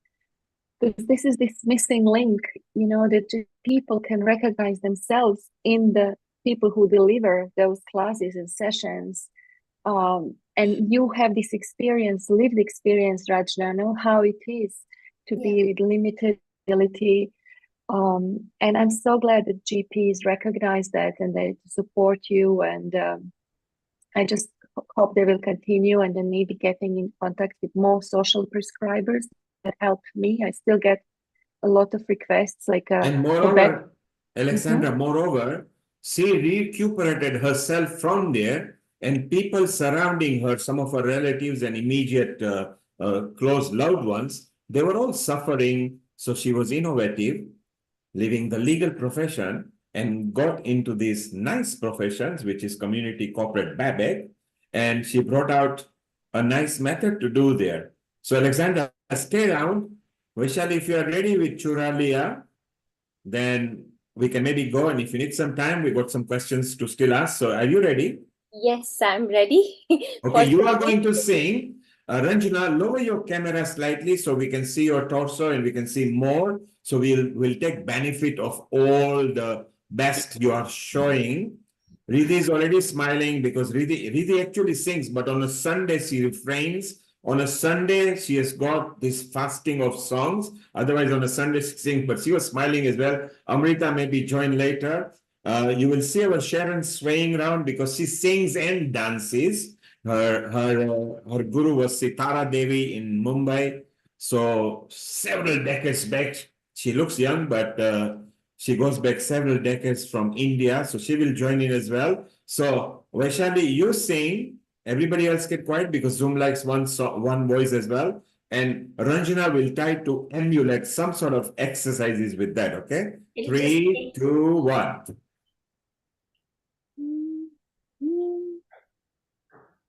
Because this is this missing link, you know, that people can recognize themselves in the people who deliver those classes and sessions. And you have this experience, lived experience, Rajna, know how it is to be with limited ability. And I'm so glad that GPs recognize that and they support you. And I just hope they will continue, and then maybe getting in contact with more social prescribers that help me. I still get a lot of requests like and moreover, Alexandra, moreover, she recuperated herself from there, and people surrounding her, some of her relatives and immediate close loved ones, they were all suffering. So she was innovative, leaving the legal profession and got into these nice professions, which is community corporate BABEC. And she brought out a nice method to do there. So Alexander, stay around. Vaishali, if you are ready with Churalia, then we can maybe go. And if you need some time, we got some questions to still ask. So are you ready? Yes, I'm ready. Okay, you are going to sing. Ranjana, lower your camera slightly so we can see your torso and we can see more. So we'll take benefit of all the best you are showing. Riddhi is already smiling because Riddhi actually sings, but on a Sunday she refrains. On a Sunday, she has got this fasting of songs. Otherwise, on a Sunday, she sings, but she was smiling as well. Amrita may be joined later. You will see our Sharon swaying around because she sings and dances. Her guru was Sitara Devi in Mumbai. So several decades back, she looks young, but she goes back several decades from India. So she will join in as well. So Vaishali, you sing. Everybody else get quiet because Zoom likes one voice as well. And Ranjana will try to emulate some sort of exercises with that, okay? 3, 2, 1.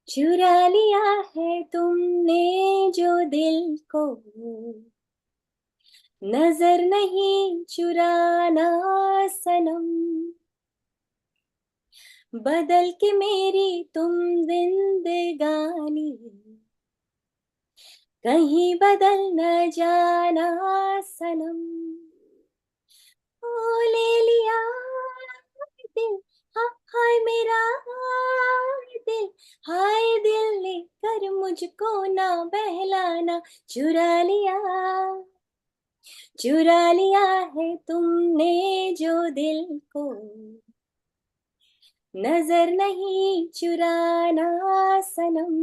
चुरा लिया है तुमने जो दिल को, नजर नहीं चुराना सनम, बदल के मेरी तुम जिंदगानी, कहीं बदल न जाना सनम। ओ ले लिया दिल, हाय मेरा दिल, हाय दिल लेकर मुझको ना बहलाना, चुरा लिया है तुमने जो दिल को, नजर नहीं चुराना सनम।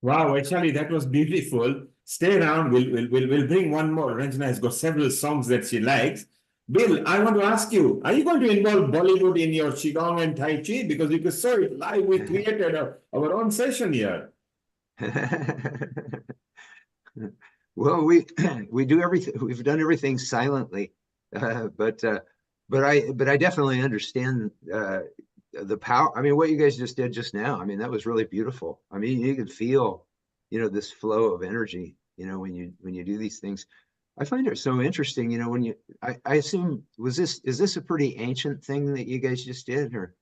Wow, actually, that was beautiful. Stay around. We'll bring one more. Ranjana has got several songs that she likes. Bill, I want to ask you, are you going to involve Bollywood in your Qigong and Tai Chi? Because you could saw it live. We created our own session here. Well, we do everything. We've done everything silently, but I definitely understand the power. I mean, what you guys just did just now. I mean, that was really beautiful. I mean, you could feel, this flow of energy. When you do these things. I find it so interesting. When you, I assume is this a pretty ancient thing that you guys just did, or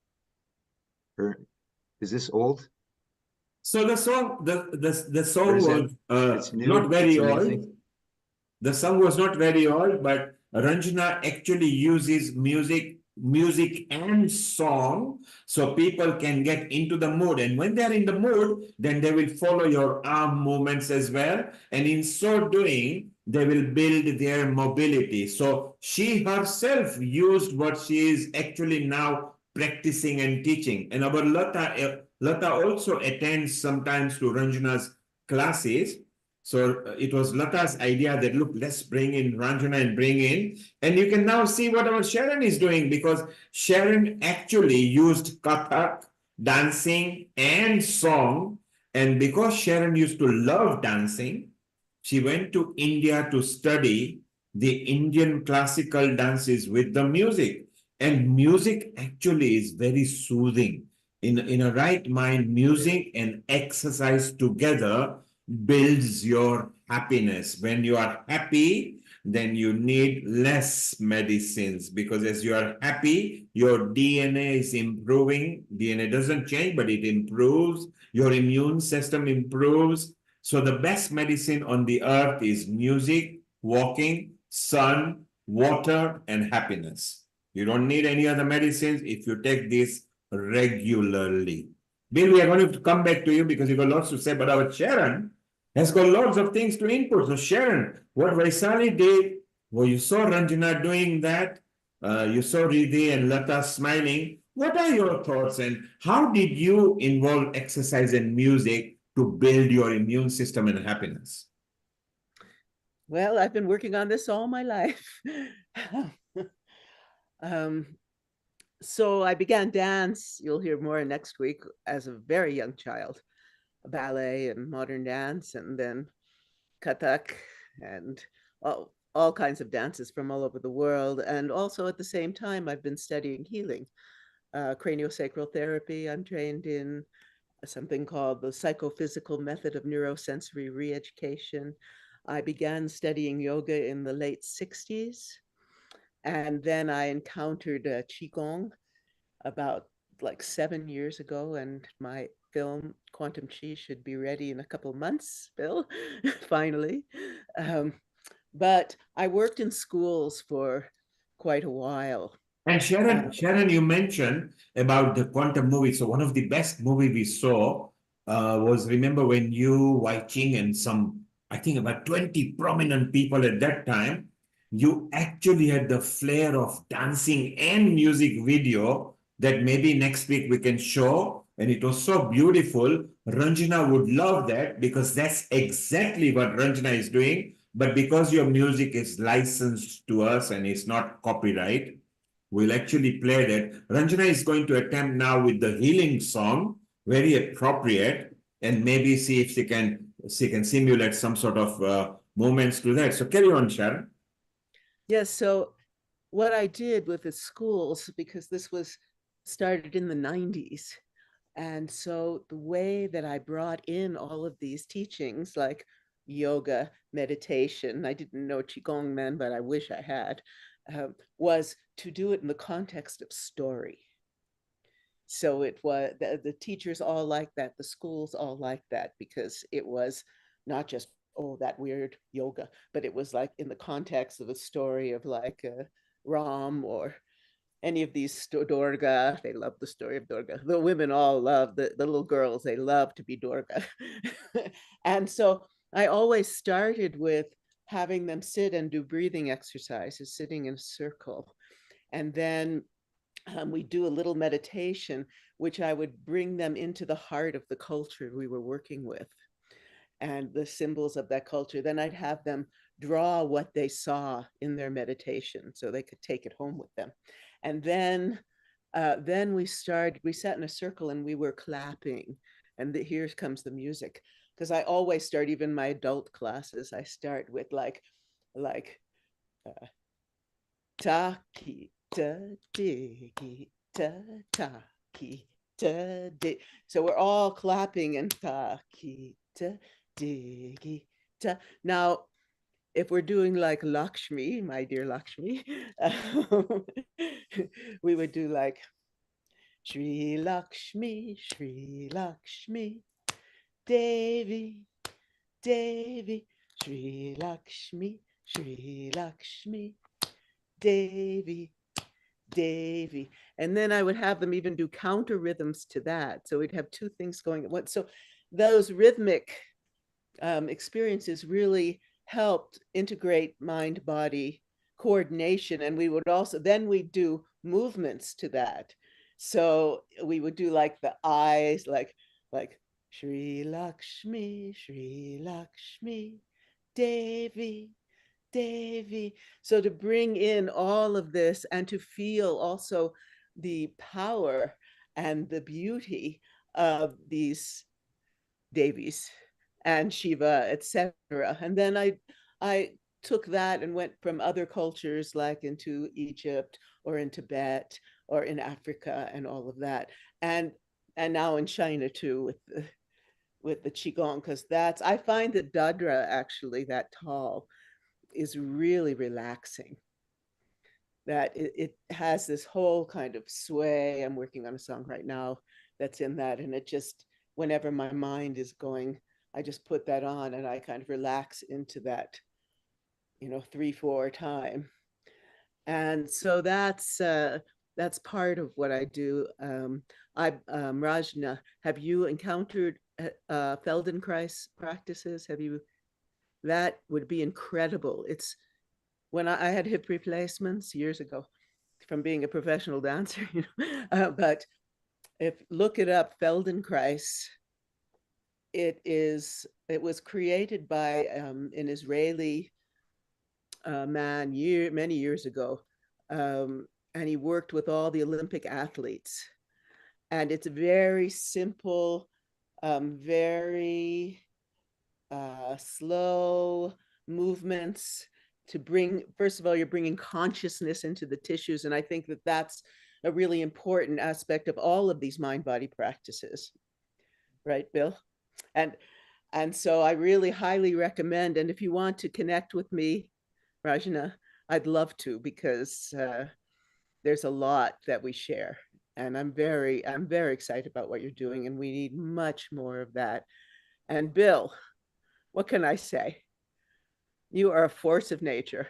is this old? So the song was not very old. The song was not very old, but Ranjana actually uses music and song so people can get into the mood. And when they're in the mood, then they will follow your arm movements as well. And in so doing, they will build their mobility. So she herself used what she is actually now practicing and teaching. And our Lata also attends sometimes to Ranjana's classes. So it was Lata's idea that, look, let's bring in Ranjana and bring in. And you can now see what our Sharon is doing, because Sharon actually used Kathak, dancing and song. And because Sharon used to love dancing, she went to India to study the Indian classical dances with the music. And music actually is very soothing. In a right mind, music and exercise together builds your happiness. When you are happy, then you need less medicines, because as you are happy, your DNA is improving. DNA doesn't change, but it improves. Your immune system improves. So the best medicine on the earth is music, walking, sun, water, and happiness. You don't need any other medicines if you take this regularly. Bill, we are going to come back to you because you've got lots to say, but our Sharon has got lots of things to input. So Sharon, what Vaishali did, well, you saw Ranjana doing that, you saw Riddhi and Lata smiling. What are your thoughts, and how did you involve exercise and music to build your immune system and happiness? Well, I've been working on this all my life. So I began dance, you'll hear more next week, as a very young child, ballet and modern dance. And then Kathak and all kinds of dances from all over the world. And also at the same time, I've been studying healing, craniosacral therapy. I'm trained in something called the psychophysical method of neurosensory re-education. I began studying yoga in the late 60s. And then I encountered Qigong about like 7 years ago, and my film Quantum Chi should be ready in a couple of months, Bill, finally. But I worked in schools for quite a while. And Sharon, you mentioned about the quantum movie. So one of the best movie we saw was, remember when you, Wai Ching, and some, I think about 20 prominent people at that time, you actually had the flair of dancing and music video that maybe next week we can show. And it was so beautiful. Ranjana would love that because that's exactly what Ranjana is doing. But because your music is licensed to us and it's not copyright, we'll actually play that. Ranjana is going to attempt now with the healing song, very appropriate, and maybe see if she can simulate some sort of moments to that. So carry on, Sharon. Yes, so what I did with the schools, because this was started in the 90s, and so the way that I brought in all of these teachings, like yoga, meditation, I didn't know Qigong then, but I wish I had, was to do it in the context of story. So it was, the teachers all liked that, the schools all liked that, because it was not just, oh, that weird yoga, but it was like in the context of a story of like Ram or any of these Durga. They love the story of Durga. The women all love, the little girls, they love to be Durga. And so I always started with having them sit and do breathing exercises, sitting in a circle. And then we do a little meditation, which I would bring them into the heart of the culture we were working with and the symbols of that culture. Then I'd have them draw what they saw in their meditation so they could take it home with them. And then we sat in a circle and we were clapping. And here comes the music. Because I always start, even my adult classes, I start with like ta ki ta digi ta ta ki ta di. So we're all clapping and ta ki ta digi ta. Now, if we're doing like Lakshmi, my dear Lakshmi, we would do like Shri Lakshmi, Devi, Devi, Shri Lakshmi, Devi, Devi. And then I would have them even do counter rhythms to that. So we'd have two things going at once. So those rhythmic experiences really helped integrate mind-body coordination. And we would also, then we'd do movements to that. So we would do like the eyes, like Shri Lakshmi, Devi, Devi. So to bring in all of this and to feel also the power and the beauty of these Devis and Shiva, etc. And then I took that and went from other cultures like into Egypt or in Tibet or in Africa and all of that. And now in China too with the Qigong, because I find that Dadra actually, that tall, is really relaxing. That it has this whole kind of sway. I'm working on a song right now that's in that, and it just, whenever my mind is going, I just put that on and I kind of relax into that, 3/4 time. And so that's part of what I do. Rajna, have you encountered Feldenkrais practices? That would be incredible. It's when I had hip replacements years ago from being a professional dancer, but look it up, Feldenkrais. It was created by an Israeli man many years ago, and he worked with all the Olympic athletes. And it's very simple, very slow movements to bring, first of all, you're bringing consciousness into the tissues. And I think that that's a really important aspect of all of these mind-body practices. Right, Bill? And so I really highly recommend, and if you want to connect with me, Rajna, I'd love to, because there's a lot that we share. And I'm very excited about what you're doing, and we need much more of that. And Bill, what can I say? You are a force of nature.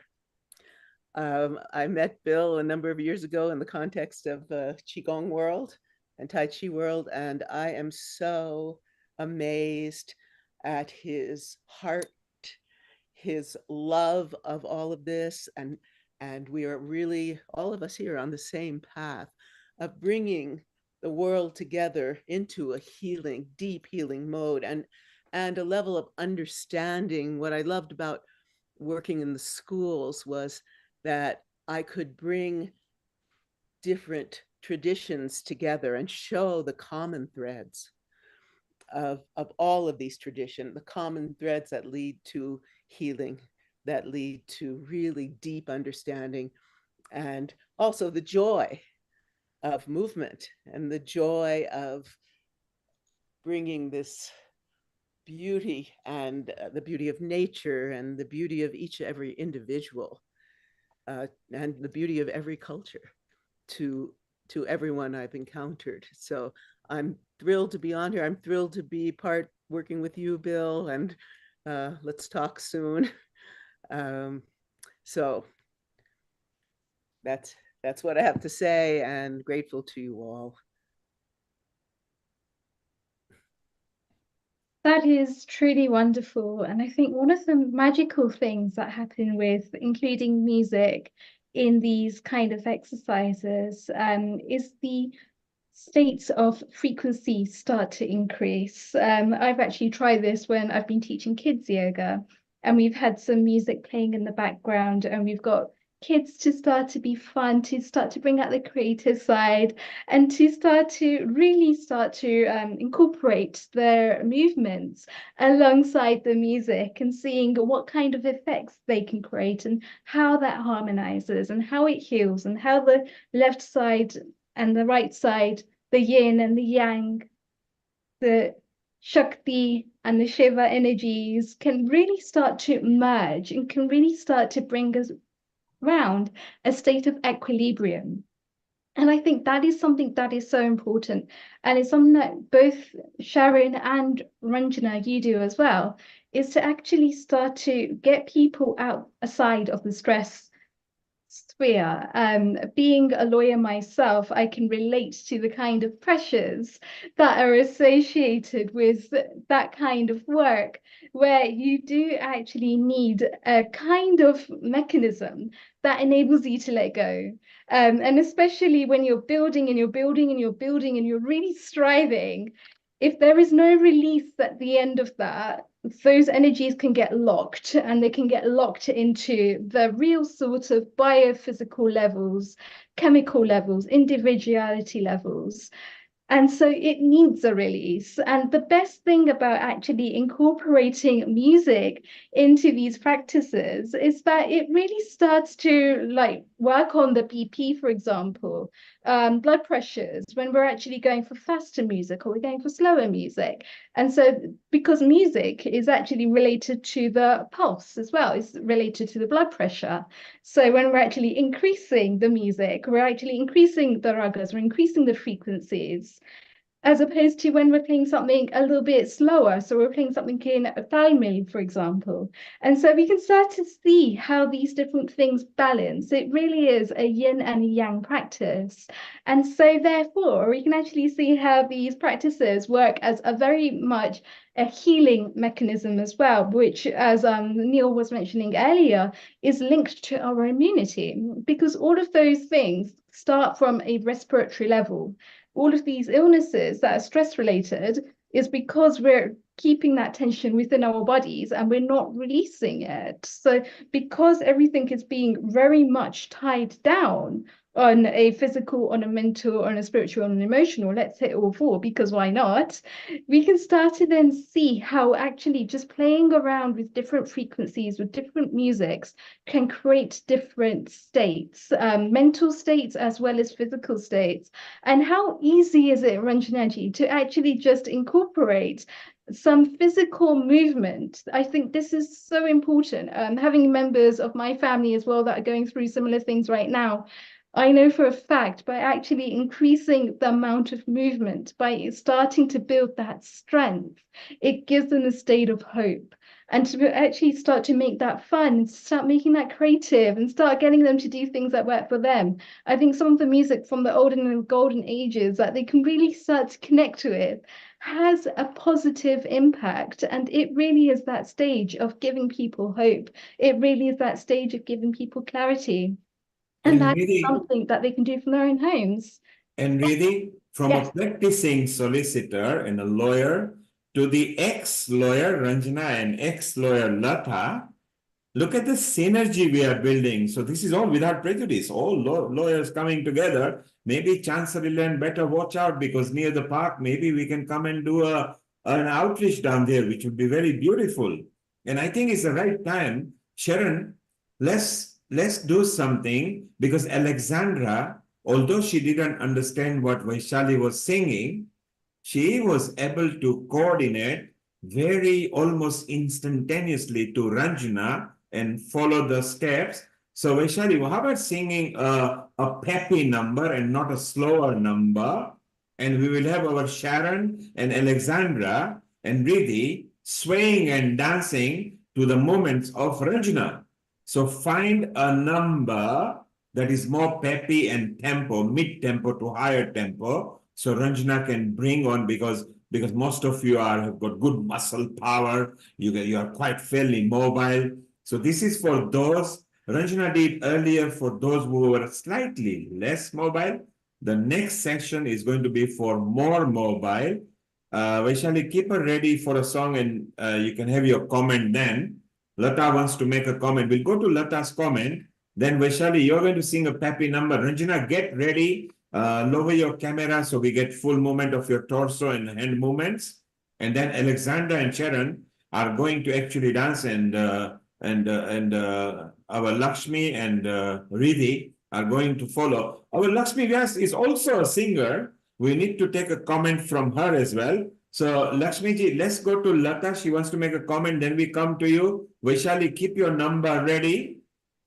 I met Bill a number of years ago in the context of Qigong world and Tai Chi world, and I am so amazed at his heart, his love of all of this, and we are really, all of us here, on the same path of bringing the world together into a healing, deep healing mode, and a level of understanding. What I loved about working in the schools was that I could bring different traditions together and show the common threads of all of these traditions, the common threads that lead to healing, that lead to really deep understanding, and also the joy of movement and the joy of bringing this beauty and the beauty of nature and the beauty of every individual and the beauty of every culture to everyone I've encountered. So I'm thrilled to be on here. I'm thrilled to be working with you, Bill, and let's talk soon. So that's what I have to say, and grateful to you all. That is truly wonderful. And I think one of the magical things that happen with including music in these kind of exercises is the states of frequency start to increase. I've actually tried this when I've been teaching kids yoga, and we've had some music playing in the background, and we've got kids to start to be fun, to start to bring out the creative side, and to really start to incorporate their movements alongside the music, and seeing what kind of effects they can create and how that harmonizes and how it heals, and how the left side and the right side, the yin and the yang, the Shakti and the Shiva energies can really start to merge and can really start to bring us around a state of equilibrium. And I think that is something that is so important. And it's something that both Sharon and Ranjana, you do as well, is to actually start to get people aside of the stress sphere. Being a lawyer myself, I can relate to the kind of pressures that are associated with that kind of work, where you do actually need a kind of mechanism that enables you to let go. And especially when you're building and you're building and you're building and you're really striving, if there is no release at the end of that, those energies can get locked, and they can get locked into the real sort of biophysical levels, chemical levels, individuality levels. And so it needs a release. And the best thing about actually incorporating music into these practices is that it really starts to work on the BP, for example, blood pressures, when we're actually going for faster music or we're going for slower music. And so because music is actually related to the pulse as well, it's related to the blood pressure. So when we're actually increasing the music, we're actually increasing the ragas, we're increasing the frequencies, as opposed to when we're playing something a little bit slower. So we're playing something in a Talmil, for example. And so we can start to see how these different things balance. It really is a yin and a yang practice. And so therefore, we can actually see how these practices work as a very much a healing mechanism as well, which, as Neil was mentioning earlier, is linked to our immunity, because all of those things start from a respiratory level. All of these illnesses that are stress related is because we're keeping that tension within our bodies and we're not releasing it. So because everything is being very much tied down, on a physical, on a mental, on a spiritual, on an emotional. Let's hit all four, because why not? We can start to then see how actually just playing around with different frequencies, with different musics, can create different states, mental states as well as physical states. And how easy is it, Ranjanaji, to actually just incorporate some physical movement? I think this is so important. Having members of my family as well that are going through similar things right now, I know for a fact, by actually increasing the amount of movement, by starting to build that strength, it gives them a state of hope. And to actually start to make that fun, start making that creative, and start getting them to do things that work for them. I think some of the music from the olden and golden ages that they can really start to connect with has a positive impact. And it really is that stage of giving people hope. It really is that stage of giving people clarity. And that's really, something that they can do from their own homes. And really, from Yes. a practicing solicitor and a lawyer to the ex-lawyer Ranjana and ex-lawyer Lata, look at the synergy we are building. So this is all without prejudice, all lawyers coming together. Maybe Chancery Land better watch out, because near the park, maybe we can come and do an outreach down there, which would be very beautiful. And I think it's the right time. Sharon, let's do something, because Alexandra, although she didn't understand what Vaishali was singing, she was able to coordinate very almost instantaneously to Ranjana and follow the steps. So Vaishali, how about singing a peppy number and not a slower number? And we will have our Sharon and Alexandra and Riddhi swaying and dancing to the movements of Ranjana. So find a number that is more peppy and tempo, mid-tempo to higher tempo, so Ranjana can bring on, because most of you have got good muscle power, you are quite fairly mobile. So this is for those. Ranjana did earlier for those who were slightly less mobile. The next section is going to be for more mobile. Vaishali, keep her ready for a song, and you can have your comment then. Lata wants to make a comment. We'll go to Lata's comment. Then Vaishali, you're going to sing a peppy number. Ranjana, get ready. Lower your camera so we get full movement of your torso and hand movements. And then Alexandra and Sharon are going to actually dance, and our Lakshmi and Riddhi are going to follow. Our Lakshmi Vyas is also a singer. We need to take a comment from her as well. So Lakshmi ji, let's go to Lata. She wants to make a comment. Then we come to you. Vaishali, keep your number ready.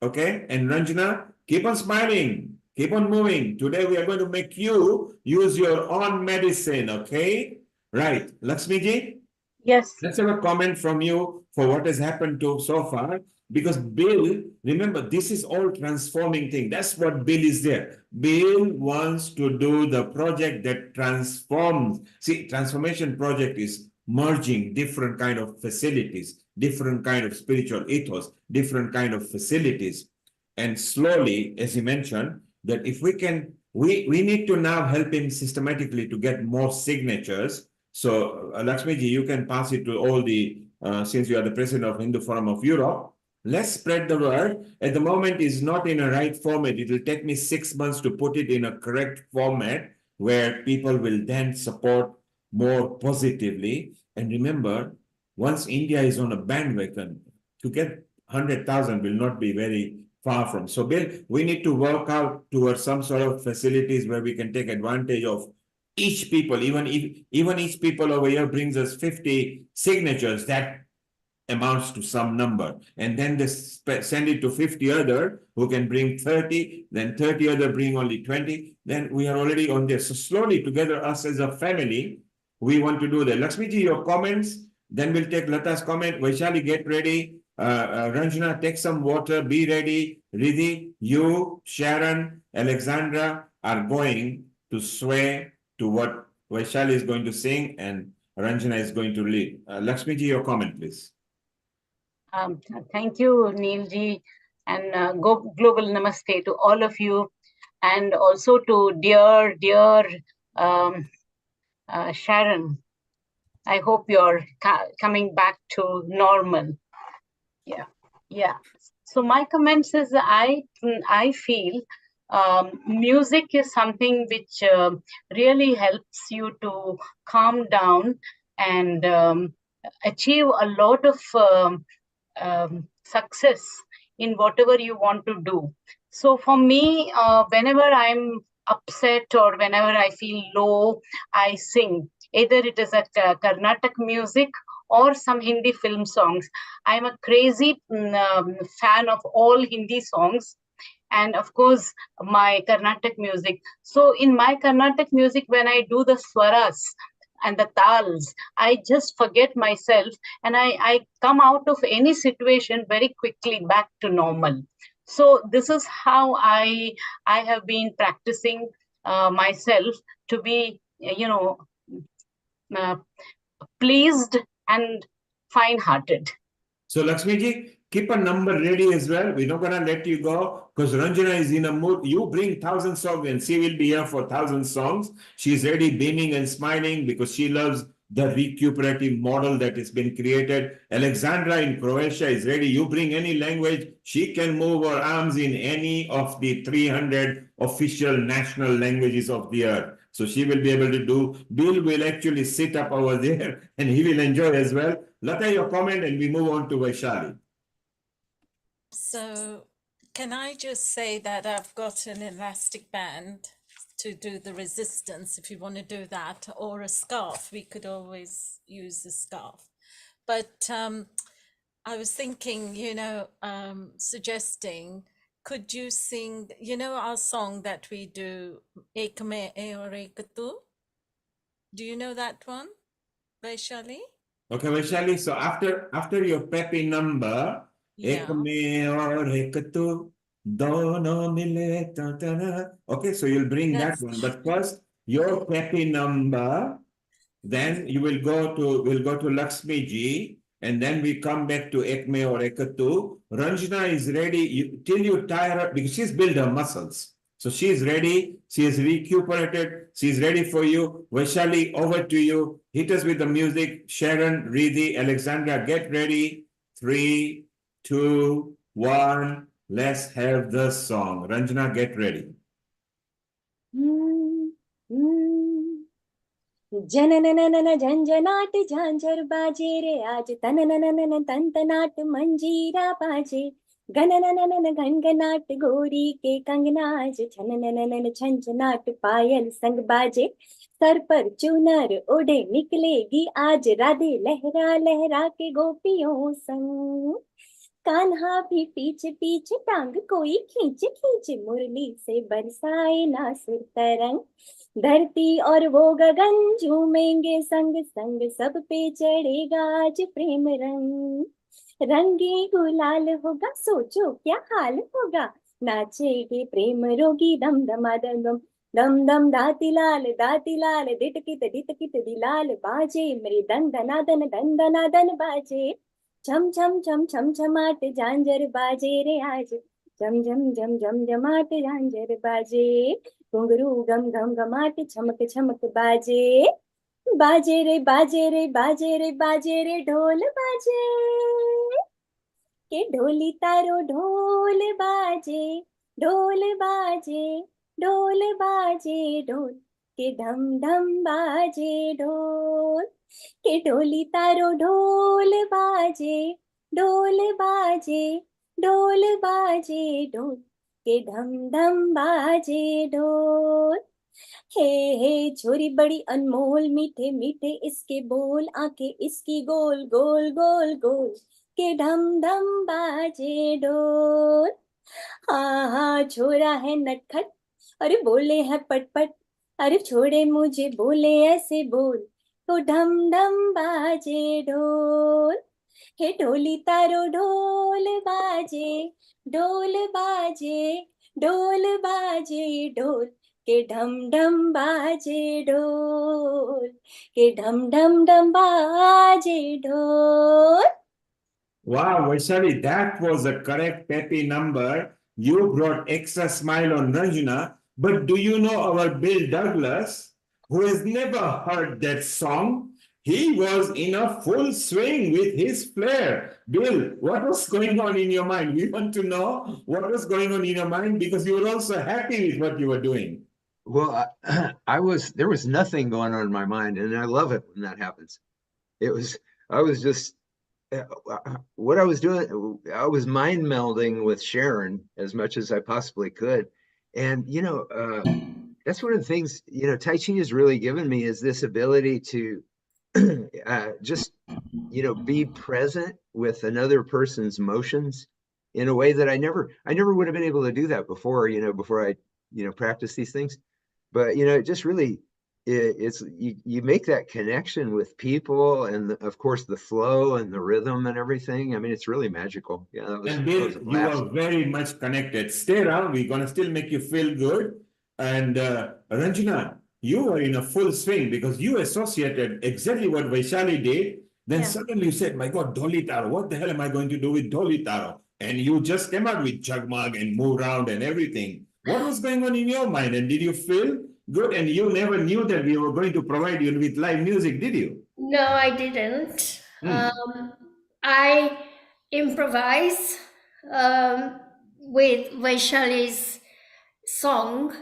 Okay. And Ranjana, keep on smiling. Keep on moving. Today we are going to make you use your own medicine. Okay. Right. Lakshmi ji? Yes. Let's have a comment from you for what has happened to so far. Because Bill, remember, this is all transforming thing. That's what Bill is there. Bill wants to do the project that transforms. See, transformation project is merging different kind of facilities, different kind of spiritual ethos, different kind of facilities. And slowly, as he mentioned, that if we can, we need to now help him systematically to get more signatures. So Lakshmi ji, you can pass it to all the, since you are the president of Hindu Forum of Europe, let's spread the word. At the moment, it's not in a right format. It will take me 6 months to put it in a correct format where people will then support more positively. And remember, once India is on a bandwagon, to get 100,000 will not be very far from. So Bill, we need to work out towards some sort of facilities where we can take advantage of each people. Even each people over here brings us 50 signatures, that amounts to some number. And then they send it to 50 other who can bring 30, then 30 other bring only 20. Then we are already on this. So slowly together, us as a family, we want to do that. Lakshmi ji, your comments, then we'll take Lata's comment. Vaishali, get ready. Ranjana, take some water, be ready. Riddhi, you, Sharon, Alexandra are going to sway to what Vaishali is going to sing and Ranjana is going to lead. Lakshmi ji, your comment, please. Thank you, Neil ji, and global namaste to all of you, and also to dear Sharon. I hope you're coming back to normal. Yeah. So my comments is I feel music is something which really helps you to calm down and achieve a lot of success in whatever you want to do. So for me, whenever I'm upset or whenever I feel low, I sing. Either it is a Carnatic music or some Hindi film songs. I'm a crazy fan of all Hindi songs. And of course, my Carnatic music. So in my Carnatic music, when I do the swaras and the tals, I just forget myself and I come out of any situation very quickly back to normal. So this is how I have been practicing myself to be, pleased and fine-hearted. So Lakshmiji, keep a number ready as well. We're not gonna let you go because Ranjana is in a mood. You bring 1,000 songs and she will be here for 1,000 songs. She's ready beaming and smiling because she loves the recuperative model that has been created. Alexandra in Croatia is ready. You bring any language, she can move her arms in any of the 300 official national languages of the earth. So she will be able to do. Bill will actually sit up over there and he will enjoy as well. Lata, your comment and we move on to Vaishali. So can I just say that I've got an elastic band to do the resistance if you want to do that, or a scarf. We could always use a scarf. But I was thinking, suggesting, could you sing, our song that we do, Ek Mein Aur Ek Tu? Do you know that one, Vaishali? Okay, Vaishali, so after your peppy number, Ek mein aur ek tu, dono mile ta ta na. Okay, so you'll bring that one. But first, your peppy number, then you will we'll go to Lakshmi ji, and then we come back to Ek mein aur ek tu. Ranjana is ready till you tire her because she's built her muscles. So she's ready, she is recuperated, she's ready for you. Vaishali, over to you. Hit us with the music. Sharon, Riddhi, Alexandra, get ready. 3, 2, 1. Let's have the song. Ranjana, get ready. जननननन झंझनाट झांझर बाजे रे आज तननननन तंतनाट मंजीरा बाजे गननननन घनघनाट गोरी के कंगना आज छननननन झंझनाट पायल संग बाजे सर पर चुनर उड़े निकलेगी आज राधे लहरा लहरा के गोपियों संग कान्हा भी पीछे पीछे टांग कोई खींचे खींचे मुरली से बरसाए ना सुर तरंग धरती और वो गगन झूमेंगे संग संग सब पे चढ़ेगा आज प्रेम रंग रंगी गुलाल होगा सोचो क्या हाल होगा नाचेगे प्रेम रोगी दम दमा दम दम दम दाती लाल दिटकित दिलाल बाजे मेरे दन दना दन बाजे छम छम छम छम छमाट झांझर बाजे रे आज झम झम झम झम झमाट झांझर बाजे घुंघरू गम गम गमाट छमक छमक बाजे बाजे रे बाजे रे बाजे रे बाजे रे ढोल बाजे के ढोली तारो ढोल बाजे ढोल बाजे ढोल बाजे ढोल के ढम ढम बाजे ढोल के ढोली तारो ढोल बाजे ढोल बाजे ढोल बाजे ढोल के ढम ढम बाजे ढोल हे छोरी बड़ी अनमोल मीठे मीठे इसके बोल आंखें इसकी गोल गोल गोल गोल के ढम ढम बाजे ढोल हाँ छोरा है नटखट अरे बोले है पटपट अरे छोड़े मुझे बोले ऐसे बोल तो ढम ढम बाजे ढोल हे ढोली तारो ढोल बाजे ढोल बाजे ढोल बाजे ढोल के ढम ढम बाजे ढोल के ढम ढम ढम बाजे ढोल. Wow, Vaishali, that was a correct peppy number. You brought extra smile on Ranjana. But do you know our Bill Douglas, who has never heard that song? he was in a full swing with his flair. Bill, what was going on in your mind? We want to know what was going on in your mind because you were also happy with what you were doing. Well, there was nothing going on in my mind, and I love it when that happens. I was just, what I was doing, I was mind melding with Sharon as much as I possibly could. And, that's one of the things, Tai Chi has really given me is this ability to just, be present with another person's emotions in a way that I never would have been able to do that before, before I, practice these things. But, it just really, it's you make that connection with people, and of course the flow and the rhythm and everything. I mean, it's really magical. Yeah, And Bill, that was a you blast. are very much connected. Stay around. We're going to still make you feel good. And Ranjana, you were in a full swing because you associated exactly what Vaishali did. Then suddenly you said, my God, Dolly Taro, what the hell am I going to do with Dolly Taro? And you just came out with Jagmag and move around and everything. What was going on in your mind? And did you feel good? And you never knew that we were going to provide you with live music, did you? No, I didn't. I improvise with Vaishali's song.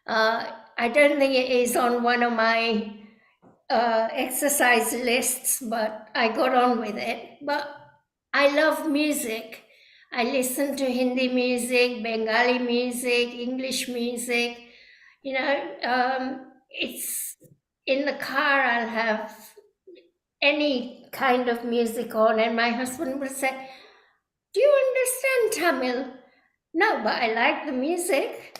I don't think it is on one of my exercise lists, but I got on with it. But I love music. I listen to Hindi music, Bengali music, English music. It's in the car, I'll have any kind of music on, and my husband will say, do you understand Tamil? No, but I like the music.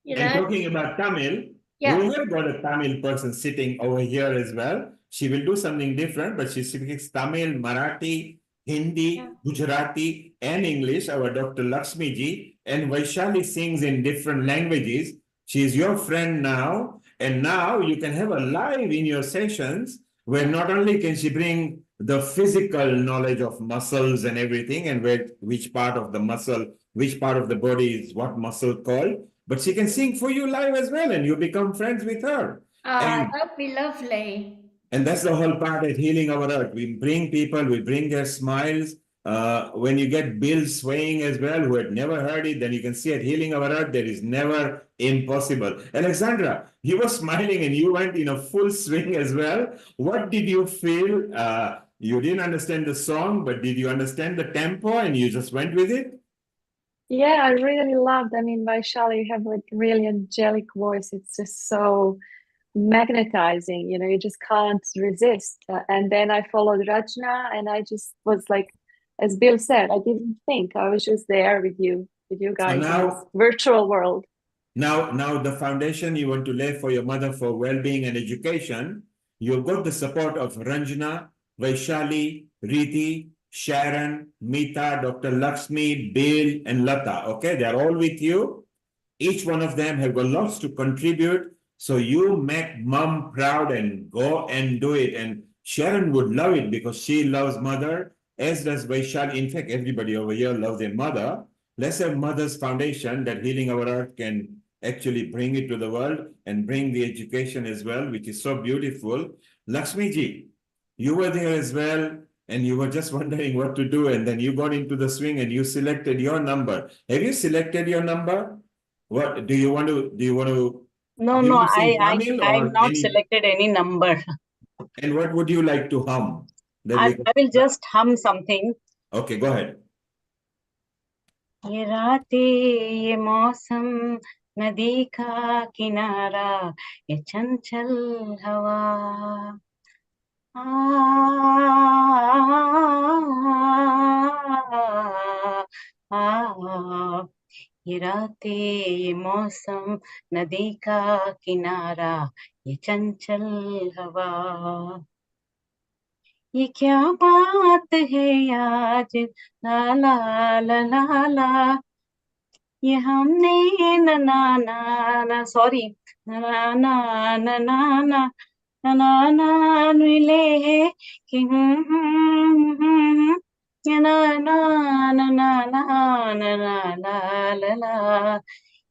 And talking about Tamil, we have got a Tamil person sitting over here as well. She will do something different, but she speaks Tamil, Marathi, Hindi, Gujarati, and English, our Dr. Lakshmi ji. And Vaishali sings in different languages. She is your friend now. And now you can have her live in your sessions where not only can she bring the physical knowledge of muscles and everything, and which part of the muscle, which part of the body is what muscle called, but she can sing for you live as well, and you become friends with her. That'd be lovely. And that's the whole part at Healing Our Earth. We bring people, we bring their smiles. When you get Bill swaying as well, who had never heard it, then you can see at Healing Our Earth, there is never impossible. Alexandra, you were smiling and you went in a full swing as well. What did you feel? You didn't understand the song, but did you understand the tempo and you just went with it? Yeah, I really loved. I mean, Vaishali, you have like really angelic voice. It's just so magnetizing, you just can't resist. And then I followed Rachna, and I just was like, as Bill said, I didn't think. I was just there with you guys in this virtual world. Now the foundation you want to lay for your mother for well-being and education, you've got the support of Ranjana, Vaishali, Riti, Sharon, Meeta, Dr. Lakshmi, Bill, and Lata. Okay, they're all with you. Each one of them have got lots to contribute. So you make mom proud and go and do it. And Sharon would love it because she loves mother, as does Vaishali. In fact, everybody over here loves their mother. Let's have Mother's Foundation that Healing Our Earth can actually bring it to the world and bring the education as well, which is so beautiful. Lakshmi ji, you were there as well, and you were just wondering what to do, and then you got into the swing and you selected your number. Have you selected your number? What do you want to? No, I've not selected any number. And what would you like to hum? I will just hum something. Okay, go ahead. ये रातें ये मौसम नदी का किनारा ये चंचल हवा ये रातें ये मौसम नदी का किनारा ये चंचल हवा ये क्या बात है आज ला ला ला ला ला ये हमने ना ना ना ना सॉरी ना ना ना ना ना ना ना मिले कि ना ना ना ना ना ना ना ला ला ला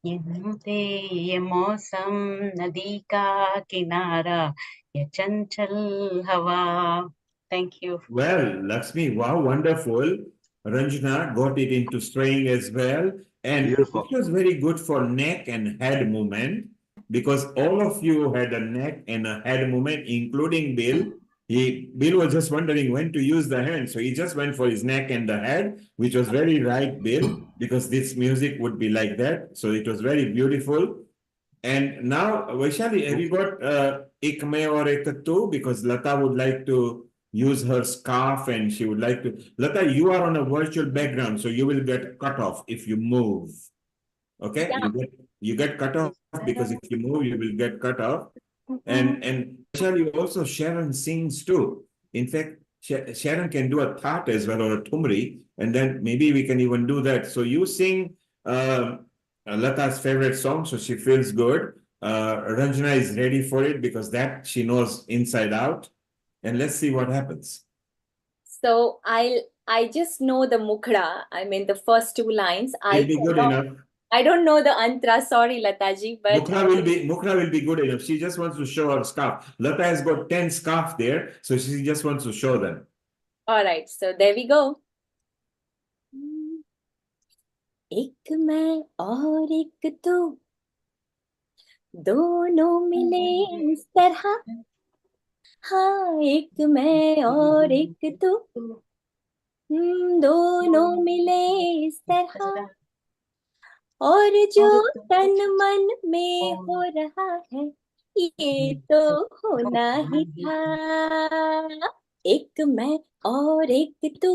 ये धूपे ये मौसम नदी का किनारा ये चंचल हवा. Thank you. Well, Lakshmi, wow, wonderful. Ranjana got it into swaying as well. And Beautiful. it was very good for neck and head movement because all of you had a neck and a head movement, including Bill. Bill was just wondering when to use the hand. So he just went for his neck and the head, which was very right, Bill, because this music would be like that. So it was very beautiful. And now, Vaishali, have you got ek mein aur ek tu? Because Lata would like to use her scarf and she would like to. Lata, you are on a virtual background, so you will get cut off if you move. Okay? Yeah. You get cut off because if you move, you will get cut off. And Vaishali, also Sharon sings too. In fact, Sharon can do a that as well or a tumri, and then maybe we can even do that. So you sing Lata's favorite song, so she feels good. Ranjana is ready for it because that she knows inside out. And let's see what happens. So I just know the mukhra. I mean the first two lines. It'll be good enough. I don't know the antra. Sorry, Lataji, but Mukhra will be good enough. She just wants to show her scarf. Lata has got 10 scarf there, so she just wants to show them. All right. So there we go. एक मैं और एक तू दोनों मिले इस तरह. हाँ, एक मैं और एक तू दोनों मिले इस तरह. और जो तन मन में हो रहा है ये तो होना ही था. एक मैं और एक तू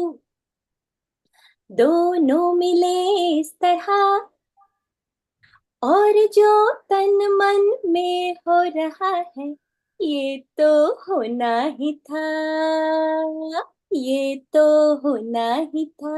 दोनों मिले इस तरह. और जो तन मन में हो रहा है ये तो होना ही था. ये तो होना ही था.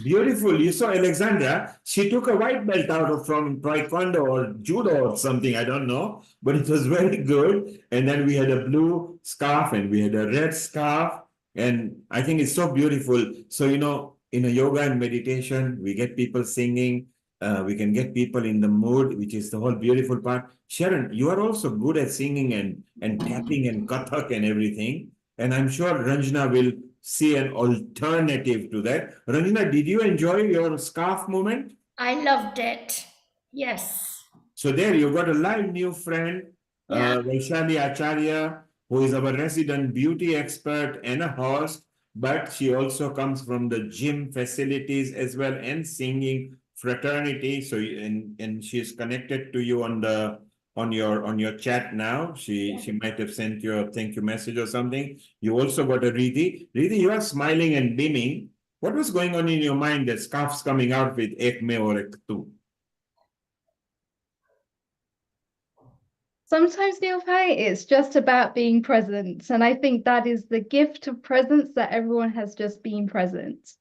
Beautiful. You saw Alexandra. She took a white belt out of from Taekwondo or Judo or something. I don't know, but it was very good. And then we had a blue scarf and we had a red scarf. And I think it's so beautiful. So, you know, in a yoga and meditation, we get people singing. We can get people in the mood, which is the whole beautiful part. Sharon, you are also good at singing and tapping and kathak and everything. And I'm sure Ranjana will see an alternative to that. Ranjana, did you enjoy your scarf moment? I loved it. Yes. So there you got a live new friend, Vaishali Acharya, who is our resident beauty expert and a host, but she also comes from the gym facilities as well and singing fraternity. So and she's connected to you on your chat now. She might have sent you a thank you message or something. You also got a Riddhi. Riddhi, you are smiling and beaming. What was going on in your mind that scarf's coming out with ek mein aur ek tu? Sometimes, Neilbhai, it's just about being present. And I think that is the gift of presence, that everyone has just been present.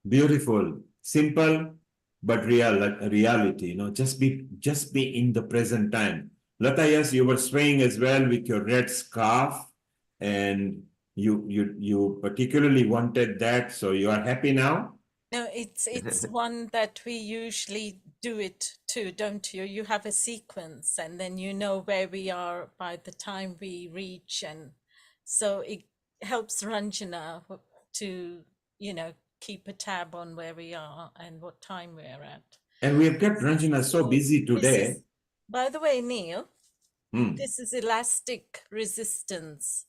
Beautiful, simple, but reality, you know, just be in the present time. Lata, yes, you were swaying as well with your red scarf, and you particularly wanted that, so you are happy now? No, it's one that we usually do it too, don't you? You have a sequence and then you know where we are by the time we reach, and so it helps Ranjana to, you know, keep a tab on where we are and what time we're at. And we have kept Ranjana so busy today. By the way, Neil, this is elastic resistance.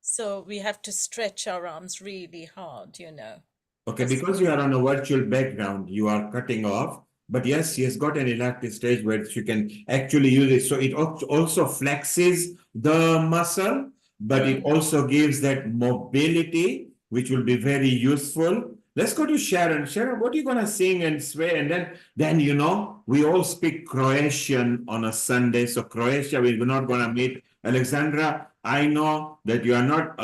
So we have to stretch our arms really hard, you know. Okay, because you are on a virtual background, you are cutting off. But yes, she has got an elastic stage where she can actually use it. So it also flexes the muscle, but it also gives that mobility, which will be very useful. Let's go to Sharon. Sharon, what are you going to sing and sway? And then you know, we all speak Croatian on a Sunday. So Croatia, we're not going to meet. Alexandra, I know that you are not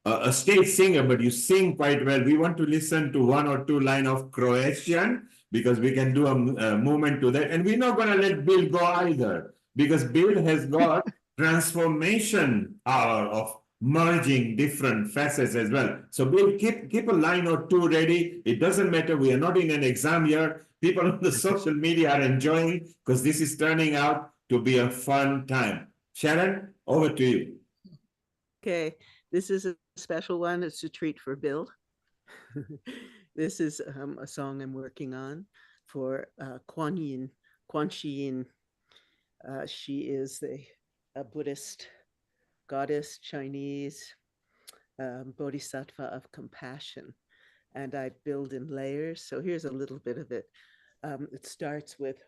a stage singer, but you sing quite well. We want to listen to one or two lines of Croatian because we can do a movement to that. And we're not going to let Bill go either because Bill has got transformation power of merging different facets as well. So we'll keep a line or two ready. It doesn't matter. We are not in an exam year. People on the social media are enjoying because this is turning out to be a fun time. Sharon, over to you. Okay, this is a special one. It's a treat for Bill. This is a song I'm working on for Kuan Yin. Kuan Yin. She is a Buddhist goddess, Chinese bodhisattva of compassion. And I build in layers. So here's a little bit of it. It starts with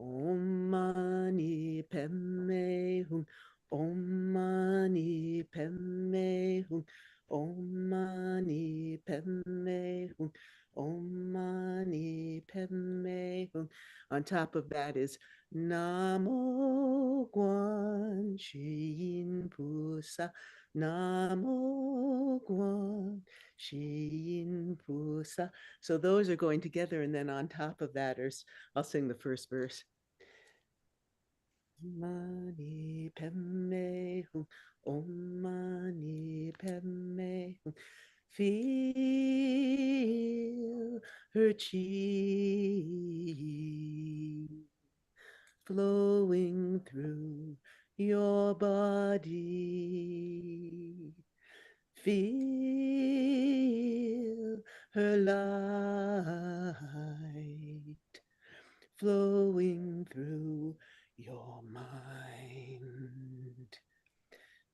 Om Mani Padme Hum, Om Mani Padme Hum, Om Mani Padme Hum, Om Mani Padme Hum. On top of that is Namo Guan Shi Yin Pusa, Namo Guan Shi Yin Pusa. So those are going together, and then on top of that, I'll sing the first verse. Mani Padme Hum, Om Mani Padme Hum. Feel her chi flowing through your body. Feel her light flowing through your mind.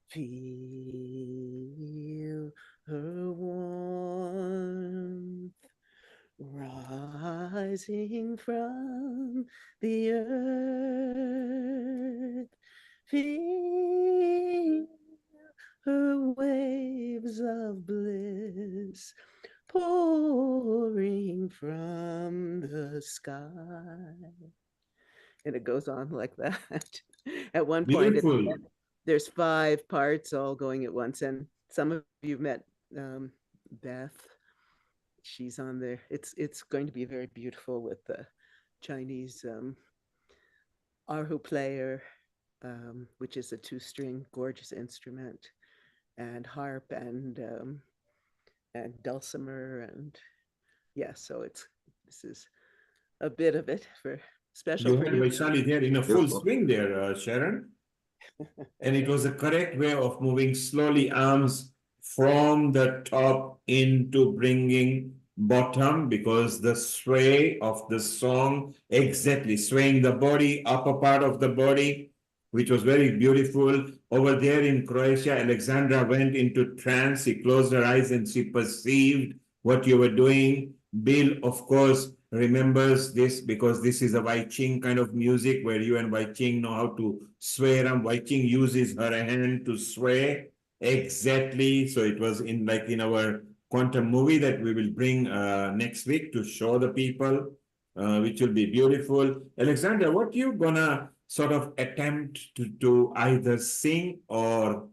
Feel her warmth rising from the earth. Feel her waves of bliss pouring from the sky. And it goes on like that. At one point, Beautiful. there's 5 parts all going at once. And some of you met Beth. She's on there. It's going to be very beautiful with the Chinese erhu player, which is a 2-string gorgeous instrument, and harp and dulcimer, and yeah. So this is a bit of it for special. You had Vaishali there in a full swing there, Sharon. And it was the correct way of moving slowly, arms from the top into bringing bottom, because the sway of the song, exactly swaying the body, upper part of the body, which was very beautiful. Over there in Croatia, Alexandra went into trance. She closed her eyes and she perceived what you were doing. Bill, of course, remembers this because this is a Wai Ching kind of music where you and Wai Ching know how to sway around. Wai Ching uses her hand to sway. Exactly. So it was in our quantum movie that we will bring next week to show the people, which will be beautiful. Alexandra, what you gonna sort of attempt to either sing or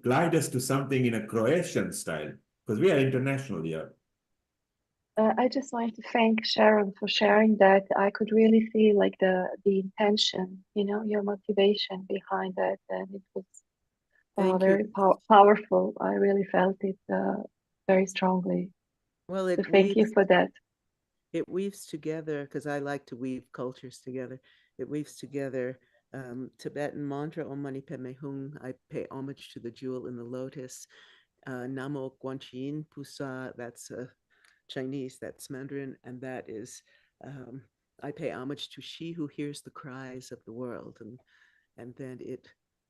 glide us to something in a Croatian style? Because we are international here. I just wanted to thank Sharon for sharing that. I could really see like the intention, your motivation behind that, and it was very powerful. I really felt it very strongly. Well, so thank you for that. It weaves together, because I like to weave cultures together. It weaves together Tibetan mantra Om Mani Padme Hum. I pay homage to the jewel in the lotus. Namo Guan Yin Pusa. That's Chinese, that's Mandarin, and that is I pay homage to she who hears the cries of the world, and then it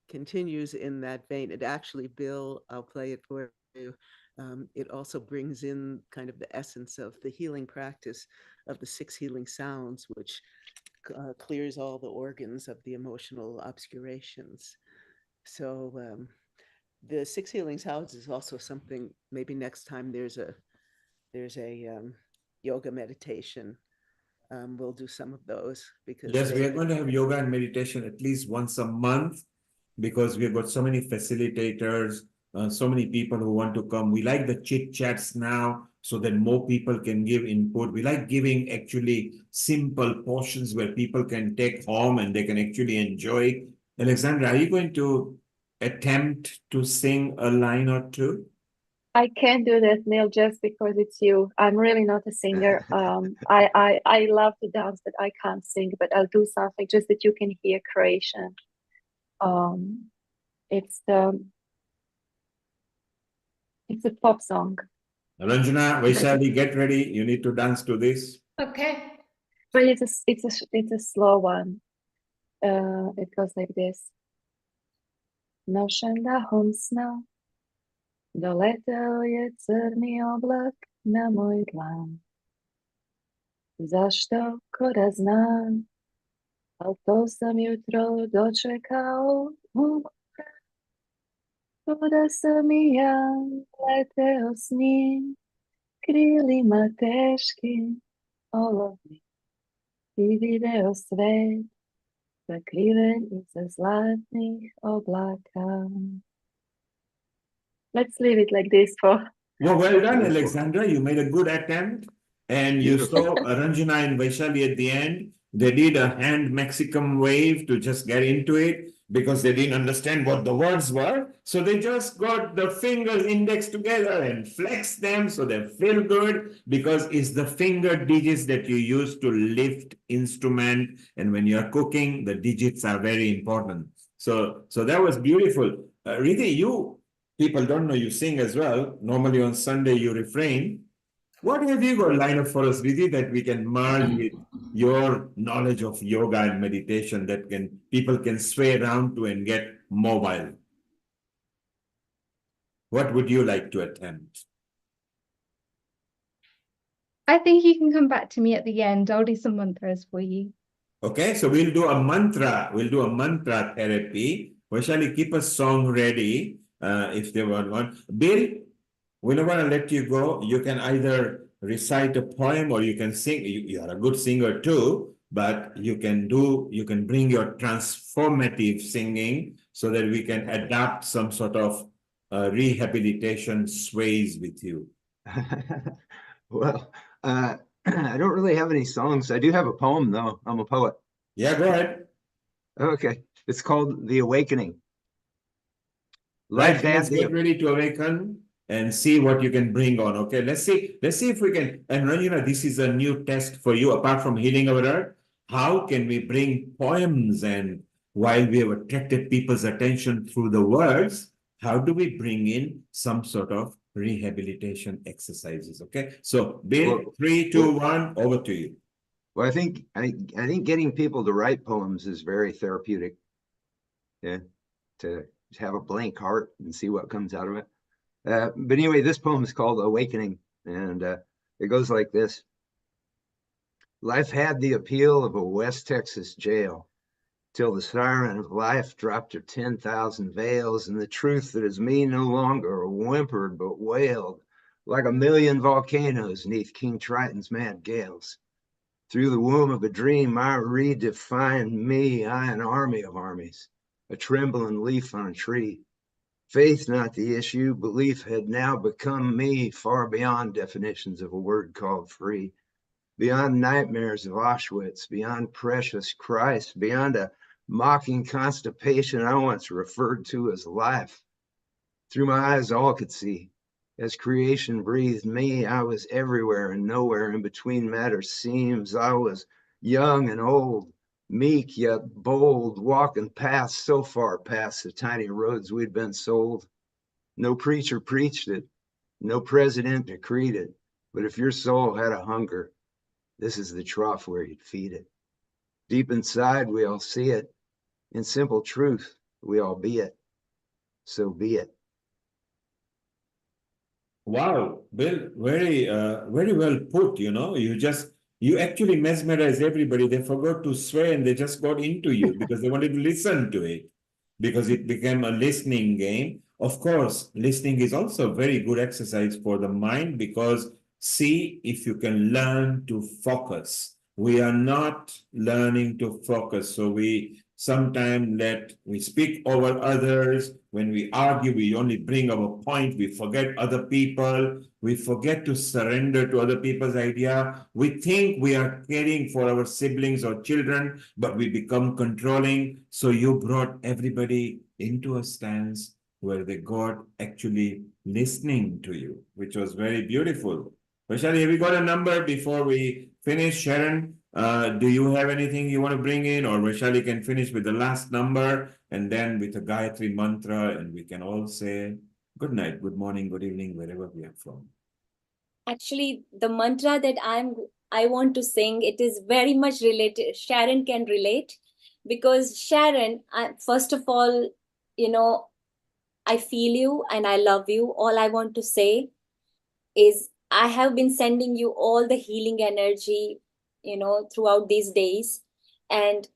continues in that vein. It actually, Bill, I'll play it for you. It also brings in kind of the essence of the healing practice of the 6 healing sounds, which clears all the organs of the emotional obscurations. So the 6 healing sounds is also something, maybe next time there's a yoga meditation. We'll do some of those, because yes, we are going to have yoga and meditation at least once a month, because we've got so many facilitators, so many people who want to come. We like the chit chats now so that more people can give input. We like giving actually simple portions where people can take home and they can actually enjoy. Alexandra, are you going to attempt to sing a line or two? I can't do that, Neil, just because it's you. I'm really not a singer. I love to dance, but I can't sing. But I'll do something just that you can hear creation. It's a pop song. Ranjana, Vaishali, get ready. You need to dance to this. Okay. But it's a slow one. It goes like this. Nošem dahom sna, doletel je crný oblak na môj dlan. Zašto koda znam, al to sam jutro dočekal. Koda sam i ja leteo s njim, krilima teškim, olovnim. I video svet, zakriven iza zlatnih oblaka. Let's leave it like this for. Well done, Alexandra. You made a good attempt. And you saw Ranjana and Vaishali at the end. They did a hand Mexican wave to just get into it because they didn't understand what the words were. So they just got the fingers indexed together and flexed them so they feel good, because it's the finger digits that you use to lift instrument. And when you're cooking, the digits are very important. So that was beautiful. Riti, you people don't know you sing as well. Normally on Sunday you refrain. What have you got lined up for us, Riti, that we can merge with your knowledge of yoga and meditation that people can sway around to and get mobile? What would you like to attempt? I think you can come back to me at the end. I'll do some mantras for you. Okay, so we'll do a mantra. We'll do a mantra therapy. Vaishali, keep a song ready if they want one. Bill, we don't want to let you go. You can either recite a poem or you can sing. You are a good singer too, but you can bring your transformative singing so that we can adapt some sort of rehabilitation sways with you. Well, I don't really have any songs. I do have a poem though. I'm a poet. Yeah, go ahead. Okay. It's called The Awakening. Right, let's get ready to awaken and see what you can bring on. Okay, let's see if we can. And Ranjana, this is a new test for you. Apart from healing our earth, how can we bring poems? And while we have attracted people's attention through the words, how do we bring in some sort of rehabilitation exercises? Okay, so Bill, 3, 2, 1, over to you. Well, I think getting people to write poems is very therapeutic. Yeah, to have a blank heart and see what comes out of it. But anyway, this poem is called Awakening, and it goes like this. Life had the appeal of a West Texas jail, till the siren of life dropped her 10,000 veils, and the truth that is me no longer whimpered but wailed, like a million volcanoes neath King Triton's mad gales. Through the womb of a dream, I redefined me, I an army of armies, a trembling leaf on a tree. Faith not the issue, belief had now become me, far beyond definitions of a word called free. Beyond nightmares of Auschwitz, beyond precious Christ, beyond a mocking constipation I once referred to as life. Through my eyes all could see. As creation breathed me, I was everywhere and nowhere in between matter seems. I was young and old, meek yet bold, walking past so far past the tiny roads we'd been sold. No preacher preached it, no president decreed it, but if your soul had a hunger, this is the trough where you'd feed it. Deep inside, we all see it. In simple truth, we all be it. So be it. Wow, Bill, very well put. You actually mesmerized everybody. They forgot to swear and they just got into you because they wanted to listen to it, because it became a listening game. Of course, listening is also a very good exercise for the mind, because see if you can learn to focus. We are not learning to focus. So we Sometimes we speak over others. When we argue, we only bring our point. We forget other people. We forget to surrender to other people's idea. We think we are caring for our siblings or children, but we become controlling. So you brought everybody into a stance where they got actually listening to you, which was very beautiful. Vaishali, have you got a number before we finish? Sharon, do you have anything you want to bring in, or Vaishali can finish with the last number and then with a Gayatri mantra, and we can all say good night, good morning, good evening, wherever we are from. Actually, the mantra that I want to sing, it is very much related. Sharon can relate, because Sharon, first of all, I feel you and I love you. All I want to say is I have been sending you all the healing energy, throughout these days. And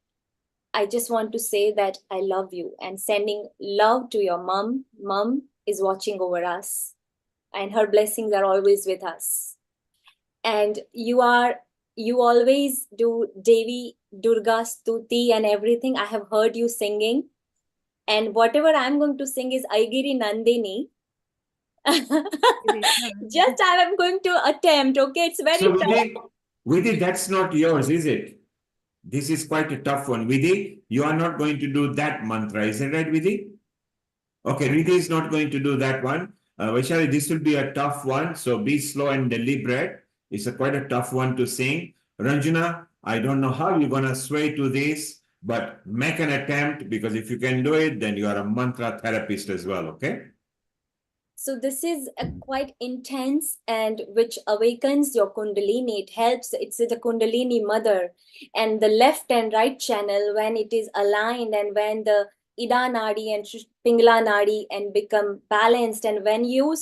I just want to say that I love you, and sending love to your mom. Mom is watching over us, and her blessings are always with us. And you always do Devi Durga Stuti and everything. I have heard you singing. And whatever I'm going to sing is Aigiri Nandini. Just I am going to attempt, okay? It's very So tough. Vidhi, that's not yours, is it? This is quite a tough one. Vidhi, you are not going to do that mantra, is it right, Vidhi? Okay, Vidhi is not going to do that one. Vaishali, this will be a tough one, so be slow and deliberate. It's quite a tough one to sing. Ranjana, I don't know how you're going to sway to this, but make an attempt, because if you can do it, then you are a mantra therapist as well, okay? So this is a quite intense, and which awakens your Kundalini. It helps. It's the Kundalini mother, and the left and right channel, when it is aligned, and when the Ida Nadi and Pingala Nadi and become balanced, and when you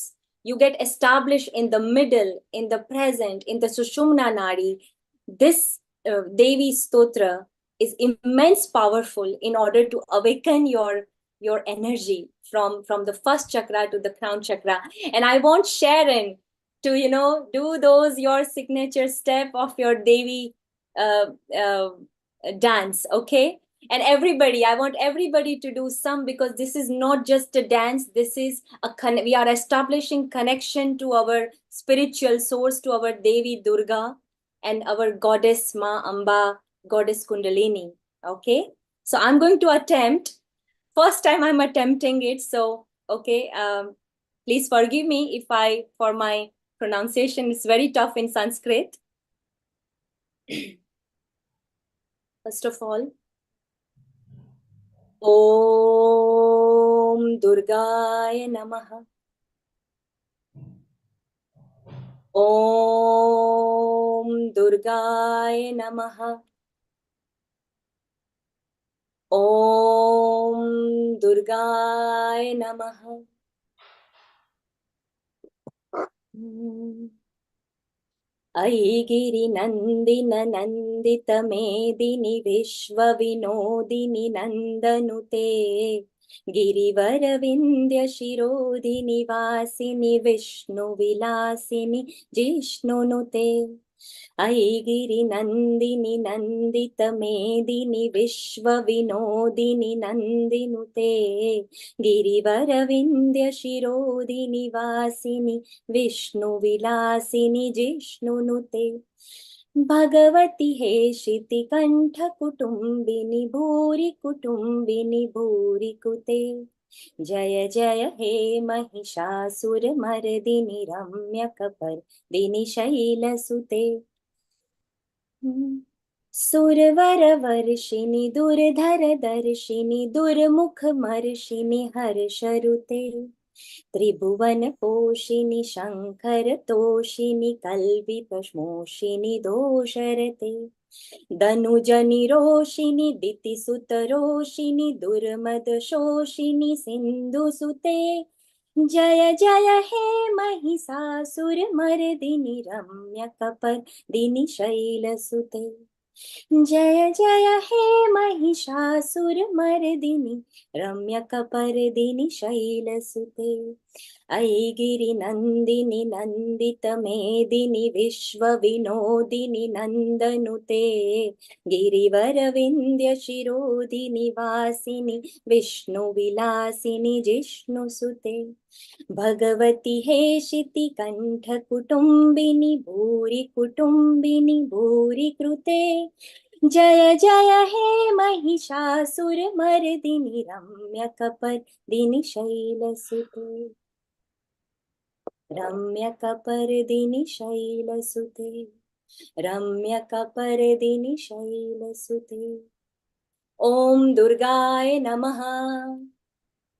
get established in the middle, in the present, in the Sushumna Nadi, this Devi Stotra is immense powerful in order to awaken your energy from the first chakra to the crown chakra. And I want Sharon to do those your signature step of your Devi dance, okay? And I want everybody to do some, because this is not just a dance. This is we are establishing connection to our spiritual source, to our Devi Durga and our goddess Ma Amba, goddess Kundalini, okay? So I'm going to attempt. First time I'm attempting it, so okay. Please forgive me for my pronunciation. It's very tough in Sanskrit. First of all, Om Durgaya Namaha. Om Durgaya Namaha. Om Durgaya Namaha. ऐगिरि नन्दिन नन्दित मेदिनि विश्व विनोदिनि नन्दनुते गिरिवर विन्द्य शिरोधिनि वासिनि विष्णु विलासिनि जिष्णुनुते ऐगिरि नन्दिनि नन्दित मेदिनि विश्व विनोदिनि नन्दिनुते गिरिवर विन्द्य शिरोधिनि वासिनि विष्णु विलासिनि जिष्णुनुते भगवति हेशिति कंठ कुटुम्बिनि भूरि कुटुम्बिनि भूरि कुते जय जय हे महिषासुर मर्दिनि रम्य कपर्दिनि शैलसुते सुरवर वर्षिणि दुर्धर दर्शिनि दुर्मुख मर्षिनि हर्षरुते त्रिभुवन पोषिणि शंकर तोषिणि कल्पितमोषिणि दोषरते दनुजनि रोषिणि दितिसुत रोषिणि दुर्मद शोषिणि सिन्धुसुते जय जय हे महिषासुर मर्दिनि रम्य कपर्दिनि शैलसुते जय जय हे महिषासुरमर्दिनि रम्यकपर्दिनि शैलसुते ऐगिरिनन्दिनि नन्दितमेदिनि विश्वविनोदिनि नन्दनुते गिरिवरविन्द्यशिरोदिनि वासिनि विष्णुविलासिनि जिष्णुसुते भगवति हेशिति कण्ठकुटुम्बिनि भूरि कुटुम्बिनि भूरि कृते जय जय हे महिषासुरमर्दिनि रम्यकपर्दिनि शैलसुते रम्यकपर्दिनि शैलसुते रम्यकपर्दिनि शैलसुते ॐ दुर्गाय नमः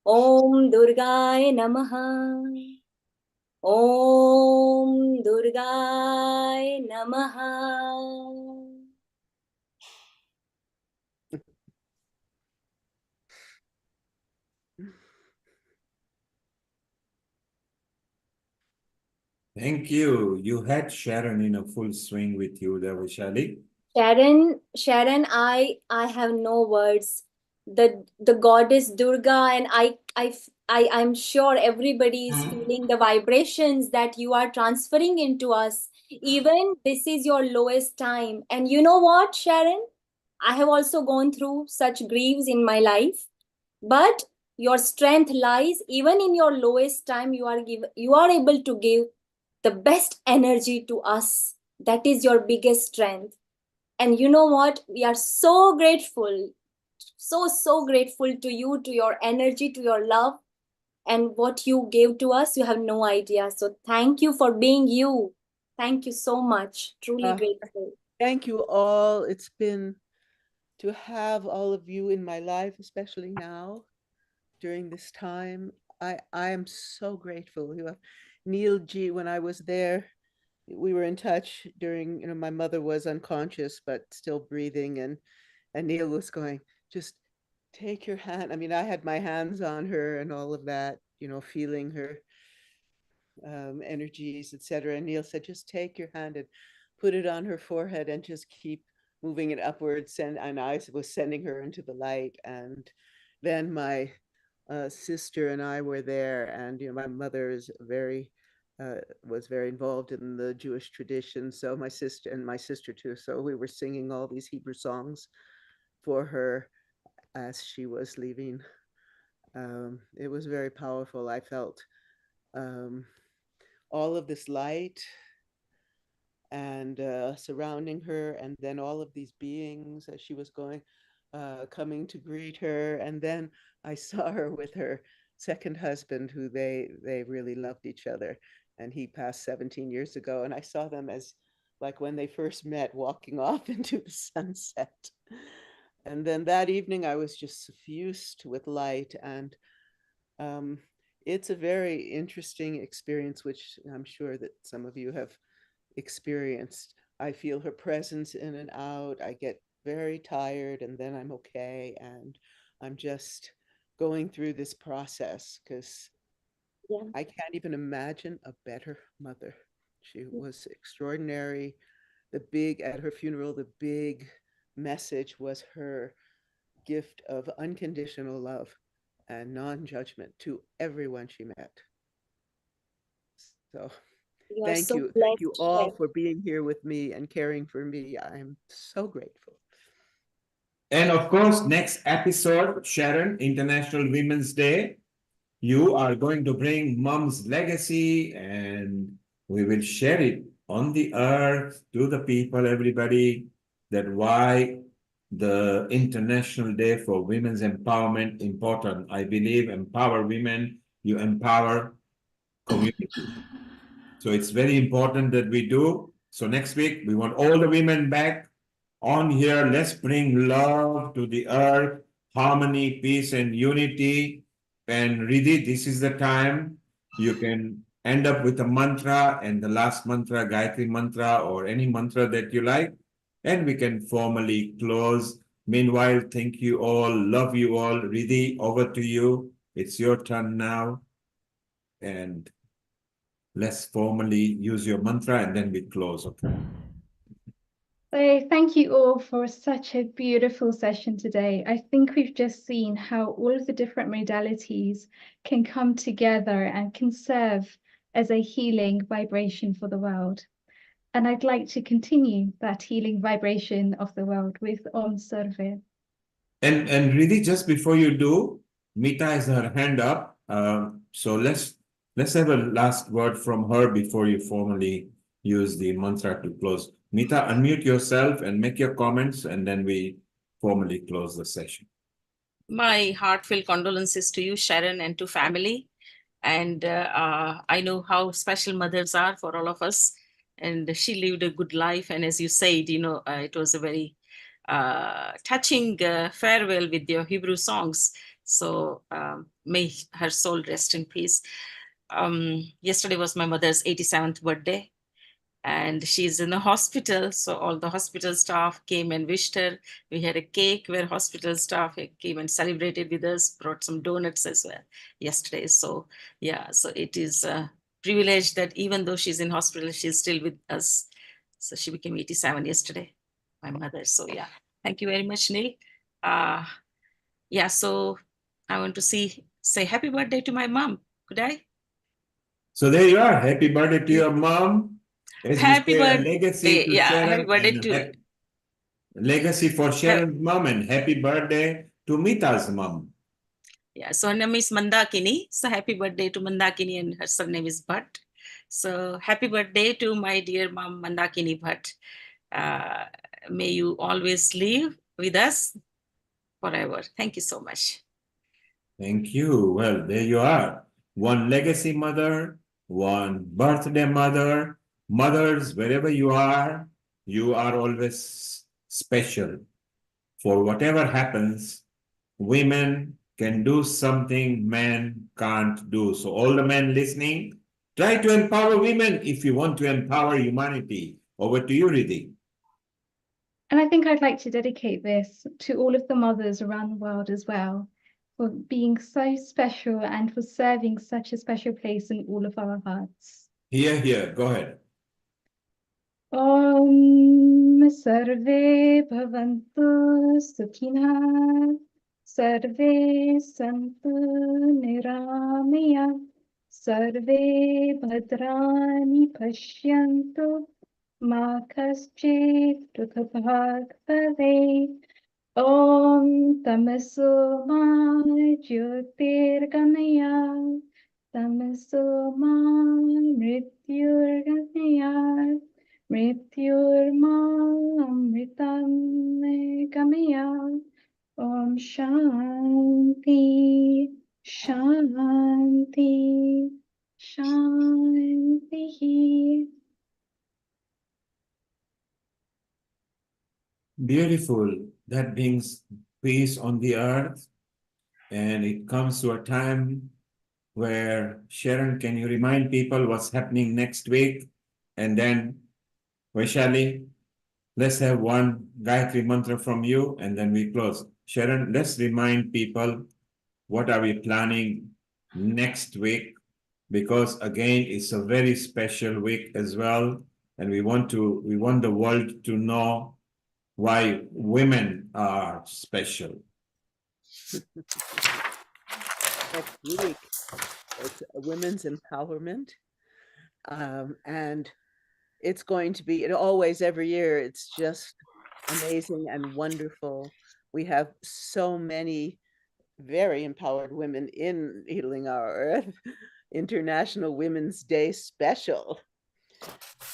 ॐ दुर्गाय नमः ॐ दुर्गाय नमः Thank you. You had Sharon in a full swing with you there, Vaishali. Sharon, I have no words. The goddess Durga, and I'm sure everybody is feeling the vibrations that you are transferring into us. Even this is your lowest time. And you know what, Sharon? I have also gone through such griefs in my life, but your strength lies even in your lowest time. You are able to give the best energy to us. That is your biggest strength. And you know what? We are so grateful, so grateful to you, to your energy, to your love, and what you gave to us. You have no idea. So thank you for being you. Thank you so much. Truly grateful. Thank you all. It's been to have all of you in my life, especially now during this time. I am so grateful. You have Neil G, when I was there, we were in touch during, my mother was unconscious, but still breathing. And Neil was going, just take your hand. I mean, I had my hands on her and all of that, feeling her energies, etc. And Neil said, just take your hand and put it on her forehead and just keep moving it upwards. And I was sending her into the light. And then my sister and I were there, and my mother is was very involved in the Jewish tradition. So my sister too. So we were singing all these Hebrew songs for her as she was leaving. It was very powerful. I felt all of this light and surrounding her, and then all of these beings as she was going, coming to greet her. And then I saw her with her second husband, who they really loved each other, and he passed 17 years ago. And I saw them as like when they first met, walking off into the sunset. And then that evening I was just suffused with light, and it's a very interesting experience, which I'm sure that some of you have experienced. I feel her presence in and out. I get very tired, and then I'm okay. And I'm just going through this process because I can't even imagine a better mother. She was extraordinary. At her funeral, the big message was her gift of unconditional love and non-judgment to everyone she met. So thank you. Thank you all for being here with me and caring for me. I'm so grateful. And of course, next episode, Sharon, International Women's Day, you are going to bring Mom's legacy, and we will share it on the earth to the people, everybody, that why the International Day for Women's Empowerment important. I believe empower women, you empower community. So it's very important that we do. So next week, we want all the women back on here. Let's bring love to the earth, harmony, peace, and unity. And Riddhi, this is the time you can end up with a mantra, and the last mantra, Gayatri mantra, or any mantra that you like. And we can formally close. Meanwhile, thank you all. Love you all. Riddhi, over to you. It's your turn now. And let's formally use your mantra, and then we close. Okay. So thank you all for such a beautiful session today. I think we've just seen how all of the different modalities can come together and can serve as a healing vibration for the world. And I'd like to continue that healing vibration of the world with Om Sarve. And really, just before you do, Mita has her hand up. So let's have a last word from her before you formally use the mantra to close. Mita, unmute yourself and make your comments, and then we formally close the session. My heartfelt condolences to you, Sharon, and to family. And I know how special mothers are for all of us. And she lived a good life. And as you said, it was a very touching farewell with your Hebrew songs. So may her soul rest in peace. Yesterday was my mother's 87th birthday. And she's in the hospital. So all the hospital staff came and wished her. We had a cake where hospital staff came and celebrated with us, brought some donuts as well yesterday. So yeah, so it is a privilege that even though she's in hospital, she's still with us. So she became 87 yesterday, my mother. So yeah, thank you very much, Neil. Yeah, so I want to say happy birthday to my mom. Could I? So there you are. Happy birthday to your mom. As Happy we say, birthday. a legacy to Sharon, Happy birthday and to legacy for Sharon's mom, and happy birthday to Mita's mom. Yeah, so her name is Mandakini. So happy birthday to Mandakini, and her surname is Bhatt. So happy birthday to my dear mom, Mandakini Bhatt. May you always live with us forever. Thank you so much. Thank you. Well, there you are. One legacy mother, one birthday mother. Mothers, wherever you are always special. For whatever happens, women can do something men can't do. So all the men listening, try to empower women if you want to empower humanity. Over to you, Riddhi. And I think I'd like to dedicate this to all of the mothers around the world as well, for being so special and for serving such a special place in all of our hearts. Here, go ahead. Om Sarve Bhavantu Sukhinah Sarve Santu Niramaya Sarve Bhadrani Pashyantu Ma Kaschit Dukhabhag Bhavet Om Tamaso Ma Jyotirgamaya Tamaso Ma Mrityurgamaya Mrityurma Amritam Gamaya Om Shanti Shanti Shanti. Beautiful. That brings peace on the earth. And it comes to a time where, Sharon, can you remind people what's happening next week? And then, Vaishali, let's have one Gayatri mantra from you, and then we close. Sharon, let's remind people what are we planning next week, because again, it's a very special week as well. And we want the world to know why women are special. Next week, it's women's empowerment. And it's going to be, always every year, it's just amazing and wonderful. We have so many very empowered women in Healing Our Earth. International Women's Day special.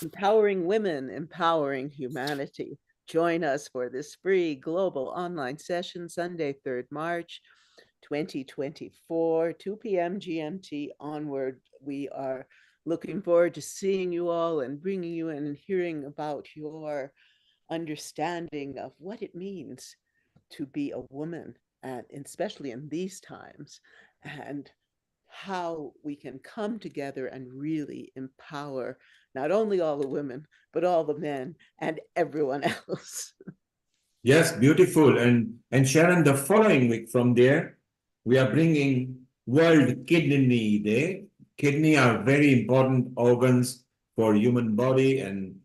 Empowering women, empowering humanity. Join us for this free global online session, Sunday, 3rd March, 2024, 2 p.m. GMT onward. We are looking forward to seeing you all and bringing you in and hearing about your understanding of what it means to be a woman, and especially in these times, and how we can come together and really empower not only all the women, but all the men and everyone else. Yes, beautiful. And Sharon, the following week from there, we are bringing World Kidney Day. Kidney are very important organs for human body, and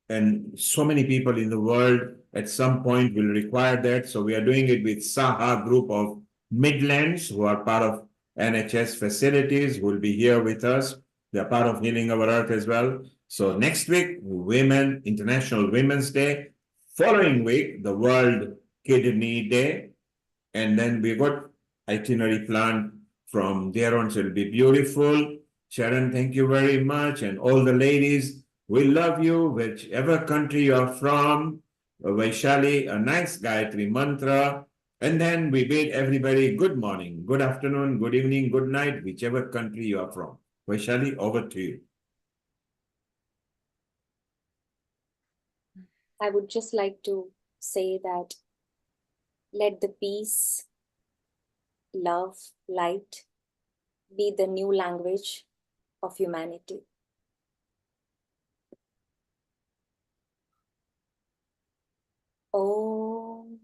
and so many people in the world at some point will require that. So we are doing it with Saha group of Midlands, who are part of NHS facilities, who will be here with us. They are part of Healing Our Earth as well. So next week, International Women's Day. Following week, the World Kidney Day. And then we got itinerary planned from there on. So it'll be beautiful. Sharon, thank you very much. And all the ladies, we love you, whichever country you're from. Vaishali, a nice Gayatri mantra. And then we bid everybody good morning, good afternoon, good evening, good night, whichever country you are from. Vaishali, over to you. I would just like to say that let the peace, love, light be the new language of humanity. Om.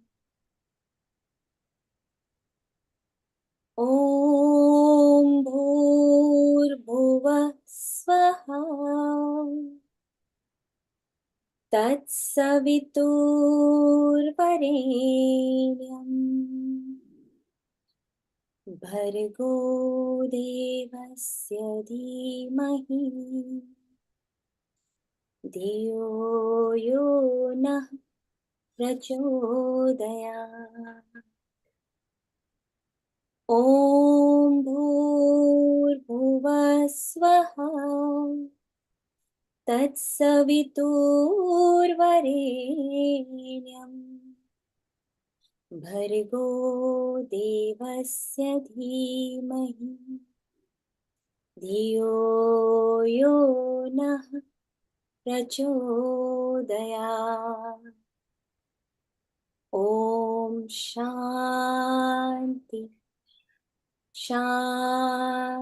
Om Bhur Swaha Tatsaviturvarenyam Bhargo Devasya Dhimahi Dhiyo Yo Nah Prachodayat. Om Bhur Swaha Tatsaviturvarenyam Bhargo Devasya Dhimahi Dhiyo Yo Nah Prachodayat. Om Shanti Shanti